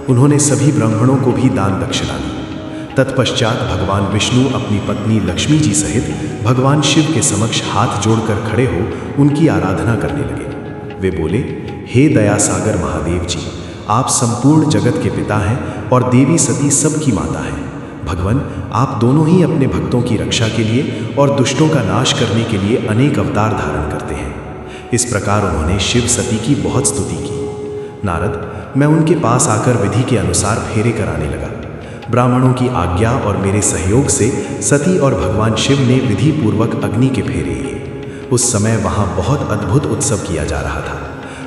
उन्होंने सभी ब्राह्मणों को भी दान दक्षिणा दी। तत्पश्चात भगवान विष्णु अपनी पत्नी लक्ष्मी जी सहित भगवान शिव के समक्ष हाथ जोड़कर खड़े हो उनकी आराधना करने लगे। वे बोले, हे दया सागर महादेव जी, आप संपूर्ण जगत के पिता हैं और देवी सती सबकी माता हैं। भगवान, आप दोनों ही अपने भक्तों की रक्षा के लिए और दुष्टों का नाश करने के लिए अनेक अवतार धारण करते हैं। इस प्रकार उन्होंने शिव सती की बहुत स्तुति की। नारद, मैं उनके पास आकर विधि के अनुसार फेरे कराने लगा। ब्राह्मणों की आज्ञा और मेरे सहयोग से सती और भगवान शिव ने विधि पूर्वक अग्नि के फेरे लिए। उस समय वहाँ बहुत अद्भुत उत्सव किया जा रहा था।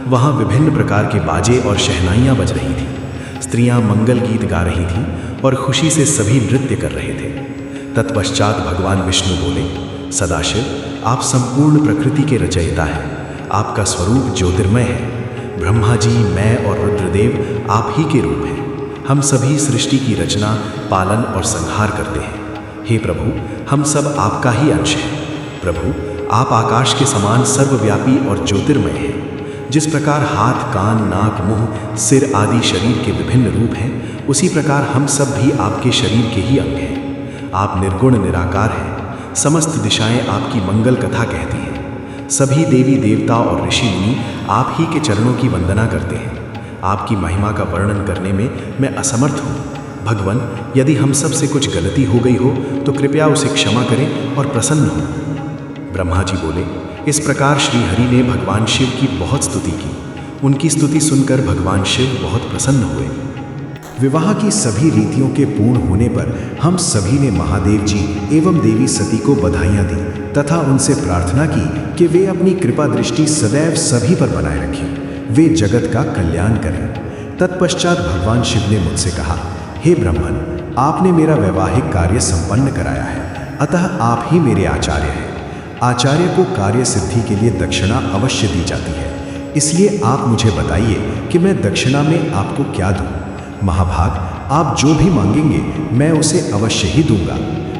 वहाँ विभिन्न प्रकार के बाजे और शहनाइयाँ बज रही थीं। स्त्रियाँ मंगल गीत गा रही थीं और खुशी से सभी नृत्य कर रहे थे। तत्पश्चात भगवान विष्णु बोले, सदाशिव, आप संपूर्ण प्रकृति के रचयिता हैं। आपका स्वरूप ज्योतिर्मय है। ब्रह्मा जी, मैं और रुद्रदेव आप ही के रूप हैं। हम सभी सृष्टि की रचना, पालन और संहार करते हैं। हे प्रभु, हम सब आपका ही अंश हैं। प्रभु, आप आकाश के समान सर्वव्यापी और ज्योतिर्मय हैं। जिस प्रकार हाथ, कान, नाक, मुंह, सिर आदि शरीर के विभिन्न रूप हैं, उसी प्रकार हम सब भी आपके शरीर के ही अंग हैं। आप निर्गुण निराकार हैं। समस्त दिशाएं आपकी मंगल कथा कहती हैं। सभी देवी देवता और ऋषि मुनि आप ही के चरणों की वंदना करते हैं। आपकी महिमा का वर्णन करने में मैं असमर्थ हूँ। भगवान, यदि हम सब से कुछ गलती हो गई हो तो कृपया उसे क्षमा करें और प्रसन्न हो। ब्रह्मा जी बोले, इस प्रकार श्री हरि ने भगवान शिव की बहुत स्तुति की। उनकी स्तुति सुनकर भगवान शिव बहुत प्रसन्न हुए। विवाह की सभी रीतियों के पूर्ण होने पर हम सभी ने महादेव जी एवं देवी सती को बधाइयाँ दी तथा उनसे प्रार्थना की कि वे अपनी कृपा दृष्टि सदैव सभी पर बनाए रखें, वे जगत का कल्याण करें। तत्पश्चात भगवान शिव ने मुझसे कहा, हे ब्राह्मण, आपने मेरा वैवाहिक कार्य संपन्न कराया है, अतः आप ही मेरे आचार्य हैं। आचार्य को कार्य सिद्धि के लिए दक्षिणा अवश्य दी जाती है, इसलिए आप मुझे बताइए कि मैं दक्षिणा में आपको क्या दूं। महाभाग, आप जो भी मांगेंगे मैं उसे अवश्य ही दूंगा।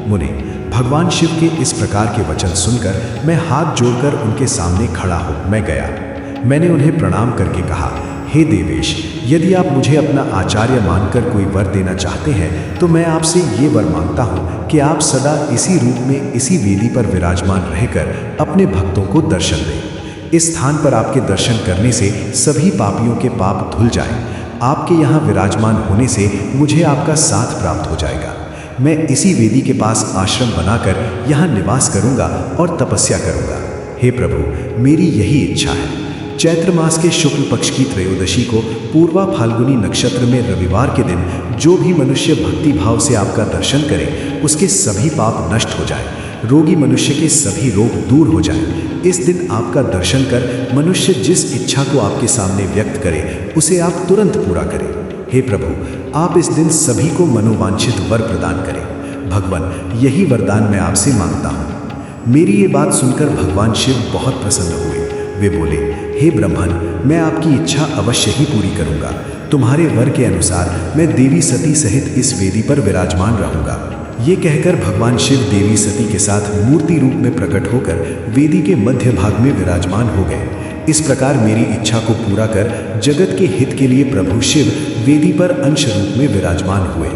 मुने, भगवान शिव के इस प्रकार के वचन सुनकर मैं हाथ जोड़कर उनके सामने खड़ा हो मैं गया। मैंने उन्हें प्रणाम करके कहा, हे देवेश, यदि आप मुझे अपना आचार्य मानकर कोई वर देना चाहते हैं तो मैं आपसे ये वर मांगता हूँ कि आप सदा इसी रूप में इसी वेदी पर विराजमान रहकर अपने भक्तों को दर्शन दें। इस स्थान पर आपके दर्शन करने से सभी पापियों के पाप धुल जाएं। आपके यहाँ विराजमान होने से मुझे आपका साथ प्राप्त हो जाएगा। मैं इसी वेदी के पास आश्रम बनाकर यहाँ निवास करूँगा और तपस्या करूँगा। हे प्रभु, मेरी यही इच्छा है। चैत्र मास के शुक्ल पक्ष की त्रयोदशी को पूर्वा फाल्गुनी नक्षत्र में रविवार के दिन जो भी मनुष्य भक्ति भाव से आपका दर्शन करे उसके सभी पाप नष्ट हो जाए, रोगी मनुष्य के सभी रोग दूर हो जाए। इस दिन आपका दर्शन कर मनुष्य जिस इच्छा को आपके सामने व्यक्त करे उसे आप तुरंत पूरा करें। हे प्रभु, आप इस दिन सभी को मनोवांछित वर प्रदान करें। भगवान, यही वरदान मैं आपसे मांगता हूँ। मेरी ये बात सुनकर भगवान शिव बहुत प्रसन्न हुए। वे बोले, हे ब्रह्मन, मैं आपकी इच्छा अवश्य ही पूरी करूँगा। तुम्हारे वर के अनुसार मैं देवी सती सहित इस वेदी पर विराजमान रहूँगा। ये कहकर भगवान शिव देवी सती के साथ मूर्ति रूप में प्रकट होकर वेदी के मध्य भाग में विराजमान हो गए। इस प्रकार मेरी इच्छा को पूरा कर जगत के हित के लिए प्रभु शिव वेदी पर अंश रूप में विराजमान हुए।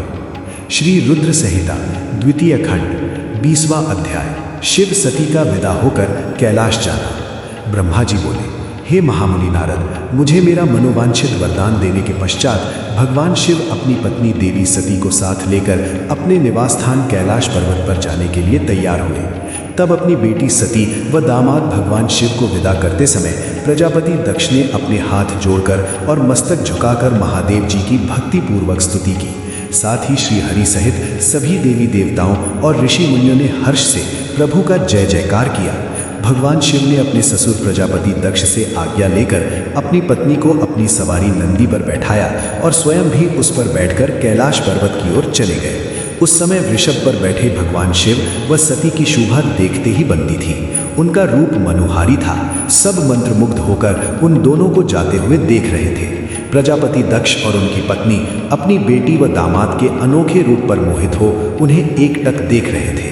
श्री रुद्र संहिता द्वितीय खंड 20वां अध्याय। शिव सती का विदा होकर कैलाश जाना। ब्रह्मा जी बोले, हे महामुनि नारद, मुझे मेरा मनोवांछित वरदान देने के पश्चात भगवान शिव अपनी पत्नी देवी सती को साथ लेकर अपने निवास स्थान कैलाश पर्वत पर जाने के लिए तैयार हुए। तब अपनी बेटी सती व दामाद भगवान शिव को विदा करते समय प्रजापति दक्ष ने अपने हाथ जोड़कर और मस्तक झुकाकर महादेव जी की भक्तिपूर्वक स्तुति की। साथ ही श्री हरि सहित सभी देवी देवताओं और ऋषि मुनियों ने हर्ष से प्रभु का जय जयकार किया। भगवान शिव ने अपने ससुर प्रजापति दक्ष से आज्ञा लेकर अपनी पत्नी को अपनी सवारी नंदी पर बैठाया और स्वयं भी उस पर बैठकर कैलाश पर्वत की ओर चले गए। उस समय वृषभ पर बैठे भगवान शिव व सती की शोभा देखते ही बनती थी। उनका रूप मनोहारी था। सब मंत्रमुग्ध होकर उन दोनों को जाते हुए देख रहे थे। प्रजापति दक्ष और उनकी पत्नी अपनी बेटी व दामाद के अनोखे रूप पर मोहित हो उन्हें एकटक देख रहे थे।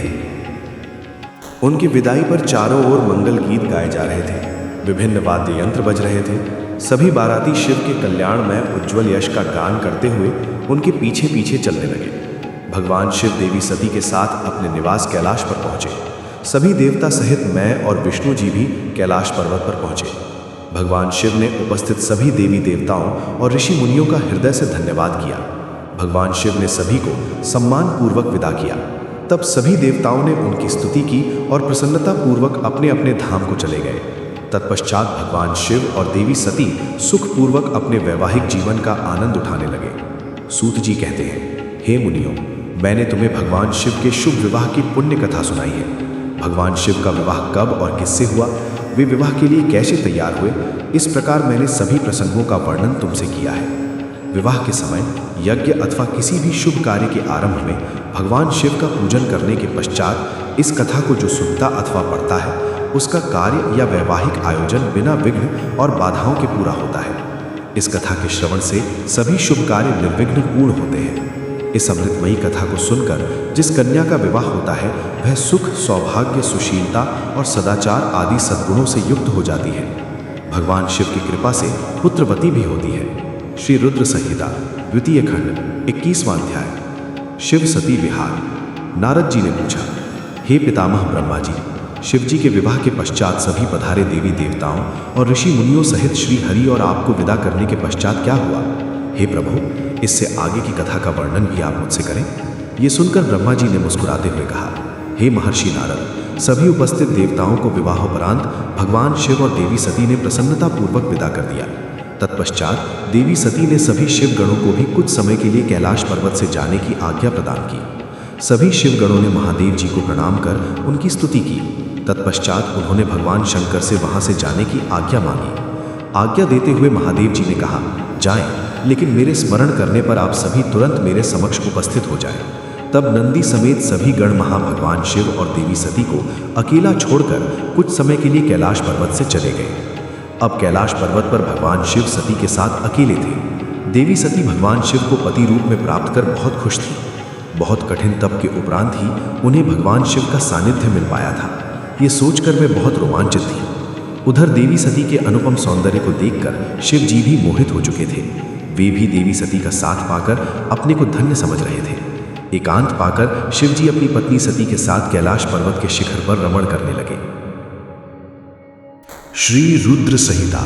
उनकी विदाई पर चारों ओर मंगल गीत गाए जा रहे थे। विभिन्न वाद्य यंत्र बज रहे थे। सभी बाराती शिव के कल्याण में उज्ज्वल यश का गान करते हुए उनके पीछे पीछे चलने लगे। भगवान शिव देवी सती के साथ अपने निवास कैलाश पर पहुंचे। सभी देवता सहित मैं और विष्णु जी भी कैलाश पर्वत पर पहुंचे। भगवान शिव ने उपस्थित सभी देवी देवताओं और ऋषि मुनियों का हृदय से धन्यवाद किया। भगवान शिव ने सभी को सम्मान पूर्वक विदा किया। तब सभी देवताओं ने उनकी स्तुति की और प्रसन्नता पूर्वक अपने अपने धाम को चले गए। तत्पश्चात भगवान शिव और देवी सती सुखपूर्वक अपने वैवाहिक जीवन का आनंद उठाने लगे। सूत जी कहते हैं, हे मुनियों, मैंने तुम्हें भगवान शिव के शुभ विवाह की पुण्य कथा सुनाई है। भगवान शिव का विवाह कब और किससे हुआ, वे विवाह के लिए कैसे तैयार हुए, इस प्रकार मैंने सभी प्रसंगों का वर्णन तुमसे किया है। विवाह के समय यज्ञ अथवा किसी भी शुभ कार्य के आरंभ में भगवान शिव का पूजन करने के पश्चात इस कथा को जो सुनता अथवा पढ़ता है उसका कार्य या वैवाहिक आयोजन बिना विघ्न और बाधाओं के पूरा होता है। इस कथा के श्रवण से सभी शुभ कार्य निर्विघ्न पूर्ण होते हैं। इस अमृतमयी कथा को सुनकर जिस कन्या का विवाह होता है वह सुख, सौभाग्य, सुशीलता और सदाचार आदि सद्गुणों से युक्त हो जाती है। भगवान शिव की कृपा से पुत्रवती भी होती है। श्री रुद्र संहिता द्वितीय खंड 21वां अध्याय। शिव सती विहार। नारद जी ने पूछा, हे पितामह ब्रह्मा जी, शिव जी के विवाह के पश्चात सभी पधारे देवी देवताओं और ऋषि मुनियों सहित श्री हरि और आपको विदा करने के पश्चात क्या हुआ? हे प्रभु, इससे आगे की कथा का वर्णन भी आप मुझसे करें। ये सुनकर ब्रह्मा जी ने मुस्कुराते हुए कहा, हे महर्षि नारद, सभी उपस्थित देवताओं को विवाहोपरांत भगवान शिव और देवी सती ने प्रसन्नता पूर्वक विदा कर दिया। तत्पश्चात देवी सती ने सभी शिवगणों को भी कुछ समय के लिए कैलाश पर्वत से जाने की आज्ञा प्रदान की। सभी शिवगणों ने महादेव जी को प्रणाम कर उनकी स्तुति की। तत्पश्चात उन्होंने भगवान शंकर से वहां से जाने की आज्ञा मांगी। आज्ञा देते हुए महादेव जी ने कहा, जाएं, लेकिन मेरे स्मरण करने पर आप सभी तुरंत मेरे समक्ष उपस्थित हो जाएं। तब नंदी समेत सभी गण भगवान शिव और देवी सती को अकेला छोड़कर कुछ समय के लिए कैलाश पर्वत से चले गए। अब कैलाश पर्वत पर भगवान शिव सती के साथ अकेले थे। देवी सती भगवान शिव को पति रूप में प्राप्त कर बहुत खुश थी। बहुत कठिन तप के उपरांत ही उन्हें भगवान शिव का सानिध्य मिल पाया था। ये सोचकर वे बहुत रोमांचित थी। उधर देवी सती के अनुपम सौंदर्य को देखकर शिव जी भी मोहित हो चुके थे। वे भी देवी सती का साथ पाकर अपने को धन्य समझ रहे थे। एकांत पाकर शिव जी अपनी पत्नी सती के साथ कैलाश पर्वत के शिखर पर रमण करने लगे। श्री रुद्र संहिता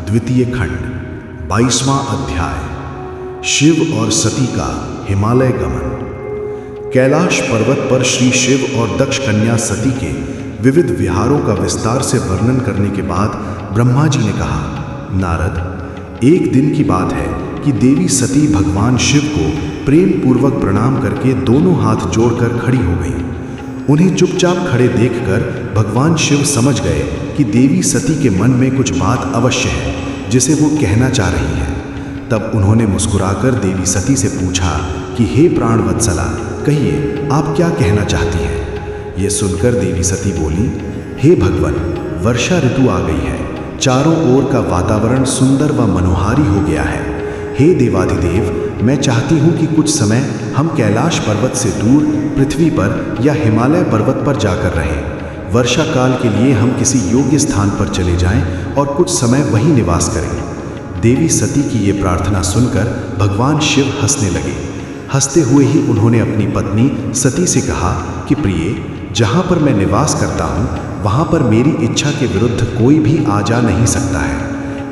द्वितीय खंड 22वां अध्याय। शिव और सती का हिमालय गमन। कैलाश पर्वत पर श्री शिव और दक्ष कन्या सती के विविध विहारों का विस्तार से वर्णन करने के बाद ब्रह्मा जी ने कहा, नारद, एक दिन की बात है कि देवी सती भगवान शिव को प्रेम पूर्वक प्रणाम करके दोनों हाथ जोड़कर खड़ी हो गई। उन्हें चुपचाप खड़े देखकर भगवान शिव समझ गए कि देवी सती के मन में कुछ बात अवश्य है जिसे वो कहना चाह रही है। तब उन्होंने मुस्कुराकर देवी सती से पूछा कि हे प्राणवत्सला, कहिए आप क्या कहना चाहती हैं। ये सुनकर देवी सती बोली, हे भगवान, वर्षा ऋतु आ गई है, चारों ओर का वातावरण सुंदर व मनोहारी हो गया है। हे देवाधिदेव, मैं चाहती हूँ कि कुछ समय हम कैलाश पर्वत से दूर पृथ्वी पर या हिमालय पर्वत पर जाकर रहें। वर्षा काल के लिए हम किसी योग्य स्थान पर चले जाएं और कुछ समय वहीं निवास करें। देवी सती की ये प्रार्थना सुनकर भगवान शिव हंसने लगे। हंसते हुए ही उन्होंने अपनी पत्नी सती से कहा कि प्रिय, जहाँ पर मैं निवास करता हूँ वहाँ पर मेरी इच्छा के विरुद्ध कोई भी आ जा नहीं सकता है।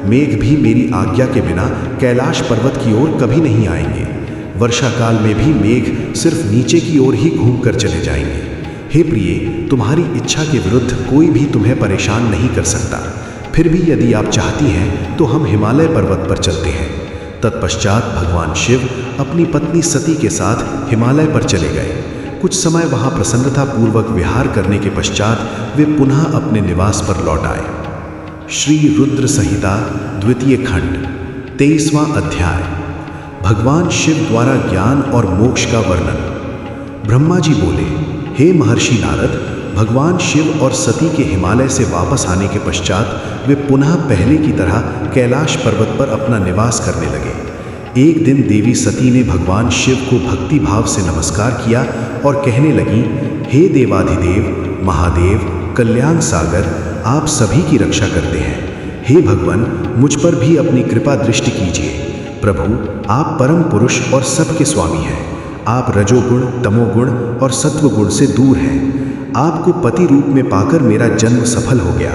मेघ भी मेरी आज्ञा के बिना कैलाश पर्वत की ओर कभी नहीं आएंगे। वर्षा काल में भी मेघ सिर्फ नीचे की ओर ही घूमकर चले जाएंगे। हे प्रिय, तुम्हारी इच्छा के विरुद्ध कोई भी तुम्हें परेशान नहीं कर सकता। फिर भी यदि आप चाहती हैं तो हम हिमालय पर्वत पर चलते हैं। तत्पश्चात भगवान शिव अपनी पत्नी सती के साथ हिमालय पर चले गए। कुछ समय वहाँ प्रसन्नतापूर्वक विहार करने के पश्चात वे पुनः अपने निवास पर लौट आए। श्री रुद्र संहिता द्वितीय खंड 23वां अध्याय। भगवान शिव द्वारा ज्ञान और मोक्ष का वर्णन। ब्रह्मा जी बोले, हे महर्षि नारद, भगवान शिव और सती के हिमालय से वापस आने के पश्चात वे पुनः पहले की तरह कैलाश पर्वत पर अपना निवास करने लगे। एक दिन देवी सती ने भगवान शिव को भक्ति भाव से नमस्कार किया और कहने लगी, हे देवाधिदेव, महादेव, कल्याण सागर, आप सभी की रक्षा करते हैं। हे भगवान, मुझ पर भी अपनी कृपा दृष्टि कीजिए। प्रभु, आप परम पुरुष और सबके स्वामी हैं। आप रजोगुण, तमोगुण और सत्वगुण से दूर हैं। आपको पति रूप में पाकर मेरा जन्म सफल हो गया।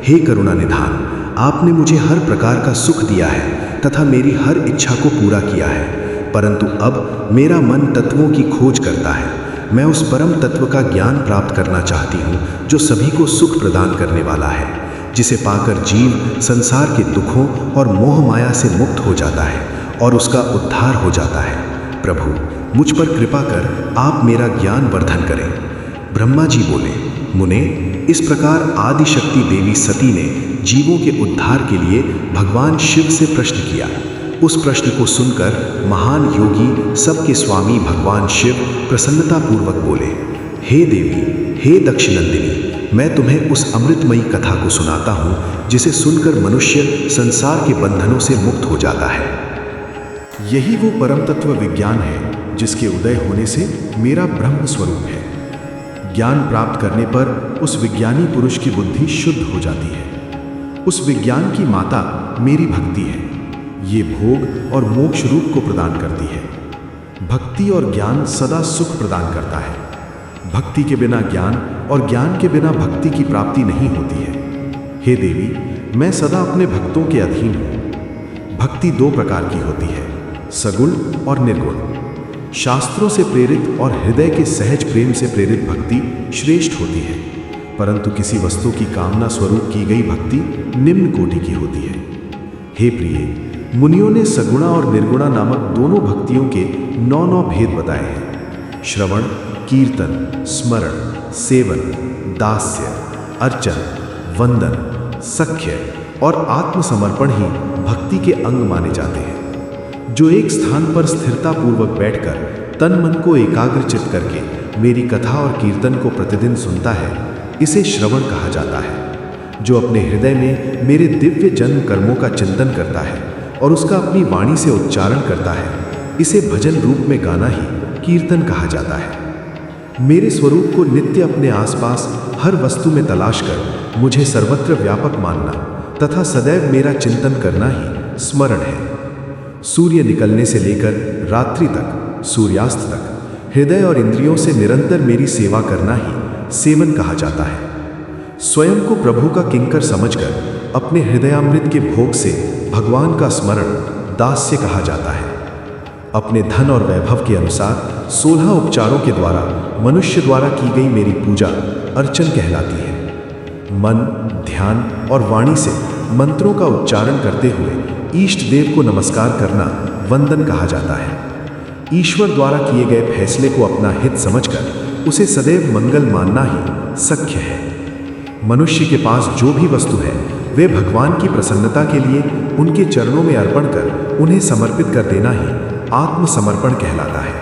हे करुणा निधान, आपने मुझे हर प्रकार का सुख दिया है तथा मेरी हर इच्छा को पूरा किया है, परंतु अब मेरा मन तत्वों की खोज करता है। मैं उस परम तत्व का ज्ञान प्राप्त करना चाहती हूँ जो सभी को सुख प्रदान करने वाला है, जिसे पाकर जीव संसार के दुखों और मोह माया से मुक्त हो जाता है और उसका उद्धार हो जाता है। प्रभु, मुझ पर कृपा कर आप मेरा ज्ञान वर्धन करें। ब्रह्मा जी बोले, मुने, इस प्रकार आदिशक्ति देवी सती ने जीवों के उद्धार के लिए भगवान शिव से प्रश्न किया। उस प्रश्न को सुनकर महान योगी सबके स्वामी भगवान शिव प्रसन्नतापूर्वक बोले, हे देवी, हे दक्षिणंदिनी, मैं तुम्हें उस अमृतमयी कथा को सुनाता हूँ जिसे सुनकर मनुष्य संसार के बंधनों से मुक्त हो जाता है। यही वो परम तत्व विज्ञान है जिसके उदय होने से मेरा ब्रह्म स्वरूप है। ज्ञान प्राप्त करने पर उस विज्ञानी पुरुष की बुद्धि शुद्ध हो जाती है। उस विज्ञान की माता मेरी भक्ति है। ये भोग और मोक्ष रूप को प्रदान करती है। भक्ति और ज्ञान सदा सुख प्रदान करता है। भक्ति के बिना ज्ञान और ज्ञान के बिना भक्ति की प्राप्ति नहीं होती है। हे देवी, मैं सदा अपने भक्तों के अधीन हूँ। भक्ति दो प्रकार की होती है, सगुण और निर्गुण। शास्त्रों से प्रेरित और हृदय के सहज प्रेम से प्रेरित भक्ति श्रेष्ठ होती है, परंतु किसी वस्तु की कामना स्वरूप की गई भक्ति निम्न कोटि की होती है। हे प्रिय, मुनियों ने सगुणा और निर्गुणा नामक दोनों भक्तियों के 9 भेद बताए हैं। श्रवण, कीर्तन, स्मरण, सेवन, दास्य, अर्चन, वंदन, सख्य और आत्मसमर्पण ही भक्ति के अंग माने जाते हैं। जो एक स्थान पर स्थिरता पूर्वक बैठकर तन मन को एकाग्रचित करके मेरी कथा और कीर्तन को प्रतिदिन सुनता है, इसे श्रवण कहा जाता है। जो अपने हृदय में मेरे दिव्य जन्म कर्मों का चिंतन करता है और उसका अपनी वाणी से उच्चारण करता है, इसे भजन रूप में गाना ही कीर्तन कहा जाता है। मेरे स्वरूप को नित्य अपने आसपास हर वस्तु में तलाश कर मुझे सर्वत्र व्यापक मानना तथा सदैव मेरा चिंतन करना ही स्मरण है। सूर्य निकलने से लेकर रात्रि तक, सूर्यास्त तक हृदय और इंद्रियों से निरंतर मेरी सेवा करना ही सेवन कहा जाता है। स्वयं को प्रभु का किंकर समझकर अपने हृदयामृत के भोग से भगवान का स्मरण दास्य कहा जाता है। अपने धन और वैभव के अनुसार 16 उपचारों के द्वारा मनुष्य द्वारा की गई मेरी पूजा अर्चन कहलाती है। मन, ध्यान और वाणी से मंत्रों का उच्चारण करते हुए ईष्ट देव को नमस्कार करना वंदन कहा जाता है। ईश्वर द्वारा किए गए फैसले को अपना हित समझकर उसे सदैव मंगल मानना ही सख्य है। मनुष्य के पास जो भी वस्तु है वे भगवान की प्रसन्नता के लिए उनके चरणों में अर्पण कर उन्हें समर्पित कर देना ही आत्मसमर्पण कहलाता है।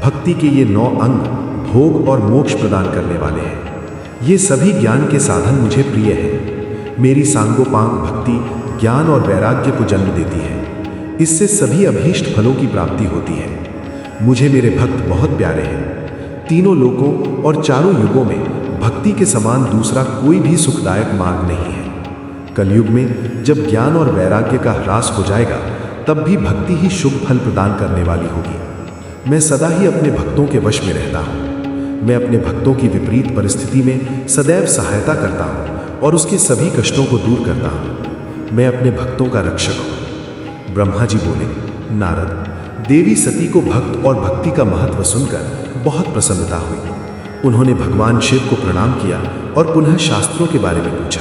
भक्ति के ये 9 अंग भोग और मोक्ष प्रदान करने वाले हैं। ये सभी ज्ञान के साधन मुझे प्रिय हैं। मेरी सांगोपांग भक्ति ज्ञान और वैराग्य को जन्म देती है। इससे सभी अभीष्ट फलों की प्राप्ति होती है। मुझे मेरे भक्त बहुत प्यारे हैं। तीनों लोकों और चारों युगों में भक्ति के समान दूसरा कोई भी सुखदायक मार्ग नहीं है। कलयुग में जब ज्ञान और वैराग्य का ह्रास हो जाएगा तब भी भक्ति ही शुभ फल प्रदान करने वाली होगी। मैं सदा ही अपने भक्तों के वश में रहता हूँ। मैं अपने भक्तों की विपरीत परिस्थिति में सदैव सहायता करता हूँ और उसके सभी कष्टों को दूर करता हूँ। मैं अपने भक्तों का रक्षक हूँ। ब्रह्मा जी बोले, नारद, देवी सती को भक्त और भक्ति का महत्व सुनकर बहुत प्रसन्नता हुई। उन्होंने भगवान शिव को प्रणाम किया और पुनः शास्त्रों के बारे में पूछा।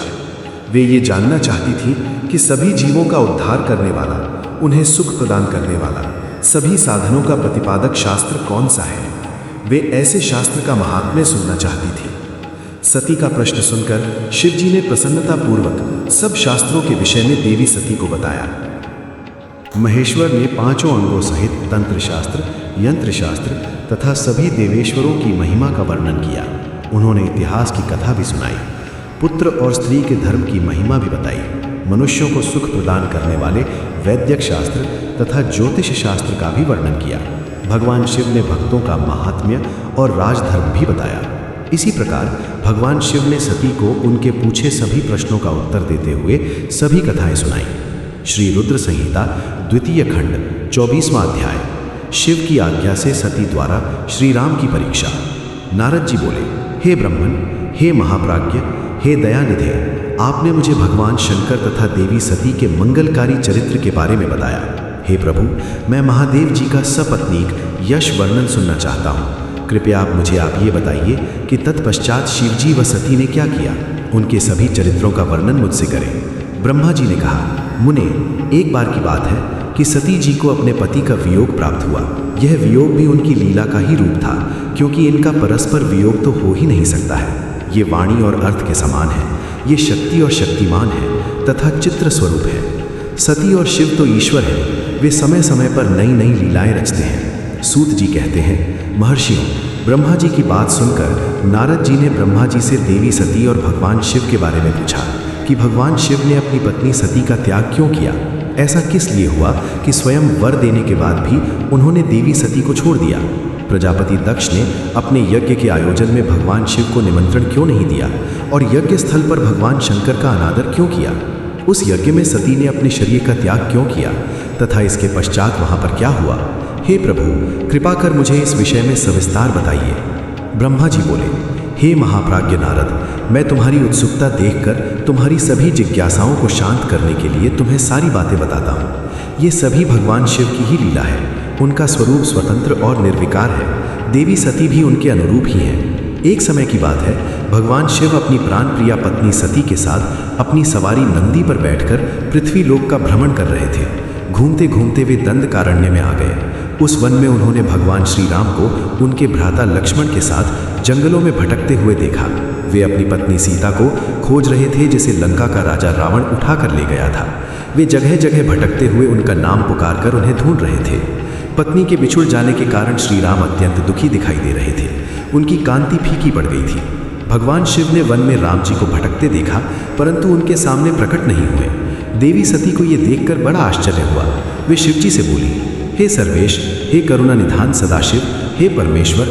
वे ये जानना चाहती थी कि सभी जीवों का उद्धार करने वाला, उन्हें सुख प्रदान करने वाला, सभी साधनों का प्रतिपादक शास्त्र कौन सा है। वे ऐसे शास्त्र का महात्म्य सुनना चाहती थी। सती का प्रश्न सुनकर शिव जी ने प्रसन्नतापूर्वक सब शास्त्रों के विषय में देवी सती को बताया। महेश्वर ने 5 अंगों सहित तंत्र शास्त्र, यंत्र शास्त्र तथा सभी देवेश्वरों की महिमा का वर्णन किया। उन्होंने इतिहास की कथा भी सुनाई, पुत्र और स्त्री के धर्म की महिमा भी बताई, मनुष्यों को सुख प्रदान करने वाले वैद्यक शास्त्र तथा ज्योतिष शास्त्र का भी वर्णन किया। भगवान शिव ने भक्तों का महात्म्य और राजधर्म भी बताया। इसी प्रकार भगवान शिव ने सती को उनके पूछे सभी प्रश्नों का उत्तर देते हुए सभी कथाएं सुनाई। श्री रुद्र संहिता द्वितीय खंड 24वां अध्याय। शिव की आज्ञा से सती द्वारा श्री राम की परीक्षा। नारद जी बोले, हे ब्रह्मन, हे महाप्राज्ञ, हे दयानिधे, आपने मुझे भगवान शंकर तथा देवी सती के मंगलकारी चरित्र के बारे में बताया। हे प्रभु, मैं महादेव जी का सपत्नीक यश वर्णन सुनना चाहता हूँ। कृपया आप ये बताइए कि तत्पश्चात शिवजी व सती ने क्या किया। उनके सभी चरित्रों का वर्णन मुझसे करें। ब्रह्मा जी ने कहा, मुने, एक बार की बात है कि सती जी को अपने पति का वियोग प्राप्त हुआ। यह वियोग भी उनकी लीला का ही रूप था, क्योंकि इनका परस्पर वियोग तो हो ही नहीं सकता है। ये वाणी और अर्थ के समान है, ये शक्ति और शक्तिमान है तथा चित्र स्वरूप है। सती और शिव तो ईश्वर है, वे समय समय पर नई नई लीलाएं रचते हैं। सूत जी कहते हैं, महर्षियों, ब्रह्मा जी की बात सुनकर नारद जी ने ब्रह्मा जी से देवी सती और भगवान शिव के बारे में पूछा कि भगवान शिव ने अपनी पत्नी सती का त्याग क्यों किया। ऐसा किस लिए हुआ कि स्वयं वर देने के बाद भी उन्होंने देवी सती को छोड़ दिया। प्रजापति दक्ष ने अपने यज्ञ के आयोजन में भगवान शिव को निमंत्रण क्यों नहीं दिया और यज्ञ स्थल पर भगवान शंकर का अनादर क्यों किया। उस यज्ञ में सती ने अपने शरीर का त्याग क्यों किया तथा इसके पश्चात वहाँ पर क्या हुआ। हे प्रभु, कृपा कर मुझे इस विषय में सविस्तार बताइए। ब्रह्मा जी बोले, हे महाप्राज्ञ नारद, मैं तुम्हारी उत्सुकता देखकर तुम्हारी सभी जिज्ञासाओं को शांत करने के लिए तुम्हें सारी बातें बताता हूँ। ये सभी भगवान शिव की ही लीला है। उनका स्वरूप स्वतंत्र और निर्विकार है। देवी सती भी उनके अनुरूप ही हैं। एक समय की बात है, भगवान शिव अपनी प्राण प्रिया पत्नी सती के साथ अपनी सवारी नंदी पर बैठकर पृथ्वी लोक का भ्रमण कर रहे थे। घूमते घूमते वे दंडकारण्य में आ गए। उस वन में उन्होंने भगवान श्री राम को उनके भ्राता लक्ष्मण के साथ जंगलों में भटकते हुए देखा। वे अपनी पत्नी सीता को खोज रहे थे, जिसे लंका का राजा रावण उठा कर ले गया था। वे जगह जगह भटकते हुए उनका नाम पुकारकर उन्हें ढूंढ रहे थे। पत्नी के बिछुड़ जाने के कारण श्री राम अत्यंत दुखी दिखाई दे रहे थे। उनकी कांति फीकी पड़ गई थी। भगवान शिव ने वन में राम जी को भटकते देखा, परंतु उनके सामने प्रकट नहीं हुए। देवी सती को ये देखकर बड़ा आश्चर्य हुआ। वे शिवजी से बोली, हे सर्वेश, हे करुणा निधान सदाशिव, हे परमेश्वर,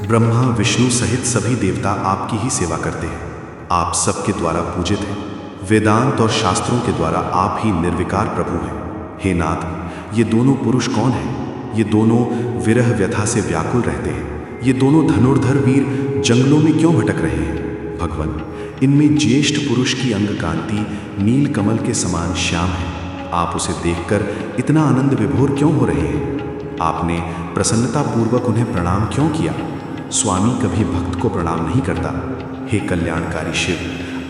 ब्रह्मा विष्णु सहित सभी देवता आपकी ही सेवा करते हैं। आप सबके द्वारा पूजित हैं। वेदांत और शास्त्रों के द्वारा आप ही निर्विकार प्रभु हैं। हे नाथ, ये दोनों पुरुष कौन हैं? ये दोनों विरह व्यथा से व्याकुल रहते हैं। ये दोनों धनुर्धर वीर जंगलों में क्यों भटक रहे हैं? भगवान, इनमें ज्येष्ठ पुरुष की अंग कांति नील कमल के समान श्याम है। आप उसे देखकर इतना आनंद विभोर क्यों हो रहे हैं? आपने प्रसन्नतापूर्वक उन्हें प्रणाम क्यों किया? स्वामी कभी भक्त को प्रणाम नहीं करता। हे कल्याणकारी शिव,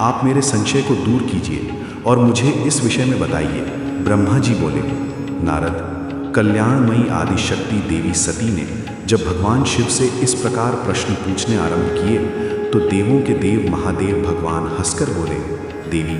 आप मेरे संशय को दूर कीजिए और मुझे इस विषय में बताइए। ब्रह्मा जी बोले, नारद, कल्याणमयी आदिशक्ति देवी सती ने जब भगवान शिव से इस प्रकार प्रश्न पूछने आरंभ किए तो देवों के देव महादेव भगवान हंसकर बोले, देवी,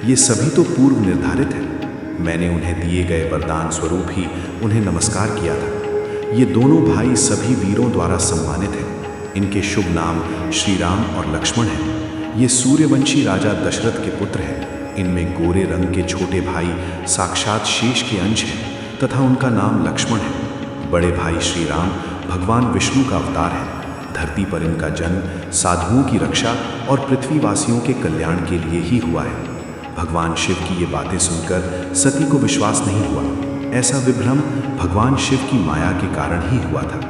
ये सभी तो पूर्व निर्धारित है। मैंने उन्हें दिए गए वरदान स्वरूप ही उन्हें नमस्कार किया था। ये दोनों भाई सभी वीरों द्वारा सम्मानित हैं। इनके शुभ नाम श्री राम और लक्ष्मण हैं। ये सूर्यवंशी राजा दशरथ के पुत्र हैं। इनमें गोरे रंग के छोटे भाई साक्षात शेष के अंश हैं तथा उनका नाम लक्ष्मण है। बड़े भाई श्री राम भगवान विष्णु का अवतार है। धरती पर इनका जन्म साधुओं की रक्षा और पृथ्वीवासियों के कल्याण के लिए ही हुआ है। भगवान शिव की ये बातें सुनकर सती को विश्वास नहीं हुआ। ऐसा विभ्रम भगवान शिव की माया के कारण ही हुआ था।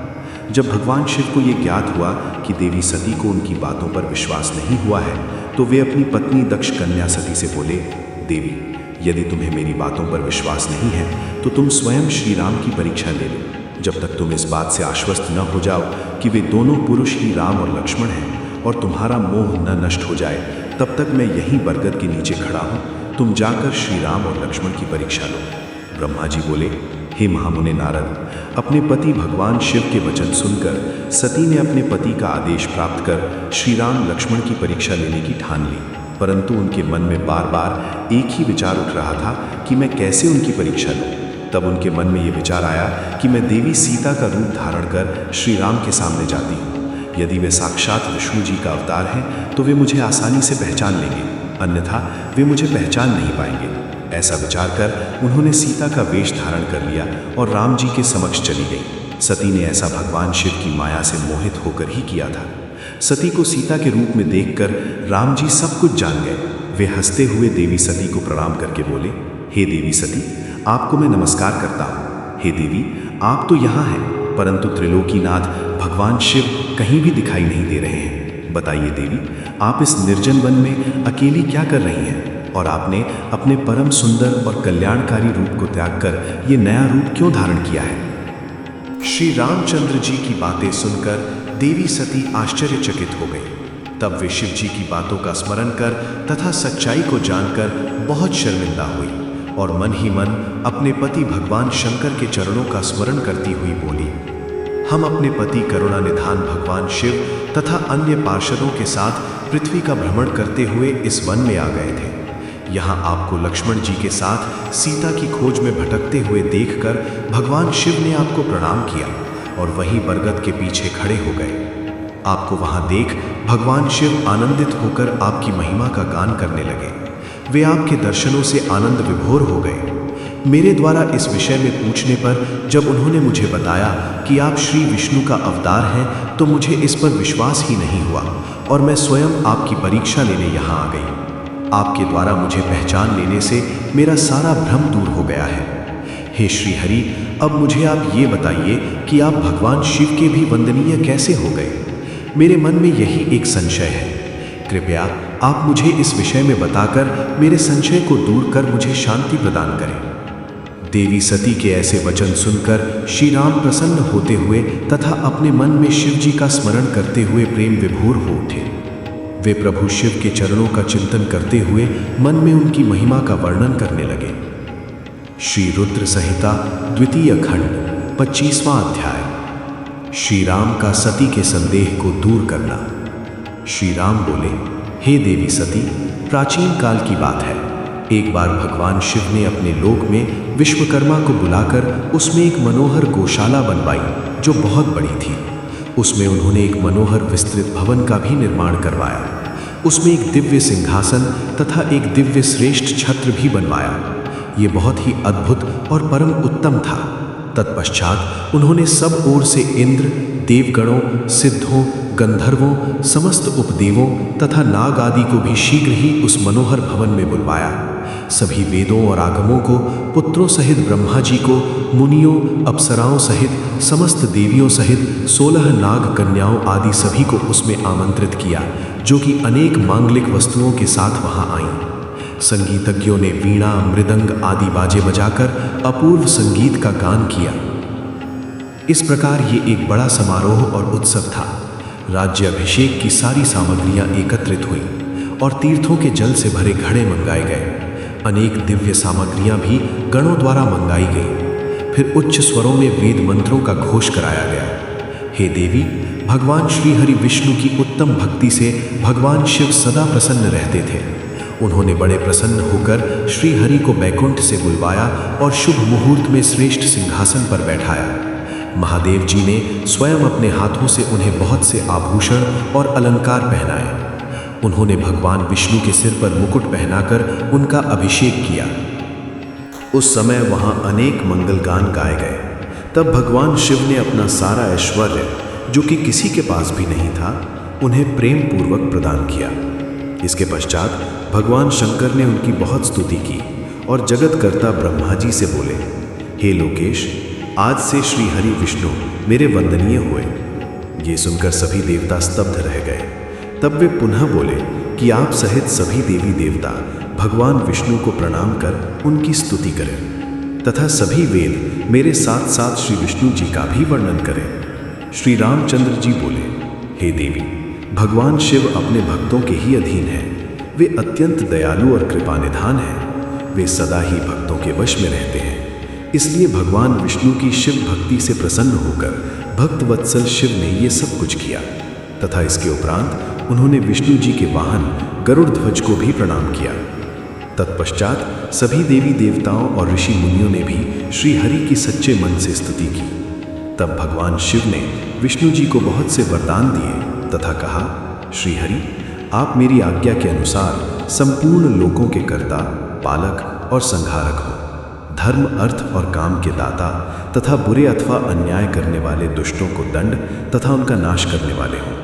जब भगवान शिव को ये ज्ञात हुआ कि देवी सती को उनकी बातों पर विश्वास नहीं हुआ है तो वे अपनी पत्नी दक्ष कन्या सती से बोले, देवी, यदि तुम्हें मेरी बातों पर विश्वास नहीं है तो तुम स्वयं श्री राम की परीक्षा ले लो। जब तक तुम इस बात से आश्वस्त न हो जाओ कि वे दोनों पुरुष ही राम और लक्ष्मण हैं और तुम्हारा मोह न नष्ट हो जाए, तब तक मैं यहीं बरगद के नीचे खड़ा हूँ। तुम जाकर श्री राम और लक्ष्मण की परीक्षा लो। ब्रह्मा जी बोले, हे महामुने नारद, अपने पति भगवान शिव के वचन सुनकर सती ने अपने पति का आदेश प्राप्त कर श्री राम लक्ष्मण की परीक्षा लेने की ठान ली। परंतु उनके मन में बार बार एक ही विचार उठ रहा था कि मैं कैसे उनकी परीक्षा लूँ। तब उनके मन में ये विचार आया कि मैं देवी सीता का रूप धारण कर श्री राम के सामने जाती हूँ। यदि वे साक्षात विष्णु जी का अवतार हैं तो वे मुझे आसानी से पहचान लेंगे, अन्यथा वे मुझे पहचान नहीं पाएंगे। ऐसा विचार कर उन्होंने सीता का वेश धारण कर लिया और राम जी के समक्ष चली गई। सती ने ऐसा भगवान शिव की माया से मोहित होकर ही किया था। सती को सीता के रूप में देखकर राम जी सब कुछ जान गए। वे हंसते हुए देवी सती को प्रणाम करके बोले, हे देवी सती, आपको मैं नमस्कार करता हूँ। हे देवी, आप तो यहाँ हैं, परंतु त्रिलोकीनाथ भगवान शिव कहीं भी दिखाई नहीं दे रहे हैं। बताइए देवी, आप इस निर्जन वन में अकेली क्या कर रही हैं और आपने अपने परम सुंदर और कल्याणकारी रूप को त्याग कर ये नया रूप क्यों धारण किया है? श्री रामचंद्र जी की बातें सुनकर देवी सती आश्चर्यचकित हो गई। तब वे शिव जी की बातों का स्मरण कर तथा सच्चाई को जानकर बहुत शर्मिंदा हुई और मन ही मन अपने पति भगवान शंकर के चरणों का स्मरण करती हुई बोली, हम अपने पति करुणा निधान भगवान शिव तथा अन्य पार्षदों के साथ पृथ्वी का भ्रमण करते हुए इस वन में आ गए थे। यहाँ आपको लक्ष्मण जी के साथ सीता की खोज में भटकते हुए देखकर भगवान शिव ने आपको प्रणाम किया और वहीं बरगद के पीछे खड़े हो गए। आपको वहां देख भगवान शिव आनंदित होकर आपकी महिमा का गान करने लगे। वे आपके दर्शनों से आनंद विभोर हो गए। मेरे द्वारा इस विषय में पूछने पर जब उन्होंने मुझे बताया कि आप श्री विष्णु का अवतार हैं तो मुझे इस पर विश्वास ही नहीं हुआ और मैं स्वयं आपकी परीक्षा लेने यहाँ आ गई। आपके द्वारा मुझे पहचान लेने से मेरा सारा भ्रम दूर हो गया है। हे श्री हरि, अब मुझे आप ये बताइए कि आप भगवान शिव के भी वंदनीय कैसे हो गए? मेरे मन में यही एक संशय है। कृपया आप मुझे इस विषय में बताकर मेरे संशय को दूर कर मुझे शांति प्रदान करें। देवी सती के ऐसे वचन सुनकर श्री राम प्रसन्न होते हुए तथा अपने मन में शिव जी का स्मरण करते हुए प्रेम विभोर हो उठे। वे प्रभु शिव के चरणों का चिंतन करते हुए मन में उनकी महिमा का वर्णन करने लगे। श्री रुद्र संहिता द्वितीय खंड 25वां अध्याय। श्री राम का सती के संदेह को दूर करना। श्री राम बोले, हे देवी सती, प्राचीन काल की बात है। एक बार भगवान शिव ने अपने लोक में विश्वकर्मा को बुलाकर उसमें एक मनोहर गौशाला बनवाई जो बहुत बड़ी थी। उसमें उन्होंने एक मनोहर विस्तृत भवन का भी निर्माण करवाया। उसमें एक दिव्य सिंहासन तथा एक दिव्य श्रेष्ठ छत्र भी बनवाया। ये बहुत ही अद्भुत और परम उत्तम था। तत्पश्चात उन्होंने सब ओर से इंद्र, देवगणों, सिद्धों, गंधर्वों, समस्त उपदेवों तथा नाग आदि को भी शीघ्र ही उस मनोहर भवन में बुलवाया। सभी वेदों और आगमों को, पुत्रों सहित ब्रह्मा जी को, मुनियों, अप्सराओं सहित समस्त देवियों सहित 16 नाग कन्याओं आदि सभी को उसमें आमंत्रित किया, जो कि अनेक मांगलिक वस्तुओं के साथ वहां आईं। संगीतज्ञों ने वीणा, मृदंग आदि बाजे बजाकर अपूर्व संगीत का गान किया। इस प्रकार ये एक बड़ा समारोह और उत्सव था। राज्य अभिषेक की सारी सामग्रियां एकत्रित हुईं और तीर्थों के जल से भरे घड़े मंगाए गए। अनेक दिव्य सामग्रियां भी गणों द्वारा मंगाई गई। फिर उच्च स्वरों में वेद मंत्रों का घोष कराया गया। हे देवी, भगवान श्री हरि विष्णु की उत्तम भक्ति से भगवान शिव सदा प्रसन्न रहते थे। उन्होंने बड़े प्रसन्न होकर श्री हरि को बैकुंठ से बुलवाया और शुभ मुहूर्त में श्रेष्ठ सिंहासन पर बैठाया। महादेव जी ने स्वयं अपने हाथों से उन्हें बहुत से आभूषण और अलंकार पहनाए। उन्होंने भगवान विष्णु के सिर पर मुकुट पहनाकर उनका अभिषेक किया। उस समय वहां अनेक मंगलगान गाए गए। तब भगवान शिव ने अपना सारा ऐश्वर्य, जो कि किसी के पास भी नहीं था, उन्हें प्रेम पूर्वक प्रदान किया। इसके पश्चात भगवान शंकर ने उनकी बहुत स्तुति की और जगतकर्ता ब्रह्मा जी से बोले, हे लोकेश, आज से श्री हरि विष्णु मेरे वंदनीय हुए। ये सुनकर सभी देवता स्तब्ध रह गए। तब वे पुनः बोले कि आप सहित सभी देवी देवता भगवान विष्णु को प्रणाम कर उनकी स्तुति करें तथा सभी वेद मेरे साथ साथ श्री विष्णु जी का भी वर्णन करें। श्री रामचंद्र जी बोले, हे देवी, भगवान शिव अपने भक्तों के ही अधीन हैं। वे अत्यंत दयालु और कृपानिधान हैं। वे सदा ही भक्तों के वश में रहते हैं। इसलिए भगवान विष्णु की शिव भक्ति से प्रसन्न होकर भक्त वत्सल शिव ने ये सब कुछ किया तथा इसके उपरांत उन्होंने विष्णु जी के वाहन गरुड़ ध्वज को भी प्रणाम किया। तत्पश्चात सभी देवी देवताओं और ऋषि मुनियों ने भी श्री हरि की सच्चे मन से स्तुति की। तब भगवान शिव ने विष्णु जी को बहुत से वरदान दिए तथा कहा, श्री हरि, आप मेरी आज्ञा के अनुसार संपूर्ण लोकों के कर्ता, पालक और संहारक हो। धर्म, अर्थ और काम के दाता तथा बुरे अथवा अन्याय करने वाले दुष्टों को दंड तथा उनका नाश करने वाले हो।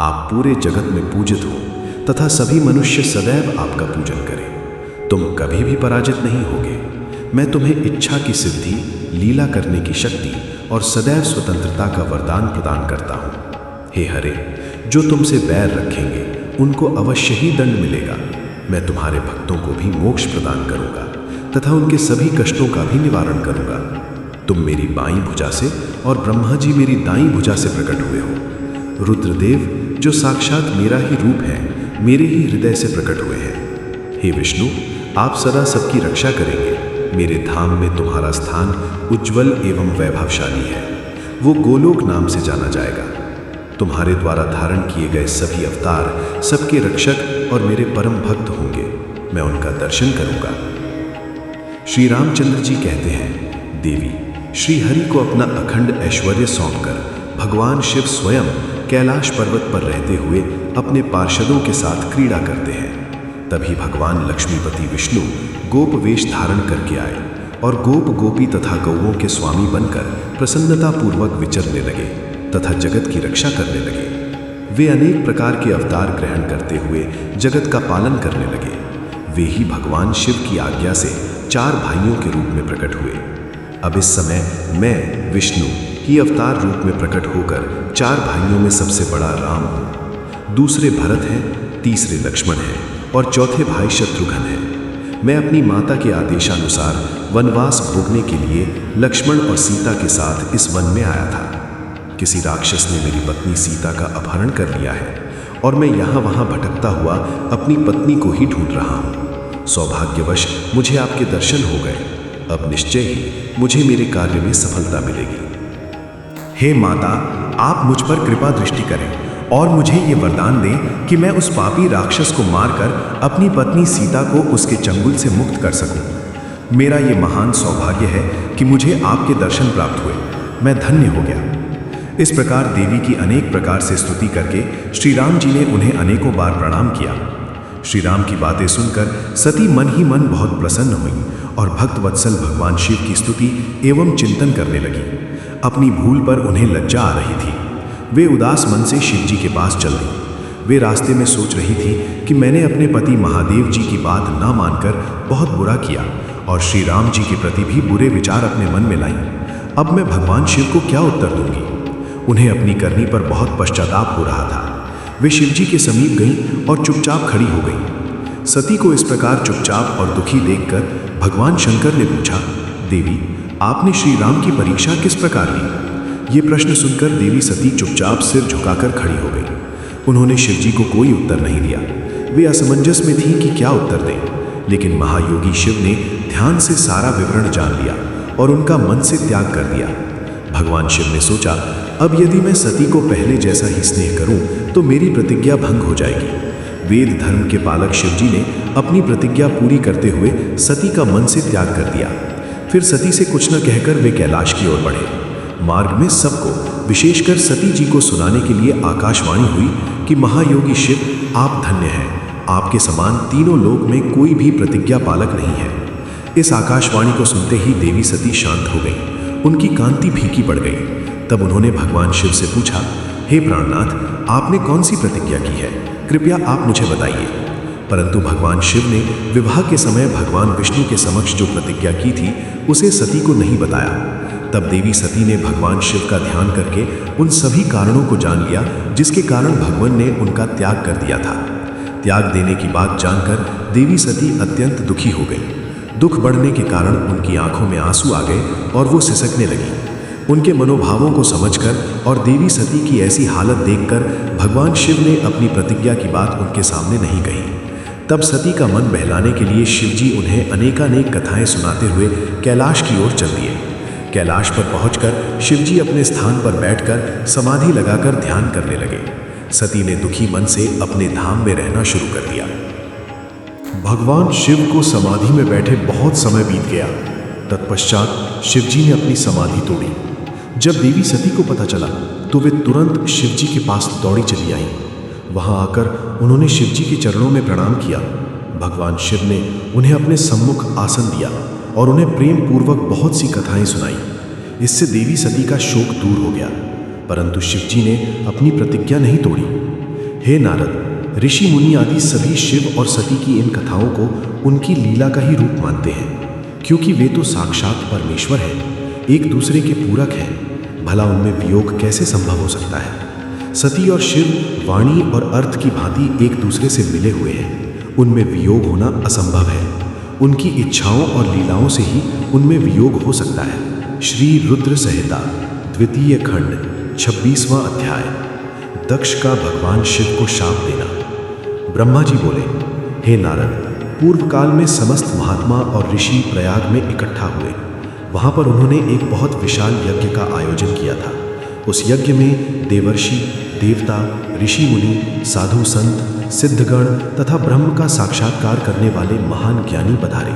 आप पूरे जगत में पूजित हो तथा सभी मनुष्य सदैव आपका पूजन करें। तुम कभी भी पराजित नहीं होगे। मैं तुम्हें इच्छा की सिद्धि, लीला करने की शक्ति और सदैव स्वतंत्रता का वरदान प्रदान करता हूँ। हे हरे, जो तुमसे बैर रखेंगे उनको अवश्य ही दंड मिलेगा। मैं तुम्हारे भक्तों को भी मोक्ष प्रदान करूँगा तथा उनके सभी कष्टों का भी निवारण करूँगा। तुम मेरी बाईं भुजा से और ब्रह्मा जी मेरी दाईं भुजा से प्रकट हुए हो। रुद्रदेव, जो साक्षात मेरा ही रूप है, मेरे ही हृदय से प्रकट हुए हैं। हे विष्णु, आप सदा सबकी रक्षा करेंगे। मेरे धाम में तुम्हारा स्थान उज्ज्वल एवं वैभवशाली है। वो गोलोक नाम से जाना जाएगा। तुम्हारे द्वारा धारण किए गए सभी अवतार सबके रक्षक और मेरे परम भक्त होंगे। मैं उनका दर्शन करूंगा। श्री रामचंद्र जी कहते हैं, देवी, श्री हरि को अपना अखंड ऐश्वर्य सौंपकर भगवान शिव स्वयं कैलाश पर्वत पर रहते हुए अपने पार्षदों के साथ क्रीड़ा करते हैं। तभी भगवान लक्ष्मीपति विष्णु गोप वेश धारण करके आए और गोप गोपी तथा गौओं के स्वामी बनकर प्रसन्नता पूर्वक विचरने लगे तथा जगत की रक्षा करने लगे। वे अनेक प्रकार के अवतार ग्रहण करते हुए जगत का पालन करने लगे। वे ही भगवान शिव की आज्ञा से 4 भाइयों के रूप में प्रकट हुए। अब इस समय मैं विष्णु ही अवतार रूप में प्रकट होकर 4 भाइयों में सबसे बड़ा राम हूँ। दूसरे भरत हैं, तीसरे लक्ष्मण हैं और चौथे भाई शत्रुघ्न हैं। मैं अपनी माता के आदेशानुसार वनवास भोगने के लिए लक्ष्मण और सीता के साथ इस वन में आया था। किसी राक्षस ने मेरी पत्नी सीता का अपहरण कर लिया है और मैं यहाँ वहाँ भटकता हुआ अपनी पत्नी को ही ढूंढ रहा हूँ। सौभाग्यवश मुझे आपके दर्शन हो गए। अब निश्चय ही मुझे मेरे कार्य में सफलता मिलेगी। हे माता, आप मुझ पर कृपा दृष्टि करें और मुझे ये वरदान दें कि मैं उस पापी राक्षस को मारकर अपनी पत्नी सीता को उसके चंगुल से मुक्त कर सकूं। मेरा ये महान सौभाग्य है कि मुझे आपके दर्शन प्राप्त हुए। मैं धन्य हो गया। इस प्रकार देवी की अनेक प्रकार से स्तुति करके श्री राम जी ने उन्हें अनेकों बार प्रणाम किया। श्री राम की बातें सुनकर सती मन ही मन बहुत प्रसन्न हुई और भक्त वत्सल भगवान शिव की स्तुति एवं चिंतन करने लगी। अपनी भूल पर उन्हें लज्जा आ रही थी। वे उदास मन से शिव जी के पास चल दी। वे रास्ते में सोच रही थी कि मैंने अपने पति महादेव जी की बात ना मानकर बहुत बुरा किया और श्री राम जी के प्रति भी बुरे विचार अपने मन में लाई। अब मैं भगवान शिव को क्या उत्तर दूंगी? उन्हें अपनी करनी पर बहुत पश्चाताप हो रहा था। वे शिव जी के समीप गईं और चुपचाप खड़ी हो गईं। सती को इस प्रकार चुपचाप और दुखी देखकर भगवान शंकर ने पूछा, देवी, आपने श्री राम की परीक्षा किस प्रकार ली? ये प्रश्न सुनकर देवी सती चुपचाप सिर झुकाकर खड़ी हो गई। उन्होंने शिव जी को कोई उत्तर नहीं दिया। वे असमंजस में थीं कि क्या उत्तर दें, लेकिन महायोगी शिव ने ध्यान से सारा विवरण जान लिया और उनका मन से त्याग कर दिया। भगवान शिव ने सोचा, अब यदि मैं सती को पहले जैसा ही स्नेह करूं तो मेरी प्रतिज्ञा भंग हो जाएगी। वेद धर्म के पालक शिवजी ने अपनी प्रतिज्ञा पूरी करते हुए सती का मन से त्याग कर दिया। फिर सती से कुछ न कहकर वे कैलाश की ओर बढ़े। मार्ग में सबको, विशेषकर सती जी को सुनाने के लिए आकाशवाणी हुई कि महायोगी शिव, आप धन्य हैं, आपके समान तीनों लोक में कोई भी प्रतिज्ञा पालक नहीं है। इस आकाशवाणी को सुनते ही देवी सती शांत हो गई, उनकी कांति फीकी पड़ गई। तब उन्होंने भगवान शिव से पूछा, हे प्राणनाथ, आपने कौन सी प्रतिज्ञा की है, कृपया आप मुझे बताइए। परंतु भगवान शिव ने विवाह के समय भगवान विष्णु के समक्ष जो प्रतिज्ञा की थी उसे सती को नहीं बताया। तब देवी सती ने भगवान शिव का ध्यान करके उन सभी कारणों को जान लिया जिसके कारण भगवान ने उनका त्याग कर दिया था। त्याग देने की बात जानकर देवी सती अत्यंत दुखी हो गई। दुख बढ़ने के कारण उनकी आंखों में आंसू आ गए और वो सिसकने लगी। उनके मनोभावों को समझकर और देवी सती की ऐसी हालत देखकर भगवान शिव ने अपनी प्रतिज्ञा की बात उनके सामने नहीं कही। तब सती का मन बहलाने के लिए शिवजी उन्हें अनेकानेक कथाएं सुनाते हुए कैलाश की ओर चल दिए। कैलाश पर पहुंचकर शिवजी अपने स्थान पर बैठकर समाधि लगाकर ध्यान करने लगे। सती ने दुखी मन से अपने धाम में रहना शुरू कर दिया। भगवान शिव को समाधि में बैठे बहुत समय बीत गया। तत्पश्चात शिवजी ने अपनी समाधि तोड़ी। जब देवी सती को पता चला तो वे तुरंत शिवजी के पास दौड़ी चली आई। वहां आकर उन्होंने शिवजी के चरणों में प्रणाम किया। भगवान शिव ने उन्हें अपने सम्मुख आसन दिया और उन्हें प्रेम पूर्वक बहुत सी कथाएं सुनाई। इससे देवी सती का शोक दूर हो गया, परंतु शिवजी ने अपनी प्रतिज्ञा नहीं तोड़ी। हे नारद, ऋषि मुनि आदि सभी शिव और सती की इन कथाओं को उनकी लीला का ही रूप मानते हैं, क्योंकि वे तो साक्षात परमेश्वर हैं, एक दूसरे के पूरक हैं। भला उनमें वियोग कैसे संभव हो सकता है। सती और शिव वाणी और अर्थ की भांति एक दूसरे से मिले हुए हैं, उनमें वियोग होना असंभव है। उनकी इच्छाओं और लीलाओं से ही उनमें वियोग हो सकता है। श्री रुद्र संहिता द्वितीय खंड 26वां अध्याय। दक्ष का भगवान शिव को शाप देना। ब्रह्मा जी बोले, हे नारद, पूर्व काल में समस्त महात्मा और ऋषि प्रयाग में इकट्ठा हुए। वहां पर उन्होंने एक बहुत विशाल यज्ञ का आयोजन किया था। उस यज्ञ में देवर्षि, देवता, ऋषि मुनि, साधु संत, सिद्धगण तथा ब्रह्म का साक्षात्कार करने वाले महान ज्ञानी पधारे,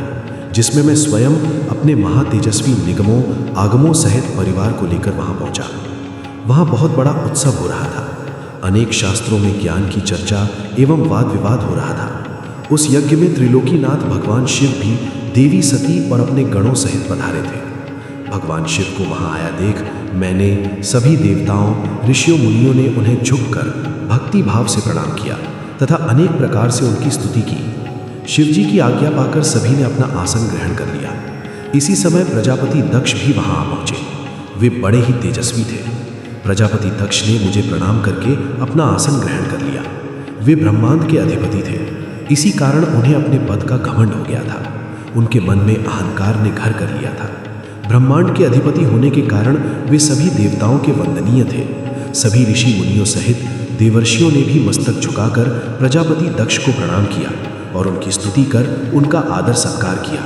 जिसमें मैं स्वयं अपने महातेजस्वी निगमों आगमों सहित परिवार को लेकर वहां पहुंचा। वहां बहुत बड़ा उत्सव हो रहा था। अनेक शास्त्रों में ज्ञान की चर्चा एवं वाद विवाद हो रहा था। उस यज्ञ में त्रिलोकीनाथ भगवान शिव भी देवी सती और अपने गणों सहित पधारे थे। भगवान शिव को वहां आया देख मैंने सभी देवताओं, ऋषियों, मुनियों ने उन्हें झुककर भक्ति भाव से प्रणाम किया तथा अनेक प्रकार से उनकी स्तुति की। शिवजी की आज्ञा पाकर सभी ने अपना आसन ग्रहण कर लिया। इसी समय प्रजापति दक्ष भी वहां आ पहुंचे। वे बड़े ही तेजस्वी थे। प्रजापति दक्ष ने मुझे प्रणाम करके अपना आसन ग्रहण कर लिया। वे ब्रह्मांड के अधिपति थे, इसी कारण उन्हें अपने पद का घमंड हो गया था। उनके मन में अहंकार ने घर कर लिया था। ब्रह्मांड के अधिपति होने के कारण वे सभी देवताओं के वंदनीय थे। सभी ऋषि मुनियों सहित देवर्षियों ने भी मस्तक झुकाकर प्रजापति दक्ष को प्रणाम किया और उनकी स्तुति कर उनका आदर सत्कार किया।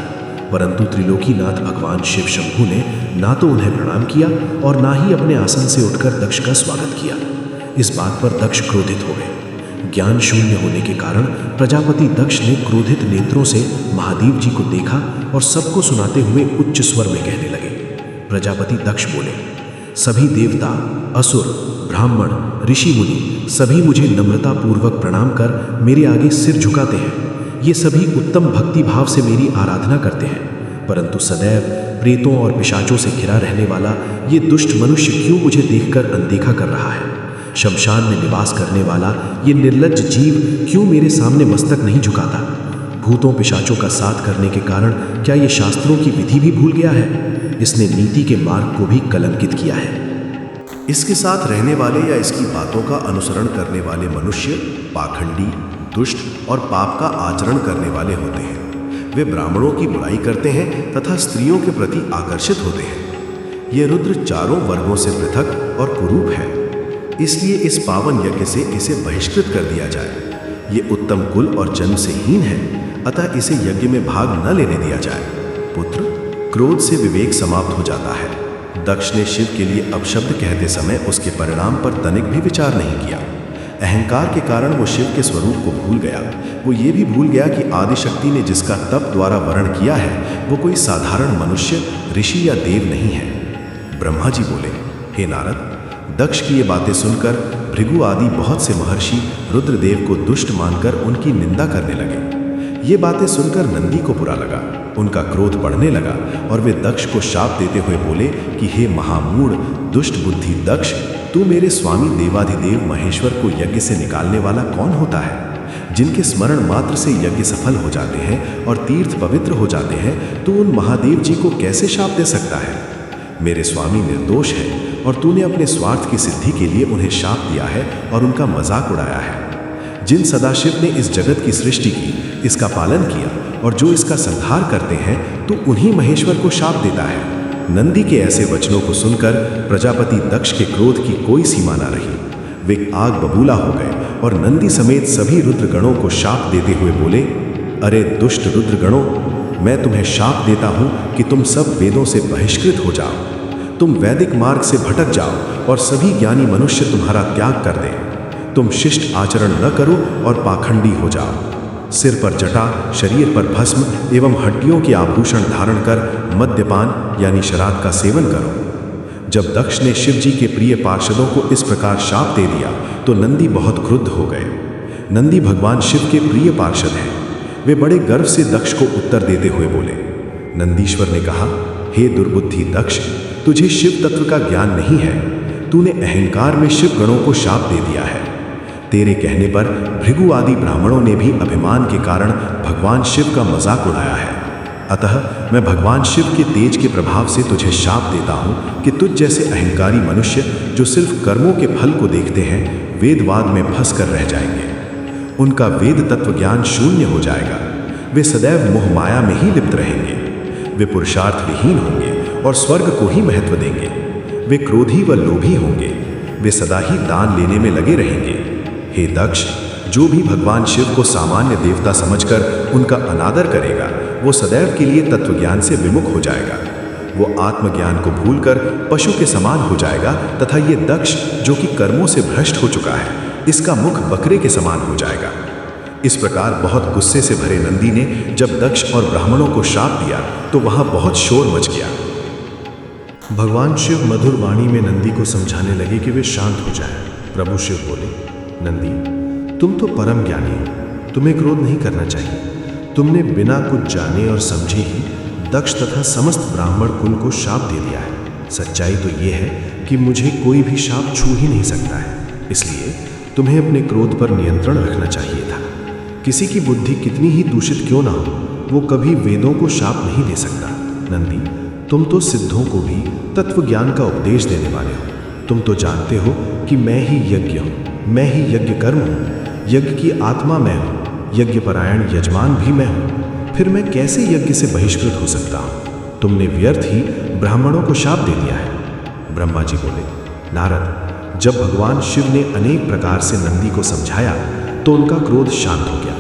परंतु त्रिलोकीनाथ भगवान शिव शंभु ने ना तो उन्हें प्रणाम किया और ना ही अपने आसन से उठकर दक्ष का स्वागत किया। इस बात पर दक्ष क्रोधित हो गए। ज्ञान शून्य होने के कारण प्रजापति दक्ष ने क्रोधित नेत्रों से महादेव जी को देखा और सबको सुनाते हुए उच्च स्वर में कहने लगे। प्रजापति दक्ष बोले, सभी देवता, असुर, ब्राह्मण, ऋषि मुनि सभी मुझे नम्रता पूर्वक प्रणाम कर मेरे आगे सिर झुकाते हैं। ये सभी उत्तम भक्ति भाव से मेरी आराधना करते हैं, परंतु सदैव प्रेतों और पिशाचों से घिरा रहने वाला ये दुष्ट मनुष्य क्यों मुझे देखकर अनदेखा कर रहा है। शमशान में निवास करने वाला ये निर्लज्ज जीव क्यों मेरे सामने मस्तक नहीं झुकाता। भूतों पिशाचों का साथ करने के कारण क्या ये शास्त्रों की विधि भी भूल गया है। इसने नीति के मार्ग को भी कलंकित किया है। इसके साथ रहने वाले या इसकी बातों का अनुसरण करने वाले मनुष्य पाखंडी, दुष्ट और पाप का आचरण करने वाले होते हैं। वे ब्राह्मणों की बुराई करते हैं तथा स्त्रियों के प्रति आकर्षित होते हैं। ये रुद्र चारों वर्गों से पृथक और कुरूप है, इसलिए इस पावन यज्ञ से इसे बहिष्कृत कर दिया जाए। ये उत्तम कुल और जन्म से हीन है, अतः इसे यज्ञ में भाग न लेने दिया जाए। पुत्र, क्रोध से विवेक समाप्त हो जाता है। दक्ष ने शिव के लिए अपशब्द कहते समय उसके परिणाम पर तनिक भी विचार नहीं किया। अहंकार के कारण वो शिव के स्वरूप को भूल गया। वो ये भी भूल गया कि आदिशक्ति ने जिसका तप द्वारा वर्ण किया है वो कोई साधारण मनुष्य, ऋषि या देव नहीं है। ब्रह्मा जी बोले, हे नारद, दक्ष की ये बातें सुनकर भृगु आदि बहुत से महर्षि रुद्रदेव को दुष्ट मानकर उनकी निंदा करने लगे। ये बातें सुनकर नंदी को बुरा लगा, उनका क्रोध बढ़ने लगा और वे दक्ष को शाप देते हुए बोले कि हे महामूढ़, दुष्ट बुद्धि दक्ष, तू मेरे स्वामी देवाधिदेव महेश्वर को यज्ञ से निकालने वाला कौन होता है? जिनके स्मरण मात्र से यज्ञ सफल हो जाते हैं और तीर्थ पवित्र हो जाते हैं, तू उन महादेव जी को कैसे शाप दे सकता है? मेरे स्वामी निर्दोष है और तूने अपने स्वार्थ की सिद्धि के लिए उन्हें शाप दिया है और उनका मजाक उड़ाया है। जिन सदाशिव ने इस जगत की सृष्टि की, इसका पालन किया और जो इसका संहार करते हैं, तो उन्हीं महेश्वर को शाप देता है। नंदी के ऐसे वचनों को सुनकर प्रजापति दक्ष के क्रोध की कोई सीमा न रही। वे आग बबूला हो गए और नंदी समेत सभी रुद्रगणों को शाप देते हुए बोले, अरे दुष्ट रुद्रगणों, मैं तुम्हें शाप देता हूं कि तुम सब वेदों से बहिष्कृत हो जाओ, तुम वैदिक मार्ग से भटक जाओ और सभी ज्ञानी मनुष्य तुम्हारा त्याग कर दें। तुम शिष्ट आचरण न करो और पाखंडी हो जाओ। सिर पर जटा, शरीर पर भस्म एवं हड्डियों के आभूषण धारण कर मद्यपान यानी शराब का सेवन करो। जब दक्ष ने शिव जी के प्रिय पार्षदों को इस प्रकार शाप दे दिया तो नंदी बहुत क्रुद्ध हो गए। नंदी भगवान शिव के प्रिय पार्षद हैं। वे बड़े गर्व से दक्ष को उत्तर देते हुए बोले। नंदीश्वर ने कहा, हे दुर्बुद्धि दक्ष, तुझे शिव तत्व का ज्ञान नहीं है। तूने अहंकार में शिव गणों को शाप दे दिया है। तेरे कहने पर भृगु आदि ब्राह्मणों ने भी अभिमान के कारण भगवान शिव का मजाक उड़ाया है। अतः मैं भगवान शिव के तेज के प्रभाव से तुझे शाप देता हूँ कि तुझ जैसे अहंकारी मनुष्य जो सिर्फ कर्मों के फल को देखते हैं, वेदवाद में फंस कर रह जाएंगे। उनका वेद तत्व ज्ञान शून्य हो जाएगा। वे सदैव मोह माया में ही लिप्त रहेंगे। वे पुरुषार्थ विहीन होंगे और स्वर्ग को ही महत्व देंगे। वे क्रोधी व लोभी होंगे। वे सदा ही दान लेने में लगे रहेंगे। हे दक्ष, जो भी भगवान शिव को सामान्य देवता समझकर उनका अनादर करेगा, वो सदैव के लिए तत्वज्ञान से विमुख हो जाएगा। वो आत्मज्ञान को भूलकर पशु के समान हो जाएगा तथा ये दक्ष जो कि कर्मों से भ्रष्ट हो चुका है, इसका मुख बकरे के समान हो जाएगा। इस प्रकार बहुत गुस्से से भरे नंदी ने जब दक्ष और ब्राह्मणों को शाप दिया तो वहां बहुत शोर मच गया। भगवान शिव मधुर वाणी में नंदी को समझाने लगे कि वे शांत हो जाएं। प्रभु शिव बोले, नंदी, तुम तो परम ज्ञानी हो, तुम्हें क्रोध नहीं करना चाहिए। तुमने बिना कुछ जाने और समझे ही दक्ष तथा समस्त ब्राह्मण कुल को शाप दे दिया है। सच्चाई तो ये है कि मुझे कोई भी शाप छू ही नहीं सकता है, इसलिए तुम्हें अपने क्रोध पर नियंत्रण रखना चाहिए था। किसी की बुद्धि कितनी ही दूषित क्यों ना हो, वो कभी वेदों को शाप नहीं दे सकता। नंदी, तुम तो सिद्धों को भी तत्व ज्ञान का उपदेश देने वाले हो। तुम तो जानते हो कि मैं ही यज्ञ हूँ, मैं ही यज्ञ कर्म हूँ, यज्ञ की आत्मा मैं हूँ, यज्ञपरायण यजमान भी मैं हूँ। फिर मैं कैसे यज्ञ से बहिष्कृत हो सकता हूँ? तुमने व्यर्थ ही ब्राह्मणों को शाप दे दिया है। ब्रह्मा जी बोले, नारद, जब भगवान शिव ने अनेक प्रकार से नंदी को समझाया तो उनका क्रोध शांत हो गया।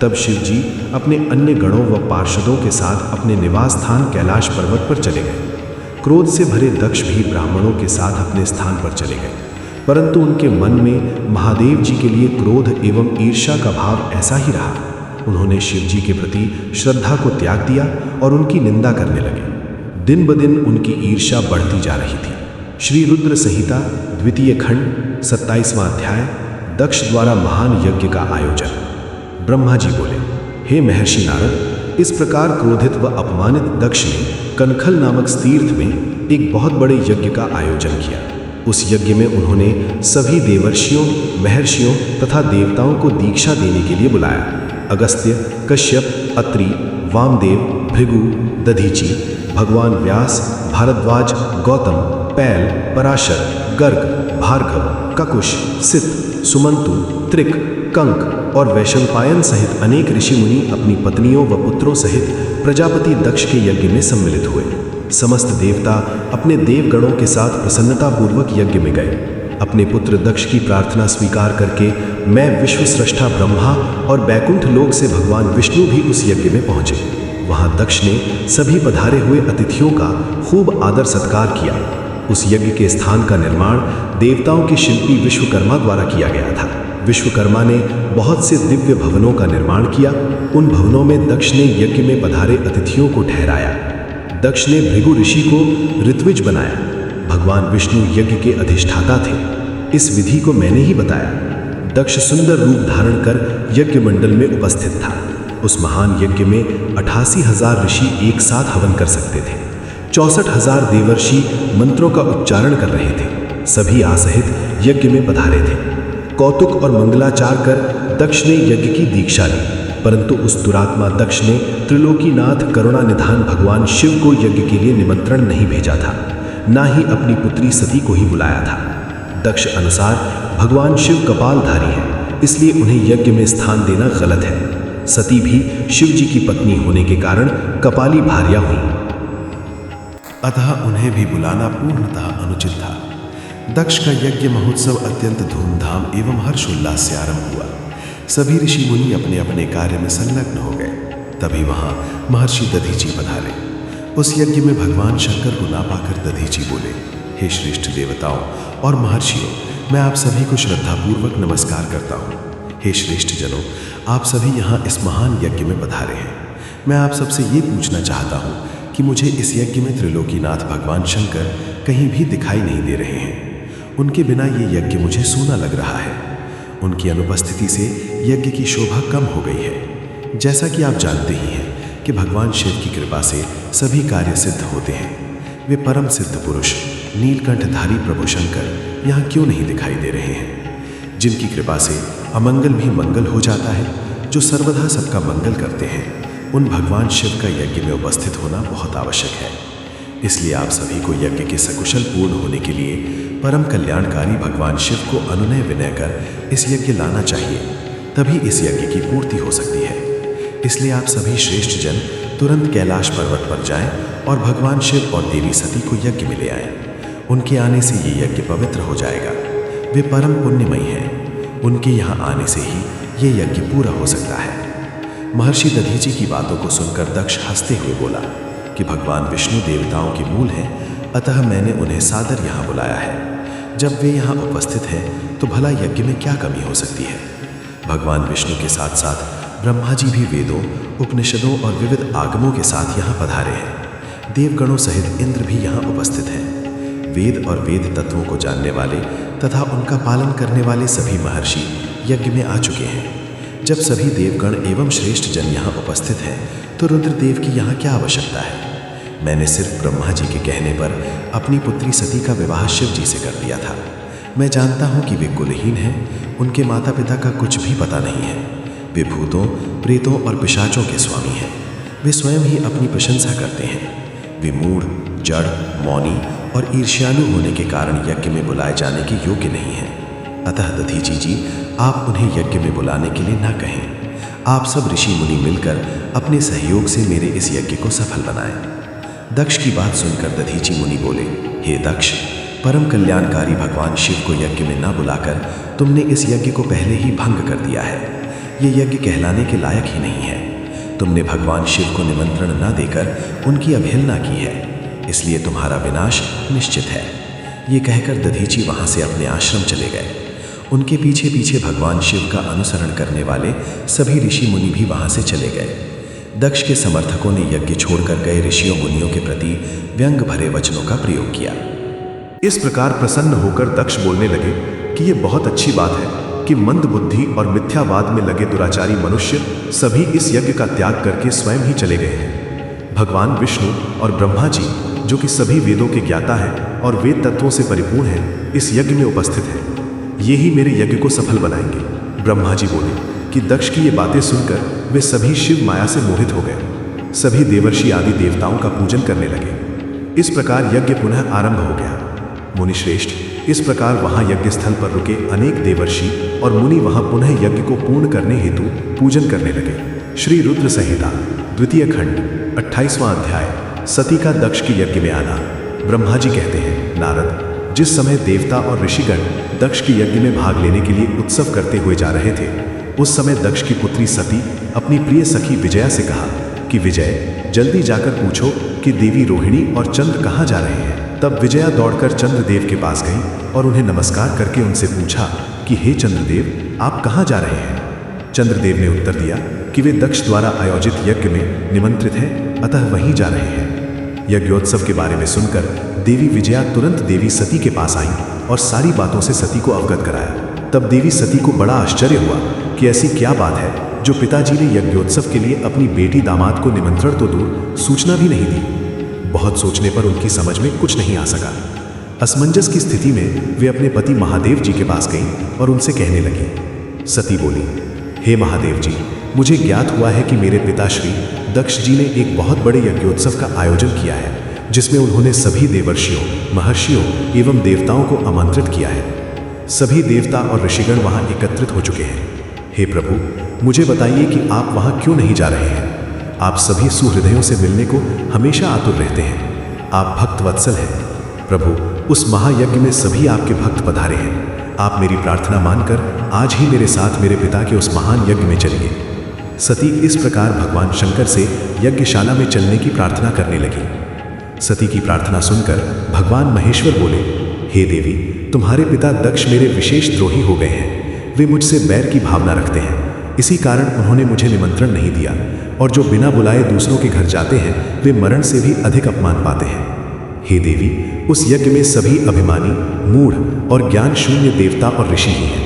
तब शिव जी अपने अन्य गणों व पार्षदों के साथ अपने निवास स्थान कैलाश पर्वत पर चले गए। क्रोध से भरे दक्ष भी ब्राह्मणों के साथ अपने स्थान पर चले गए, परंतु उनके मन में महादेव जी के लिए क्रोध एवं ईर्ष्या का भाव ऐसा ही रहा। उन्होंने शिव जी के प्रति श्रद्धा को त्याग दिया और उनकी निंदा करने लगे। दिन ब दिन उनकी ईर्ष्या बढ़ती जा रही थी। श्री रुद्र संहिता द्वितीय खंड 27वां अध्याय, दक्ष द्वारा महान यज्ञ का आयोजन। ब्रह्मा जी बोले, हे महर्षि नारद, इस प्रकार क्रोधित व अपमानित दक्ष ने कनखल नामक तीर्थ में एक बहुत बड़े यज्ञ का आयोजन किया। उस यज्ञ में उन्होंने सभी देवर्षियों, महर्षियों तथा देवताओं को दीक्षा देने के लिए बुलाया। अगस्त्य, कश्यप, अत्रि, वामदेव, भृगु, दधीचि, भगवान व्यास, भारद्वाज, गौतम, पैल, पराशर, गर्ग, भार्गव, ककुश, सित, सुमंतु, त्रिक, कंक और वैशंपायन सहित अनेक ऋषि मुनि अपनी पत्नियों व पुत्रों सहित प्रजापति दक्ष के यज्ञ में सम्मिलित हुए। समस्त देवता अपने देवगणों के साथ प्रसन्नतापूर्वक यज्ञ में गए। अपने पुत्र दक्ष की प्रार्थना स्वीकार करके मैं विश्व स्रष्टा ब्रह्मा और बैकुंठ लोक से भगवान विष्णु भी उस यज्ञ में पहुंचे। वहां दक्ष ने सभी पधारे हुए अतिथियों का खूब आदर सत्कार किया। उस यज्ञ के स्थान का निर्माण देवताओं के शिल्पी विश्वकर्मा द्वारा किया गया था। विश्वकर्मा ने बहुत से दिव्य भवनों का निर्माण किया। उन भवनों में दक्ष ने यज्ञ में पधारे अतिथियों को ठहराया। दक्ष ने भृगु ऋषि को ऋत्विज बनाया। भगवान विष्णु यज्ञ के अधिष्ठाता थे। इस विधि को मैंने ही बताया। दक्ष सुंदर रूप धारण कर यज्ञ मंडल में उपस्थित था। उस महान यज्ञ में 88,000 ऋषि एक साथ हवन कर सकते थे। 64,000 देवर्षि मंत्रों का उच्चारण कर रहे थे। सभी आसहित यज्ञ में पधारे थे। कौतुक और मंगलाचार कर दक्ष ने यज्ञ की दीक्षा ली, परंतु उस दुरात्मा दक्ष ने त्रिलोकीनाथ करुणा निधान भगवान शिव को यज्ञ के लिए निमंत्रण नहीं भेजा था, ना ही अपनी पुत्री सती को ही बुलाया था। दक्ष अनुसार भगवान शिव कपालधारी हैं, इसलिए उन्हें यज्ञ में स्थान देना गलत है। सती भी शिव जी की पत्नी होने के कारण कपाली भार्या हुई, अतः उन्हें भी बुलाना पूर्णतः अनुचित था। दक्ष का यज्ञ महोत्सव अत्यंत धूमधाम एवं हर्षोल्लास से आरंभ हुआ। सभी ऋषि मुनि अपने अपने कार्य में संलग्न हो गए। तभी वहां महर्षि दधीचि पधारे। उस यज्ञ में भगवान शंकर को ना पाकर दधीचि बोले, हे श्रेष्ठ देवताओं और महर्षियों, मैं आप सभी को श्रद्धापूर्वक नमस्कार करता हूँ। हे श्रेष्ठ जनों, आप सभी यहाँ इस महान यज्ञ में पधारे हैं। मैं आप सबसे ये पूछना चाहता हूँ कि मुझे इस यज्ञ में त्रिलोकीनाथ भगवान शंकर कहीं भी दिखाई नहीं दे रहे हैं। उनके बिना ये यज्ञ मुझे सूना लग रहा है। उनकी अनुपस्थिति से यज्ञ की शोभा कम हो गई है। जैसा कि आप जानते ही हैं कि भगवान शिव की कृपा से सभी कार्य सिद्ध होते हैं। वे परम सिद्ध पुरुष नीलकंठधारी प्रभु शंकर यहाँ क्यों नहीं दिखाई दे रहे हैं? जिनकी कृपा से अमंगल भी मंगल हो जाता है, जो सर्वदा सबका मंगल करते हैं, उन भगवान शिव का यज्ञ में उपस्थित होना बहुत आवश्यक है। इसलिए आप सभी को यज्ञ के सकुशल पूर्ण होने के लिए परम कल्याणकारी भगवान शिव को अनुनय विनय कर इस यज्ञ लाना चाहिए, तभी इस यज्ञ की पूर्ति हो सकती है। इसलिए आप सभी श्रेष्ठ जन तुरंत कैलाश पर्वत पर जाएं और भगवान शिव और देवी सती को यज्ञ में ले आएं। उनके आने से ये यज्ञ पवित्र हो जाएगा। वे परम पुण्यमयी हैं। उनके यहाँ आने से ही ये यज्ञ पूरा हो सकता है। महर्षि दधीचि की बातों को सुनकर दक्ष हंसते हुए बोला कि भगवान विष्णु देवताओं के मूल हैं, अतः मैंने उन्हें सादर यहाँ बुलाया है। जब वे यहाँ उपस्थित हैं तो भला यज्ञ में क्या कमी हो सकती है? भगवान विष्णु के साथ साथ ब्रह्मा जी भी वेदों, उपनिषदों और विविध आगमों के साथ यहाँ पधारे हैं। देवगणों सहित इंद्र भी यहाँ उपस्थित हैं। वेद और वेद तत्वों को जानने वाले तथा उनका पालन करने वाले सभी महर्षि यज्ञ में आ चुके हैं। जब सभी देवगण एवं श्रेष्ठ जन यहाँ उपस्थित हैं तो रुद्रदेव की यहाँ क्या आवश्यकता है? मैंने सिर्फ ब्रह्मा जी के कहने पर अपनी पुत्री सती का विवाह शिव जी से कर दिया था। मैं जानता हूँ कि वे कुलहीन हैं, उनके माता पिता का कुछ भी पता नहीं है। वे भूतों, प्रेतों और पिशाचों के स्वामी हैं। वे स्वयं ही अपनी प्रशंसा करते हैं। वे मूढ़, जड़, मौनी और ईर्ष्यालु होने के कारण यज्ञ में बुलाए जाने के योग्य नहीं हैं। अतः दधीचि जी, आप उन्हें यज्ञ में बुलाने के लिए ना कहें। आप सब ऋषि मुनि मिलकर अपने सहयोग से मेरे इस यज्ञ को सफल बनाएं। दक्ष की बात सुनकर दधीचि मुनि बोले, हे दक्ष, परम कल्याणकारी भगवान शिव को यज्ञ में न बुलाकर तुमने इस यज्ञ को पहले ही भंग कर दिया है। ये यज्ञ कहलाने के लायक ही नहीं है। तुमने भगवान शिव को निमंत्रण न देकर उनकी अवहेलना की है, इसलिए तुम्हारा विनाश निश्चित है। ये कहकर दधीचि वहां से अपने आश्रम चले गए। उनके पीछे पीछे भगवान शिव का अनुसरण करने वाले सभी ऋषि मुनि भी वहां से चले गए। दक्ष के समर्थकों ने यज्ञ छोड़कर गए ऋषियों मुनियों के प्रति व्यंग भरे वचनों का प्रयोग किया। इस प्रकार प्रसन्न होकर दक्ष बोलने लगे कि ये बहुत अच्छी बात है कि मंद बुद्धि और मिथ्यावाद में लगे दुराचारी मनुष्य सभी इस यज्ञ का त्याग करके स्वयं ही चले गए हैं। भगवान विष्णु और ब्रह्मा जी, जो कि सभी वेदों के ज्ञाता हैं और वेद तत्वों से परिपूर्ण हैं, इस यज्ञ में उपस्थित हैं। ये ही मेरे यज्ञ को सफल बनाएंगे। ब्रह्मा जी बोले कि दक्ष की ये बातें सुनकर वे सभी शिव माया से मोहित हो गए। सभी देवर्षि आदि देवताओं का पूजन करने लगे। इस प्रकार यज्ञ पुनः आरंभ हो गया। मुनिश्रेष्ठ, इस प्रकार वहां यज्ञ स्थल पर रुके अनेक देवर्षि और मुनि वहां पुनः यज्ञ को पूर्ण करने हेतु पूजन करने लगे। श्री रुद्र संहिता द्वितीय खंड 28वां अध्याय, सती का दक्ष के यज्ञ में आना। ब्रह्मा जी कहते हैं, नारद, जिस समय देवता और ऋषिगण दक्ष के यज्ञ में भाग लेने के लिए उत्सव करते हुए जा रहे थे, उस समय दक्ष की पुत्री सती अपनी प्रिय सखी विजया से कहा कि विजय जल्दी जाकर पूछो कि देवी रोहिणी और चंद्र कहाँ जा रहे हैं। तब विजया दौड़कर चंद्रदेव के पास गई और उन्हें नमस्कार करके उनसे पूछा कि हे चंद्रदेव, आप कहाँ जा रहे हैं। चंद्रदेव ने उत्तर दिया कि वे दक्ष द्वारा आयोजित यज्ञ में निमंत्रित हैं, अतः वहीं जा रहे हैं। यज्ञोत्सव के बारे में सुनकर देवी विजया तुरंत देवी सती के पास आई और सारी बातों से सती को अवगत कराया। तब देवी सती को बड़ा आश्चर्य हुआ कि ऐसी क्या बात है जो पिताजी ने यज्ञोत्सव के लिए अपनी बेटी दामाद को निमंत्रण तो दूर सूचना भी नहीं दी। बहुत सोचने पर उनकी समझ में कुछ नहीं आ सका। असमंजस की स्थिति में वे अपने पति महादेव जी के पास गईं और उनसे कहने लगी। सती बोली, हे महादेव जी, मुझे ज्ञात हुआ है कि मेरे पिताश्री दक्ष जी ने एक बहुत बड़े यज्ञोत्सव का आयोजन किया है, जिसमें उन्होंने सभी देवर्षियों, महर्षियों एवं देवताओं को आमंत्रित किया है। सभी देवता और ऋषिगण वहां एकत्रित हो चुके हैं। हे प्रभु, मुझे बताइए कि आप वहां क्यों नहीं जा रहे हैं। आप सभी सुहृदयों से मिलने को हमेशा आतुर रहते हैं। आप भक्त वत्सल हैं। प्रभु, उस महायज्ञ में सभी आपके भक्त पधारे हैं। आप मेरी प्रार्थना मानकर आज ही मेरे साथ मेरे पिता के उस महान यज्ञ में चलिए। सती इस प्रकार भगवान शंकर से यज्ञशाला में चलने की प्रार्थना करने लगी। सती की प्रार्थना सुनकर भगवान महेश्वर बोले, हे देवी, तुम्हारे पिता दक्ष मेरे विशेष द्रोही हो गए हैं। वे मुझसे बैर की भावना रखते हैं, इसी कारण उन्होंने मुझे निमंत्रण नहीं दिया, और जो बिना बुलाए दूसरों के घर जाते हैं वे मरण से भी अधिक अपमान पाते हैं। हे देवी, उस यज्ञ में सभी अभिमानी, मूढ़ और ज्ञान शून्य देवता और ऋषि ही हैं।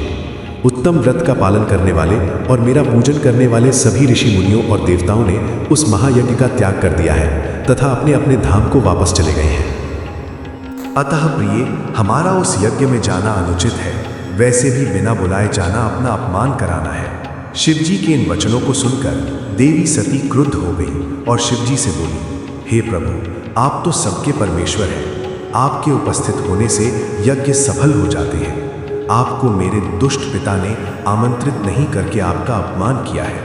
उत्तम व्रत का पालन करने वाले और मेरा पूजन करने वाले सभी ऋषि मुनियों और देवताओं ने उस महायज्ञ का त्याग कर दिया है तथा अपने अपने धाम को वापस चले गए हैं। अतः प्रिय, हमारा उस यज्ञ में जाना अनुचित है। वैसे भी बिना बुलाए जाना अपना अपमान कराना है। शिवजी के इन वचनों को सुनकर देवी सती क्रुद्ध हो गई और शिवजी से बोली, हे प्रभु, आप तो सबके परमेश्वर हैं। आपके उपस्थित होने से यज्ञ सफल हो जाते हैं। आपको मेरे दुष्ट पिता ने आमंत्रित नहीं करके आपका अपमान किया है।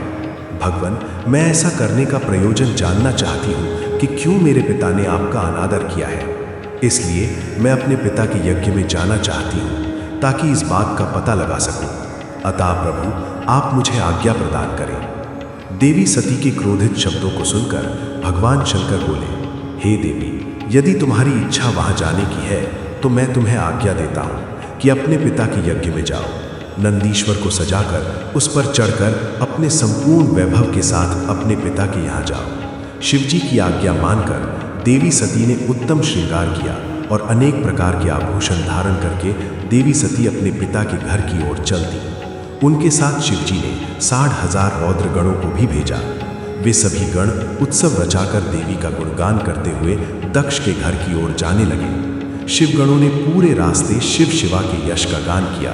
भगवान, मैं ऐसा करने का प्रयोजन जानना चाहती हूँ कि क्यों मेरे पिता ने आपका अनादर किया है। इसलिए मैं अपने पिता के यज्ञ में जाना चाहती हूँ ताकि इस बात का पता लगा सकूं। अतः प्रभु, आप मुझे आज्ञा प्रदान करें। देवी सती के क्रोधित शब्दों को सुनकर भगवान शंकर बोले, हे देवी, यदि तुम्हारी इच्छा वहां जाने की है तो मैं तुम्हें आज्ञा देता हूं कि अपने पिता के यज्ञ में जाओ। नंदीश्वर को सजाकर उस पर चढ़कर अपने संपूर्ण वैभव के साथ अपने पिता के यहाँ जाओ। शिवजी की आज्ञा मानकर देवी सती ने उत्तम श्रृंगार किया और अनेक प्रकार के आभूषण धारण करके देवी सती अपने पिता के घर की ओर चल दी। उनके साथ शिवजी ने 60,000 रौद्र गणों को भी भेजा। वे सभी गण उत्सव रचाकर देवी का गुणगान करते हुए दक्ष के घर की ओर जाने लगे। शिवगणों ने पूरे रास्ते शिव शिवा के यश का गान किया।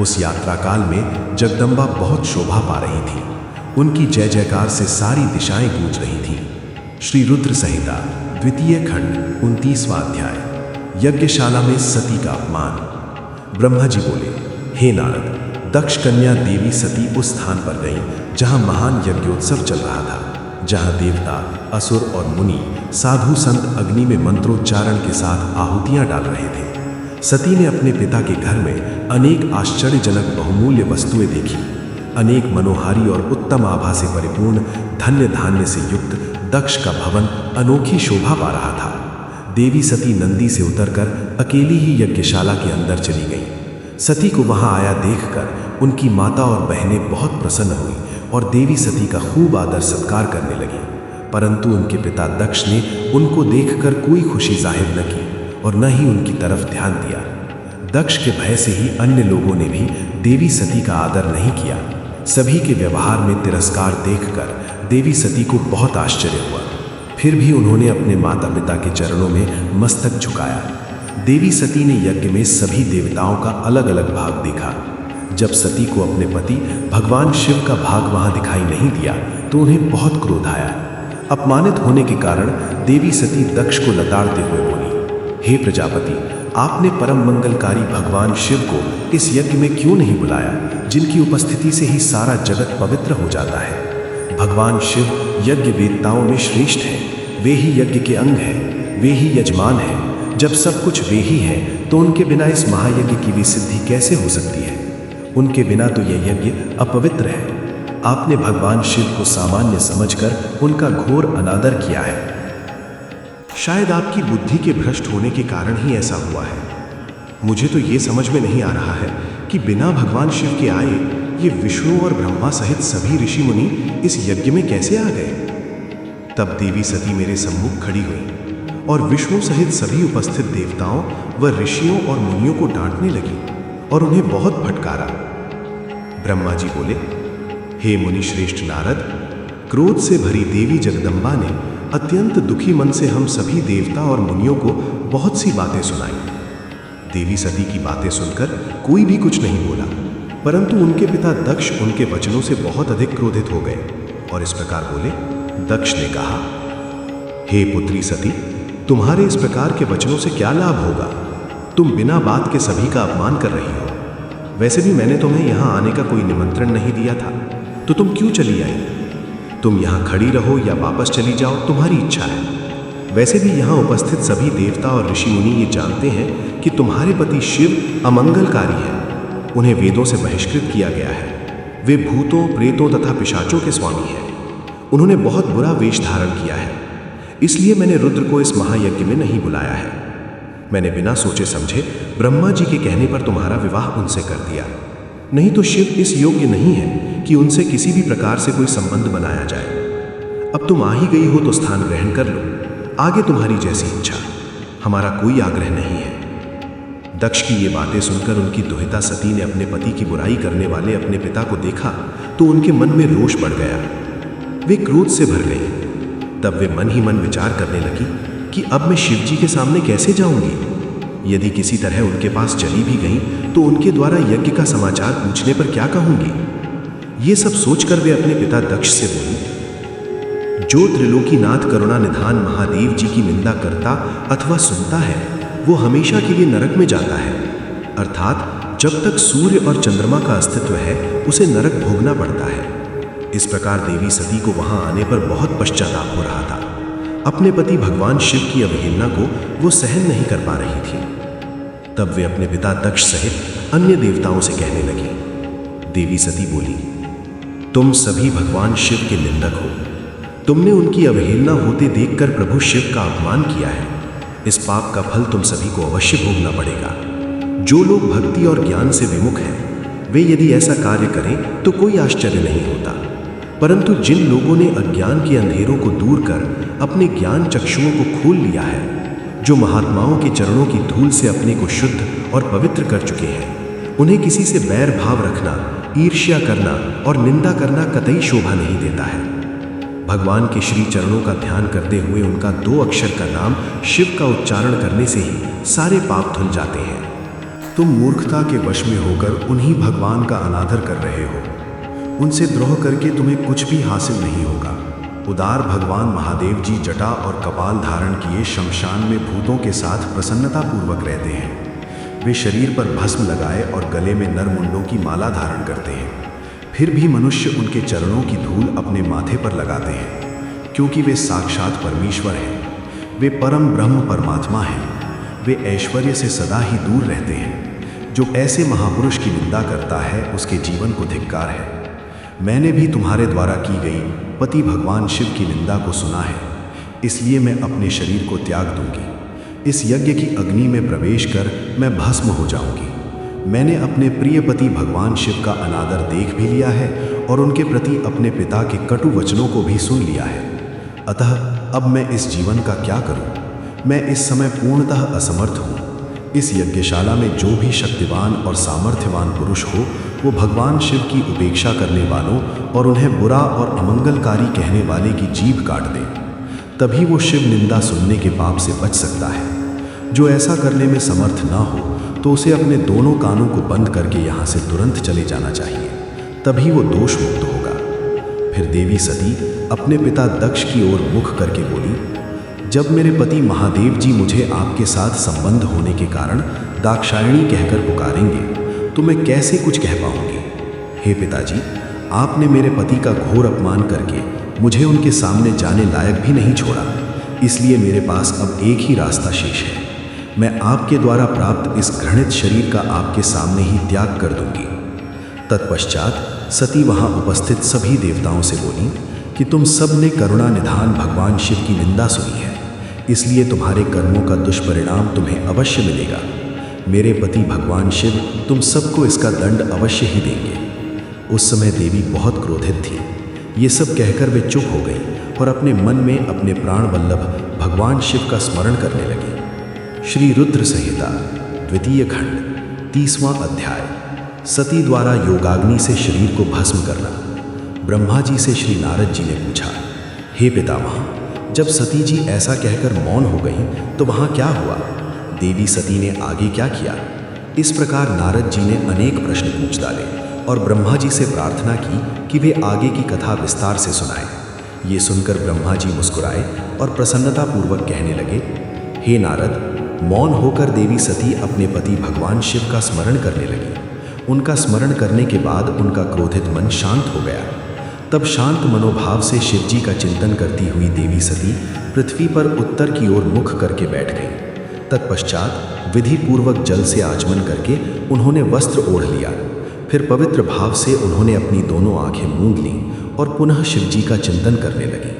उस यात्रा काल में जगदम्बा बहुत शोभा पा रही थी। उनकी जय जयकार से सारी दिशाएं गूंज रही थीं। श्री रुद्र संहिता द्वितीय खंड 29वां अध्याय, यज्ञशाला में सती का अपमान। ब्रह्मा जी बोले, हे नारद, दक्ष कन्या देवी सती उस स्थान पर गई जहां महान यज्ञोत्सव चल रहा था, जहां देवता, असुर और मुनि, साधु संत अग्नि में मंत्रोच्चारण के साथ आहुतियां डाल रहे थे। सती ने अपने पिता के घर में अनेक आश्चर्यजनक बहुमूल्य वस्तुएं देखी। अनेक मनोहारी और उत्तम आभा से परिपूर्ण धन्य धान्य से युक्त दक्ष का भवन अनोखी शोभा पा रहा था। देवी सती नंदी से उतरकर अकेली ही यज्ञशाला के अंदर चली गई। सती को वहां आया देखकर उनकी माता और बहनें बहुत प्रसन्न हुई और देवी सती का खूब आदर सत्कार करने लगी। परंतु उनके पिता दक्ष ने उनको देखकर कोई खुशी जाहिर न की और न ही उनकी तरफ ध्यान दिया। दक्ष के भय से ही अन्य लोगों ने भी देवी सती का आदर नहीं किया। सभी के व्यवहार में तिरस्कार देखकर देवी सती को बहुत आश्चर्य हुआ। फिर भी उन्होंने अपने माता पिता के चरणों में मस्तक झुकाया। देवी सती ने यज्ञ में सभी देवताओं का अलग अलग भाग देखा। जब सती को अपने पति भगवान शिव का भाग वहां दिखाई नहीं दिया तो उन्हें बहुत क्रोध आया। अपमानित होने के कारण देवी सती दक्ष को लताड़ते हुए बोली, हे प्रजापति, आपने परम मंगलकारी भगवान शिव को इस यज्ञ में क्यों नहीं बुलाया, जिनकी उपस्थिति से ही सारा जगत पवित्र हो जाता है। भगवान शिव यज्ञ वेदताओं में श्रेष्ठ हैं। वे ही यज्ञ के अंग हैं, वे ही यजमान हैं। जब सब कुछ वे ही हैं तो उनके बिना इस महायज्ञ की भी सिद्धि कैसे हो सकती है। उनके बिना तो यह यज्ञ अपवित्र है। आपने भगवान शिव को सामान्य समझकर उनका घोर अनादर किया है। शायद आपकी बुद्धि के भ्रष्ट होने के कारण ही ऐसा हुआ है। मुझे तो ये समझ में नहीं आ रहा है कि बिना भगवान शिव के आए ये विष्णु और ब्रह्मा सहित सभी ऋषि मुनि इस यज्ञ में कैसे आ गए। तब देवी सती मेरे सम्मुख खड़ी हुई और विष्णु सहित सभी उपस्थित देवताओं व ऋषियों और मुनियों को डांटने लगी और उन्हें बहुत फटकारा। ब्रह्मा जी बोले, हे मुनि श्रेष्ठ नारद, क्रोध से भरी देवी जगदम्बा ने अत्यंत दुखी मन से हम सभी देवता और मुनियों को बहुत सी बातें सुनाई। देवी सती की बातें सुनकर कोई भी कुछ नहीं बोला, परंतु उनके पिता दक्ष उनके वचनों से बहुत अधिक क्रोधित हो गए और इस प्रकार बोले। दक्ष ने कहा, हे पुत्री सती, तुम्हारे इस प्रकार के वचनों से क्या लाभ होगा? तुम बिना बात के सभी का अपमान कर रही हो। वैसे भी मैंने तुम्हें यहाँ आने का कोई निमंत्रण नहीं दिया था, तो तुम क्यों चली आई? तुम यहाँ खड़ी रहो या वापस चली जाओ, तुम्हारी इच्छा है। वैसे भी यहाँ उपस्थित सभी देवता और ऋषि मुनि ये जानते हैं कि तुम्हारे पति शिव अमंगलकारी है। उन्हें वेदों से बहिष्कृत किया गया है। वे भूतों, प्रेतों तथा पिशाचों के स्वामी हैं। उन्होंने बहुत बुरा वेश धारण किया है। इसलिए मैंने रुद्र को इस महायज्ञ में नहीं बुलाया है। मैंने बिना सोचे समझे ब्रह्मा जी के कहने पर तुम्हारा विवाह उनसे कर दिया। नहीं तो शिव इस योग्य नहीं है कि उनसे किसी भी प्रकार से कोई संबंध बनाया जाए। अब तुम आ ही गई हो तो स्थान ग्रहण कर लो। आगे तुम्हारी जैसी इच्छा, हमारा कोई आग्रह नहीं है। दक्ष की ये बातें सुनकर उनकी दुहिता सती ने अपने पति की बुराई करने वाले अपने पिता को देखा तो उनके मन में रोष बढ़ गया। वे क्रोध से भर गई। तब वे मन ही मन विचार करने लगी कि अब मैं शिव जी के सामने कैसे जाऊंगी। यदि किसी तरह उनके पास चली भी गई तो उनके द्वारा यज्ञ का समाचार पूछने पर क्या कहूंगी। ये सब सोचकर वे अपने पिता दक्ष से बोली, जो त्रिलोकीनाथ करुणा निधान महादेव जी की निंदा करता अथवा सुनता है वो हमेशा के लिए नरक में जाता है। अर्थात जब तक सूर्य और चंद्रमा का अस्तित्व है उसे नरक भोगना पड़ता है। इस प्रकार देवी सती को वहां आने पर बहुत पश्चाताप हो रहा था। अपने पति भगवान शिव की अवहेलना को वो सहन नहीं कर पा रही थी। तब वे अपने पिता दक्ष सहित अन्य देवताओं से कहने लगी। देवी सती बोली, तुम सभी भगवान शिव के निंदक हो। तुमने उनकी अवहेलना होते देखकर प्रभु शिव का अपमान किया है। इस पाप का फल तुम सभी को अवश्य भोगना पड़ेगा। जो लोग भक्ति और ज्ञान से विमुख हैं वे यदि ऐसा कार्य करें तो कोई आश्चर्य नहीं होता, परंतु जिन लोगों ने अज्ञान के अंधेरों को दूर कर अपने ज्ञान चक्षुओं को खोल लिया है, जो महात्माओं के चरणों की धूल से अपने को शुद्ध और पवित्र कर चुके हैं, उन्हें किसी से बैर भाव रखना, ईर्ष्या करना और निंदा करना कतई शोभा नहीं देता है। भगवान के श्री चरणों का ध्यान करते हुए उनका 2 अक्षर का नाम शिव का उच्चारण करने से ही सारे पाप धुल जाते हैं। तुम मूर्खता के वश में होकर उन्हीं भगवान का अनादर कर रहे हो। उनसे द्रोह करके तुम्हें कुछ भी हासिल नहीं होगा। उदार भगवान महादेव जी जटा और कपाल धारण किए शमशान में भूतों के साथ प्रसन्नता पूर्वक रहते हैं। वे शरीर पर भस्म लगाए और गले में नरमुंडों की माला धारण करते हैं। फिर भी मनुष्य उनके चरणों की धूल अपने माथे पर लगाते हैं, क्योंकि वे साक्षात परमेश्वर हैं। वे परम ब्रह्म परमात्मा हैं। वे ऐश्वर्य से सदा ही दूर रहते हैं। जो ऐसे महापुरुष की निंदा करता है उसके जीवन को धिक्कार है। मैंने भी तुम्हारे द्वारा की गई पति भगवान शिव की निंदा को सुना है, इसलिए मैं अपने शरीर को त्याग दूंगी। इस यज्ञ की अग्नि में प्रवेश कर मैं भस्म हो जाऊंगी। मैंने अपने प्रिय पति भगवान शिव का अनादर देख भी लिया है और उनके प्रति अपने पिता के कटु वचनों को भी सुन लिया है। अतः अब मैं इस जीवन का क्या करूं? मैं इस समय पूर्णतः असमर्थ हूं। इस यज्ञशाला में जो भी शक्तिवान और सामर्थ्यवान पुरुष हो वो भगवान शिव की उपेक्षा करने वालों और उन्हें बुरा और अमंगलकारी कहने वाले की जीभ काट दे, तभी वो शिव निंदा सुनने के पाप से बच सकता है। जो ऐसा करने में समर्थ ना हो तो उसे अपने दोनों कानों को बंद करके यहाँ से तुरंत चले जाना चाहिए, तभी वो दोष मुक्त होगा। फिर देवी सती अपने पिता दक्ष की ओर मुख करके बोली, जब मेरे पति महादेव जी मुझे आपके साथ संबंध होने के कारण दाक्षायणी कहकर पुकारेंगे तो मैं कैसे कुछ कह पाऊंगी। हे पिताजी, आपने मेरे पति का घोर अपमान करके मुझे उनके सामने जाने लायक भी नहीं छोड़ा, इसलिए मेरे पास अब एक ही रास्ता शेष है। मैं आपके द्वारा प्राप्त इस घृणित शरीर का आपके सामने ही त्याग कर दूंगी। तत्पश्चात सती वहां उपस्थित सभी देवताओं से बोली कि तुम सब ने करुणा निधान भगवान शिव की निंदा सुनी है, इसलिए तुम्हारे कर्मों का दुष्परिणाम तुम्हें अवश्य मिलेगा। मेरे पति भगवान शिव तुम सबको इसका दंड अवश्य ही देंगे। उस समय देवी बहुत क्रोधित थी। ये सब कहकर वे चुप हो गई और अपने मन में अपने प्राण वल्लभ भगवान शिव का स्मरण करने लगी। श्री रुद्र संहिता द्वितीय खंड 30वां अध्याय। सती द्वारा योगाग्नि से शरीर को भस्म करना। ब्रह्मा जी से श्री नारद जी ने पूछा, हे पितामह, जब सती जी ऐसा कहकर मौन हो गई तो वहाँ क्या हुआ? देवी सती ने आगे क्या किया? इस प्रकार नारद जी ने अनेक प्रश्न पूछ डाले और ब्रह्मा जी से प्रार्थना की कि वे आगे की कथा विस्तार से सुनाएं। ये सुनकर ब्रह्मा जी मुस्कुराए और प्रसन्नतापूर्वक कहने लगे, हे नारद, मौन होकर देवी सती अपने पति भगवान शिव का स्मरण करने लगी। उनका स्मरण करने के बाद उनका क्रोधित मन शांत हो गया। तब शांत मनोभाव से शिव जी का चिंतन करती हुई देवी सती पृथ्वी पर उत्तर की ओर मुख करके बैठ गई। तत्पश्चात विधि पूर्वक जल से आचमन करके उन्होंने वस्त्र ओढ़ लिया। फिर पवित्र भाव से उन्होंने अपनी दोनों आंखें मूंद लीं और पुनः शिव जी का चिंतन करने लगी।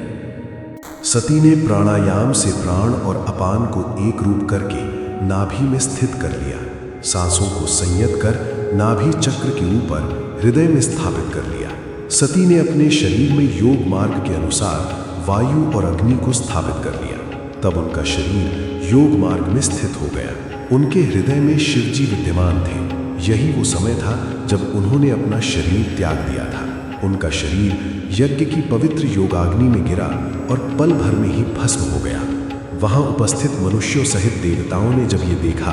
सती ने प्राणायाम से प्राण और अपान को एक रूप करके नाभि में स्थित कर लिया। सांसों को संयत कर नाभि चक्र के ऊपर हृदय में स्थापित कर लिया। सती ने अपने शरीर में योग मार्ग के अनुसार वायु और अग्नि को स्थापित कर लिया। तब उनका शरीर योग मार्ग में स्थित हो गया। उनके हृदय में शिव जी विद्यमान थे। यही वो समय था जब उन्होंने अपना शरीर त्याग दिया था। उनका शरीर यज्ञ की पवित्र योगाग्नि में गिरा और पल भर में ही भस्म हो गया। वहां उपस्थित मनुष्यों सहित देवताओं ने जब ये देखा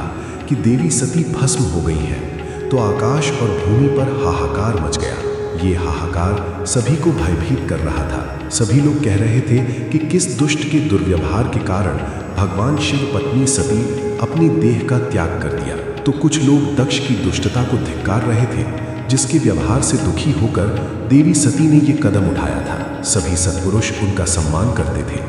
कि देवी सती भस्म हो गई है तो आकाश और भूमि पर हाहाकार मच गया। ये हाहाकार सभी को भयभीत कर रहा था। सभी लोग कह रहे थे कि किस दुष्ट के दुर्व्यवहार के कारण भगवान शिव पत्नी सती अपनी देह का त्याग कर दिया। तो कुछ लोग दक्ष की दुष्टता को धिक्कार रहे थे, जिसके व्यवहार से दुखी होकर देवी सती ने ये कदम उठाया था। सभी सत्पुरुष उनका सम्मान करते थे।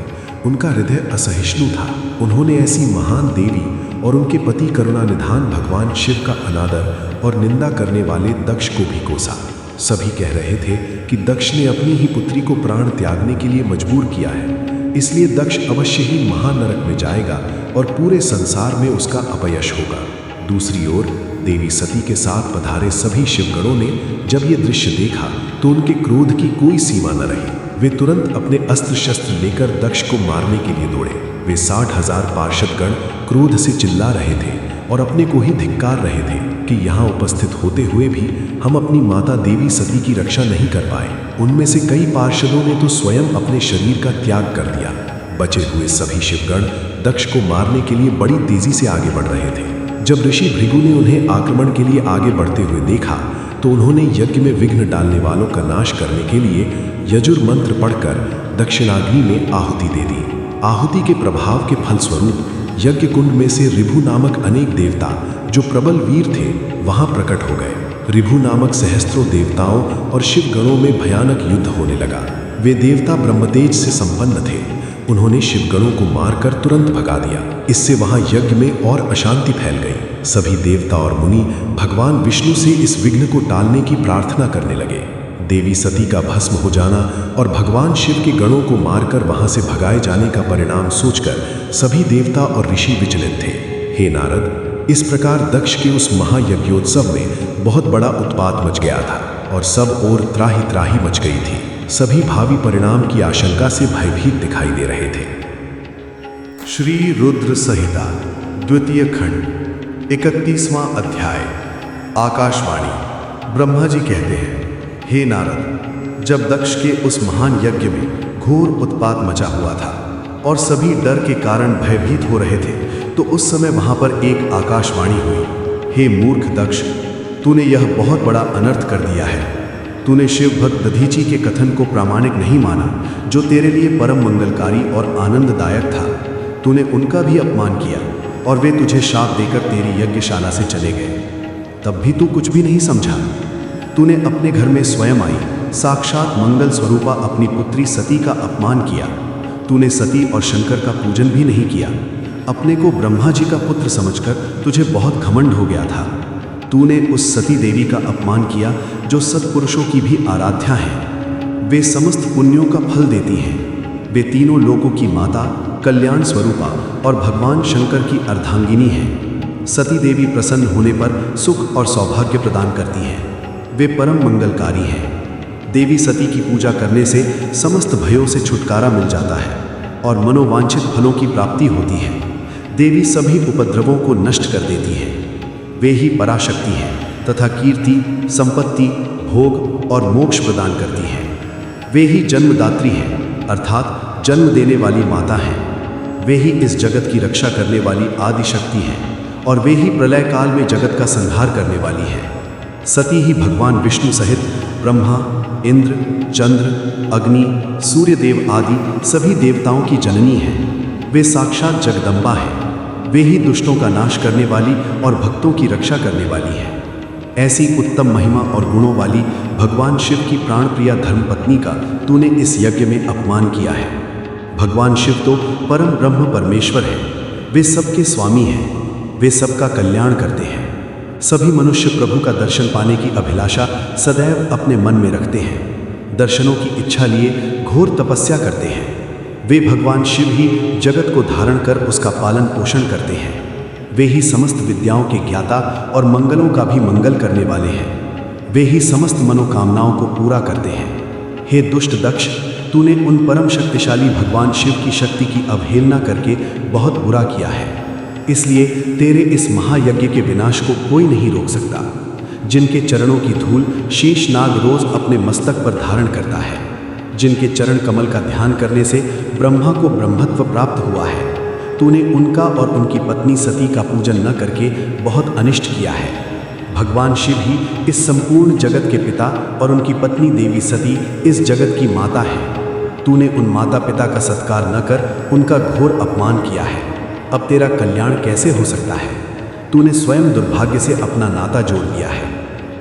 उनका हृदय असहिष्णु था। उन्होंने ऐसी महान देवी और उनके पति करुणा निधान भगवान शिव का अनादर और निंदा करने वाले दक्ष को भी कोसा। सभी कह रहे थे कि दक्ष ने अपनी ही पुत्री को प्राण त्यागने के लिए मजबूर किया है, इसलिए दक्ष अवश्य ही महानरक में जाएगा और पूरे संसार में उसका अपयश होगा। दूसरी ओर देवी सती के साथ पधारे सभी शिवगणों ने जब ये दृश्य देखा तो उनके क्रोध की कोई सीमा न रही। वे तुरंत अपने अस्त्र शस्त्र लेकर दक्ष को मारने के लिए दौड़े। वे 60,000 पार्षदगण क्रोध से चिल्ला रहे थे और अपने को ही धिक्कार रहे थे कि यहाँ उपस्थित होते हुए भी हम अपनी माता देवी सती की रक्षा नहीं कर पाए। उनमें से कई पार्षदों ने तो स्वयं अपने शरीर का त्याग कर दिया। बचे हुए सभी शिवगण दक्ष को मारने के लिए बड़ी तेजी से आगे बढ़ रहे थे। जब ऋषि भृगु ने उन्हें आक्रमण के लिए आगे बढ़ते हुए देखा तो उन्होंने यज्ञ में विघ्न डालने वालों का नाश करने के लिए यजुर मंत्र पढ़कर दक्षिणाग्नि में आहुति दे दी। आहुति के प्रभाव के फलस्वरूप यज्ञ कुंड में से ऋभु नामक अनेक देवता जो प्रबल वीर थे वहां प्रकट हो गए। ऋभु नामक सहस्त्रों देवताओं और शिव गणों में भयानक युद्ध होने लगा। वे देवता ब्रह्मतेज से संपन्न थे। उन्होंने शिवगणों को मारकर तुरंत भगा दिया। इससे वहां यज्ञ में और अशांति फैल गई। सभी देवता और मुनि भगवान विष्णु से इस विघ्न को टालने की प्रार्थना करने लगे। देवी सती का भस्म हो जाना और भगवान शिव के गणों को मारकर वहां से भगाए जाने का परिणाम सोचकर सभी देवता और ऋषि विचलित थे। हे नारद, इस प्रकार दक्ष के उस महायज्ञोत्सव में बहुत बड़ा उत्पात मच गया था और सब ओर त्राही त्राही मच गई थी। सभी भावी परिणाम की आशंका से भयभीत दिखाई दे रहे थे। श्री रुद्र संहिता द्वितीय खंड 31वां अध्याय। आकाशवाणी। ब्रह्मा जी कहते हैं, हे नारद, जब दक्ष के उस महान यज्ञ में घोर उत्पात मचा हुआ था और सभी डर के कारण भयभीत हो रहे थे तो उस समय वहां पर एक आकाशवाणी हुई, हे मूर्ख दक्ष, तूने यह बहुत बड़ा अनर्थ कर दिया है। तूने शिव भक्त दधीची के कथन को प्रामाणिक नहीं माना जो तेरे लिए परम मंगलकारी और आनंददायक था। तूने उनका भी अपमान किया और वे तुझे शाप देकर तेरी यज्ञशाला से चले गए। तब भी तू कुछ भी नहीं समझा। तूने अपने घर में स्वयं आई साक्षात मंगल स्वरूपा अपनी पुत्री सती का अपमान किया। तूने सती और शंकर का पूजन भी नहीं किया। अपने को ब्रह्मा जी का पुत्र समझकर तुझे बहुत घमंड हो गया था। तूने उस सती देवी का अपमान किया जो सत्पुरुषों की भी आराध्या हैं। वे समस्त पुण्यों का फल देती हैं। वे तीनों लोकों की माता, कल्याण स्वरूपा और भगवान शंकर की अर्धांगिनी हैं। सती देवी प्रसन्न होने पर सुख और सौभाग्य प्रदान करती हैं। वे परम मंगलकारी हैं। देवी सती की पूजा करने से समस्त भयों से छुटकारा मिल जाता है और मनोवांछित फलों की प्राप्ति होती है। देवी सभी उपद्रवों को नष्ट कर देती है। वे ही पराशक्ति हैं तथा कीर्ति, संपत्ति, भोग और मोक्ष प्रदान करती हैं। वे ही जन्मदात्री हैं अर्थात जन्म देने वाली माता हैं। वे ही इस जगत की रक्षा करने वाली आदि शक्ति हैं और वे ही प्रलय काल में जगत का संहार करने वाली हैं। सती ही भगवान विष्णु सहित ब्रह्मा, इंद्र, चंद्र, अग्नि, सूर्यदेव आदि सभी देवताओं की जननी हैं। वे साक्षात जगदम्बा हैं। वे ही दुष्टों का नाश करने वाली और भक्तों की रक्षा करने वाली हैं। ऐसी उत्तम महिमा और गुणों वाली भगवान शिव की प्राणप्रिया धर्मपत्नी का तूने इस यज्ञ में अपमान किया है। भगवान शिव तो परम ब्रह्म परमेश्वर हैं। वे सबके स्वामी हैं। वे सबका कल्याण करते हैं। सभी मनुष्य प्रभु का दर्शन पाने की अभिलाषा सदैव अपने मन में रखते हैं। दर्शनों की इच्छा लिए घोर तपस्या करते हैं। वे भगवान शिव ही जगत को धारण कर उसका पालन पोषण करते हैं। वे ही समस्त विद्याओं के ज्ञाता और मंगलों का भी मंगल करने वाले हैं। वे ही समस्त मनोकामनाओं को पूरा करते हैं। हे दुष्ट दक्ष, तूने उन परम शक्तिशाली भगवान शिव की शक्ति की अवहेलना करके बहुत बुरा किया है। इसलिए तेरे इस महायज्ञ के विनाश को कोई नहीं रोक सकता। जिनके चरणों की धूल शीश नाग रोज अपने मस्तक पर धारण करता है, जिनके चरण कमल का ध्यान करने से ब्रह्मा को ब्रह्मत्व प्राप्त हुआ है, तूने उनका और उनकी पत्नी सती का पूजन न करके बहुत अनिष्ट किया है। भगवान शिव ही इस संपूर्ण जगत के पिता और उनकी पत्नी देवी सती इस जगत की माता है। तूने उन माता पिता का सत्कार न कर उनका घोर अपमान किया है। अब तेरा कल्याण कैसे हो सकता है? तूने स्वयं दुर्भाग्य से अपना नाता जोड़ लिया है।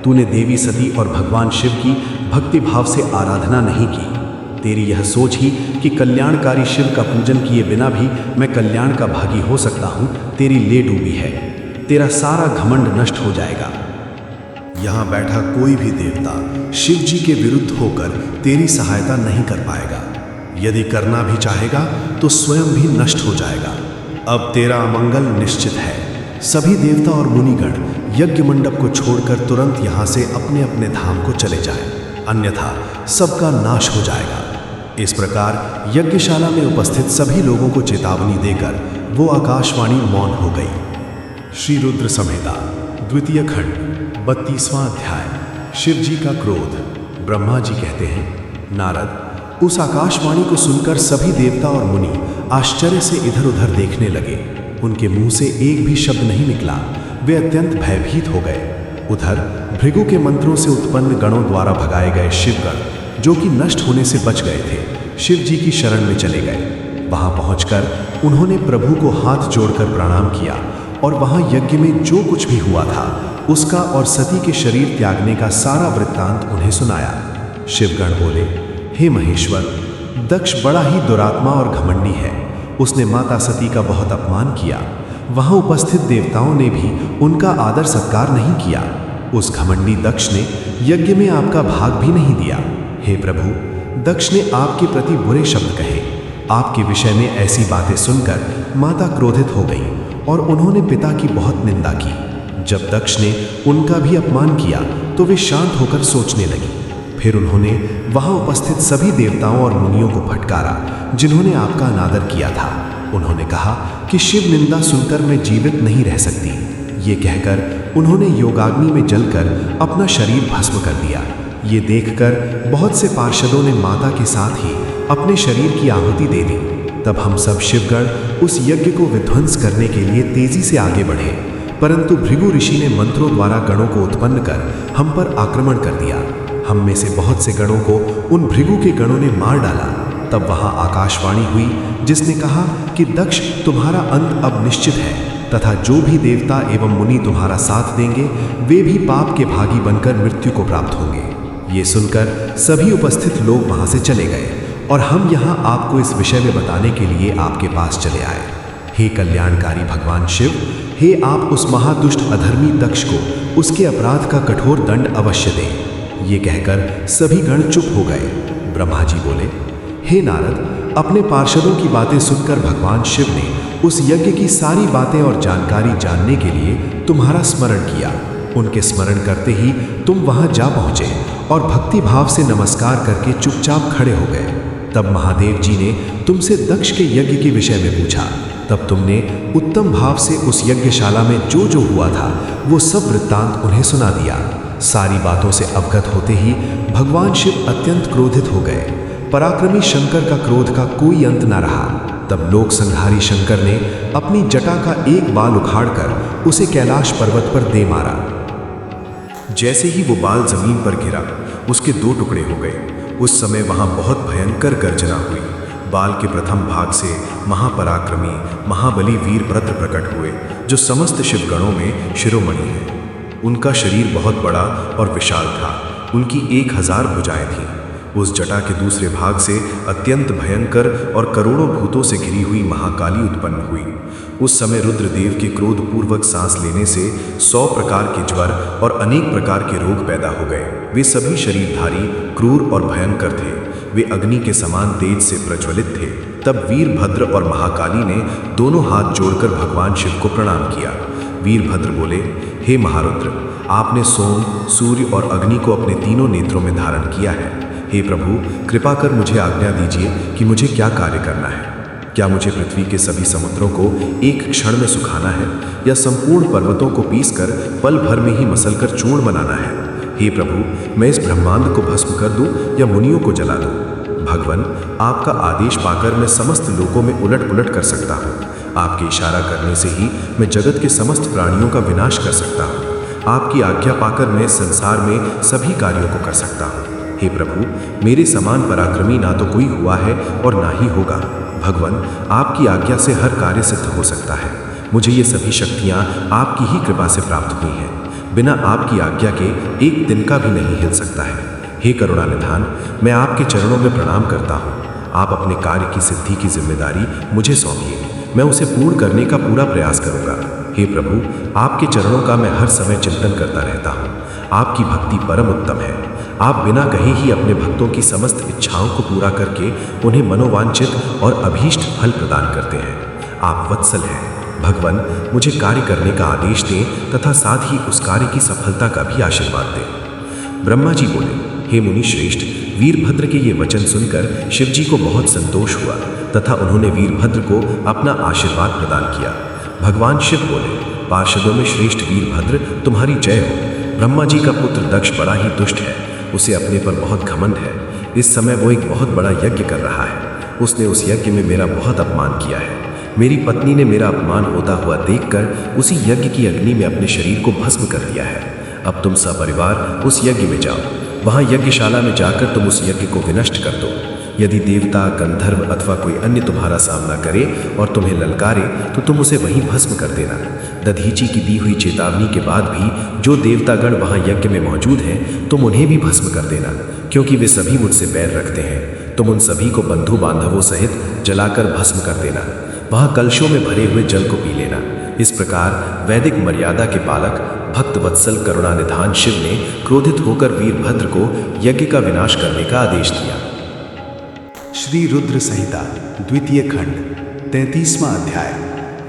तूने देवी सती और भगवान शिव की भक्ति भाव से आराधना नहीं की। तेरी यह सोच ही कि कल्याणकारी शिव का पूजन किए बिना भी मैं कल्याण का भागी हो सकता हूँ, तेरी ले डूबी है। तेरा सारा घमंड नष्ट हो जाएगा। यहाँ बैठा कोई भी देवता शिव जी के विरुद्ध होकर तेरी सहायता नहीं कर पाएगा। यदि करना भी चाहेगा तो स्वयं भी नष्ट हो जाएगा। अब तेरा अमंगल निश्चित है। सभी देवता और मुनिगण यज्ञ मंडप को छोड़कर तुरंत यहाँ से अपने अपने धाम को चले जाएं, अन्यथा सबका नाश हो जाएगा। इस प्रकार यज्ञशाला में उपस्थित सभी लोगों को चेतावनी देकर वो आकाशवाणी मौन हो गई। श्री रुद्र संहिता द्वितीय खंड 32वां अध्याय। शिव जी का क्रोध। ब्रह्मा जी कहते हैं, नारद, उस आकाशवाणी को सुनकर सभी देवता और मुनि आश्चर्य से इधर उधर देखने लगे। उनके मुंह से एक भी शब्द नहीं निकला। वे अत्यंत भयभीत हो गए। उधर भृगु के मंत्रों से उत्पन्न गणों द्वारा भगाए गए शिवगण, जो कि नष्ट होने से बच गए थे, शिव जी की शरण में चले गए। वहां पहुंचकर उन्होंने प्रभु को हाथ जोड़कर प्रणाम किया और वहां यज्ञ में जो कुछ भी हुआ था उसका और सती के शरीर त्यागने का सारा वृत्तांत उन्हें सुनाया। शिवगण बोले, हे महेश्वर, दक्ष बड़ा ही दुरात्मा और घमंडी है। उसने माता सती का बहुत अपमान किया। वहां उपस्थित देवताओं ने भी उनका आदर सत्कार नहीं किया। उस घमंडी दक्ष ने यज्ञ में आपका भाग भी नहीं दिया। हे प्रभु, दक्ष ने आपके प्रति बुरे शब्द कहे। आपके विषय में ऐसी बातें सुनकर माता क्रोधित हो गई और उन्होंने पिता की बहुत निंदा की। जब दक्ष ने उनका भी अपमान किया तो वे शांत होकर सोचने लगी। फिर उन्होंने वहां उपस्थित सभी देवताओं और मुनियों को फटकारा जिन्होंने आपका अनादर किया था। उन्होंने कहा कि शिव निंदा सुनकर मैं जीवित नहीं रह सकती। ये कहकर उन्होंने योगाग्नि में जलकर अपना शरीर भस्म कर दिया। ये देखकर बहुत से पार्षदों ने माता के साथ ही अपने शरीर की आहुति दे दी। तब हम सब शिवगण उस यज्ञ को विध्वंस करने के लिए तेजी से आगे बढ़े, परंतु भृगु ऋषि ने मंत्रों द्वारा गणों को उत्पन्न कर हम पर आक्रमण कर दिया। हम में से बहुत से गणों को उन भृगु के गणों ने मार डाला। तब वहां आकाशवाणी हुई जिसने कहा कि दक्ष, तुम्हारा अंत अब निश्चित है तथा जो भी देवता एवं मुनि तुम्हारा साथ देंगे वे भी पाप के भागी बनकर मृत्यु को प्राप्त होंगे। ये सुनकर सभी उपस्थित लोग वहां से चले गए और हम यहाँ आपको इस विषय में बताने के लिए आपके पास चले आए। हे कल्याणकारी भगवान शिव, हे आप उस महादुष्ट अधर्मी दक्ष को उसके अपराध का कठोर दंड अवश्य दे। ये कहकर सभी गण चुप हो गए। ब्रह्मा जी बोले, हे नारद, अपने पार्षदों की बातें सुनकर भगवान शिव ने उस यज्ञ की सारी बातें और जानकारी जानने के लिए तुम्हारा स्मरण किया। उनके स्मरण करते ही तुम वहां जा पहुंचे और भक्ति भाव से नमस्कार करके चुपचाप खड़े हो गए। तब महादेव जी ने तुमसे दक्ष के यज्ञ के विषय में पूछा। तब तुमने उत्तम भाव से उस यज्ञशाला में जो जो हुआ था वो सब वृत्तांत उन्हें सुना दिया। सारी बातों से अवगत होते ही भगवान शिव अत्यंत क्रोधित हो गए। पराक्रमी शंकर का क्रोध का कोई अंत न रहा। तब लोक संहारी शंकर ने अपनी जटा का एक बाल उखाड़कर उसे कैलाश पर्वत पर दे मारा। जैसे ही वो बाल जमीन पर गिरा, उसके 2 टुकड़े हो गए। उस समय वहां बहुत भयंकर गर्जना हुई। बाल के प्रथम भाग से महापराक्रमी महाबली वीरभद्र प्रकट हुए, जो समस्त शिवगणों में शिरोमणि हैं। उनका शरीर बहुत बड़ा और विशाल था। उनकी 1000 भुजाएं थीं। उस जटा के दूसरे भाग से अत्यंत भयंकर और करोड़ों भूतों से घिरी हुई महाकाली उत्पन्न हुई। उस समय रुद्रदेव के क्रोधपूर्वक सांस लेने से 100 प्रकार के ज्वर और अनेक प्रकार के रोग पैदा हो गए। वे सभी शरीरधारी, क्रूर और भयंकर थे। वे अग्नि के समान तेज से प्रज्वलित थे। तब वीरभद्र और महाकाली ने दोनों हाथ जोड़कर भगवान शिव को प्रणाम किया। वीरभद्र बोले, हे महारुद्र, आपने सोम, सूर्य और अग्नि को अपने तीनों नेत्रों में धारण किया है। हे प्रभु, कृपा कर मुझे आज्ञा दीजिए कि मुझे क्या कार्य करना है। क्या मुझे पृथ्वी के सभी समुद्रों को एक क्षण में सुखाना है, या संपूर्ण पर्वतों को पीसकर पल भर में ही मसलकर चूर्ण बनाना है? हे प्रभु, मैं इस ब्रह्मांड को भस्म कर दूं या मुनियों को जला दूं? भगवान, आपका आदेश पाकर मैं समस्त लोकों में उलट पुलट कर सकता हूँ। आपके इशारा करने से ही मैं जगत के समस्त प्राणियों का विनाश कर सकता हूँ। आपकी आज्ञा पाकर मैं संसार में सभी कार्यों को कर सकता हूँ। हे प्रभु, मेरे समान पराक्रमी ना तो कोई हुआ है और ना ही होगा। भगवान, आपकी आज्ञा से हर कार्य सिद्ध हो सकता है। मुझे ये सभी शक्तियाँ आपकी ही कृपा से प्राप्त हुई हैं। बिना आपकी आज्ञा के एक दिन का भी नहीं हिल सकता है। हे करुणानिधान, मैं आपके चरणों में प्रणाम करता हूँ। आप अपने कार्य की सिद्धि की जिम्मेदारी मुझे सौंपिए। मैं उसे पूर्ण करने का पूरा प्रयास करूँगा। हे प्रभु, आपके चरणों का मैं हर समय चिंतन करता रहता हूँ। आपकी भक्ति परम उत्तम है। आप बिना कहे ही अपने भक्तों की समस्त इच्छाओं को पूरा करके उन्हें मनोवांछित और अभीष्ट फल प्रदान करते हैं। आप वत्सल हैं। भगवान, मुझे कार्य करने का आदेश दें तथा साथ ही उस कार्य की सफलता का भी आशीर्वाद दें। ब्रह्मा जी बोले, हे मुनि श्रेष्ठ, वीरभद्र के ये वचन सुनकर शिव जी को बहुत संतोष हुआ तथा उन्होंने वीरभद्र को अपना आशीर्वाद प्रदान किया। भगवान शिव बोले, पार्षदों में श्रेष्ठ वीरभद्र, तुम्हारी जय हो। ब्रह्मा जी का पुत्र दक्ष बड़ा ही दुष्ट है। उसे अपने पर बहुत घमंड है। इस समय वो एक बहुत बड़ा यज्ञ कर रहा है। उसने उस यज्ञ में मेरा बहुत अपमान किया है। मेरी पत्नी ने मेरा अपमान होता हुआ देखकर उसी यज्ञ की अग्नि में अपने शरीर को भस्म कर दिया है। अब तुम सपरिवार उस यज्ञ में जाओ। वहाँ यज्ञशाला में जाकर तुम उस यज्ञ को विनष्ट कर दो। यदि देवता, गंधर्व अथवा कोई अन्य तुम्हारा सामना करे और तुम्हें ललकारे तो तुम उसे वहीं भस्म कर देना। दधीची की दी हुई चेतावनी के बाद भी जो देवतागण वहाँ यज्ञ में मौजूद हैं, तुम उन्हें भी भस्म कर देना, क्योंकि वे सभी मुझसे बैर रखते हैं। तुम उन सभी को बंधु बांधवों सहित जलाकर भस्म कर देना। वहाँ कलशों में भरे हुए जल को पी लेना। इस प्रकार वैदिक मर्यादा के पालक भक्त वत्सल करुणानिधान शिव ने क्रोधित होकर वीरभद्र को यज्ञ का विनाश करने का आदेश दिया। श्री रुद्र संहिता द्वितीय खंड 33वां अध्याय,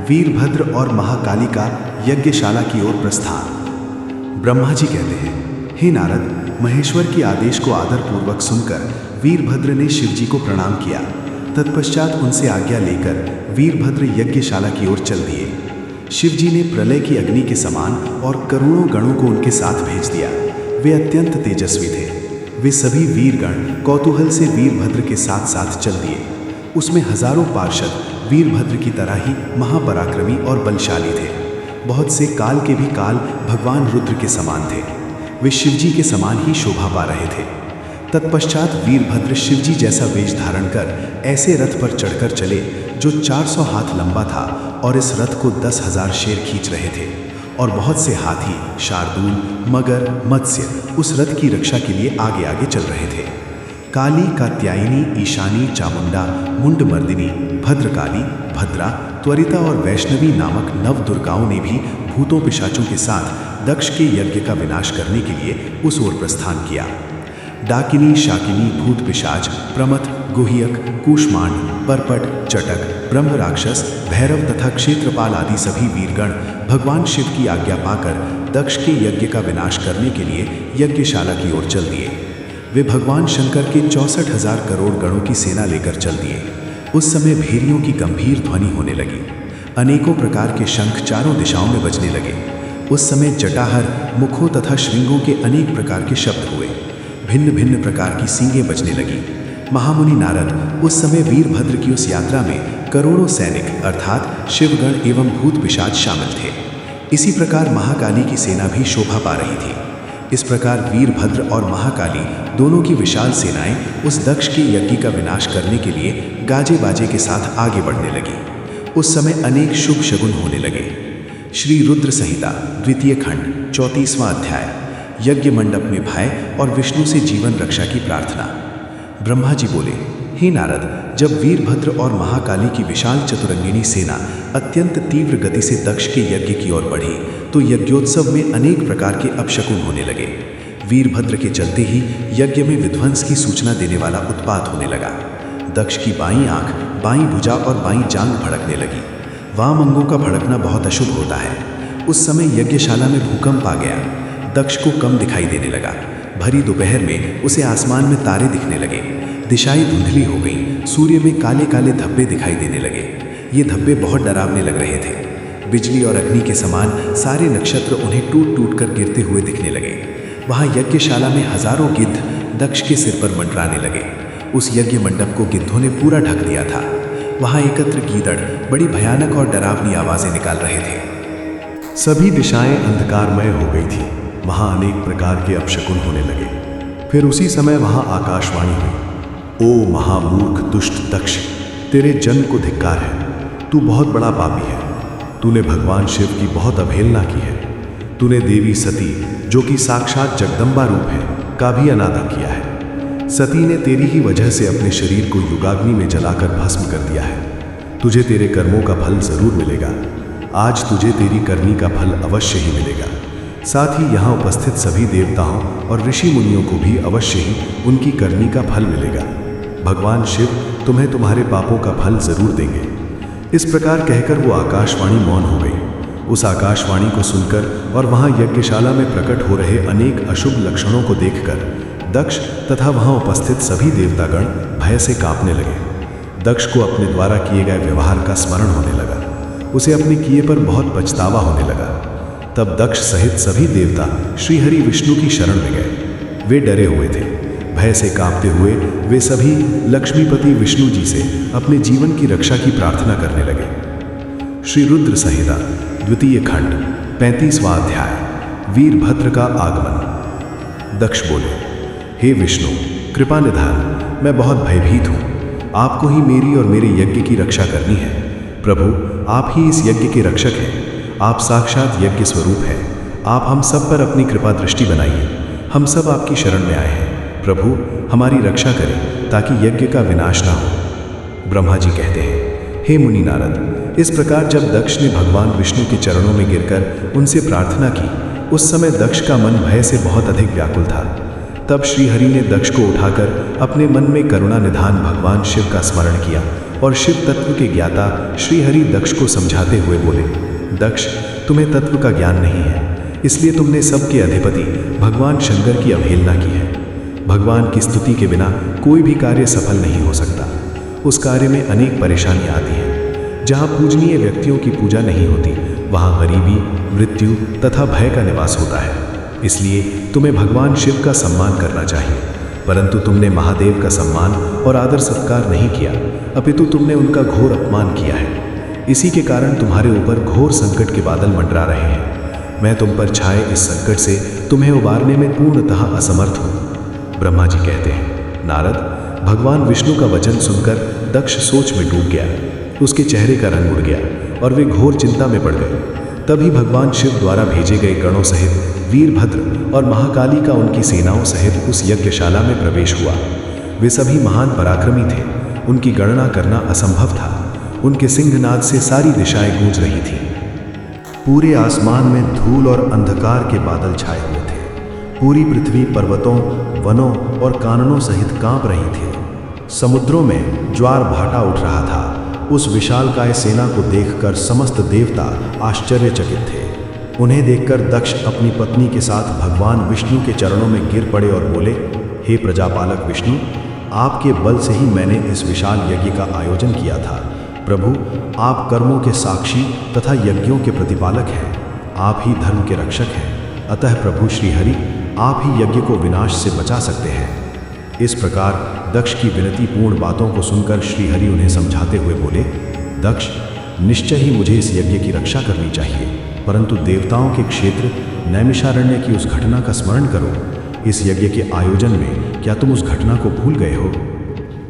वीरभद्र और महाकाली का यज्ञशाला की ओर प्रस्थान। ब्रह्मा जी कहते हैं, हे नारद, महेश्वर के आदेश को आदरपूर्वक सुनकर वीरभद्र ने शिव जी को प्रणाम किया। तत्पश्चात उनसे आज्ञा लेकर वीरभद्र यज्ञशाला की ओर चल दिए। शिव जी ने प्रलय की अग्नि के समान और करोड़ों गणों को उनके साथ भेज दिया। वे अत्यंत तेजस्वी थे। वे सभी वीरगण कौतूहल से वीरभद्र के साथ साथ चल दिए। उसमें हजारों पार्षद वीरभद्र की तरह ही महापराक्रमी और बलशाली थे। बहुत से काल के भी काल भगवान रुद्र के समान थे। वे शिवजी के समान ही शोभा पा रहे थे। तत्पश्चात वीरभद्र शिवजी जैसा वेश धारण कर ऐसे रथ पर चढ़कर चले जो 400 हाथ लंबा था और इस रथ को 10,000 शेर खींच रहे थे और बहुत से हाथी, शार्दूल, मगर, मत्स्य उस रथ की रक्षा के लिए आगे आगे चल रहे थे। काली, कात्यायनी, ईशानी, चामुंडा, मुंडमर्दिनी, भद्रकाली, भद्रा, त्वरिता और वैष्णवी नामक नव दुर्गाओं ने भी भूतों पिशाचों के साथ दक्ष के यज्ञ का विनाश करने के लिए उस ओर प्रस्थान किया। डाकिनी, शाकिनी, भूत पिशाच, प्रमथ, गुह्यक, कूष्मांड, परपट, चटक, ब्रह्म राक्षस, भैरव तथा क्षेत्रपाल आदि सभी वीरगण भगवान शिव की आज्ञा पाकर दक्ष के यज्ञ का विनाश करने के लिए यज्ञशाला की ओर चल दिए। वे भगवान शंकर के 64,000 करोड़ गणों की सेना लेकर चल दिए। उस समय भेरियों की गंभीर ध्वनि होने लगी। अनेकों प्रकार के शंख चारों दिशाओं में बजने लगे। उस समय जटाहर, मुखों तथा श्रृंगों के अनेक प्रकार के शब्द हुए। भिन्न भिन्न प्रकार की सींगें बजने लगी। महामुनि नारद उस समय वीरभद्र की उस यात्रा में करोड़ों सैनिक अर्थात शिवगण एवं भूत पिशाच शामिल थे। इसी प्रकार महाकाली की सेना भी शोभा पा रही थी। इस प्रकार वीरभद्र और महाकाली दोनों की विशाल सेनाएं उस दक्ष के यज्ञ का विनाश करने के लिए गाजे बाजे के साथ आगे बढ़ने लगी। उस समय अनेक शुभ शगुन होने लगे। श्री रुद्र संहिता द्वितीय खंड 34वां अध्याय यज्ञ मंडप में भय और विष्णु से जीवन रक्षा की प्रार्थना। ब्रह्मा जी बोले, हे नारद, जब वीरभद्र और महाकाली की विशाल चतुरंगिनी सेना अत्यंत तीव्र गति से दक्ष के यज्ञ की ओर बढ़ी तो यज्ञोत्सव में अनेक प्रकार के अपशकुन होने लगे। वीरभद्र के चलते ही यज्ञ में विध्वंस की सूचना देने वाला उत्पात होने लगा। दक्ष की बाईं आंख, बाईं भुजा और बाईं जांघ भड़कने लगी। वाम अंगों का भड़कना बहुत अशुभ होता है। उस समय यज्ञशाला में भूकंप आ गया। दक्ष को कम दिखाई देने लगा। भरी दोपहर में उसे आसमान में तारे दिखने लगे। दिशाएं धुंधली हो गईं। सूर्य में काले काले धब्बे दिखाई देने लगे। ये धब्बे बहुत डरावने लग रहे थे। बिजली और अग्नि के समान सारे नक्षत्र उन्हें टूट टूट कर गिरते हुए दिखने लगे। वहाँ यज्ञशाला में हजारों गिद्ध दक्ष के सिर पर मंडराने लगे। उस यज्ञ मंडप को गिद्धों ने पूरा ढक दिया था। वहाँ एकत्र गीदड़ बड़ी भयानक और डरावनी आवाजें निकाल रहे थे। सभी दिशाएं अंधकारमय हो गई थी। वहाँ अनेक प्रकार के अपशकुन होने लगे। फिर उसी समय वहाँ आकाशवाणी हुई, ओ महामूर्ख दुष्ट दक्ष, तेरे जन्म को धिक्कार है। तू बहुत बड़ा पापी है। तूने भगवान शिव की बहुत अवहेलना की है। तूने देवी सती, जो कि साक्षात जगदम्बा रूप है, का भी अनादर किया है। सती ने तेरी ही वजह से अपने शरीर को युगाग्नि में जलाकर भस्म कर दिया है। तुझे तेरे कर्मों का फल जरूर मिलेगा। आज तुझे तेरी करनी का फल अवश्य ही मिलेगा। साथ ही यहाँ उपस्थित सभी देवताओं और ऋषि मुनियों को भी अवश्य ही उनकी करनी का फल मिलेगा। भगवान शिव तुम्हें तुम्हारे पापों का फल जरूर देंगे। इस प्रकार कहकर वो आकाशवाणी मौन हो गई। उस आकाशवाणी को सुनकर और वहाँ यज्ञशाला में प्रकट हो रहे अनेक अशुभ लक्षणों को देखकर दक्ष तथा वहाँ उपस्थित सभी देवतागण भय से कांपने लगे। दक्ष को अपने द्वारा किए गए व्यवहार का स्मरण होने लगा। उसे अपने किए पर बहुत पछतावा होने लगा। तब दक्ष सहित सभी देवता श्रीहरि विष्णु की शरण में गए। वे डरे हुए थे। भय से कांपते हुए वे सभी लक्ष्मीपति विष्णु जी से अपने जीवन की रक्षा की प्रार्थना करने लगे। श्री रुद्र संहिता द्वितीय खंड 35वां अध्याय वीरभद्र का आगमन। दक्ष बोले, हे विष्णु, कृपा निधान, मैं बहुत भयभीत हूँ। आपको ही मेरी और मेरे यज्ञ की रक्षा करनी है। प्रभु, आप ही इस यज्ञ के रक्षक हैं। आप साक्षात यज्ञ स्वरूप हैं। आप हम सब पर अपनी कृपा दृष्टि बनाइए। हम सब आपकी शरण में आए हैं। प्रभु, हमारी रक्षा करें ताकि यज्ञ का विनाश ना हो। ब्रह्मा जी कहते हैं, हे मुनि नारद, इस प्रकार जब दक्ष ने भगवान विष्णु के चरणों में गिरकर उनसे प्रार्थना की, उस समय दक्ष का मन भय से बहुत अधिक व्याकुल था। तब श्रीहरि ने दक्ष को उठाकर अपने मन में करुणा निधान भगवान शिव का स्मरण किया और शिव तत्व के ज्ञाता श्रीहरि दक्ष को समझाते हुए बोले, दक्ष, तुम्हें तत्व का ज्ञान नहीं है, इसलिए तुमने सबके अधिपति भगवान शंकर की अवहेलना की है। भगवान की स्तुति के बिना कोई भी कार्य सफल नहीं हो सकता। उस कार्य में अनेक परेशानियां आती हैं। जहाँ पूजनीय व्यक्तियों की पूजा नहीं होती, वहाँ गरीबी, मृत्यु तथा भय का निवास होता है। इसलिए तुम्हें भगवान शिव का सम्मान करना चाहिए, परंतु तुमने महादेव का सम्मान और आदर सत्कार नहीं किया, अपितु तुमने उनका घोर अपमान किया है। इसी के कारण तुम्हारे ऊपर घोर संकट के बादल मंडरा रहे हैं। मैं तुम पर छाए इस संकट से तुम्हें उबारने में पूर्णतः असमर्थ हूँ। ब्रह्मा जी कहते हैं, नारद, भगवान विष्णु का वचन सुनकर दक्ष सोच में डूब गया। उसके चेहरे का रंग उड़ गया और वे घोर चिंता में पड़ गए। तभी भगवान शिव द्वारा भेजे गए गणों सहित वीरभद्र और महाकाली का उनकी सेनाओं सहित उस यज्ञशाला में प्रवेश हुआ। वे सभी महान पराक्रमी थे। उनकी गणना करना असंभव था। उनके सिंहनाद से सारी दिशाएं गूंज रही थीं। पूरे आसमान में धूल और अंधकार के बादल छाए हुए थे। पूरी पृथ्वी पर्वतों, वनों और काननों सहित कांप रही थी। समुद्रों में ज्वार भाटा उठ रहा था। उस विशालकाय सेना को देखकर समस्त देवता आश्चर्यचकित थे। उन्हें देखकर दक्ष अपनी पत्नी के साथ भगवान विष्णु के चरणों में गिर पड़े और बोले, हे प्रजापालक विष्णु, आपके बल से ही मैंने इस विशाल यज्ञ का आयोजन किया था। प्रभु, आप कर्मों के साक्षी तथा यज्ञों के प्रतिपालक हैं। आप ही धर्म के रक्षक हैं। अतः प्रभु श्रीहरि, आप ही यज्ञ को विनाश से बचा सकते हैं। इस प्रकार दक्ष की विनतीपूर्ण बातों को सुनकर श्रीहरि उन्हें समझाते हुए बोले, दक्ष, निश्चय ही मुझे इस यज्ञ की रक्षा करनी चाहिए, परंतु देवताओं के क्षेत्र नैमिषारण्य की उस घटना का स्मरण करो। इस यज्ञ के आयोजन में क्या तुम उस घटना को भूल गए हो?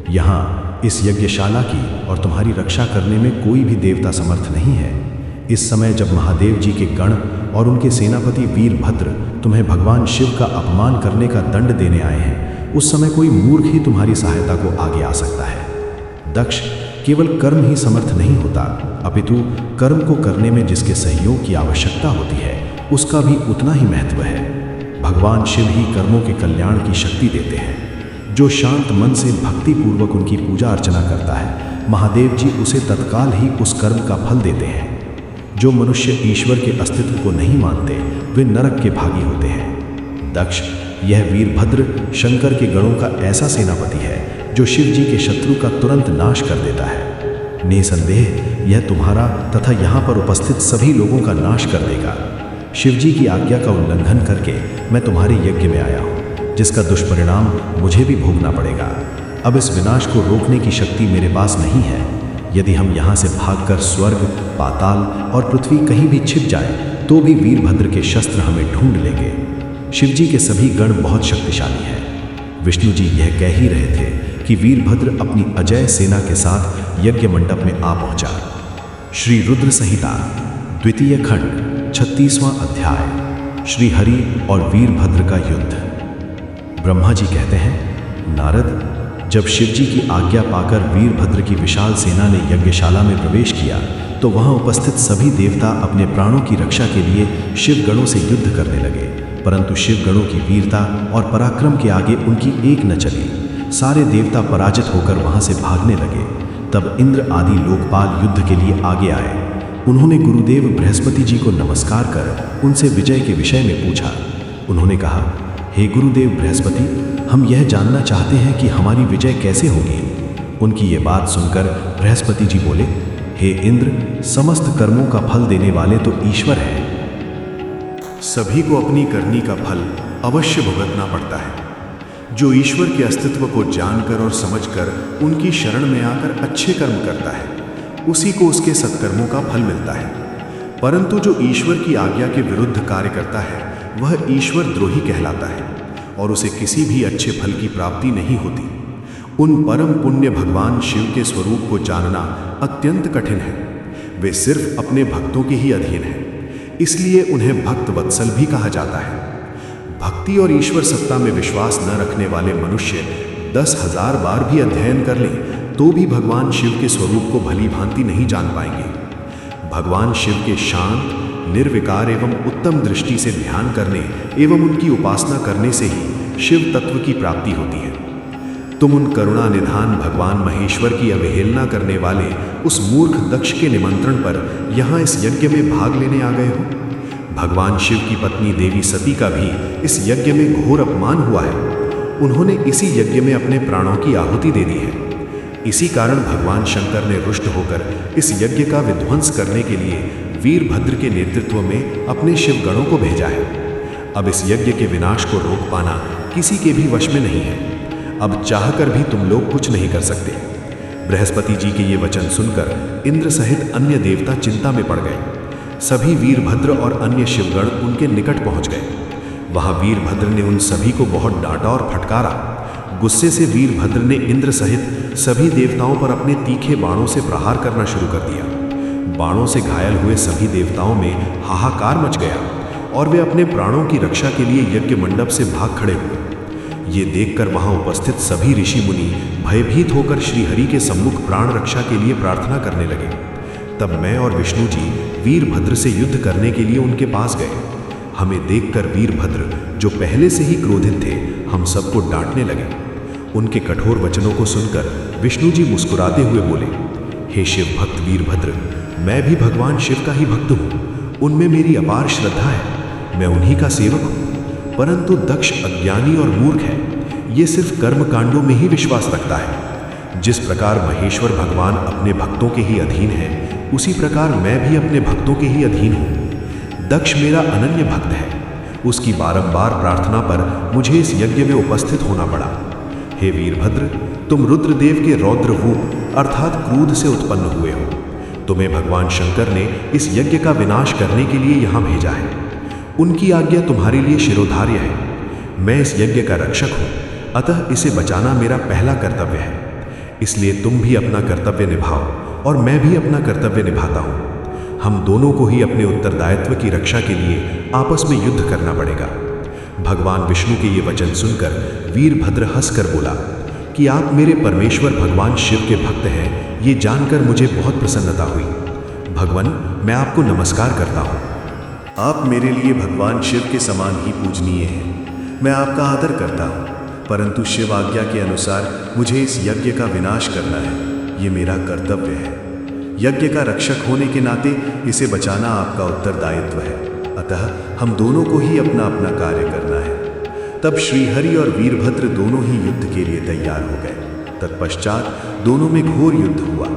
यहाँ इस यज्ञशाला की और तुम्हारी रक्षा करने में कोई भी देवता समर्थ नहीं है। इस समय जब महादेव जी के गण और उनके सेनापति वीरभद्र तुम्हें भगवान शिव का अपमान करने का दंड देने आए हैं, उस समय कोई मूर्ख ही तुम्हारी सहायता को आगे आ सकता है। दक्ष, केवल कर्म ही समर्थ नहीं होता, अपितु कर्म को करने में जिसके सहयोग की आवश्यकता होती है उसका भी उतना ही महत्व है। भगवान शिव ही कर्मों के कल्याण की शक्ति देते हैं। जो शांत मन से भक्तिपूर्वक उनकी पूजा अर्चना करता है, महादेव जी उसे तत्काल ही उस कर्म का फल देते हैं। जो मनुष्य ईश्वर के अस्तित्व को नहीं मानते, वे नरक के भागी होते हैं। दक्ष, यह वीरभद्र शंकर के गणों का ऐसा सेनापति है जो शिव जी के शत्रु का तुरंत नाश कर देता है। निसंदेह यह तुम्हारा तथा यहाँ पर उपस्थित सभी लोगों का नाश कर देगा। शिव जी की आज्ञा का उल्लंघन करके मैं तुम्हारे यज्ञ में आया हूँ, जिसका दुष्परिणाम मुझे भी भोगना पड़ेगा। अब इस विनाश को रोकने की शक्ति मेरे पास नहीं है। यदि हम यहाँ से भागकर स्वर्ग, पाताल और पृथ्वी कहीं भी छिप जाएं, तो भी वीरभद्र के शस्त्र हमें ढूंढ लेंगे। शिव जी के सभी गण बहुत शक्तिशाली हैं। विष्णु जी यह कह ही रहे थे कि वीरभद्र अपनी अजय सेना के साथ यज्ञ मंडप में आ पहुंचा। श्री रुद्र संहिता द्वितीय खंड 36वां अध्याय, श्री हरि और वीरभद्र का युद्ध। ब्रह्मा जी कहते हैं, नारद, जब शिव जी की आज्ञा पाकर वीरभद्र की विशाल सेना ने यज्ञशाला में प्रवेश किया तो वहां उपस्थित सभी देवता अपने प्राणों की रक्षा के लिए शिव गणों से युद्ध करने लगे, परंतु शिव गणों की वीरता और पराक्रम के आगे उनकी एक न चली। सारे देवता पराजित होकर वहां से भागने लगे। तब इंद्र आदि लोकपाल युद्ध के लिए आगे आए। उन्होंने गुरुदेव बृहस्पति जी को नमस्कार कर उनसे विजय के विषय में पूछा। उन्होंने कहा, हे गुरुदेव बृहस्पति, हम यह जानना चाहते हैं कि हमारी विजय कैसे होगी। उनकी ये बात सुनकर बृहस्पति जी बोले, हे इंद्र, समस्त कर्मों का फल देने वाले तो ईश्वर हैं। सभी को अपनी करनी का फल अवश्य भुगतना पड़ता है। जो ईश्वर के अस्तित्व को जानकर और समझकर उनकी शरण में आकर अच्छे कर्म करता है, उसी को उसके सत्कर्मों का फल मिलता है। परंतु जो ईश्वर की आज्ञा के विरुद्ध कार्य करता है, वह ईश्वर द्रोही कहलाता है और उसे किसी भी अच्छे फल की प्राप्ति नहीं होती। उन परम पुण्य भगवान शिव के स्वरूप को जानना अत्यंत कठिन है। वे सिर्फ अपने भक्तों के ही अधीन हैं, इसलिए उन्हें भक्त वत्सल भी कहा जाता है। भक्ति और ईश्वर सत्ता में विश्वास न रखने वाले मनुष्य 10,000 बार भी अध्ययन कर लें तो भी भगवान शिव के स्वरूप को भली भांति नहीं जान पाएंगे। भगवान शिव के शांत, निर्विकार एवं उत्तम दृष्टि से ध्यान करने एवं उनकी उपासना करने से ही शिव तत्व की प्राप्ति होती है। तुम उन करुणा निधान भगवान महेश्वर की अवहेलना करने वाले उस मूर्ख दक्ष के निमंत्रण पर यहाँ इस यज्ञ में भाग लेने आ गए हो। भगवान शिव की पत्नी देवी सती का भी इस यज्ञ में घोर अपमान हुआ है। उन्होंने इसी यज्ञ में अपने प्राणों की आहुति दे दी है। इसी कारण भगवान शंकर ने रुष्ट होकर इस यज्ञ का विध्वंस करने के लिए वीरभद्र के नेतृत्व में अपने शिवगणों को भेजा है। अब इस यज्ञ के विनाश को रोक पाना किसी के भी वश में नहीं है। अब चाहकर भी तुम लोग कुछ नहीं कर सकते। बृहस्पति जी के ये वचन सुनकर इंद्र सहित अन्य देवता चिंता में पड़ गए। सभी वीरभद्र और अन्य शिवगण उनके निकट पहुंच गए। वहां वीरभद्र ने उन सभी को बहुत डांटा और फटकारा। गुस्से से वीरभद्र ने इंद्र सहित सभी देवताओं पर अपने तीखे बाणों से प्रहार करना शुरू कर दिया। बाणों से घायल हुए सभी देवताओं में हाहाकार मच गया और वे अपने प्राणों की रक्षा के लिए यज्ञ मंडप से भाग खड़े हुए। ये देखकर वहां उपस्थित सभी ऋषि मुनि भयभीत होकर श्रीहरि के सम्मुख प्राण रक्षा के लिए प्रार्थना करने लगे। तब मैं और विष्णु जी वीरभद्र से युद्ध करने के लिए उनके पास गए। हमें देखकर वीरभद्र, जो पहले से ही क्रोधित थे, हम सबको डांटने लगे। उनके कठोर वचनों को सुनकर विष्णु जी मुस्कुराते हुए बोले, हे शिव भक्त वीरभद्र, मैं भी भगवान शिव का ही भक्त हूँ। उनमें मेरी अपार श्रद्धा है, मैं उन्हीं का सेवक हूँ। परंतु दक्ष अज्ञानी और मूर्ख है, ये सिर्फ कर्म कांडों में ही विश्वास रखता है। जिस प्रकार महेश्वर भगवान अपने भक्तों के ही अधीन है, उसी प्रकार मैं भी अपने भक्तों के ही अधीन हूँ। दक्ष मेरा अनन्य भक्त है, उसकी बारंबार प्रार्थना पर मुझे इस यज्ञ में उपस्थित होना पड़ा। हे वीरभद्र, तुम रुद्रदेव के रौद्र रूप अर्थात क्रोध से उत्पन्न हुए हो। तुम्हें भगवान शंकर ने इस यज्ञ का विनाश करने के लिए यहाँ भेजा है। उनकी आज्ञा तुम्हारे लिए शिरोधार्य है। मैं इस यज्ञ का रक्षक हूँ, अतः इसे बचाना मेरा पहला कर्तव्य है। इसलिए तुम भी अपना कर्तव्य निभाओ और मैं भी अपना कर्तव्य निभाता हूँ। हम दोनों को ही अपने उत्तरदायित्व की रक्षा के लिए आपस में युद्ध करना पड़ेगा। भगवान विष्णु के ये वचन सुनकर वीरभद्र हंसकर बोला कि आप मेरे परमेश्वर भगवान शिव के भक्त हैं, ये जानकर मुझे बहुत प्रसन्नता हुई। भगवान, मैं आपको नमस्कार करता हूँ। आप मेरे लिए भगवान शिव के समान ही पूजनीय हैं। मैं आपका आदर करता हूँ, परंतु शिव आज्ञा के अनुसार मुझे इस यज्ञ का विनाश करना है। ये मेरा कर्तव्य है। यज्ञ का रक्षक होने के नाते इसे बचाना आपका उत्तरदायित्व है। अतः हम दोनों को ही अपना अपना कार्य करना है। तब श्रीहरि और वीरभद्र दोनों ही युद्ध के लिए तैयार हो गए। तत्पश्चात दोनों में घोर युद्ध हुआ।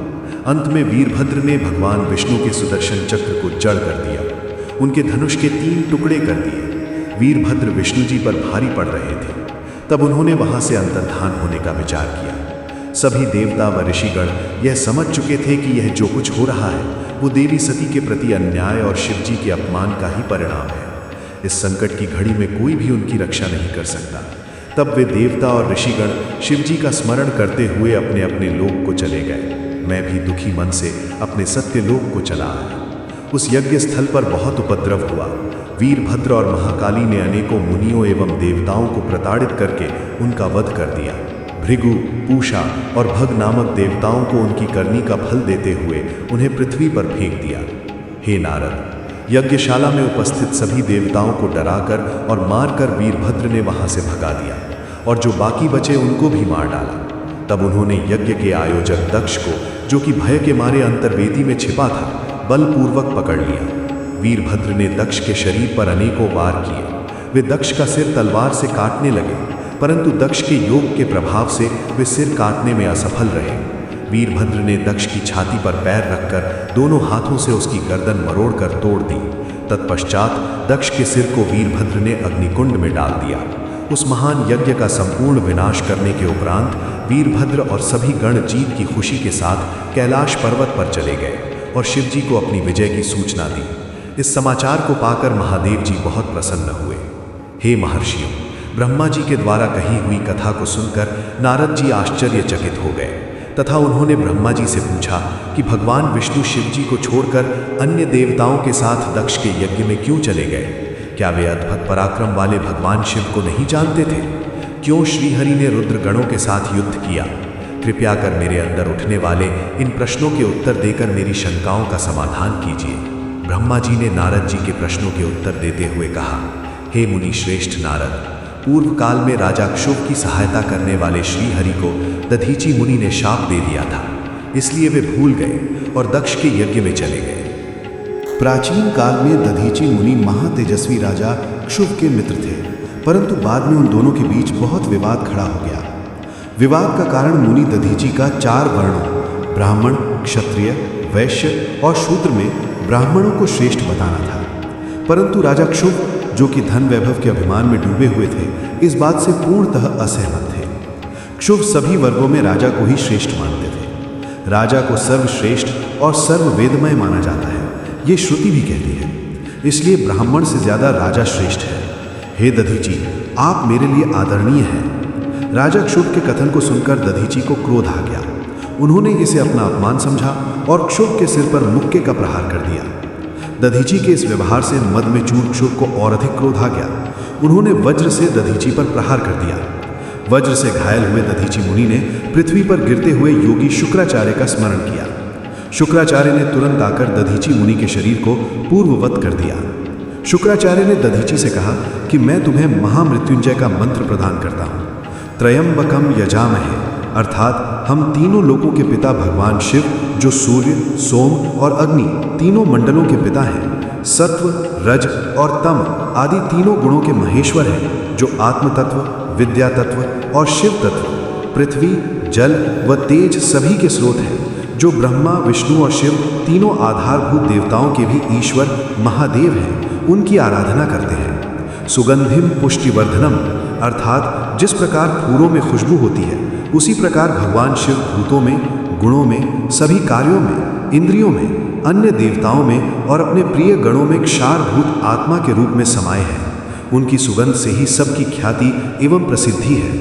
अंत में वीरभद्र ने भगवान विष्णु के सुदर्शन चक्र को जड़ कर दिया। उनके धनुष के 3 टुकड़े कर दिए। वीरभद्र विष्णु जी पर भारी पड़ रहे थे। तब उन्होंने वहां से अंतर्धान होने का विचार किया। सभी देवता व ऋषिगण यह समझ चुके थे कि यह जो कुछ हो रहा है वो देवी सती के प्रति अन्याय और शिवजी के अपमान का ही परिणाम है। इस संकट की घड़ी में कोई भी उनकी रक्षा नहीं कर सकता। तब वे देवता और ऋषिगण शिवजी का स्मरण करते हुए अपने अपने लोक को चले गए। मैं भी दुखी मन से अपने सत्य लोक को चला आया। उस यज्ञ स्थल पर बहुत उपद्रव हुआ। वीरभद्र और महाकाली ने अनेकों मुनियों एवं देवताओं को प्रताड़ित करके उनका वध कर दिया। भृगु, पूषा और भग नामक देवताओं को उनकी करनी का फल देते हुए उन्हें पृथ्वी पर फेंक दिया। हे नारद, यज्ञशाला में उपस्थित सभी देवताओं को डराकर और मारकर वीरभद्र ने वहां से भगा दिया और जो बाकी बचे उनको भी मार डाला। तब उन्होंने यज्ञ के आयोजक दक्ष को, जो कि भय के मारे अंतर्वेदी में छिपा था, बलपूर्वक पकड़ लिया। वीरभद्र ने दक्ष के शरीर पर अनेकों वार किए। वे दक्ष का सिर तलवार से काटने लगे, परंतु दक्ष के योग के प्रभाव से वे सिर काटने में असफल रहे। वीरभद्र ने दक्ष की छाती पर पैर रखकर दोनों हाथों से उसकी गर्दन मरोड़कर तोड़ दी। तत्पश्चात दक्ष के सिर को वीरभद्र ने अग्निकुंड में डाल दिया। उस महान यज्ञ का संपूर्ण विनाश करने के उपरांत वीरभद्र और सभी गण जीत की खुशी के साथ कैलाश पर्वत पर चले गए और शिवजी को अपनी विजय की सूचना दी। इस समाचार को पाकर महादेव जी बहुत प्रसन्न हुए। हे महर्षियों, ब्रह्मा जी के द्वारा कही हुई कथा को सुनकर नारद जी आश्चर्यचकित हो गए तथा उन्होंने ब्रह्मा जी से पूछा कि भगवान विष्णु शिव जी को छोड़कर अन्य देवताओं के साथ दक्ष के यज्ञ में क्यों चले गए? क्या वे अद्भुत पराक्रम वाले भगवान शिव को नहीं जानते थे? क्यों श्रीहरि ने रुद्रगणों के साथ युद्ध किया? कृपया कर मेरे अंदर उठने वाले इन प्रश्नों के उत्तर देकर मेरी शंकाओं का समाधान कीजिए। ब्रह्मा जी ने नारद जी के प्रश्नों के उत्तर देते हुए कहा, हे मुनि श्रेष्ठ नारद, पूर्व काल में राजा क्षुभ की सहायता करने वाले श्रीहरि को दधीचि मुनि ने शाप दे दिया था, इसलिए वे भूल गए और दक्ष के यज्ञ में चले गए। प्राचीन काल में दधीचि मुनि महातेजस्वी राजा क्षुभ के मित्र थे, परंतु बाद में उन दोनों के बीच बहुत विवाद खड़ा हो गया। विवाद का कारण मुनि दधीचि का 4 वर्णों ब्राह्मण, क्षत्रिय, वैश्य और शूद्र में ब्राह्मणों को श्रेष्ठ बताना था। परंतु राजा क्षुभ, जो कि धन वैभव के अभिमान में डूबे हुए थे, इस बात से पूर्णतः असहमत थे। क्षुभ सभी वर्गों में राजा को ही श्रेष्ठ मानते थे। राजा को सर्वश्रेष्ठ और सर्ववेदमय माना जाता है, ये श्रुति भी कहती है। इसलिए ब्राह्मण से ज्यादा राजा श्रेष्ठ है। हे दधीचि, आप मेरे लिए आदरणीय हैं। राजा क्षुभ के कथन को सुनकर दधीचि को क्रोध आ गया। उन्होंने इसे अपना अपमान समझा और क्षुभ के सिर पर मुक्के का प्रहार कर दिया। दधीचि के इस व्यवहार से मद में चूर क्षुभ को और अधिक क्रोध आ गया। उन्होंने वज्र से दधीचि पर प्रहार कर दिया। वज्र से घायल हुए दधीचि मुनि ने पृथ्वी पर गिरते हुए योगी शुक्राचार्य का स्मरण किया। शुक्राचार्य ने तुरंत आकर दधीची मुनि के शरीर को पूर्ववत कर दिया। शुक्राचार्य ने दधीची से कहा कि मैं तुम्हें महामृत्युंजय का मंत्र प्रदान करता हूँ। त्रयंबकम यजामहे, अर्थात हम तीनों लोकों के पिता भगवान शिव, जो सूर्य, सोम और अग्नि तीनों मंडलों के पिता हैं, सत्व, रज और तम आदि तीनों गुणों के महेश्वर हैं, जो आत्म तत्व, विद्या तत्व और शिव तत्व, पृथ्वी, जल व तेज सभी के स्रोत हैं, जो ब्रह्मा, विष्णु और शिव तीनों आधारभूत देवताओं के भी ईश्वर महादेव हैं, उनकी आराधना करते हैं। सुगंधिम पुष्टिवर्धनम, अर्थात जिस प्रकार फूलों में खुशबू होती है, उसी प्रकार भगवान शिव भूतों में, गुणों में, सभी कार्यों में, इंद्रियों में, अन्य देवताओं में और अपने प्रिय गणों में क्षारभूत आत्मा के रूप में समाये हैं। उनकी सुगंध से ही सबकी ख्याति एवं प्रसिद्धि है।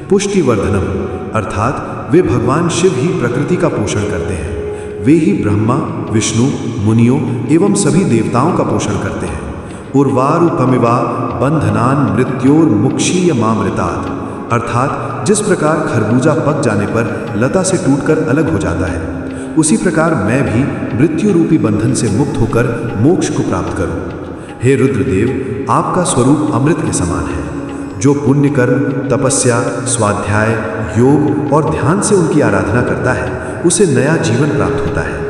पुष्टिवर्धनम, अर्थात वे भगवान शिव ही प्रकृति का पोषण करते हैं। वे ही ब्रह्मा, विष्णु, मुनियों एवं सभी देवताओं का पोषण करते हैं। उर्वारुपमिवा बंधनान मृत्योर्मुक्षीयमामृतात्, अर्थात जिस प्रकार खरबूजा पक जाने पर लता से टूटकर अलग हो जाता है, उसी प्रकार मैं भी मृत्यु रूपी बंधन से मुक्त होकर मोक्ष को प्राप्त करूं। हे रुद्रदेव, आपका स्वरूप अमृत के समान है। जो पुण्य कर्म, तपस्या, स्वाध्याय, योग और ध्यान से उनकी आराधना करता है, उसे नया जीवन प्राप्त होता है।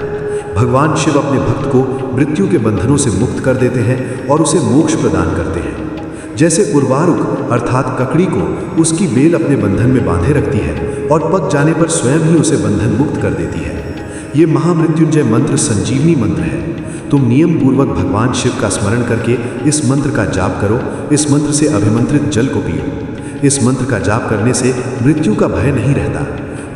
भगवान शिव अपने भक्त को मृत्यु के बंधनों से मुक्त कर देते हैं और उसे मोक्ष प्रदान करते हैं। जैसे उर्वारुक अर्थात ककड़ी को उसकी बेल अपने बंधन में बांधे रखती है और पक जाने पर स्वयं ही उसे बंधन मुक्त कर देती है। ये महामृत्युंजय मंत्र संजीवनी मंत्र है। तुम नियम पूर्वक भगवान शिव का स्मरण करके इस मंत्र का जाप करो। इस मंत्र से अभिमंत्रित जल को पियो। इस मंत्र का जाप करने से मृत्यु का भय नहीं रहता।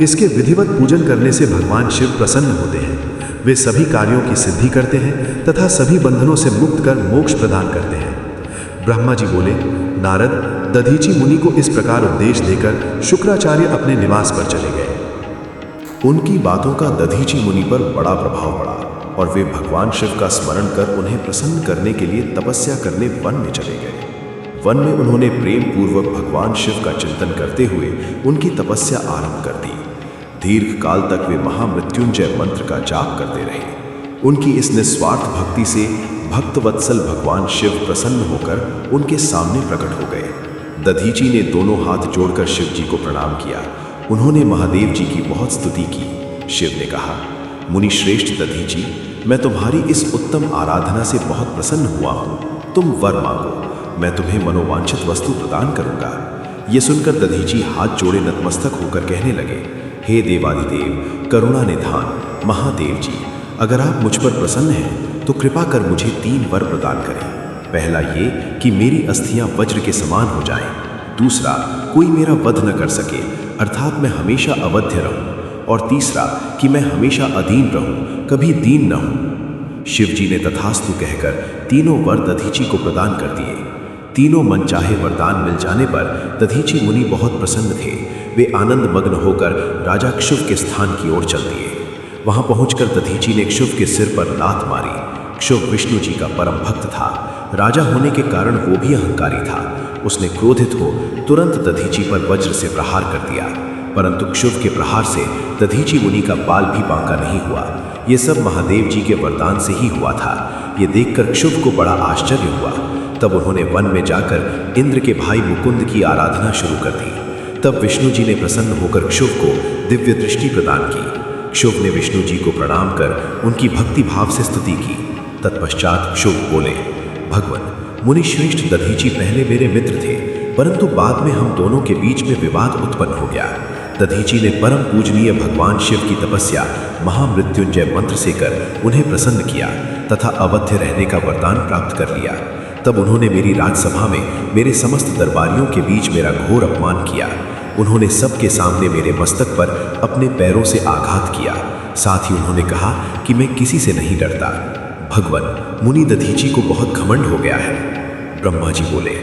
इसके विधिवत पूजन करने से भगवान शिव प्रसन्न होते हैं। वे सभी कार्यों की सिद्धि करते हैं तथा सभी बंधनों से मुक्त कर मोक्ष प्रदान करते हैं। ब्रह्मा जी बोले, नारद, दधीची मुनि को इस प्रकार उपदेश देकर शुक्राचार्य अपने निवास पर चले गए। उनकी बातों का दधीची मुनि पर बड़ा प्रभाव पड़ा और वे भगवान शिव का स्मरण कर उन्हें प्रसन्न करने के लिए तपस्या करने वन में चले गए। वन में उन्होंने प्रेम पूर्वक भगवान शिव का चिंतन करते हुए उनकी तपस्या आरंभ कर दी। दीर्घ काल तक वे महामृत्युंजय मंत्र का जाप करते रहे। उनकी इस निस्वार्थ भक्ति से भक्तवत्सल भगवान शिव प्रसन्न होकर उनके सामने प्रकट हो गए। दधीची ने दोनों हाथ जोड़कर शिव जी को प्रणाम किया। उन्होंने महादेव जी की बहुत स्तुति की। शिव ने कहा, मुनि श्रेष्ठ दधीची, मैं तुम्हारी इस उत्तम आराधना से बहुत प्रसन्न हुआ हूँ। तुम वर मांगो, मैं तुम्हें मनोवांछित वस्तु प्रदान करूंगा। ये सुनकर दधीची हाथ जोड़े नतमस्तक होकर कहने लगे, हे देवादिदेव, करुणा निधान महादेव जी, अगर आप मुझ पर प्रसन्न हैं तो कृपा कर मुझे 3 वर प्रदान करें। पहला ये कि मेरी अस्थियां वज्र के समान हो जाएं। दूसरा, कोई मेरा वध न कर सके, अर्थात मैं हमेशा अवध्य रहूं। और तीसरा कि मैं हमेशा अधीन रहूं, कभी दीन न हूं। शिव जी ने तथास्तु कहकर तीनों वर दधीची को प्रदान कर दिए। तीनों मनचाहे वरदान मिल जाने पर दधीची मुनि बहुत प्रसन्न थे। वे आनंद मग्न होकर राजा क्षुभ के स्थान की ओर चल दिए। वहां पहुंचकर दधीची ने क्षुभ के सिर पर लात मारी। क्षुभ विष्णु जी का परम भक्त था। राजा होने के कारण वो भी अहंकारी था। उसने क्रोधित हो तुरंत दधीची पर वज्र से प्रहार कर दिया, परंतु क्षुभ के प्रहार से दधीची मुनि का बाल भी बांका नहीं हुआ। ये सब महादेव जी के वरदान से ही हुआ था। ये देखकर क्षुभ को बड़ा आश्चर्य हुआ। तब उन्होंने वन में जाकर इंद्र के भाई मुकुंद की आराधना शुरू कर दी। तब विष्णु जी ने प्रसन्न होकर क्षुभ को दिव्य दृष्टि प्रदान की। क्षुभ ने विष्णु जी को प्रणाम कर उनकी भक्ति भाव से स्तुति की। तत्पश्चात क्षुभ बोले, भगवान, मुनि श्रेष्ठ दधीची पहले मेरे मित्र थे, परंतु बाद में हम दोनों के बीच में विवाद उत्पन्न हो गया। दधीची ने परम पूजनीय भगवान शिव की तपस्या महामृत्युंजय मंत्र से कर उन्हें प्रसन्न किया तथा अवध्य रहने का वरदान प्राप्त कर लिया। तब उन्होंने मेरी राजसभा में मेरे समस्त दरबारियों के बीच मेरा घोर अपमान किया। उन्होंने सबके सामने मेरे मस्तक पर अपने पैरों से आघात किया। साथ ही उन्होंने कहा कि मैं किसी से नहीं डरता। भगवान, मुनि दधीची को बहुत घमंड हो गया है। ब्रह्मा जी बोले,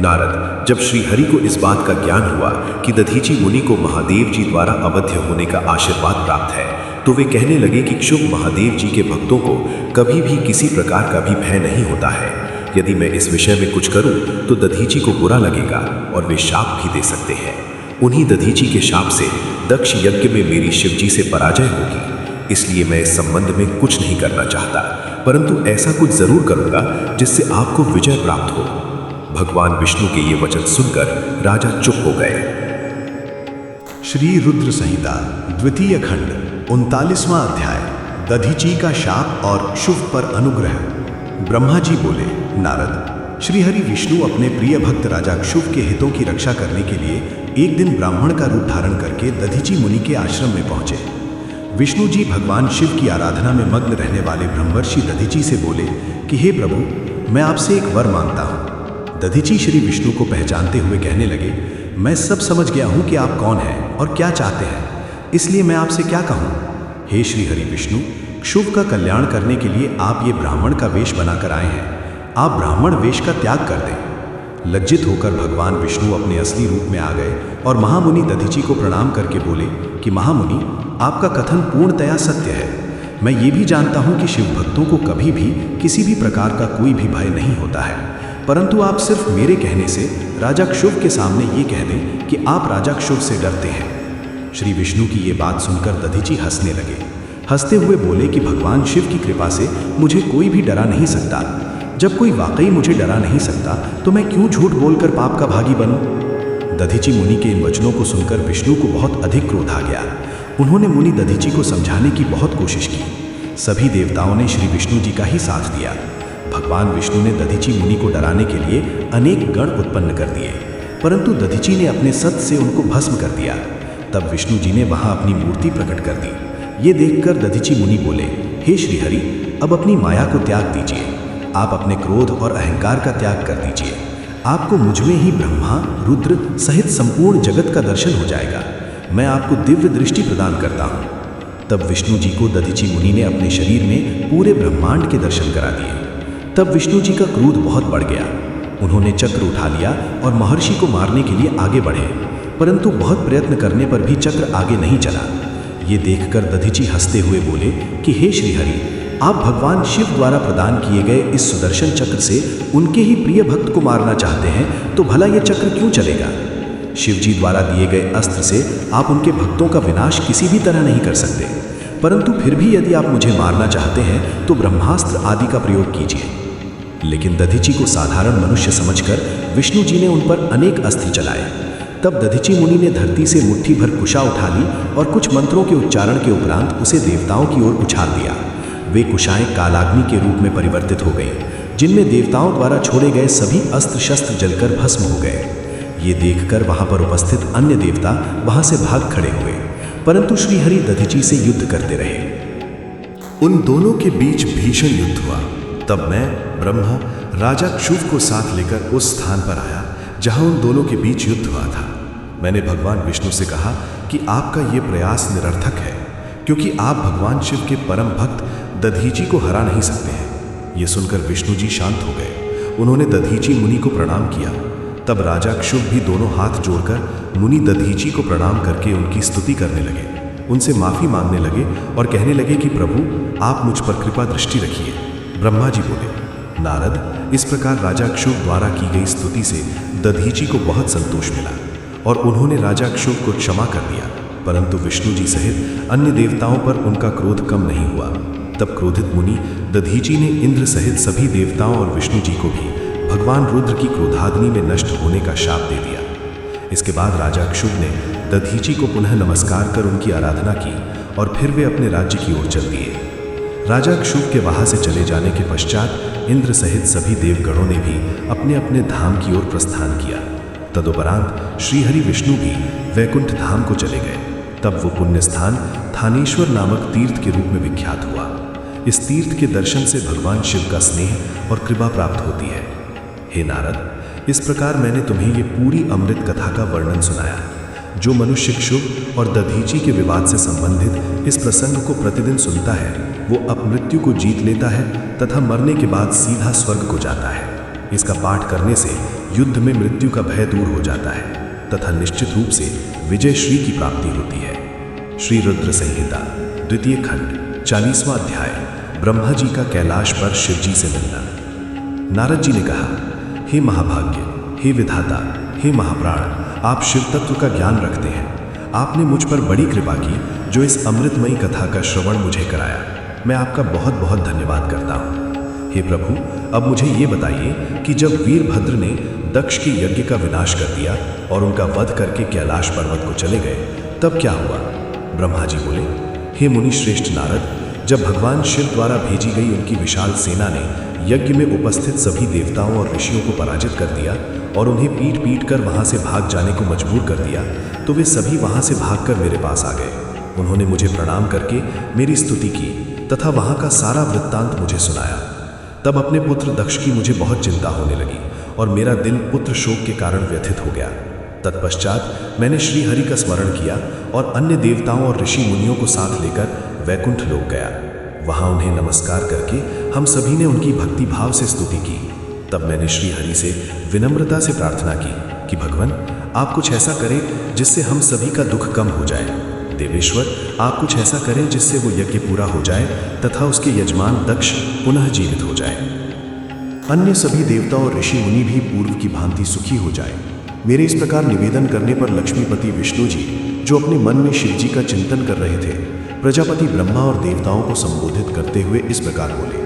नारद, जब श्री हरि को इस बात का ज्ञान हुआ कि दधीची मुनि को महादेव जी द्वारा अवध्य होने का आशीर्वाद प्राप्त है, तो वे कहने लगे कि क्षुभ महादेव जी के भक्तों को कभी भी किसी प्रकार का भी भय नहीं होता है। यदि मैं इस विषय में कुछ करूं तो दधीची को बुरा लगेगा और वे शाप भी दे सकते हैं। उन्हीं दधीची के शाप से दक्ष यज्ञ में मेरी शिवजी से पराजय होगी। इसलिए मैं इस संबंध में कुछ नहीं करना चाहता, परंतु ऐसा कुछ जरूर करूंगा जिससे आपको विजय प्राप्त हो। भगवान विष्णु के ये वचन सुनकर राजा चुप हो गए। श्री रुद्र संहिता द्वितीय खंड 39वां अध्याय दधीची का शाप और शुभ पर अनुग्रह। ब्रह्मा जी बोले, नारद, श्रीहरि विष्णु अपने प्रिय भक्त राजा शुभ के हितों की रक्षा करने के लिए एक दिन ब्राह्मण का रूप धारण करके दधीची मुनि के आश्रम में पहुंचे। विष्णु जी भगवान शिव की आराधना में मग्न रहने वाले ब्रह्मर्षि दधीची से बोले कि हे प्रभु, मैं आपसे एक वर मांगता हूँ। दधीची श्री विष्णु को पहचानते हुए कहने लगे, मैं सब समझ गया हूँ कि आप कौन हैं और क्या चाहते हैं, इसलिए मैं आपसे क्या कहूँ। हे श्रीहरि विष्णु, शुभ का कल्याण करने के लिए आप ये ब्राह्मण का वेश बनाकर आए हैं, आप ब्राह्मण वेश का त्याग कर दें। लज्जित होकर भगवान विष्णु अपने असली रूप में आ गए और महामुनि दधीची को प्रणाम करके बोले कि महामुनि, आपका कथन पूर्णतया सत्य है। मैं ये भी जानता हूँ कि शिव भक्तों को कभी भी किसी भी प्रकार का कोई भी भय नहीं होता है, परंतु आप सिर्फ मेरे कहने से राजा क्षुभ के सामने ये कह दें कि आप राजा क्षुभ से डरते हैं। श्री विष्णु की ये बात सुनकर दधीची हंसने लगे। हंसते हुए बोले कि भगवान शिव की कृपा से मुझे कोई भी डरा नहीं सकता। जब कोई वाकई मुझे डरा नहीं सकता तो मैं क्यों झूठ बोलकर पाप का भागी बनूं? दधीची मुनि के इन वचनों को सुनकर विष्णु को बहुत अधिक क्रोध आ गया। उन्होंने मुनि दधीची को समझाने की बहुत कोशिश की। सभी देवताओं ने श्री विष्णु जी का ही साथ दिया। भगवान विष्णु ने दधीची मुनि को डराने के लिए अनेक गण उत्पन्न कर दिए, परंतु दधीची ने अपने सत से उनको भस्म कर दिया। तब विष्णु जी ने वहां अपनी मूर्ति प्रकट कर दी। ये देखकर दधीची मुनि बोले, हे श्रीहरि, अब अपनी माया को त्याग दीजिए। आप अपने क्रोध और अहंकार का त्याग कर दीजिए। आपको मुझ में ही ब्रह्मा, रुद्र सहित संपूर्ण जगत का दर्शन हो जाएगा। मैं आपको दिव्य दृष्टि प्रदान करता हूँ। तब विष्णु जी को दधीची मुनि ने अपने शरीर में पूरे ब्रह्मांड के दर्शन करा दिए। तब विष्णु जी का क्रोध बहुत बढ़ गया। उन्होंने चक्र उठा लिया और महर्षि को मारने के लिए आगे बढ़े, परंतु बहुत प्रयत्न करने पर भी चक्र आगे नहीं चला। ये देखकर दधीची हंसते हुए बोले कि हे श्रीहरि, आप भगवान शिव द्वारा प्रदान किए गए इस सुदर्शन चक्र से उनके ही प्रिय भक्त को मारना चाहते हैं, तो भला यह चक्र क्यों चलेगा? शिव जी द्वारा दिए गए अस्त्र से आप उनके भक्तों का विनाश किसी भी तरह नहीं कर सकते, परंतु फिर भी यदि आप मुझे मारना चाहते हैं तो ब्रह्मास्त्र आदि का प्रयोग कीजिए। लेकिन दधीची को साधारण मनुष्य समझकर विष्णु जी ने उन पर अनेक अस्त्र चलाए। तब दधीची मुनि ने धरती से मुट्ठी भर कुशा उठा ली और कुछ मंत्रों के उच्चारण के उपरांत उसे देवताओं की ओर उछाल दिया। वे कुशाएं कालाग्नि के रूप में परिवर्तित हो गईं, जिनमें देवताओं द्वारा छोड़े गए सभी अस्त्र शस्त्र जलकर भस्म हो गए। ये देखकर वहां पर उपस्थित अन्य देवता वहां से भाग खड़े हुए, परंतु श्रीहरि दधीची से युद्ध करते रहे। उन दोनों के बीच भीषण युद्ध हुआ। तब मैं ब्रह्मा राजा क्षुभ को साथ लेकर उस स्थान पर आया जहां उन दोनों के बीच युद्ध हुआ था। मैंने भगवान विष्णु से कहा कि आपका ये प्रयास निरर्थक है, क्योंकि आप भगवान शिव के परम भक्त दधीची को हरा नहीं सकते हैं। ये सुनकर विष्णु जी शांत हो गए। उन्होंने दधीची मुनि को प्रणाम किया। तब राजा क्षुभ भी दोनों हाथ जोड़कर मुनि दधीची को प्रणाम करके उनकी स्तुति करने लगे, उनसे माफी मांगने लगे और कहने लगे कि प्रभु, आप मुझ पर कृपा दृष्टि रखिए। ब्रह्मा जी बोले, नारद, इस प्रकार राजा क्षुभ द्वारा की गई स्तुति से दधीची को बहुत संतोष मिला और उन्होंने राजा क्षुभ को क्षमा कर दिया, परंतु विष्णु जी सहित अन्य देवताओं पर उनका क्रोध कम नहीं हुआ। तब क्रोधित मुनि दधीची ने इंद्र सहित सभी देवताओं और विष्णु जी को भी भगवान रुद्र की क्रोधाग्नि में नष्ट होने का शाप दे दिया। इसके बाद राजा क्षुभ ने दधीची को पुनः नमस्कार कर उनकी आराधना की और फिर वे अपने राज्य की ओर चल दिए। राजा क्षुभ के वहां से चले जाने के पश्चात इंद्र सहित सभी देवगणों ने भी अपने अपने धाम की ओर प्रस्थान किया। तदुपरांत श्रीहरि विष्णु भी वैकुंठ धाम को चले गए। तब वो पुण्य स्थान थानेश्वर नामक तीर्थ के रूप में विख्यात हुआ। इस तीर्थ के दर्शन से भगवान शिव का स्नेह और कृपा प्राप्त होती है। हे नारद, इस प्रकार मैंने तुम्हें ये पूरी अमृत कथा का वर्णन सुनाया। जो मनुष्य क्षुभ और दधीची के विवाद से संबंधित इस प्रसंग को प्रतिदिन सुनता है, वो अपमृत्यु को जीत लेता है तथा मरने के बाद सीधा स्वर्ग को जाता है। इसका पाठ करने से युद्ध में मृत्यु का भय दूर हो जाता है तथा निश्चित रूप से विजय श्री की प्राप्ति होती है। श्री रुद्र संहिता द्वितीय खंड 40वां अध्याय ब्रह्मा जी का कैलाश पर शिव जी से मिलना। नारद जी ने कहा, हे महाभाग्य, हे विधाता, हे महाप्राण, आप शिव तत्व का ज्ञान रखते हैं। आपने मुझ पर बड़ी कृपा की जो इस अमृतमयी कथा का श्रवण मुझे कराया। मैं आपका बहुत बहुत धन्यवाद करता हूँ। हे प्रभु, अब मुझे ये बताइए कि जब वीरभद्र ने दक्ष के यज्ञ का विनाश कर दिया और उनका वध करके कैलाश पर्वत को चले गए, तब क्या हुआ? ब्रह्मा जी बोले, हे मुनि श्रेष्ठ नारद, जब भगवान शिव द्वारा भेजी गई उनकी विशाल सेना ने यज्ञ में उपस्थित सभी देवताओं और ऋषियों को पराजित कर दिया और उन्हें पीट पीट कर वहां से भाग जाने को मजबूर कर दिया, तो वे सभी वहां से भागकर मेरे पास आ गए। उन्होंने मुझे प्रणाम करके मेरी स्तुति की तथा वहां का सारा वृत्तांत मुझे सुनाया। तब अपने पुत्र दक्ष की मुझे बहुत चिंता होने लगी और मेरा दिल पुत्र शोक के कारण व्यथित हो गया। तत्पश्चात मैंने श्री हरि का स्मरण किया और अन्य देवताओं और ऋषि मुनियों को साथ लेकर वैकुंठ लोक गया। वहां उन्हें नमस्कार करके हम सभी ने उनकी भक्ति भाव से स्तुति की। तब मैंने श्री हरि से विनम्रता से प्रार्थना की कि भगवान, आप कुछ ऐसा करें जिससे हम सभी का दुख कम हो जाए। देवेश्वर, आप कुछ ऐसा करें जिससे वो यज्ञ पूरा हो जाए तथा उसके यजमान दक्ष पुनः जीवित हो जाए। अन्य सभी देवता और ऋषि मुनि भी पूर्व की भांति सुखी हो जाए। मेरे इस प्रकार निवेदन करने पर लक्ष्मीपति विष्णु जी, जो अपने मन में शिव जी का चिंतन कर रहे थे, प्रजापति ब्रह्मा और देवताओं को संबोधित करते हुए इस प्रकार बोले,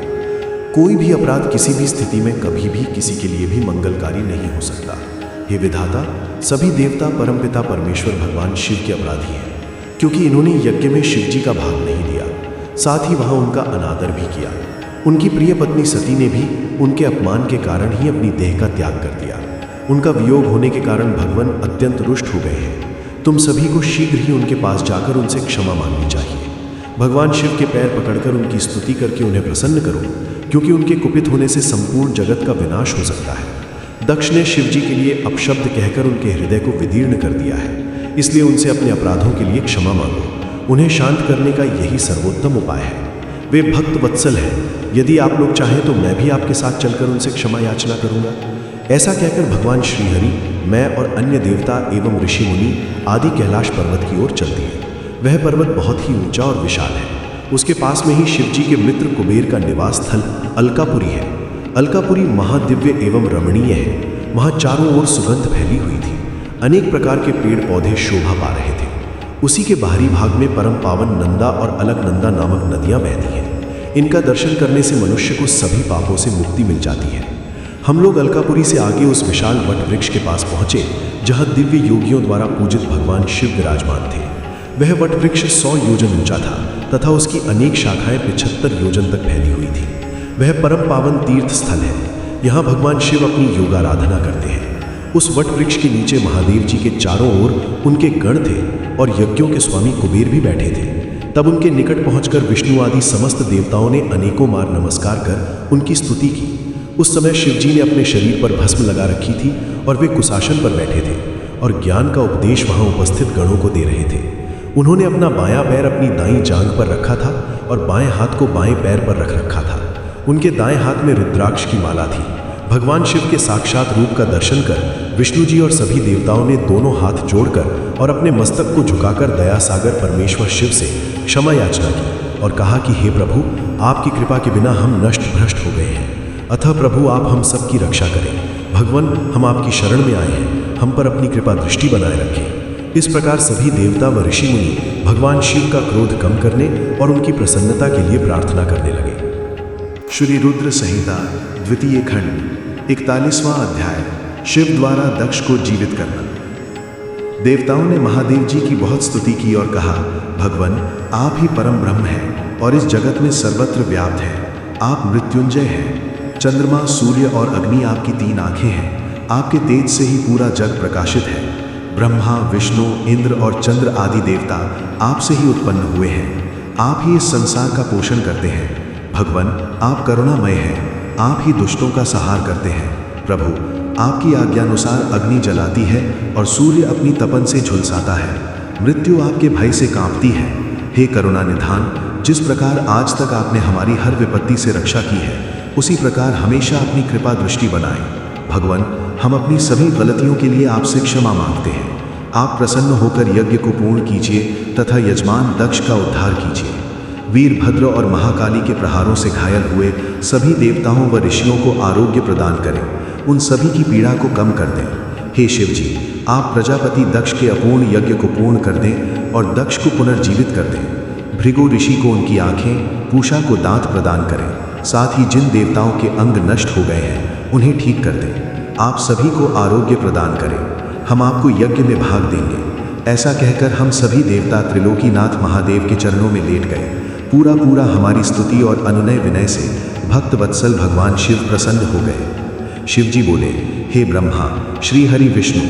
कोई भी अपराध किसी भी स्थिति में कभी भी किसी के लिए भी मंगलकारी नहीं हो सकता। हे विधाता, सभी देवता परमपिता परमेश्वर भगवान शिव के अपराधी हैं, क्योंकि इन्होंने यज्ञ में शिव जी का भाग नहीं दिया, साथ ही वहां उनका अनादर भी किया। उनकी प्रिय पत्नी सती ने भी उनके अपमान के कारण ही अपनी देह का त्याग कर दिया। उनका वियोग होने के कारण भगवान अत्यंत रुष्ट हो गए हैं। तुम सभी को शीघ्र ही उनके पास जाकर उनसे क्षमा मांगनी चाहिए। भगवान शिव के पैर पकड़कर उनकी स्तुति करके उन्हें प्रसन्न करो, क्योंकि उनके कुपित होने से संपूर्ण जगत का विनाश हो सकता है। दक्ष ने शिव जी के लिए अपशब्द कहकर उनके हृदय को विदीर्ण कर दिया है, इसलिए उनसे अपने अपराधों के लिए क्षमा मांगो। उन्हें शांत करने का यही सर्वोत्तम उपाय है। वे भक्त वत्सल हैं। यदि आप लोग चाहें तो मैं भी आपके साथ चलकर उनसे क्षमा याचना करूंगा। ऐसा कहकर भगवान श्रीहरि, मैं और अन्य देवता एवं ऋषि मुनि आदि कैलाश पर्वत की ओर चल दिए। वह पर्वत बहुत ही ऊंचा और विशाल है। उसके पास में ही शिव जी के मित्र कुबेर का निवास स्थल अलकापुरी है। अलकापुरी महादिव्य एवं रमणीय है। वहाँ चारों ओर सुगंध फैली हुई थी। अनेक प्रकार के पेड़ पौधे शोभा पा रहे थे। उसी के बाहरी भाग में परम पावन नंदा और अलकनंदा नामक नदियाँ बहती हैं। इनका दर्शन करने से मनुष्य को सभी पापों से मुक्ति मिल जाती है। हम लोग अलकापुरी से आगे उस विशाल वट वृक्ष के पास पहुंचे, जहां दिव्य योगियों द्वारा पूजित भगवान शिव विराजमान थे। वह वट वृक्ष 100 योजन ऊंचा था तथा उसकी अनेक शाखाएं 75 योजन तक फैली हुई थी। वह परम पावन तीर्थ स्थल है। यहाँ भगवान शिव अपनी योगाराधना करते हैं। उस वट वृक्ष के नीचे महादेव जी के चारों ओर उनके गण थे और यज्ञों के स्वामी कुबेर भी बैठे थे। तब उनके निकट पहुंचकर विष्णु आदि समस्त देवताओं ने अनेकों बार नमस्कार कर उनकी स्तुति की। उस समय शिव जी ने अपने शरीर पर भस्म लगा रखी थी और वे कुशासन पर बैठे थे और ज्ञान का उपदेश वहां उपस्थित गणों को दे रहे थे। उन्होंने अपना बायां पैर अपनी दाईं जांघ पर रखा था और बाएं हाथ को बाएं पैर पर रख रखा था। उनके दाएं हाथ में रुद्राक्ष की माला थी। भगवान शिव के साक्षात रूप का दर्शन कर विष्णु जी और सभी देवताओं ने दोनों हाथ जोड़कर और अपने मस्तक को झुकाकर दया सागर परमेश्वर शिव से क्षमा याचना की और कहा कि हे प्रभु, आपकी कृपा के बिना हम नष्ट भ्रष्ट हो गए हैं। अतः प्रभु, आप हम सब की रक्षा करें। भगवान, हम आपकी शरण में आए हैं, हम पर अपनी कृपा दृष्टि बनाए रखें। इस प्रकार सभी देवता व ऋषि मुनि भगवान शिव का क्रोध कम करने और उनकी प्रसन्नता के लिए प्रार्थना करने लगे। श्री रुद्र संहिता द्वितीय खंड 41वां अध्याय, शिव द्वारा दक्ष को जीवित करना। देवताओं ने महादेव जी की बहुत स्तुति की और कहा, भगवान, आप ही परम ब्रह्म हैं और इस जगत में सर्वत्र व्याप्त हैं। आप मृत्युंजय हैं। चंद्रमा, सूर्य और अग्नि आपकी 3 आंखें हैं। आपके तेज से ही पूरा जग प्रकाशित है। ब्रह्मा, विष्णु, इंद्र और चंद्र आदि देवता आपसे ही उत्पन्न हुए हैं। आप ही इस संसार का पोषण करते हैं। भगवान, आप करुणामय हैं। आप ही दुष्टों का संहार करते हैं। प्रभु, आपकी आज्ञानुसार अग्नि जलाती है और सूर्य अपनी तपन से झुलसाता है। मृत्यु आपके भय से कांपती है। हे करुणा निधान, जिस प्रकार आज तक आपने हमारी हर विपत्ति से रक्षा की है, उसी प्रकार हमेशा अपनी कृपा दृष्टि बनाएं। भगवान, हम अपनी सभी गलतियों के लिए आपसे क्षमा मांगते हैं। आप प्रसन्न होकर यज्ञ को पूर्ण कीजिए तथा यजमान दक्ष का उद्धार कीजिए। वीरभद्र और महाकाली के प्रहारों से घायल हुए सभी देवताओं व ऋषियों को आरोग्य प्रदान करें। उन सभी की पीड़ा को कम कर दें। हे शिव जी, आप प्रजापति दक्ष के अपूर्ण यज्ञ को पूर्ण कर दें और दक्ष को पुनर्जीवित कर दें। भृगु ऋषि को उनकी आंखें, पूषा को दांत प्रदान करें। साथ ही जिन देवताओं के अंग नष्ट हो गए हैं उन्हें ठीक कर दें। आप सभी को आरोग्य प्रदान करें। हम आपको यज्ञ में भाग देंगे। ऐसा कहकर हम सभी देवता त्रिलोकीनाथ महादेव के चरणों में लेट गए। पूरा हमारी स्तुति और अनुनय विनय से भक्त वत्सल भगवान शिव प्रसन्न हो गए। शिव जी बोले, हे ब्रह्मा, श्री हरि विष्णु,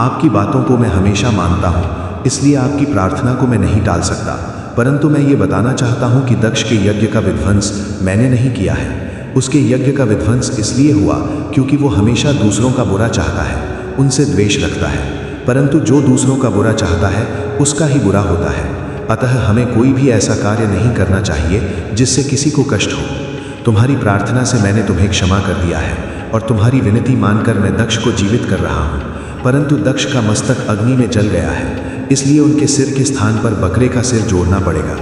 आपकी बातों को मैं हमेशा मानता हूँ, इसलिए आपकी प्रार्थना को मैं नहीं टाल सकता। परंतु मैं ये बताना चाहता हूँ कि दक्ष के यज्ञ का विध्वंस मैंने नहीं किया है। उसके यज्ञ का विध्वंस इसलिए हुआ क्योंकि वो हमेशा दूसरों का बुरा चाहता है, उनसे द्वेष रखता है। परंतु जो दूसरों का बुरा चाहता है उसका ही बुरा होता है। अतः हमें कोई भी ऐसा कार्य नहीं करना चाहिए जिससे किसी को कष्ट हो। तुम्हारी प्रार्थना से मैंने तुम्हें क्षमा कर दिया है और तुम्हारी विनती मानकर मैं दक्ष को जीवित कर रहा हूँ। परंतु दक्ष का मस्तक अग्नि में जल गया है, इसलिए उनके सिर के स्थान पर बकरे का सिर जोड़ना पड़ेगा।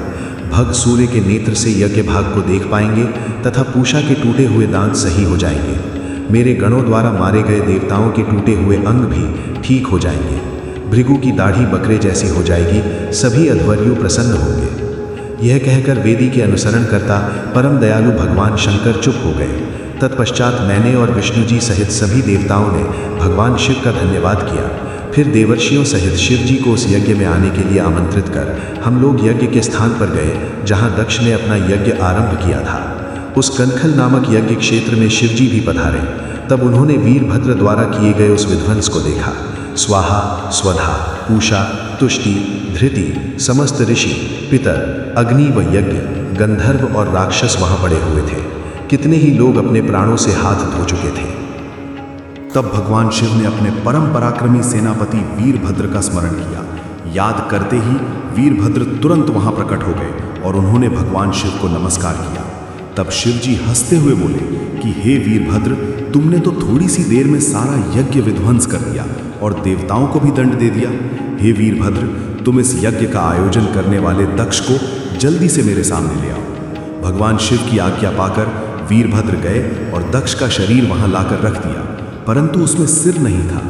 भक्त सूर्य के नेत्र से यज्ञ भाग को देख पाएंगे तथा पूषा के टूटे हुए दांत सही हो जाएंगे। मेरे गणों द्वारा मारे गए देवताओं के टूटे हुए अंग भी ठीक हो जाएंगे। भृगु की दाढ़ी बकरे जैसी हो जाएगी। सभी अध्वर्यु प्रसन्न होंगे। यह कहकर वेदी के अनुसरण करता परम दयालु भगवान शंकर चुप हो गए। तत्पश्चात मैंने और विष्णु जी सहित सभी देवताओं ने भगवान शिव का धन्यवाद किया। फिर देवर्षियों सहित शिव जी को उस यज्ञ में आने के लिए आमंत्रित कर हम लोग यज्ञ के स्थान पर गए जहाँ दक्ष ने अपना यज्ञ आरंभ किया था। उस कनखल नामक यज्ञ क्षेत्र में शिव जी भी पधारे। तब उन्होंने वीरभद्र द्वारा किए गए उस विध्वंस को देखा। स्वाहा, स्वधा, पूषा, तुष्टि, धृति, समस्त ऋषि, पितर, अग्नि व यज्ञ, गंधर्व और राक्षस वहां पड़े हुए थे। कितने ही लोग अपने प्राणों से हाथ धो चुके थे। तब भगवान शिव ने अपने परम पराक्रमी सेनापति वीरभद्र का स्मरण किया। याद करते ही वीरभद्र तुरंत वहां प्रकट हो गए और उन्होंने भगवान शिव को नमस्कार किया। तब शिव जी हंसते हुए बोले कि हे वीरभद्र, तुमने तो थोड़ी सी देर में सारा यज्ञ विध्वंस कर दिया और देवताओं को भी दंड दे दिया। हे वीरभद्र, तुम इस यज्ञ का आयोजन करने वाले दक्ष को जल्दी से मेरे सामने ले आओ। भगवान शिव की आज्ञा पाकर वीरभद्र गए और दक्ष का शरीर वहां लाकर रख दिया, परंतु उसमें सिर नहीं था।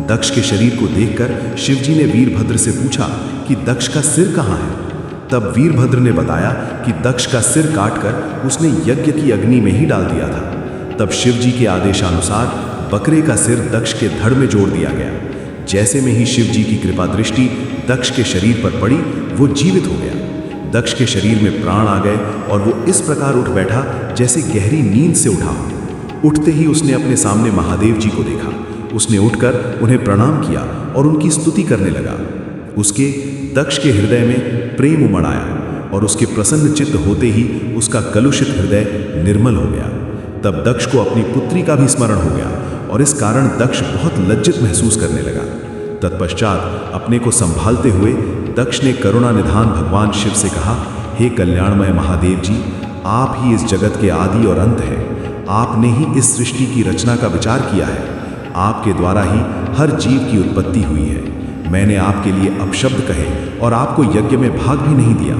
दक्ष के शरीर को देखकर शिव जी ने वीरभद्र से पूछा कि दक्ष का सिर कहाँ है। तब वीरभद्र ने बताया कि दक्ष का सिर काटकर उसने यज्ञ की अग्नि में ही डाल दिया था। तब शिव जी के आदेशानुसार बकरे का सिर दक्ष के धड़ में जोड़ दिया गया। जैसे में ही शिव जी की कृपा दृष्टि दक्ष के शरीर पर पड़ी, वो जीवित हो गया। दक्ष के शरीर में प्राण आ गए और वो इस प्रकार उठ बैठा जैसे गहरी नींद से उठा हो। उठते ही उसने अपने सामने महादेव जी को देखा। उसने उठकर उन्हें प्रणाम किया और उनकी स्तुति करने लगा। उसके दक्ष के हृदय में प्रेम उमड़ आया और उसके प्रसन्न चित्त होते ही उसका कलुषित हृदय निर्मल हो गया। तब दक्ष को अपनी पुत्री का भी स्मरण हो गया और इस कारण दक्ष बहुत लज्जित महसूस करने लगा। तत्पश्चात अपने को संभालते हुए दक्ष ने करुणा निधान भगवान शिव से कहा, हे कल्याणमय महादेव जी, आप ही इस जगत के आदि और अंत हैं। आपने ही इस सृष्टि की रचना का विचार किया है। आपके द्वारा ही हर जीव की उत्पत्ति हुई है। मैंने आपके लिए अपशब्द कहे और आपको यज्ञ में भाग भी नहीं दिया।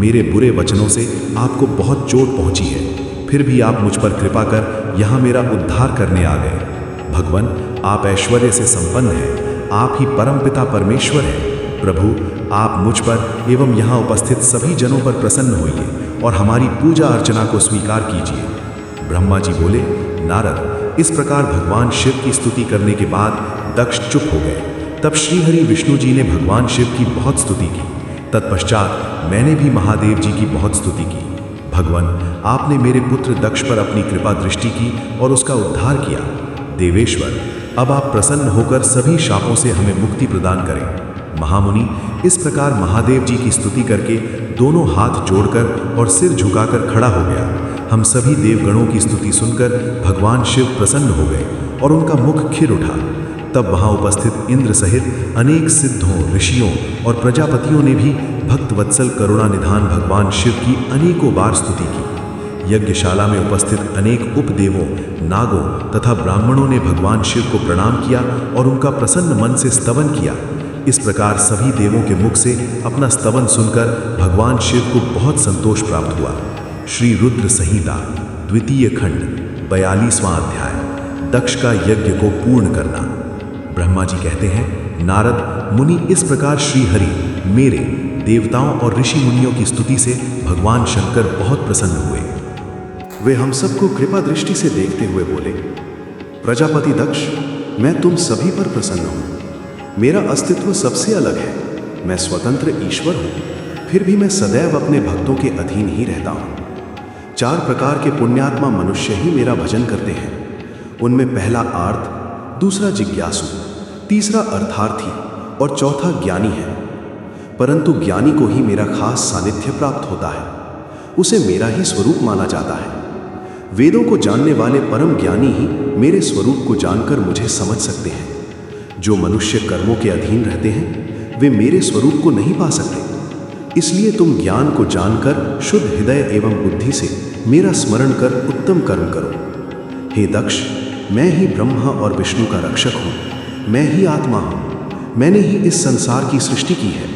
मेरे बुरे वचनों से आपको बहुत चोट पहुंची है, फिर भी आप मुझ पर कृपा कर यहाँ मेरा उद्धार करने आ गए। भगवान, आप ऐश्वर्य से संपन्न हैं। आप ही परमपिता परमेश्वर हैं। प्रभु, आप मुझ पर एवं यहाँ उपस्थित सभी जनों पर प्रसन्न होइए और हमारी पूजा अर्चना को स्वीकार कीजिए। ब्रह्मा जी बोले, नारद, इस प्रकार भगवान शिव की स्तुति करने के बाद दक्ष चुप हो गए। तब श्रीहरि विष्णु जी ने भगवान शिव की बहुत स्तुति की। तत्पश्चात मैंने भी महादेव जी की बहुत स्तुति की। भगवान, आपने मेरे पुत्र दक्ष पर अपनी कृपा दृष्टि की और उसका उद्धार किया। देवेश्वर, अब आप प्रसन्न होकर सभी शापों से हमें मुक्ति प्रदान करें। महामुनि इस प्रकार महादेव जी की स्तुति करके दोनों हाथ जोड़कर और सिर झुकाकर खड़ा हो गया। हम सभी देवगणों की स्तुति सुनकर भगवान शिव प्रसन्न हो गए और उनका मुख खिल उठा। तब वहां उपस्थित इंद्र सहित अनेक सिद्धों, ऋषियों और प्रजापतियों ने भी भक्त वत्सल करुणा निधान भगवान शिव की अनेकों बार स्तुति की। यज्ञशाला में उपस्थित अनेक उपदेवों, नागों तथा ब्राह्मणों ने भगवान शिव को प्रणाम किया और उनका प्रसन्न मन से स्तवन किया। इस प्रकार सभी देवों के मुख से अपना स्तवन सुनकर भगवान शिव को बहुत संतोष प्राप्त हुआ। श्री रुद्र संहिता द्वितीय खंड 42वां अध्याय, दक्ष का यज्ञ को पूर्ण करना। ब्रह्मा जी कहते हैं, नारद मुनि, इस प्रकार श्री हरि मेरे, देवताओं और ऋषि मुनियों की स्तुति से भगवान शंकर बहुत प्रसन्न हुए। वे हम सबको कृपा दृष्टि से देखते हुए बोले, प्रजापति दक्ष, मैं तुम सभी पर प्रसन्न हूँ। मेरा अस्तित्व सबसे अलग है। मैं स्वतंत्र ईश्वर हूँ, फिर भी मैं सदैव अपने भक्तों के अधीन ही रहता हूँ। 4 प्रकार के पुण्यात्मा मनुष्य ही मेरा भजन करते हैं। उनमें पहला आर्त, दूसरा जिज्ञासु, तीसरा अर्थार्थी और चौथा ज्ञानी है। परंतु ज्ञानी को ही मेरा खास सानिध्य प्राप्त होता है, उसे मेरा ही स्वरूप माना जाता है। वेदों को जानने वाले परम ज्ञानी ही मेरे स्वरूप को जानकर मुझे समझ सकते हैं। जो मनुष्य कर्मों के अधीन रहते हैं वे मेरे स्वरूप को नहीं पा सकते। इसलिए तुम ज्ञान को जानकर शुद्ध हृदय एवं बुद्धि से मेरा स्मरण कर उत्तम कर्म करो। हे दक्ष, मैं ही ब्रह्मा और विष्णु का रक्षक हूँ। मैं ही आत्मा हूँ। मैंने ही इस संसार की सृष्टि की है।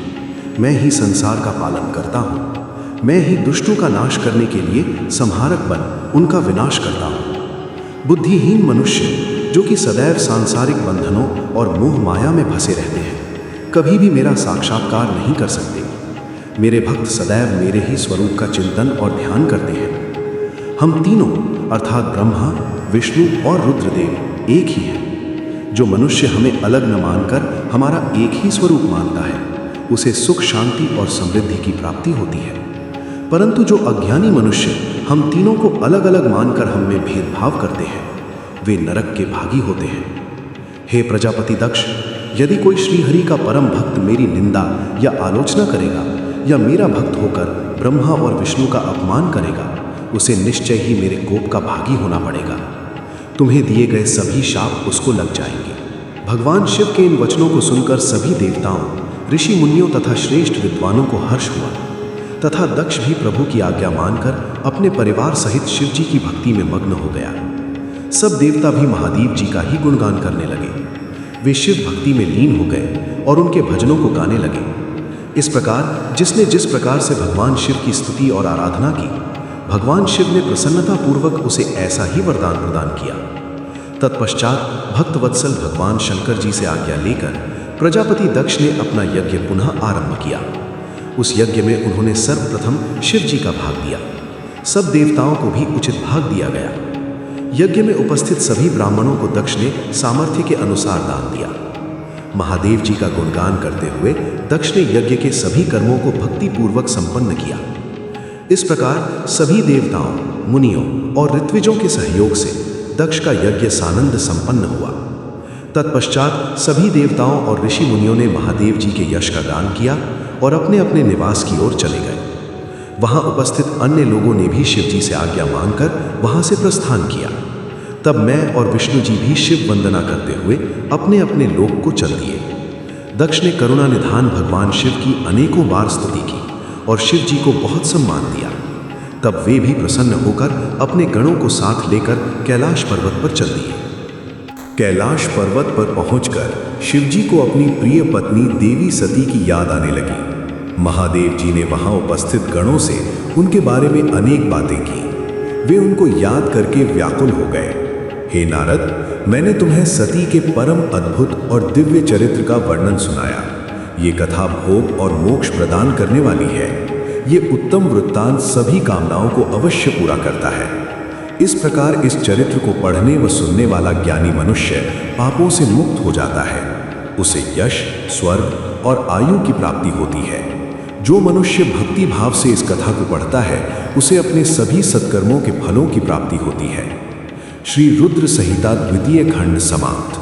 मैं ही संसार का पालन करता हूँ। मैं ही दुष्टों का नाश करने के लिए संहारक बन उनका विनाश करता हूँ। बुद्धिहीन मनुष्य जो कि सदैव सांसारिक बंधनों और मोह माया में फंसे रहते हैं, कभी भी मेरा साक्षात्कार नहीं कर सकते। मेरे भक्त सदैव मेरे ही स्वरूप का चिंतन और ध्यान करते हैं। हम तीनों अर्थात ब्रह्मा, विष्णु और रुद्रदेव एक ही हैं। जो मनुष्य हमें अलग न मानकर हमारा एक ही स्वरूप मानता है, उसे सुख, शांति और समृद्धि की प्राप्ति होती है। परंतु जो अज्ञानी मनुष्य हम तीनों को अलग अलग मानकर हम में भेदभाव करते हैं, वे नरक के भागी होते हैं। हे प्रजापति दक्ष, यदि कोई श्रीहरि का परम भक्त मेरी निंदा या आलोचना करेगा या मेरा भक्त होकर ब्रह्मा और विष्णु का अपमान करेगा, उसे निश्चय ही मेरे कोप का भागी होना पड़ेगा। तुम्हें दिए गए सभी शाप उसको लग जाएंगे। भगवान शिव के इन वचनों को सुनकर सभी देवताओं, ऋषि मुनियों तथा श्रेष्ठ विद्वानों को हर्ष हुआ तथा दक्ष भी प्रभु की आज्ञा मानकर अपने परिवार सहित शिव जी की भक्ति में मग्न हो गया। सब देवता भी महादेव जी का ही गुणगान करने लगे। वे शिव भक्ति में लीन हो गए और उनके भजनों को गाने लगे। इस प्रकार जिसने जिस प्रकार से भगवान शिव की स्तुति और आराधना की, भगवान शिव ने प्रसन्नतापूर्वक उसे ऐसा ही वरदान प्रदान किया। तत्पश्चात भक्तवत्सल भगवान शंकर जी से आज्ञा लेकर प्रजापति दक्ष ने अपना यज्ञ पुनः आरंभ किया। उस यज्ञ में उन्होंने सर्वप्रथम शिव जी का भाग दिया। सब देवताओं को भी उचित भाग दिया गया। यज्ञ में उपस्थित सभी ब्राह्मणों को दक्ष ने सामर्थ्य के अनुसार दान दिया। महादेव जी का गुणगान करते हुए दक्ष ने यज्ञ के सभी कर्मों को भक्तिपूर्वक संपन्न किया। इस प्रकार सभी देवताओं, मुनियों और ऋत्विजों के सहयोग से दक्ष का यज्ञ सानंद संपन्न हुआ। तत्पश्चात सभी देवताओं और ऋषि मुनियों ने महादेव जी के यश का गान किया और अपने अपने निवास की ओर चले गए। वहां उपस्थित अन्य लोगों ने भी शिव जी से आज्ञा मांगकर वहां से प्रस्थान किया। तब मैं और विष्णु जी भी शिव वंदना करते हुए अपने अपने लोक को चल दिए। दक्ष ने करुणा निधान भगवान शिव की अनेकों बार स्तुति की और शिव जी को बहुत सम्मान दिया। तब वे भी प्रसन्न होकर अपने गणों को साथ लेकर कैलाश पर्वत पर चल दिए। कैलाश पर्वत पर पहुंचकर शिव जी को अपनी प्रिय पत्नी देवी सती की याद आने लगी। महादेव जी ने वहां उपस्थित गणों से उनके बारे में अनेक बातें की। वे उनको याद करके व्याकुल हो गए। हे नारद, मैंने तुम्हें सती के परम अद्भुत और दिव्य चरित्र का वर्णन सुनाया। ये कथा भोग और मोक्ष प्रदान करने वाली है। ये उत्तम वृत्तांत सभी कामनाओं को अवश्य पूरा करता है। इस प्रकार इस चरित्र को पढ़ने व सुनने वाला ज्ञानी मनुष्य पापों से मुक्त हो जाता है। उसे यश, स्वर्ग और आयु की प्राप्ति होती है। जो मनुष्य भक्ति भाव से इस कथा को पढ़ता है, उसे अपने सभी सत्कर्मों के फलों की प्राप्ति होती है। श्री रुद्र संहिता द्वितीय खंड समाप्त।